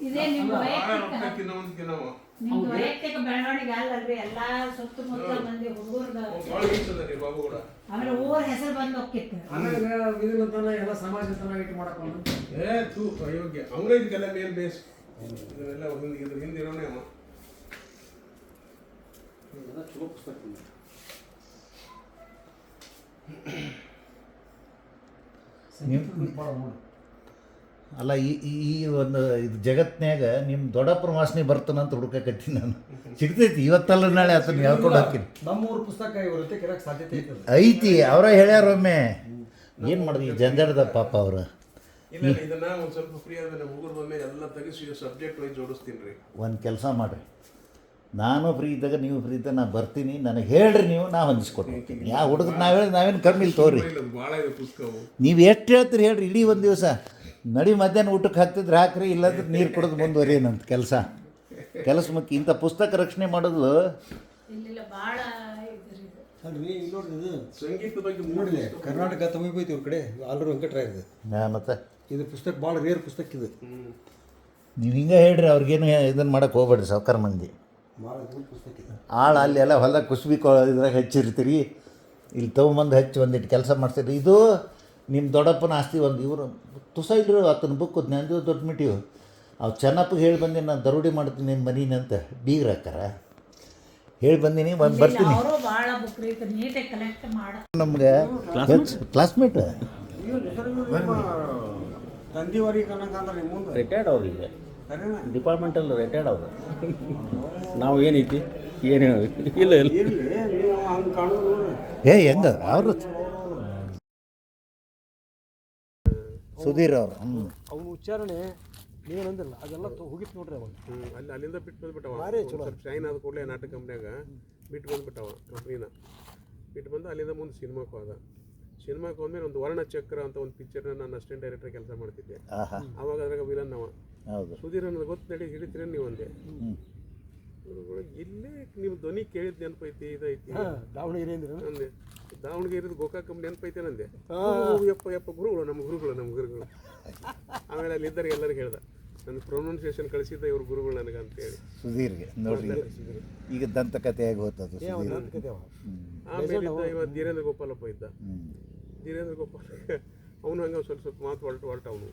Speaker 4: ಇದೇ ನಿಮ್ಮ
Speaker 2: ಭಾಳ
Speaker 4: ವೈಯಕ್ತಿಕ
Speaker 2: ರೊಕ್ಕ ತಿನ್ನವ
Speaker 4: ನಿಮ್ದು ವೈಯಕ್ತಿಕ ಬೆಳವಣಿಗೆ ಅಲ್ಲಲ್ರಿ ಎಲ್ಲಾ ಸುತ್ತಮುತ್ತ ಮಂದಿ ಹುಡುಗರ್ದ
Speaker 2: ಭಾಳ ಈಚದರಿ ಬಾಬು ಕೂಡ.
Speaker 4: ಆಮೇಲೆ ಊರ್ ಹೆಸರು ಬಂದು ಹೋಗ್ತಿತ್ತು.
Speaker 3: ಇದನ್ನ ಎಲ್ಲ ಸಮಾಜ ಇಟ್ಟು ಮಾಡಕೊಂಡು
Speaker 2: ತೂ ಅಯೋಗ್ಯ ಅವನ ಇದಕ್ಕೆಲ್ಲ ಮೇನ್ ಬೇಸ್ ಇದನ್ನೆಲ್ಲ ಇದ್ರ ಹಿಂದೆ ಇರೋನೇ ಅವ.
Speaker 3: ಚಲೋ ಪುಸ್ತಕ
Speaker 1: ಅಲ್ಲ ಈ ಒಂದು ಇದು ಜಗತ್ನ್ಯಾಗ ನಿಮ್ಮ ದೊಡ್ಡಪ್ಪನ ವಾಸನೆ ಬರ್ತಾನಂತ ಹುಡುಕಕತ್ತೀನಿ ನಾನು. ಸಿಗ್ತೈತಿ ಇವತ್ತಲ್ಲ ನಾಳೆ ಅದನ್ನ ಹೇಳ್ಕೊಂಡು ಹಾಕಿನಿ.
Speaker 3: ನಮ್ಮೂರು ಪುಸ್ತಕ ಇವರತ್ತೆ ಕೆರಕ್ಕೆ ಸಾಧ್ಯತೆ
Speaker 1: ಐತಿ ಅವರ ಹೇಳ್ಯಾರೊಮ್ಮೆ ಏನು ಮಾಡಿದ್ವಿ ಈ ಜಂಜಾಟದ ಪಾಪ ಅವರು.
Speaker 2: ಇಲ್ಲ ಇದನ್ನ ಒಂದು ಸ್ವಲ್ಪ ಫ್ರೀ ಆದ್ಮೇಲೆ ಹುಡುಗರು ಬಂದ್ಮೇಲೆ ಎಲ್ಲ ತೆಗಿಸಿ ಸಬ್ಜೆಕ್ಟ್ ವೈಸ್ ಜೋಡಿಸ್ತೀನಿ ರೀ.
Speaker 1: ಒಂದು ಕೆಲಸ ಮಾಡಿರಿ ನಾನು ಫ್ರೀ ಇದ್ದಾಗ ನೀವು ಫ್ರೀ ಇದ್ದಾಗ ನಾನು ಬರ್ತೀನಿ ನನಗೆ ಹೇಳ್ರಿ ನೀವು ನಾ ಹೊಂದಿಸ್ಕೊಡ್ತೀನಿ. ಯಾವ ಹುಡುಗರು ನಾವು ಹೇಳಿ ನಾವೇನು ಕಮ್ಮಿ ಇಲ್ಲ ತೋರಿ.
Speaker 2: ಭಾಳ ಇದೆ ಪುಸ್ತಕವು.
Speaker 1: ನೀವು ಎಷ್ಟು ಹೇಳ್ತೀರಿ ಹೇಳ್ರಿ ಇಡೀ ಒಂದು ದಿವಸ ನಡಿ ಮಧ್ಯಾಹ್ನ ಊಟಕ್ಕೆ ಹಾಕ್ತಿದ್ರೆ ಹಾಕ್ರಿ ಇಲ್ಲಾಂದ್ರೆ ನೀರು ಕುಡಿದು ಮುಂದುವರಿಯೇನಂತ ಕೆಲಸ ಮುಖ್ಯ. ಇಂಥ ಪುಸ್ತಕ ರಕ್ಷಣೆ ಮಾಡೋದು
Speaker 4: ಇಲ್ಲ ಭಾಳ ಇದ್ರಿ
Speaker 3: ಅಲ್ರಿ ನೋಡ್ರಿ ಇದು
Speaker 2: ಸಂಗೀತದ ಬಗ್ಗೆ
Speaker 3: ನೋಡಿದೆ ಕರ್ನಾಟಕ ತಮಿಳ್ಬೈತಿ ಇವ್ರ ಕಡೆ ಆಲ್ರೂ ವೆಂಕಟರಾಯರ್ದು
Speaker 1: ಮತ್ತು
Speaker 3: ಇದು ಪುಸ್ತಕ ಭಾಳ ರೇರ್ ಪುಸ್ತಕ ಇದು.
Speaker 1: ನೀವು ಹಿಂಗೆ ಹೇಳ್ರಿ ಅವ್ರಿಗೇನು ಇದನ್ನು ಮಾಡೋಕೆ ಹೋಗ್ಬೇಡ್ರಿ ಸಾವ್ಕಾರ ಮಂದಿ.
Speaker 3: ಭಾಳ ದೊಡ್ಡ ಪುಸ್ತಕ ಇದು.
Speaker 1: ಆಳು ಅಲ್ಲಿ ಎಲ್ಲ ಹೊಲದಾಗ ಕುಸ್ಬಿ ಇದ್ರಾಗ ಹಚ್ಚಿರ್ತೀರಿ ಇಲ್ಲಿ ತೊಗೊಂಬಂದು ಹಚ್ಚಿ ಒಂದಿಟ್ಟು ಕೆಲಸ ಮಾಡ್ತೀರಿ. ಇದು ನಿಮ್ಮ ದೊಡ್ಡಪ್ಪನ ಆಸ್ತಿ ಒಂದು ಇವರು ತುಸ ಇಲ್ಲರು ಆತನ ಬುಕ್ ನಂದು ದೊಡ್ಡ ಮಿಟ್ಟಿವು ಅವು ಚೆನ್ನಪ್ಪಗೆ ಹೇಳಿ ಬಂದು ನಾನು ದರೋಡಿ ಮಾಡ್ತೀನಿ ನಿಮ್ಮ ಮನೀನಂತ ಬೀಗ್ರ ಹಾಕಾರ ಹೇಳಿ ಬಂದೀನಿ ಒಂದು ಬರ್ತೀನಿ.
Speaker 4: ಅವರು ಭಾಳ ಬುಕ್ ರೀತಿ ನೀಟಾಗಿ ಕಲೆಕ್ಟ್ ಮಾಡ
Speaker 1: ನಮ್ಗೆ ಕ್ಲಾಸ್ಮೇಟ್
Speaker 3: ತಂದಿವರಿಗೆ ಕನ್ನಂಗಂದ್ರೆ ನಿಮ್ಮ ಮುಂದೆ
Speaker 5: ರಿಟೈರ್ಡ್ ಅವ್ರಿಗೆ ಡಿಪಾರ್ಟ್ಮೆಂಟಲ್ ರಿಟೈರ್ಡ್ ಅವರು. ನಾವು ಏನೈತಿ ಏನು ಇಲ್ಲ ಇಲ್ಲ
Speaker 3: ಇರಲಿ ನೀವು ಹಂಗೆ ಕಾಣೋದು ನೋಡ್ರಿ.
Speaker 1: ಹೆಂಗ ಅವರು ಸುಧೀರ್ ಅವರು.
Speaker 3: ಅವ್ನ ಉಚ್ಚಾರಣೆ ನೀವೇನಂದಿಲ್ಲ ಅದೆಲ್ಲ ಹೋಗಿತ್ತು ನೋಡ್ರಿ ಅವಾಗ.
Speaker 2: ಅಲ್ಲಿ ಅಲ್ಲಿಂದ ಬಿಟ್ಟು ಬಂದ್ಬಿಟ್ಟವ.
Speaker 3: ಭಾರಿ ಚಲೋ.
Speaker 2: ಸ್ವಲ್ಪ ಶೈನ್ ಆದ ಕೂಡಲೇ ನಾಟಕ ಕಂಪ್ನ್ಯಾಗ ಬಿಟ್ಟು ಬಂದ್ಬಿಟ್ಟವ ಕಂಪ್ನಿನ. ಬಿಟ್ಟು ಬಂದು ಅಲ್ಲಿಂದ ಮುಂದೆ ಸಿನಿಮಾಕ್ಕೆ ಹೋದ. ಸಿನಿಮಾಕ್ಕೆ ಹೋದ್ಮೇಲೆ ಒಂದು ವರ್ಣಚಕ್ರ ಅಂತ ಒಂದು ಪಿಕ್ಚರ್ನ ನಾನು ಅಸಿಸ್ಟೆಂಟ್ ಡೈರೆಕ್ಟರ್ ಕೆಲಸ ಮಾಡ್ತಿದ್ದೆ. ಅವಾಗ ಅದ್ರಾಗ ವಿಲನ್ ಅವ.
Speaker 1: ಹೌದು.
Speaker 2: ಸುಧೀರ್ ಅನ್ನೋದು ಗೊತ್ತು ನಡಿ ಹಿಡಿತೀರ ನೀವು ಅಂದೆ. ಇಲ್ಲೇ ನೀವು ಧ್ವನಿ ಕೇಳಿದ್ ನೆನಪೈತಿ ಇದೈತಿ
Speaker 3: ದಾವಣಗೆರೆ ಅಂದ್ರೆ
Speaker 2: ಅಂದೆ. ದಾವಣಗೆರೆ ಗೋಕಾಕ್ ಕಂಪ್ನಿ ನೆನಪೈತೆ ನಂದೆ. ಯಪ್ಪ ಗುರುಗಳು ನಮ್ಮ ಗುರುಗಳು. ಆಮೇಲೆ ಅಲ್ಲಿ ಇದ್ದರಿಗೆ ಎಲ್ಲರಿಗೆ ಹೇಳ್ದ ನನ್ನ ಪ್ರೊನೌನ್ಸಿಯೇಷನ್ ಕಳಿಸಿದ್ದ ಇವ್ರ ಗುರುಗಳು ನನಗೆ ಅಂತೇಳಿ.
Speaker 1: ಸುಧೀರ್ಗೆ ನೋಡ್ರಿ ಈಗ ದಂತಕಥೆಯಾಗಿ ಹೋಗ್ತದೆ.
Speaker 2: ಆಮೇಲೆ ಇವ ಧೀರೇಂದ್ರ ಗೋಪಾಲಪ್ಪ ಇದ್ದ. ಧೀರೇಂದ್ರ ಗೋಪಾಲ್ ಅವನು ಹಂಗೆ ಸ್ವಲ್ಪ ಮಾತು ಹೊರಟ ಅವನು.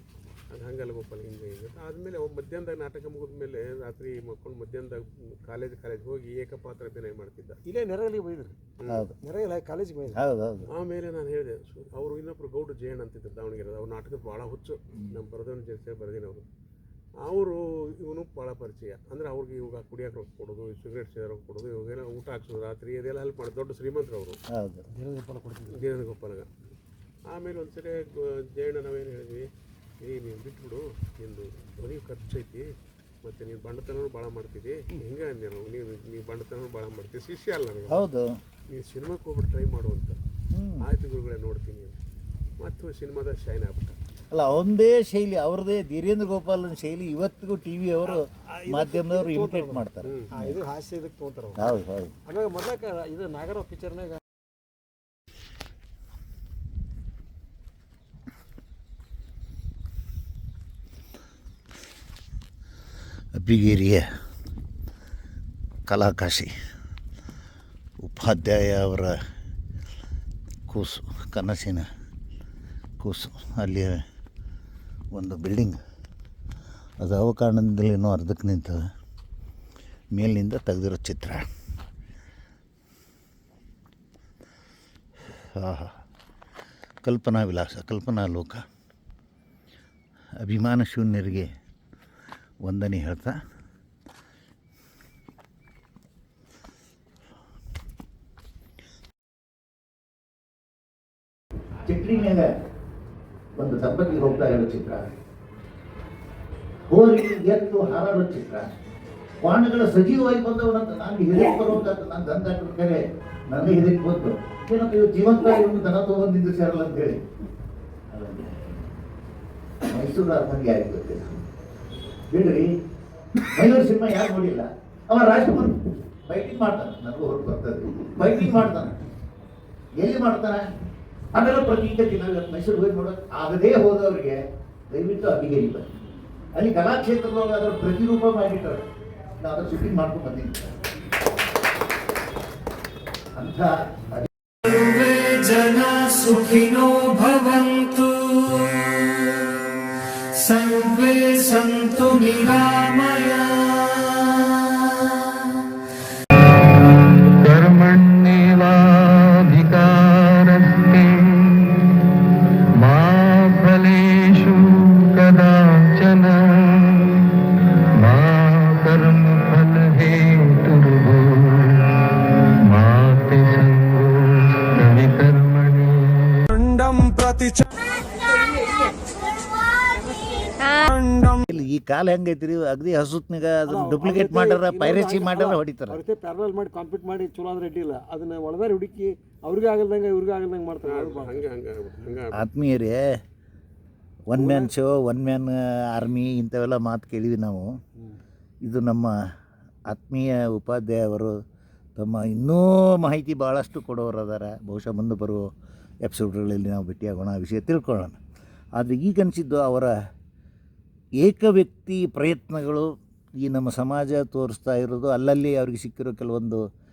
Speaker 2: ಅದು ಹಂಗಲ್ಲ ಗೋಪಾಲ್ ಹಿಂಗೆ ಆದಮೇಲೆ ಅವ ಮಧ್ಯಾಹ್ನದಾಗ ನಾಟಕ ಮುಗಿದ ಮೇಲೆ ರಾತ್ರಿ ಮಕ್ಕೊಂಡು ಮಧ್ಯಾಹ್ನದಾಗ ಕಾಲೇಜ್ ಹೋಗಿ ಏಕಪಾತ್ರ ಅಭಿನಯ ಮಾಡ್ತಿದ್ದ.
Speaker 3: ಇಲ್ಲೇ ನೆರಗಲಿಗೆ ಬೈದ್ರಿ.
Speaker 1: ಹೌದು
Speaker 3: ನೆರಗಲಿ ಕಾಲೇಜಿಗೆ ಬೈದ್ರಿ.
Speaker 1: ಹೌದು ಹೌದು.
Speaker 2: ಆಮೇಲೆ ನಾನು ಹೇಳಿದೆ ಅವರು ಇನ್ನೊಬ್ರು ಗೌಡ್ರು ಜಯಣ್ಣ ಅಂತಿದ್ರು ದಾವಣಗೆರೆ. ಅವ್ರು ನಾಟಕದ ಭಾಳ ಹುಚ್ಚು. ನಮ್ಮ ಬರೆದವನು ಜೊತೆ ಬರೆದಿನವರು. ಅವರು ಇವನು ಭಾಳ ಪರಿಚಯ. ಅಂದರೆ ಅವ್ರಿಗೆ ಇವಾಗ ಕುಡಿಯೋಕೆ ರೊಕ್ಕ ಕೊಡೋದು, ಸಿಗರೇಟ್ ಸೇರೋಕೆ ಕೊಡೋದು, ಇವಾಗೆಲ್ಲ ಊಟ ಹಾಕ್ಸೋದು ರಾತ್ರಿ ಅದೆಲ್ಲ ಹೆಲ್ಪ್ ಮಾಡೋದು. ದೊಡ್ಡ ಶ್ರೀಮಂತರು ಅವರು.
Speaker 1: ಹೌದು.
Speaker 2: ಧೀರೇಂದ್ರ ಗೋಪಾಲಗ. ಆಮೇಲೆ ಒಂದ್ಸರಿ ಜಯಣ್ಣ ನಾವೇನು ಹೇಳಿದ್ವಿ, ನೀನು ಬಿಟ್ಬಿಡು, ನಿಂದು ಧ್ವನಿ ಖರ್ಚೈತಿ, ಮತ್ತು ನೀನು ಬಂಡತನೂ ಭಾಳ ಮಾಡ್ತಿದ್ದಿ. ಹಿಂಗೆ ಅಂದೆ ನಾವು. ನೀವು ಬಂಡತನೂ ಭಾಳ ಮಾಡ್ತೀವಿ. ಶಿಷ್ಯ ಅಲ್ಲ ನನಗೆ.
Speaker 1: ಹೌದು.
Speaker 2: ನೀನು ಸಿನಿಮಾಕ್ಕೆ ಹೋಗ್ಬಿಟ್ಟು ಟ್ರೈ ಮಾಡು ಅಂತ. ಆಯ್ತು ಗುರುಗಳೇ ನೋಡ್ತೀನಿ ಅಂತ. ಮತ್ತು ಸಿನಿಮಾದಾಗ ಶೈನ್ ಆಗ್ಬಿಟ್ಟ.
Speaker 1: ಅಲ್ಲ ಅವನದೇ ಶೈಲಿ, ಅವ್ರದ್ದೇ ಧೀರೇಂದ್ರ ಗೋಪಾಲನ ಶೈಲಿ ಇವತ್ತಿಗೂ ಟಿ ವಿ ಅವರು ಮಾಧ್ಯಮದವರು ಇಮಿಟೇಟ್ ಮಾಡ್ತಾರೆ.
Speaker 3: ಇದು ಹಾಸ್ಯ ಇದಕ್ಕೆ ತೊಗೊತಾರೆ.
Speaker 1: ಹೌದು ಹೌದು.
Speaker 3: ಆಮೇಲೆ ಮೊದಲಕ್ಕೆ ಇದು ನಾಗರ ಪಿಕ್ಚರ್ನಾಗ
Speaker 1: ಅಬ್ಬಿಗೇರಿಯ ಕಲಾಕಾಶಿ ಉಪಾಧ್ಯಾಯ ಅವರ ಕೂಸು, ಕನಸಿನ ಕೂಸು. ಅಲ್ಲಿ ಒಂದು ಬಿಲ್ಡಿಂಗ್ ಅದು ಅವಕಾರಣದಿಂದಲೇನೋ ಅರ್ಧಕ್ಕೆ ನಿಂತದ. ಮೇಲಿನಿಂದ ತೆಗೆದಿರೋ ಚಿತ್ರ. ಆಹಾ, ಕಲ್ಪನಾ ವಿಲಾಸ, ಕಲ್ಪನಾ ಲೋಕ. ಅಭಿಮಾನ ಶೂನ್ಯರಿಗೆ ವಂದನೆ ಹೇಳ್ತಾ ಚಿಟ್ರಿನ್ಯಾಗ ಒಂದು ದಂಪತಿ ಹೋಗ್ತಾ ಇರೋ ಚಿತ್ರ, ಹೋರಿ ಎತ್ತು ಹಾರಾಡೋ ಚಿತ್ರ, ಕ್ವಾಣಗಳ ಸಜೀವವಾಗಿ ಬಂದವನಂತ ನನಗೆ ಹಿರಿಯಕ್ಕೆ ಬರುವಂತ ನಾನು ದಂತಾಟದ ಕರೆ ನನಗೆ ಹಿರಿಯಕ್ಕೆ ಬಂತು. ಏನಂತ ಇವು ಜೀವಂತ ಒಂದು ದನ ತೊಗೊಂಡಿದ್ದು ಸೇರಲ್ಲ ಅಂತೇಳಿ ಮೈಸೂರು ಅರಮನೆಗೆ ಆಯ್ತು. ಬಿಡ್ರಿ, ಮೈಸೂರು ಸಿನಿಮಾ ಯಾರು ನೋಡಿಲ್ಲ. ಅವ ರಾಜ್ಕುಮಾರ್ ಫೈಟಿಂಗ್ ಮಾಡ್ತಾನೆ, ನನಗೂ ಹೊರಟು ಬರ್ತದೆ. ಫೈಟಿಂಗ್ ಮಾಡ್ತಾನೆ, ಎಲ್ಲಿ ಮಾಡ್ತಾನೆ ಅದೆಲ್ಲ ಪ್ರತೀಕ ಮೈಸೂರಿಗೆ ಹೋಗಿ ನೋಡೋದು ಆಗದೇ ಹೋದವ್ರಿಗೆ ದಯವಿಟ್ಟು ಅಬ್ಬಿಗೇರಿ ಬನ್ನಿ. ಅಲ್ಲಿ ಕಲಾಕ್ಷೇತ್ರದೊಳಗೆ ಅದರ ಪ್ರತಿರೂಪ ಮಾಡಿರ್ತಾರೆ. ನಾವು ಅದರ ಶೂಟಿಂಗ್ ಮಾಡ್ಕೊಂಡು ಬಂದಿದ್ದೀವಿ. ಅಂಥ
Speaker 6: ಜನ ಸುಖಿನೋ ಭವಂತು ಸರ್ವೇ ಸಂತು ನಿರಾಮಯ ಕರ್ಮಣ್ಯೇವಾಧಿಕಾರಸ್ತೆ ಮಾ ಫಲೇಷು ಕದಾಚನ ಮಾ ಕರ್ಮ ಫಲ ಹೇತುರ್ಭೋ ಮಾ ತೇ ಸಂಗೋಸ್ತ ವಿಕರ್ಮಣಿ ಅಂಡಂ ಪ್ರತಿ
Speaker 1: ಇಲ್ಲಿ ಈ ಕಾಲ ಹೆಂಗೈತ್ರಿ, ಅಗದಿ ಹಸುತ್ನಾಗ ಅದನ್ನ ಡೂಪ್ಲಿಕೇಟ್ ಮಾಡ್ಯಾರ, ಪೈರಸಿ ಮಾಡ್ಯಾರ, ಹೊಡಿತಾರೆ.
Speaker 3: ಅವ್ರ ಪ್ಯಾರಲ್ ಮಾಡಿ ಕಾಂಪೀಟ್ ಮಾಡಿ ಚಲೋ ಆದ್ರೆ ಅಡ್ಡಿಲ್ಲ. ಅದನ್ನ ಒಳದಾರಿ ಹುಡುಕಿ ಅವ್ರಿಗೆ ಆಗಲ್ದಂಗೆ ಇವ್ರಿಗೆ ಆಗಲ್ದಂಗೆ ಮಾಡ್ತಾರೆ.
Speaker 2: ಹಂಗೆ
Speaker 1: ಆತ್ಮೀಯರೇ, one man show, one man army ಇಂಥವೆಲ್ಲ ಮಾತು ಕೇಳಿವಿ ನಾವು. ಇದು ನಮ್ಮ ಆತ್ಮೀಯ ಉಪಾಧ್ಯಾಯ ಅವರು ತಮ್ಮ ಇನ್ನೂ ಮಾಹಿತಿ ಭಾಳಷ್ಟು ಕೊಡೋರು ಅದಾರ. ಬಹುಶಃ ಮುಂದೆ ಬರುವ ಎಪಿಸೋಡ್ಗಳಲ್ಲಿ ನಾವು ಭೇಟಿಯಾಗೋಣ, ಆ ವಿಷಯ ತಿಳ್ಕೊಳ್ಳೋಣ. ಆದರೆ ಈಗ ಅನಿಸಿದ್ದು ಅವರ ಏಕವ್ಯಕ್ತಿ ಪ್ರಯತ್ನಗಳು ಈ ನಮ್ಮ ಸಮಾಜ ತೋರಿಸ್ತಾ ಇರೋದು. ಅಲ್ಲಲ್ಲಿ ಅವ್ರಿಗೆ ಸಿಕ್ಕಿರೋ ಕೆಲವೊಂದು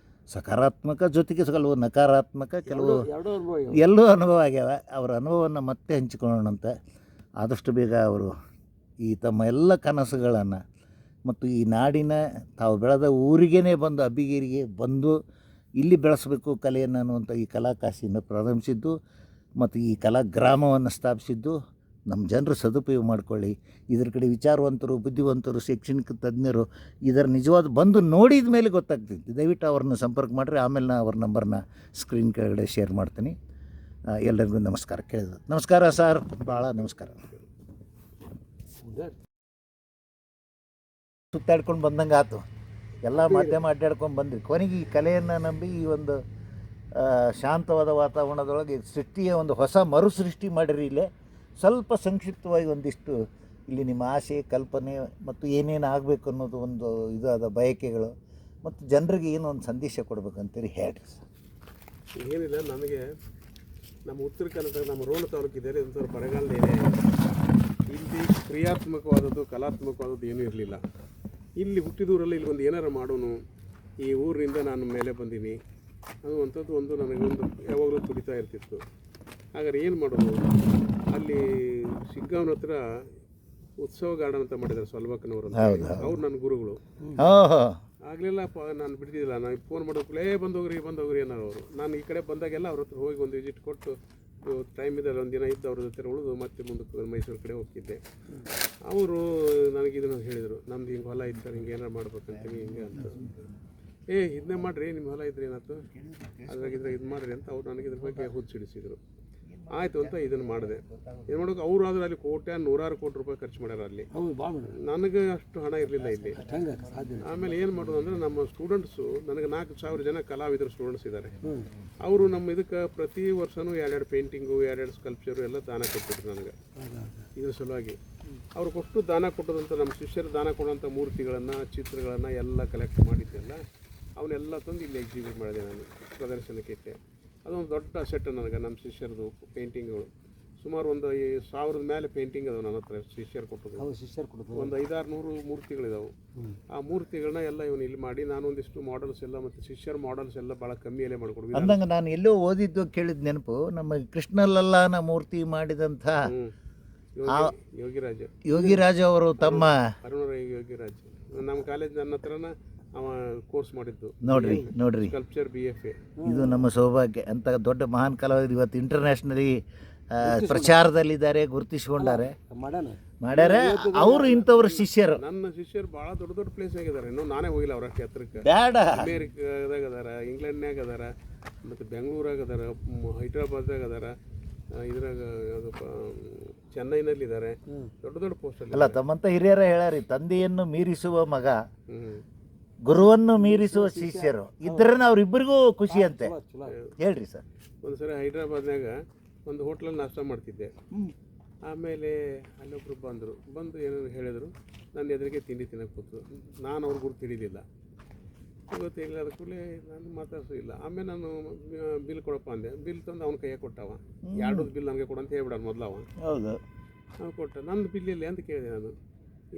Speaker 1: ಸಕಾರಾತ್ಮಕ ಜೊತೆಗೆ ಕೆಲವು ನಕಾರಾತ್ಮಕ, ಕೆಲವು ಎಲ್ಲೂ ಅನುಭವ ಆಗ್ಯಾವ. ಅವರ ಅನುಭವವನ್ನು ಮತ್ತೆ ಹಂಚಿಕೊಳ್ಳೋಣಂತ. ಆದಷ್ಟು ಬೇಗ ಅವರು ಈ ತಮ್ಮ ಎಲ್ಲ ಕನಸುಗಳನ್ನು ಮತ್ತು ಈ ನಾಡಿನ ತಾವು ಬೆಳೆದ ಊರಿಗೇ ಬಂದು ಅಬ್ಬಿಗೇರಿಗೆ ಬಂದು ಇಲ್ಲಿ ಬೆಳೆಸಬೇಕು ಕಲೆಯನ್ನು ಅನ್ನುವಂಥ ಈ ಕಲಾಕಾಶಿಯನ್ನು ಪ್ರಾರಂಭಿಸಿದ್ದು ಮತ್ತು ಈ ಕಲಾ ಗ್ರಾಮವನ್ನು ಸ್ಥಾಪಿಸಿದ್ದು ನಮ್ಮ ಜನರು ಸದುಪಯೋಗ ಮಾಡಿಕೊಳ್ಳಿ. ಇದ್ರ ಕಡೆ ವಿಚಾರವಂತರು, ಬುದ್ಧಿವಂತರು, ಶೈಕ್ಷಣಿಕ ತಜ್ಞರು ಇದರ ನಿಜವಾದ ಬಂದು ನೋಡಿದ ಮೇಲೆ ಗೊತ್ತಾಗ್ತೈತಿ. ದಯವಿಟ್ಟು ಅವ್ರನ್ನ ಸಂಪರ್ಕ ಮಾಡಿರಿ. ಆಮೇಲೆ ನಾನು ಅವ್ರ ನಂಬರ್ನ ಸ್ಕ್ರೀನ್ ಕೆಳಗಡೆ ಶೇರ್ ಮಾಡ್ತೀನಿ. ಎಲ್ಲರಿಗೂ ನಮಸ್ಕಾರ. ಕೇಳಿದ್ರು ನಮಸ್ಕಾರ ಸರ್, ಭಾಳ ನಮಸ್ಕಾರ. ಸುತ್ತಾಡ್ಕೊಂಡು ಬಂದಂಗೆ ಆಯ್ತು. ಎಲ್ಲ ಮಾಧ್ಯಮ ಅಡ್ಡಾಡ್ಕೊಂಡು ಬಂದ್ರಿ. ಕೊನೆಗೆ ಈ ಕಲೆಯನ್ನು ನಂಬಿ ಈ ಒಂದು ಶಾಂತವಾದ ವಾತಾವರಣದೊಳಗೆ ಸೃಷ್ಟಿಯ ಒಂದು ಹೊಸ ಮರುಸೃಷ್ಟಿ ಮಾಡಿರಿ. ಇಲ್ಲೇ ಸ್ವಲ್ಪ ಸಂಕ್ಷಿಪ್ತವಾಗಿ ಒಂದಿಷ್ಟು ಇಲ್ಲಿ ನಿಮ್ಮ ಆಸೆ, ಕಲ್ಪನೆ ಮತ್ತು ಏನೇನು ಆಗಬೇಕು ಅನ್ನೋದು ಒಂದು ಇದಾದ ಬಯಕೆಗಳು ಮತ್ತು ಜನರಿಗೆ ಏನೋ ಒಂದು ಸಂದೇಶ ಕೊಡ್ಬೇಕಂತೇಳಿ ಹೇಳ್ರಿ ಸರ್.
Speaker 2: ಏನಿಲ್ಲ, ನನಗೆ ನಮ್ಮ ಉತ್ತರ ಕನ್ನಡ ನಮ್ಮ ರೋಣ ತಾಲೂಕಿದೆ, ಒಂಥರ ಬರಗಾಲ ಇದೆ. ಇಲ್ಲಿ ಕ್ರಿಯಾತ್ಮಕವಾದದ್ದು, ಕಲಾತ್ಮಕವಾದದ್ದು ಏನೂ ಇರಲಿಲ್ಲ. ಇಲ್ಲಿ ಹುಟ್ಟಿದೂರಲ್ಲಿ ಇಲ್ಲಿ ಒಂದು ಏನಾರು ಮಾಡೋನು, ಈ ಊರಿನಿಂದ ನಾನು ಮೇಲೆ ಬಂದೀನಿ ಅನ್ನುವಂಥದ್ದು ಒಂದು ನನಗೊಂದು ಯಾವಾಗಲೂ ತುಡಿತಾ ಇರ್ತಿತ್ತು. ಹಾಗಾದ್ರೆ ಏನು ಮಾಡೋದು? ಅಲ್ಲಿ ಶಿಗ್ಗಾಂವ್ನ ಹತ್ರ ಉತ್ಸವ ಗಾರ್ಡನ್ ಅಂತ ಮಾಡಿದ್ದಾರೆ ಸೊಲ್ಬಕ್ಕನವರು ಅಂತ. ಅವ್ರು ನನ್ನ ಗುರುಗಳು. ಆಗಲಿಲ್ಲ ನಾನು ಬಿಡ್ತಿದ್ದಿಲ್ಲ. ನಾನು ಫೋನ್ ಮಾಡೋಕ್ಕಲೇ ಬಂದೋಗ್ರಿ ಅನ್ನೋರು ಅವರು. ನಾನು ಈ ಕಡೆ ಬಂದಾಗೆಲ್ಲ ಅವ್ರ ಹತ್ರ ಹೋಗಿ ಒಂದು ವಿಸಿಟ್ ಕೊಟ್ಟು ಟೈಮ್ ಇದ್ದಲ್ಲಿ ಒಂದು ದಿನ ಇದ್ದು ಅವ್ರ ಜೊತೆ ಉಳಿದು ಮತ್ತೆ ಮುಂದಕ್ಕೆ ಮೈಸೂರು ಕಡೆ ಹೋಗ್ತಿದ್ದೆ. ಅವರು ನನಗೆ ಇದನ್ನು ಹೇಳಿದರು, ನಮ್ದು ಹಿಂಗೆ ಹೊಲ ಇತ್ತು, ಹಿಂಗೆ ಏನಾರು ಮಾಡ್ಬೇಕಂತೀನಿ ಹಿಂಗೆ ಅಂತ. ಇದನ್ನೇ ಮಾಡಿರಿ, ನಿಮ್ಮ ಹೊಲ ಇದ್ರೆ ಏನಾಯ್ತು, ಇದ್ರಾಗ ಇದು ಮಾಡಿರಿ ಅಂತ ಅವ್ರು ನನಗೆ ಇದ್ರ ಬಗ್ಗೆ ಹುಚ್ಚಿಡಿಸಿದ್ರು. ಆಯಿತು ಅಂತ ಇದನ್ನು ಮಾಡಿದೆ. ಏನು ಮಾಡೋಕೆ ಅವರು ಆದರೂ ಅಲ್ಲಿ ನೂರಾರು ಕೋಟಿ ರೂಪಾಯಿ ಖರ್ಚು ಮಾಡ್ಯಾರ ಅಲ್ಲಿ. ನನಗೆ ಅಷ್ಟು ಹಣ ಇರಲಿಲ್ಲ ಇಲ್ಲಿ. ಆಮೇಲೆ ಏನು ಮಾಡೋದು ಅಂದರೆ ನಮ್ಮ ಸ್ಟೂಡೆಂಟ್ಸು, ನನಗೆ 4,000 ಜನ ಕಲಾವಿದರು ಸ್ಟೂಡೆಂಟ್ಸ್ ಇದ್ದಾರೆ. ಅವರು ನಮ್ಮ ಇದಕ್ಕೆ ಪ್ರತಿ ವರ್ಷವೂ 2 ಪೇಂಟಿಂಗು, 2 ಸ್ಕಲ್ಪ್ಚರು ಎಲ್ಲ ದಾನ ಕೊಟ್ಟಿದ್ರು ನನಗೆ. ಇದ್ರ ಸಲುವಾಗಿ ಅವ್ರು ಕೊಟ್ಟು ದಾನ ಕೊಟ್ಟದಂಥ ನಮ್ಮ ಶಿಷ್ಯರು ದಾನ ಕೊಡುವಂಥ ಮೂರ್ತಿಗಳನ್ನು, ಚಿತ್ರಗಳನ್ನು ಎಲ್ಲ ಕಲೆಕ್ಟ್ ಮಾಡಿದ್ದೆಲ್ಲ ಅವನ್ನೆಲ್ಲ ತಂದು ಇಲ್ಲಿ ಎಕ್ಸಿಬಿಟ್ ಮಾಡಿದೆ, ನಾನು ಪ್ರದರ್ಶನಕ್ಕೆ ಇಟ್ಟೆ. ಅದೊಂದು ದೊಡ್ಡ ಅಸೆಟ್ ನನಗೆ. ನಮ್ಮ ಶಿಷ್ಯರದು ಪೇಂಟಿಂಗ್ಗಳು ಸುಮಾರು ಒಂದು 1000 ಮೇಲೆ ಪೇಂಟಿಂಗ್ ಅದಾವೆ ನನ್ನ ಹತ್ರ. ಶಿಷ್ಯರು ಕೊಟ್ಟದ್ದು ಒಂದು 500-600 ಮೂರ್ತಿಗಳಿದಾವೆ. ಆ ಮೂರ್ತಿಗಳನ್ನ ಎಲ್ಲ ಇವನು ಇಲ್ಲಿ ಮಾಡಿ ನಾನು ಒಂದಿಷ್ಟು ಮಾಡೆಲ್ಸ್ ಎಲ್ಲ ಮತ್ತು ಶಿಷ್ಯರ ಮಾಡೆಲ್ಸ್ ಎಲ್ಲ ಭಾಳ ಕಮ್ಮಿಯಲ್ಲೇ ಮಾಡಿಕೊಡ್ಬೇಕು.
Speaker 1: ಅಂದಂಗೆ ನಾನು ಎಲ್ಲೋ ಓದಿದ್ದು ಕೇಳಿದ ನೆನಪು, ನಮ್ಮ ಕೃಷ್ಣಲಲ್ಲಾನ ಮೂರ್ತಿ ಮಾಡಿದಂಥ ಯೋಗಿರಾಜ್ ಅವರು ತಮ್ಮ
Speaker 2: ಅರುಣ ಯೋಗಿರಾಜ್ ನಮ್ಮ ಕಾಲೇಜ್ ನನ್ನ ಹತ್ರನ ಅವ ಕೋರ್ಸ್ ಮಾಡಿದ್ದು.
Speaker 1: ನೋಡ್ರಿ
Speaker 2: ಸ್ಕಲ್ಪ್ಚರ್ BFA.
Speaker 1: ಇದು ನಮ್ಮ ಸೌಭಾಗ್ಯ. ಅಂತ ದೊಡ್ಡ ಮಹಾನ್ ಕಲಾವಿದರು ಇವತ್ತು ಇಂಟರ್ನ್ಯಾಷನಲಿ ಪ್ರಚಾರದಲ್ಲಿದ್ದಾರೆ, ಗುರುತಿಸ್ಕೊಂಡಾರೆ, ಮಾಡ್ಯಾರ. ಅವರು ಇಂಥವ್ರ ಶಿಷ್ಯರು.
Speaker 2: ನನ್ನ ಶಿಷ್ಯರು ಭಾಳ ದೊಡ್ಡ ದೊಡ್ಡ ಪ್ಲೇಸ್ ಆಗಿದ್ದಾರೆ. ಇನ್ನೂ ನಾನೇ ಹೋಗಿಲ್ಲ ಅವರಷ್ಟು ಎತ್ತರಕ್ಕೆ.
Speaker 1: ಬೇಡ,
Speaker 2: ಅಮೇರಿಕಾದಾಗ ಅದಾರ, ಇಂಗ್ಲೆಂಡ್ನಾಗ ಅದಾರ, ಮತ್ತು ಬೆಂಗಳೂರಾಗ ಅದಾರ, ಹೈದ್ರಾಬಾದ್ದಾಗ ಅದಾರ, ಇದ್ರಾಗ ಯಾವುದಪ್ಪ ಚೆನ್ನೈನಲ್ಲಿದ್ದಾರೆ. ದೊಡ್ಡ ದೊಡ್ಡ ಪೋಸ್ಟಲ್ಲಿ
Speaker 1: ಅಲ್ಲ. ತಮ್ಮಂತ ಹಿರಿಯರ ಹೇಳ್ಯಾರಿ, ತಂದೆಯನ್ನು ಮೀರಿಸುವ ಮಗ, ಗುರುವನ್ನು ಮೀರಿಸುವ ಶಿಷ್ಯರು ಇದ್ರೆ ಅವ್ರಿಬ್ಬರಿಗೂ ಖುಷಿ ಅಂತೆ. ಹೇಳ್ರಿ ಸರ್.
Speaker 2: ಒಂದು ಸರಿ ಹೈದ್ರಾಬಾದ್ನಾಗ ಒಂದು ಹೋಟ್ಲಲ್ಲಿ ನಾಷ್ಟ ಮಾಡ್ತಿದ್ದೆ. ಆಮೇಲೆ ಅಲ್ಲೊಬ್ರು ಬಂದು ಏನೇನು ಹೇಳಿದರು. ನನ್ನ ಎದುರಿಗೆ ತಿಂಡಿ ತಿನ್ನಕ್ಕೆ ಕೂತು. ನಾನು ಅವ್ರ ಗುರುತು ಹಿಡಿಲಿಲ್ಲ. ಗೊತ್ತಿಲ್ಲ, ಅದ ಕೂಡಲೇ ನಾನು ಮಾತಾಡ್ಸೋದಿಲ್ಲ. ಆಮೇಲೆ ನಾನು ಬಿಲ್ ಕೊಡಪ್ಪ ಅಂದೆ. ಬಿಲ್ ತಂದು ಅವ್ನ ಕೈಯಾಗ ಕೊಟ್ಟವ. 2 ಬಿಲ್ ನನಗೆ ಕೊಡು ಅಂತ ಹೇಳ್ಬಿಡ ಮೊದಲು ಅವ.
Speaker 1: ಹೌದು,
Speaker 2: ಅವ್ನು ಕೊಟ್ಟ. ನಂದು ಬಿಲ್ ಇಲ್ಲಿ ಅಂತ ಕೇಳಿದೆ ನಾನು.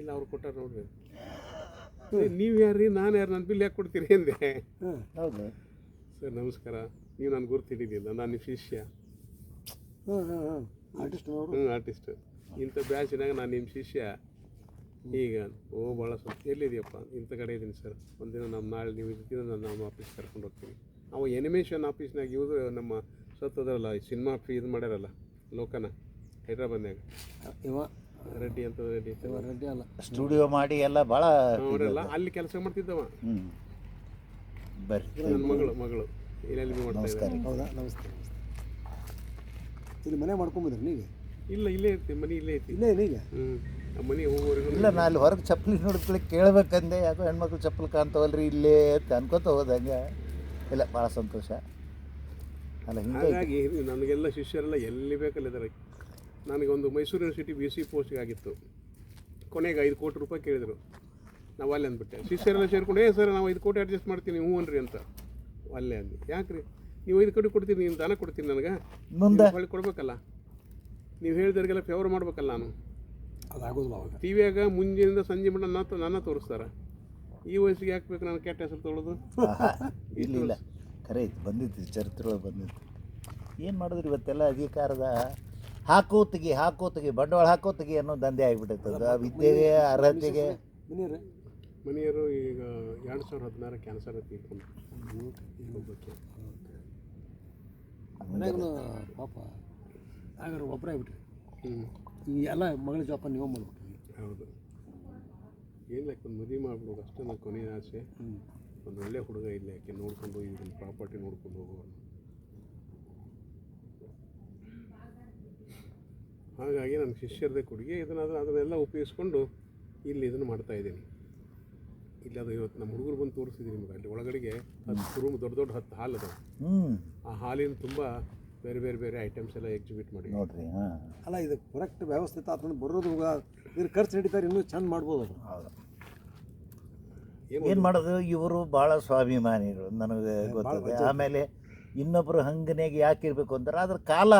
Speaker 2: ಇಲ್ಲ ಅವ್ರು ಕೊಟ್ಟಾರ ನೋಡ್ರಿ. ನೀವು ಯಾರ್ರಿ, ನಾನು ಯಾರು, ನನ್ನ ಬಿಲ್ ಯಾಕೆ ಕೊಡ್ತೀರಿ ಅಂದೆ.
Speaker 1: ಹೌದು
Speaker 2: ಸರ್ ನಮಸ್ಕಾರ, ನೀವು ನಾನು ಗುರುತು ಹಿಡಿದಿಲ್ಲ, ನಾನು ನಿಮ್ಮ ಶಿಷ್ಯ. ಆರ್ಟಿಸ್ಟ್. ಇಂಥ ಬ್ಯಾಚಿನಾಗ ನಾನು ನಿಮ್ಮ ಶಿಷ್ಯ. ಈಗ ಭಾಳ ಸ್ವಲ್ಪ ಎಲ್ಲಿದೆಯಪ್ಪ? ಇಂಥ ಕಡೆ ಇದ್ದೀನಿ ಸರ್. ಒಂದಿನ ನಾಳೆ ನೀವು ಇರ್ತೀರ, ನಾನು ನಮ್ಮ ಆಫೀಸ್ ಕರ್ಕೊಂಡು ಹೋಗ್ತೀನಿ. ಅವ ಎನಿಮೇಷನ್ ಆಫೀಸ್ನಾಗ ಇವರು ನಮ್ಮ ಸತ್ತದ್ರಲ್ಲ, ಸಿನಿಮಾ ಇದು ಮಾಡ್ಯಾರಲ್ಲ ಲೋಕನ, ಹೈದ್ರಾಬಾದ್ನಾಗ ರೆಡ್ಡಿ ಅಂತ. ರೆಡ್ಡಿ ಅಲ್ಲ,
Speaker 1: ಸ್ಟುಡಿಯೋ ಮಾಡಿ ಎಲ್ಲ ಭಾಳ
Speaker 2: ಅವರೆಲ್ಲ ಅಲ್ಲಿ ಕೆಲಸ ಮಾಡ್ತಿದ್ದವ.
Speaker 1: ಬರ್ರಿ,
Speaker 2: ನನ್ನ ಮಗಳು ಇಲ್ಲಿ ಮಾಡ್ತಾ ಇದ್ದಾರೆ.
Speaker 3: ಹೌದಾ? ನಮಸ್ತೆ. ಇಲ್ಲಿ ಮನೆ ಮಾಡ್ಕೊಂಬಿದ್ರಿ ನೀವು?
Speaker 2: ಇಲ್ಲ, ಇಲ್ಲೇ ಇರ್ತೀವಿ. ಮನೆ ಇಲ್ಲೇ ಐತಿ.
Speaker 3: ಇಲ್ಲೇ ಈಗ
Speaker 2: ಮನೆ ಹೋಗೋವರೆಗೂ
Speaker 1: ಇಲ್ಲ. ನಾನು ಅಲ್ಲಿ ಹೊರಗೆ ಚಪ್ಪಲಿ ನೋಡಿದ್ಕೊಳ್ಳಿ ಕೇಳ್ಬೇಕಂದೆ. ಯಾಕೋ ಹೆಣ್ಮಕ್ಳು ಚಪ್ಪಲಿ ಕಾಣ್ತಾವಲ್ರಿ ಇಲ್ಲೇ ಅಂತ ಅನ್ಕೋತ ಹೋದಂಗೆ. ಇಲ್ಲ, ಭಾಳ ಸಂತೋಷ. ಅಲ್ಲ,
Speaker 2: ಹಾಗಾಗಿ ನನಗೆಲ್ಲ ಶಿಷ್ಯರೆಲ್ಲ ಎಲ್ಲಿ ಬೇಕಲ್ಲಿದ್ದಾರೆ. ನನಗೊಂದು ಮೈಸೂರು ಯೂನಿವರ್ಸಿಟಿ BC ಪೋಸ್ಟ್ಗೆ ಆಗಿತ್ತು. ಕೊನೆಗೆ 5 ಕೋಟಿ ರೂಪಾಯಿ ಕೇಳಿದರು. ನಾವು ಅಲ್ಲೇ ಅಂದ್ಬಿಟ್ಟೆ. ಶಿಷ್ಯರೆಲ್ಲ ಸೇರ್ಕೊಂಡು, ಸರ್ ನಾವು 5 ಕೋಟಿ ಅಡ್ಜಸ್ಟ್ ಮಾಡ್ತೀನಿ, ಹ್ಞೂ ಅನ್ರಿ ಅಂತ. ಅಲ್ಲೇ ಅಂದು. ಯಾಕೆ ರೀ, ನೀವು 5 ಕೋಟಿ ಕೊಡ್ತೀನಿ, ನೀನು ದಾನ ಕೊಡ್ತೀನಿ, ನನಗೆ ಮುಂದೆ ಹೊಳ್ಳಿ ಕೊಡ್ಬೇಕಲ್ಲ. ನೀವು ಹೇಳಿದವ್ರಿಗೆಲ್ಲ ಫೇವರ್ ಮಾಡ್ಬೇಕಲ್ಲ. ನಾನು
Speaker 3: ಅದಾಗೋದಿಲ್ಲ. ಅವಾಗ
Speaker 2: ಟಿವಿಯಾಗ ಮುಂಜಾನಿಂದ ಸಂಜೆ ಮಟ್ಟ ನನ್ನ ತೋರಿಸ್ತಾರೆ. ಈ ವಯಸ್ಸಿಗೆ ಯಾಕೆ ಬೇಕು ನಾನು ಕೆಟ್ಟ ಹೆಸರು ತೊಗೊಳೋದು?
Speaker 1: ಇಲ್ಲ, ಖರೆ ಐತಿ, ಬಂದಿತ್ತು ಚರಿತ್ರೆ ಒಳಗೆ ಬಂದಿತ್ತು. ಏನು ಮಾಡಿದ್ರಿ ಇವತ್ತೆಲ್ಲ ಅಧಿಕಾರದ ಹಾಕೋತಿಗೆ ಬಂಡವಾಳ ಹಾಕೋತಿಗೆ ಅನ್ನೋ ದಂಧೆ ಆಗಿಬಿಟ್ಟೈತೆ. ಅದು ವಿದ್ಯೆಗೆ, ಅರ್ಹತೆಗೆ
Speaker 2: ಮನೆಯವರು ಈಗ 2016 ಕ್ಯಾನ್ಸರ್ ತೀರ್ಕೊಂಡು ಒಬ್ಬಕ್ಕೆ.
Speaker 3: ಮನ್ಯಾಗ ಪಾಪ ಆಗಾರ ಒಬ್ಬರೇ ಆಗ್ಬಿಟ್ರಿ. ಈ ಎಲ್ಲ ಮಗಳ ಜೋಪಾನ ನೀವು ಮಾಡ್ಬಿಟ್ರಿ.
Speaker 2: ಹೌದು, ಏನಿಲ್ಲ ಒಂದು ಮದುವೆ ಮಾಡ್ಬಿಡೋದು ಅಷ್ಟೇ ನನ್ನ ಕೊನೆಯ ಆಸೆ. ಒಂದು ಒಳ್ಳೆ ಹುಡುಗ ಇಲ್ಲ, ಯಾಕೆ ನೋಡ್ಕೊಂಡು ಇದನ್ನು ಪ್ರಾಪರ್ಟಿ ನೋಡ್ಕೊಂಡು ಹೋಗುವ. ಹಾಗಾಗಿ ನನ್ನ ಶಿಷ್ಯರದೇ ಕೊಡುಗೆ ಅದನ್ನೆಲ್ಲ ಉಪಯೋಗಿಸ್ಕೊಂಡು ಇಲ್ಲಿ ಇದನ್ನು ಮಾಡ್ತಾಯಿದ್ದೀನಿ. ಇಲ್ಲಿ ಅದು ಇವತ್ತು ನಮ್ಮ ಹುಡುಗರು ಬಂದು ತೋರಿಸಿದ್ದೀನಿ ನಿಮಗೆ. ಅಲ್ಲಿ ಒಳಗಡೆಗೆ 10 ರೂಮ್, ದೊಡ್ಡ 10 ಹಾಲ್ ಅದಾವೆ. ಆ ಹಾಲಿನ ತುಂಬ ಬೇರೆ ಐಟಮ್ಸ್ ಎಲ್ಲ ಎಕ್ಸಿಬಿಟ್ ಮಾಡಿ
Speaker 1: ನೋಡ್ರಿ.
Speaker 3: ಅಲ್ಲ ಇದು ಕರೆಕ್ಟ್ ವ್ಯವಸ್ಥಿತ ಅದನ್ನು ಬರೋದು ಇದ್ರ ಖರ್ಚು ಹಿಡಿತಾರೆ, ಇನ್ನೂ ಚಂದ ಮಾಡ್ಬೋದು ಅದು.
Speaker 1: ಹೌದು, ಏನು ಮಾಡೋದು, ಇವರು ಭಾಳ ಸ್ವಾಭಿಮಾನಿಗಳು ನನಗೆ ಗೊತ್ತಿದೆ. ಆಮೇಲೆ ಇನ್ನೊಬ್ಬರು ಹಂಗನೆಗೆ ಯಾಕೆ ಇರಬೇಕು ಅಂತಾರೆ. ಅದ್ರ ಕಾಲ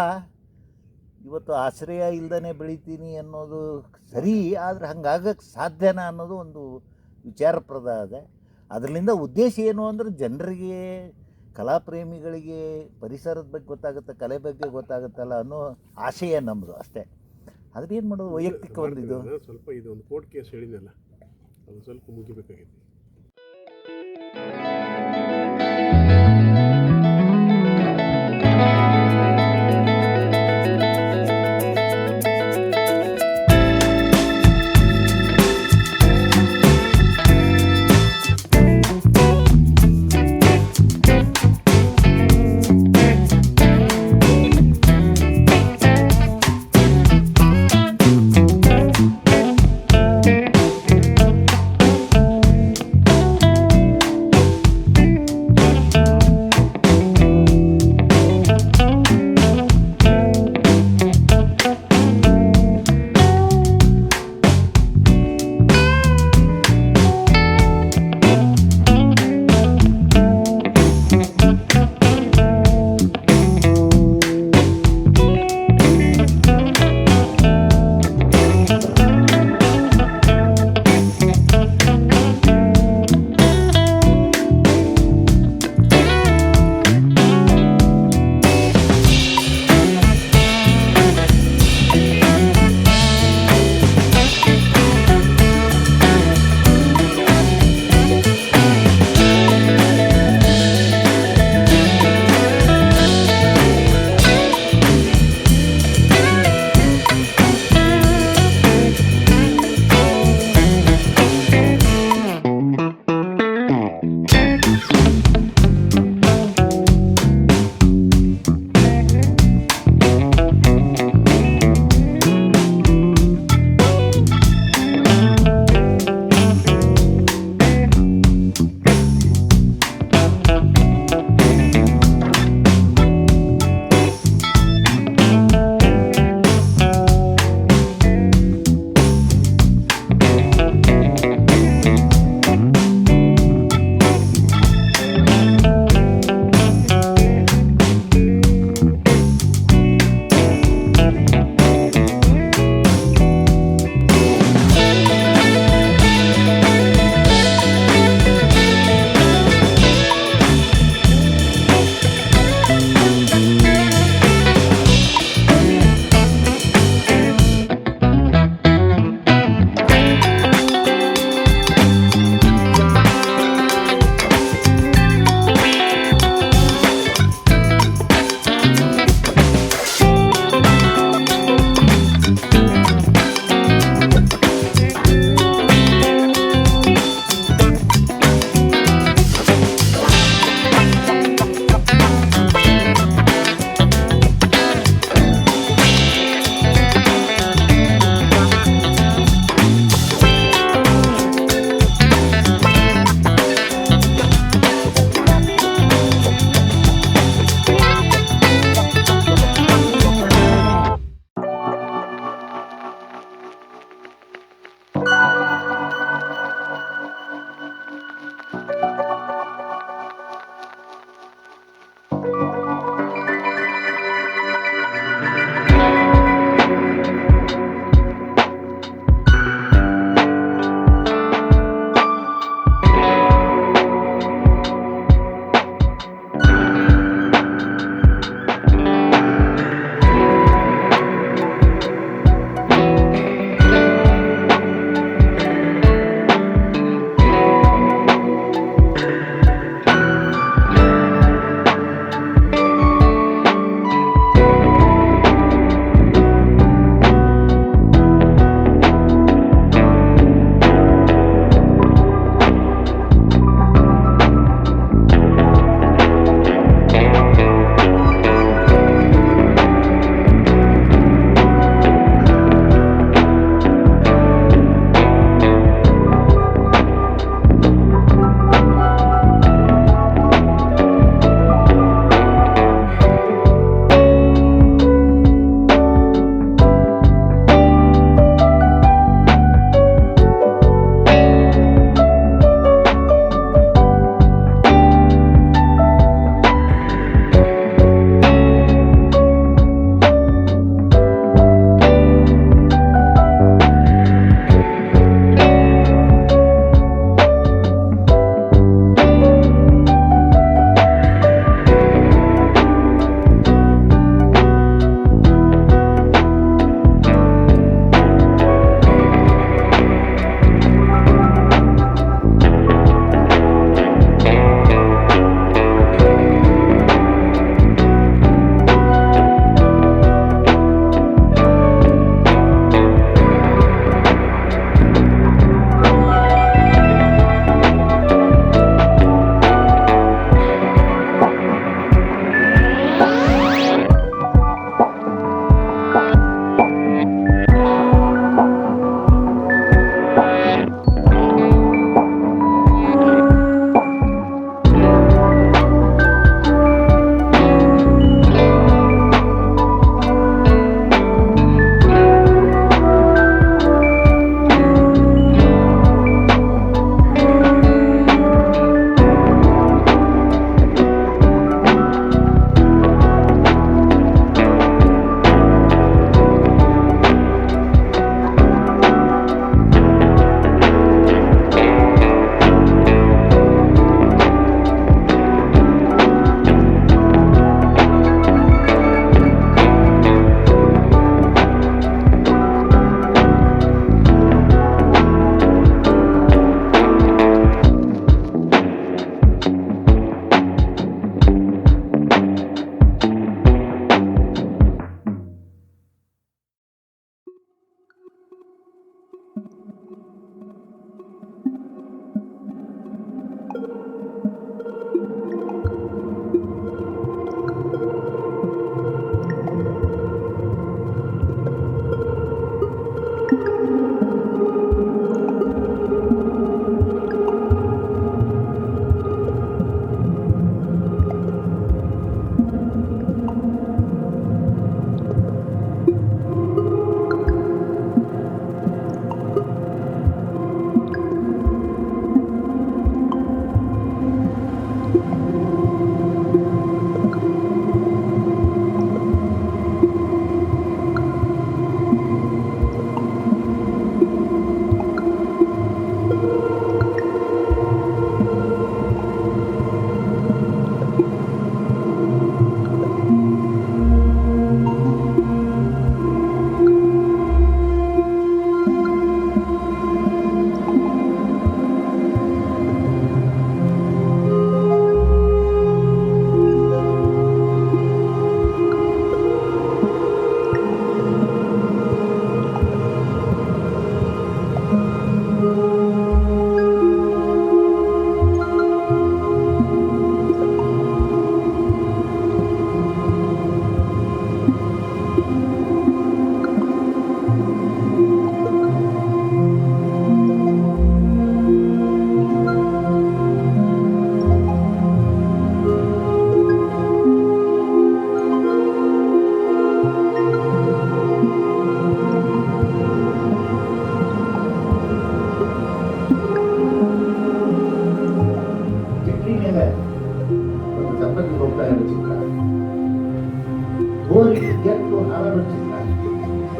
Speaker 1: ಇವತ್ತು ಆಶ್ರಯ ಇಲ್ದೇ ಬೆಳಿತೀನಿ ಅನ್ನೋದು ಸರಿ, ಆದರೆ ಹಂಗಾಗಕ್ಕೆ ಸಾಧ್ಯನಾ ಅನ್ನೋದು ಒಂದು ವಿಚಾರಪ್ರದ ಇದೆ. ಅದರಿಂದ ಉದ್ದೇಶ ಏನು ಅಂದರೆ ಜನರಿಗೆ, ಕಲಾಪ್ರೇಮಿಗಳಿಗೆ ಪರಿಸರದ ಬಗ್ಗೆ ಗೊತ್ತಾಗುತ್ತೆ, ಕಲೆ ಬಗ್ಗೆ ಗೊತ್ತಾಗುತ್ತಲ್ಲ ಅನ್ನೋ ಆಶಯ ನಮ್ಮದು ಅಷ್ಟೇ. ಆದರೆ ಏನು ಮಾಡೋದು, ವೈಯಕ್ತಿಕ ಒಂದಿದ್ದು
Speaker 2: ಸ್ವಲ್ಪ ಇದೊಂದು ಕೋರ್ಟ್ ಕೇಸ್ ಹೇಳಿದ್ನಲ್ಲ, ಅದು ಸ್ವಲ್ಪ ಮುಗಿಬೇಕಾಗಿತ್ತು.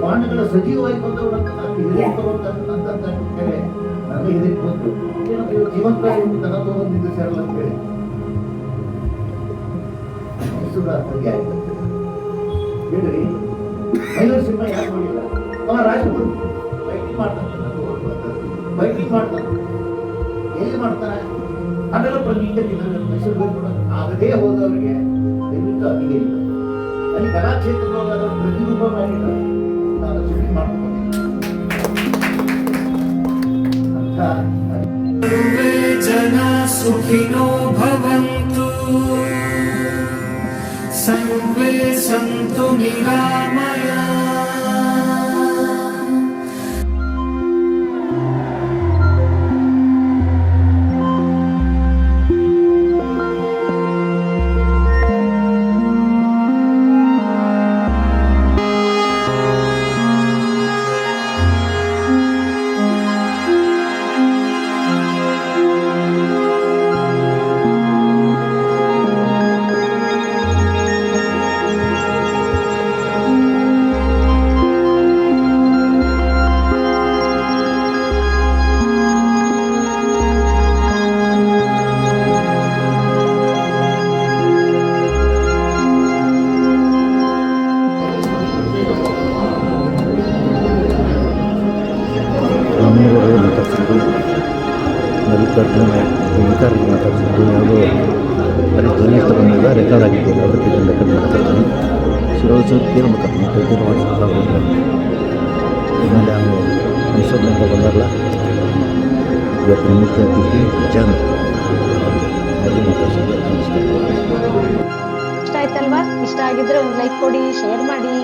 Speaker 1: ಬಾಂಡ್ಗಳ ಸಜೀವವಾಗಿ ಬಂದವರು ನಾನು ಹಿರಿಯರು ಅಂತ ಹೇಳಿ ನನಗೆ ಹಿರಿಯರು ಬಂದು ಏನಂದ್ರೆ ಜೀವಂತ ದನ ತಗೊಂಡು ನಿಲ್ಲಿಸ್ಯಾರಲ್ಲ ಅಂತ ಹೇಳಿ ಮೈಸೂರು ಹಾಗೆ ಆಯ್ತು ಹೇಳ್ರಿ. ಮೈಸೂರು ಸಿನಿಮಾ ಯಾಕೆ ಮಾಡಿಲ್ಲ? ಅವ ರಾಜಮಂತ್ರಿ ಬೈಕಿಂಗ್ ಮಾಡ್ತಾನೆ, ಬೈಕಿಂಗ್ ಮಾಡ್ತಾನೆ, ಎಲ್ಲಿ ಮಾಡ್ತಾನೆ ಅದೆಲ್ಲ ಪ್ರತಿಜ್ಞೆ ಮೈಸೂರು ಕೂಡ ಆಗದೇ ಹೋದವರಿಗೆ ದಯವಿಟ್ಟು ಅಲ್ಲಿಗೆ ಇಲ್ಲ. ಅಲ್ಲಿ ಕಲಾಕ್ಷೇತ್ರದೊಳಗೆ ಅದರ ಪ್ರತಿರೂಪ ಮಾಡಿಲ್ಲ, ನಾನು ಶೂಟಿಂಗ್ ಮಾಡ್ಕೊಂಡಿದ್ದೀನಿ ಅಂತ.
Speaker 6: ಸರ್ವೇ ಜನ ಸುಖಿನೋ ಭವಂತು, ಸರ್ವೇ ಸಂತು ನಿರಾಮಯ.
Speaker 5: ರಾಮನಗರ ಮಾತಾಡ್ತಿದ್ದು ಮಲ್ಲಿಕಾರ್ಜುನ ವೆಂಕಟರಮಣ ಮಾತಾಡ್ತಿದ್ದು ಯಾವುದೋ ಅಲ್ಲಿ ಧ್ವನಿ ತಗೊಂಡಿದ್ದ ರೆಕಾರ್ಡ್ ಆಗಿದೆ, ಅದ್ರ ಬಗ್ಗೆ ರೆಕಾರ್ಡ್ ಮಾಡ್ತಿರ್ತೀನಿ. ಶಿರೋಜ್ ತೀರ್ ಮಾತಾಡ್ತೀನಿ ತೀರ್ ಮಾಡಿಸ್ತಾ ಹೋದ್ರೆ ಆಮೇಲೆ ಅವನು ಮೈಸೂರಿನಿಂದ ಬಂದಾರಲ್ಲ ಇವತ್ತು ಮುಖ್ಯ ಅತಿಥಿ ಜನ ಅದು ಮಾತಾಡ್ಸಿದ್ದು
Speaker 7: ಇಷ್ಟ ಆಯ್ತಲ್ವಾ? ಇಷ್ಟ ಆಗಿದ್ರೆ ಒಂದು ಲೈಕ್ ಕೊಡಿ, ಶೇರ್ ಮಾಡಿ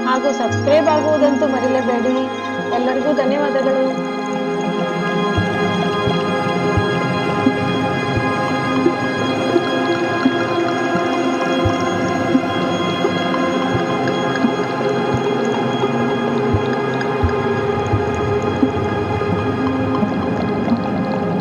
Speaker 7: ಹಾಗೂ ಸಬ್ಸ್ಕ್ರೈಬ್ ಆಗುವುದಂತೂ ಮರಿಲೇಬೇಡಿ. ಎಲ್ಲರಿಗೂ ಧನ್ಯವಾದಗಳು.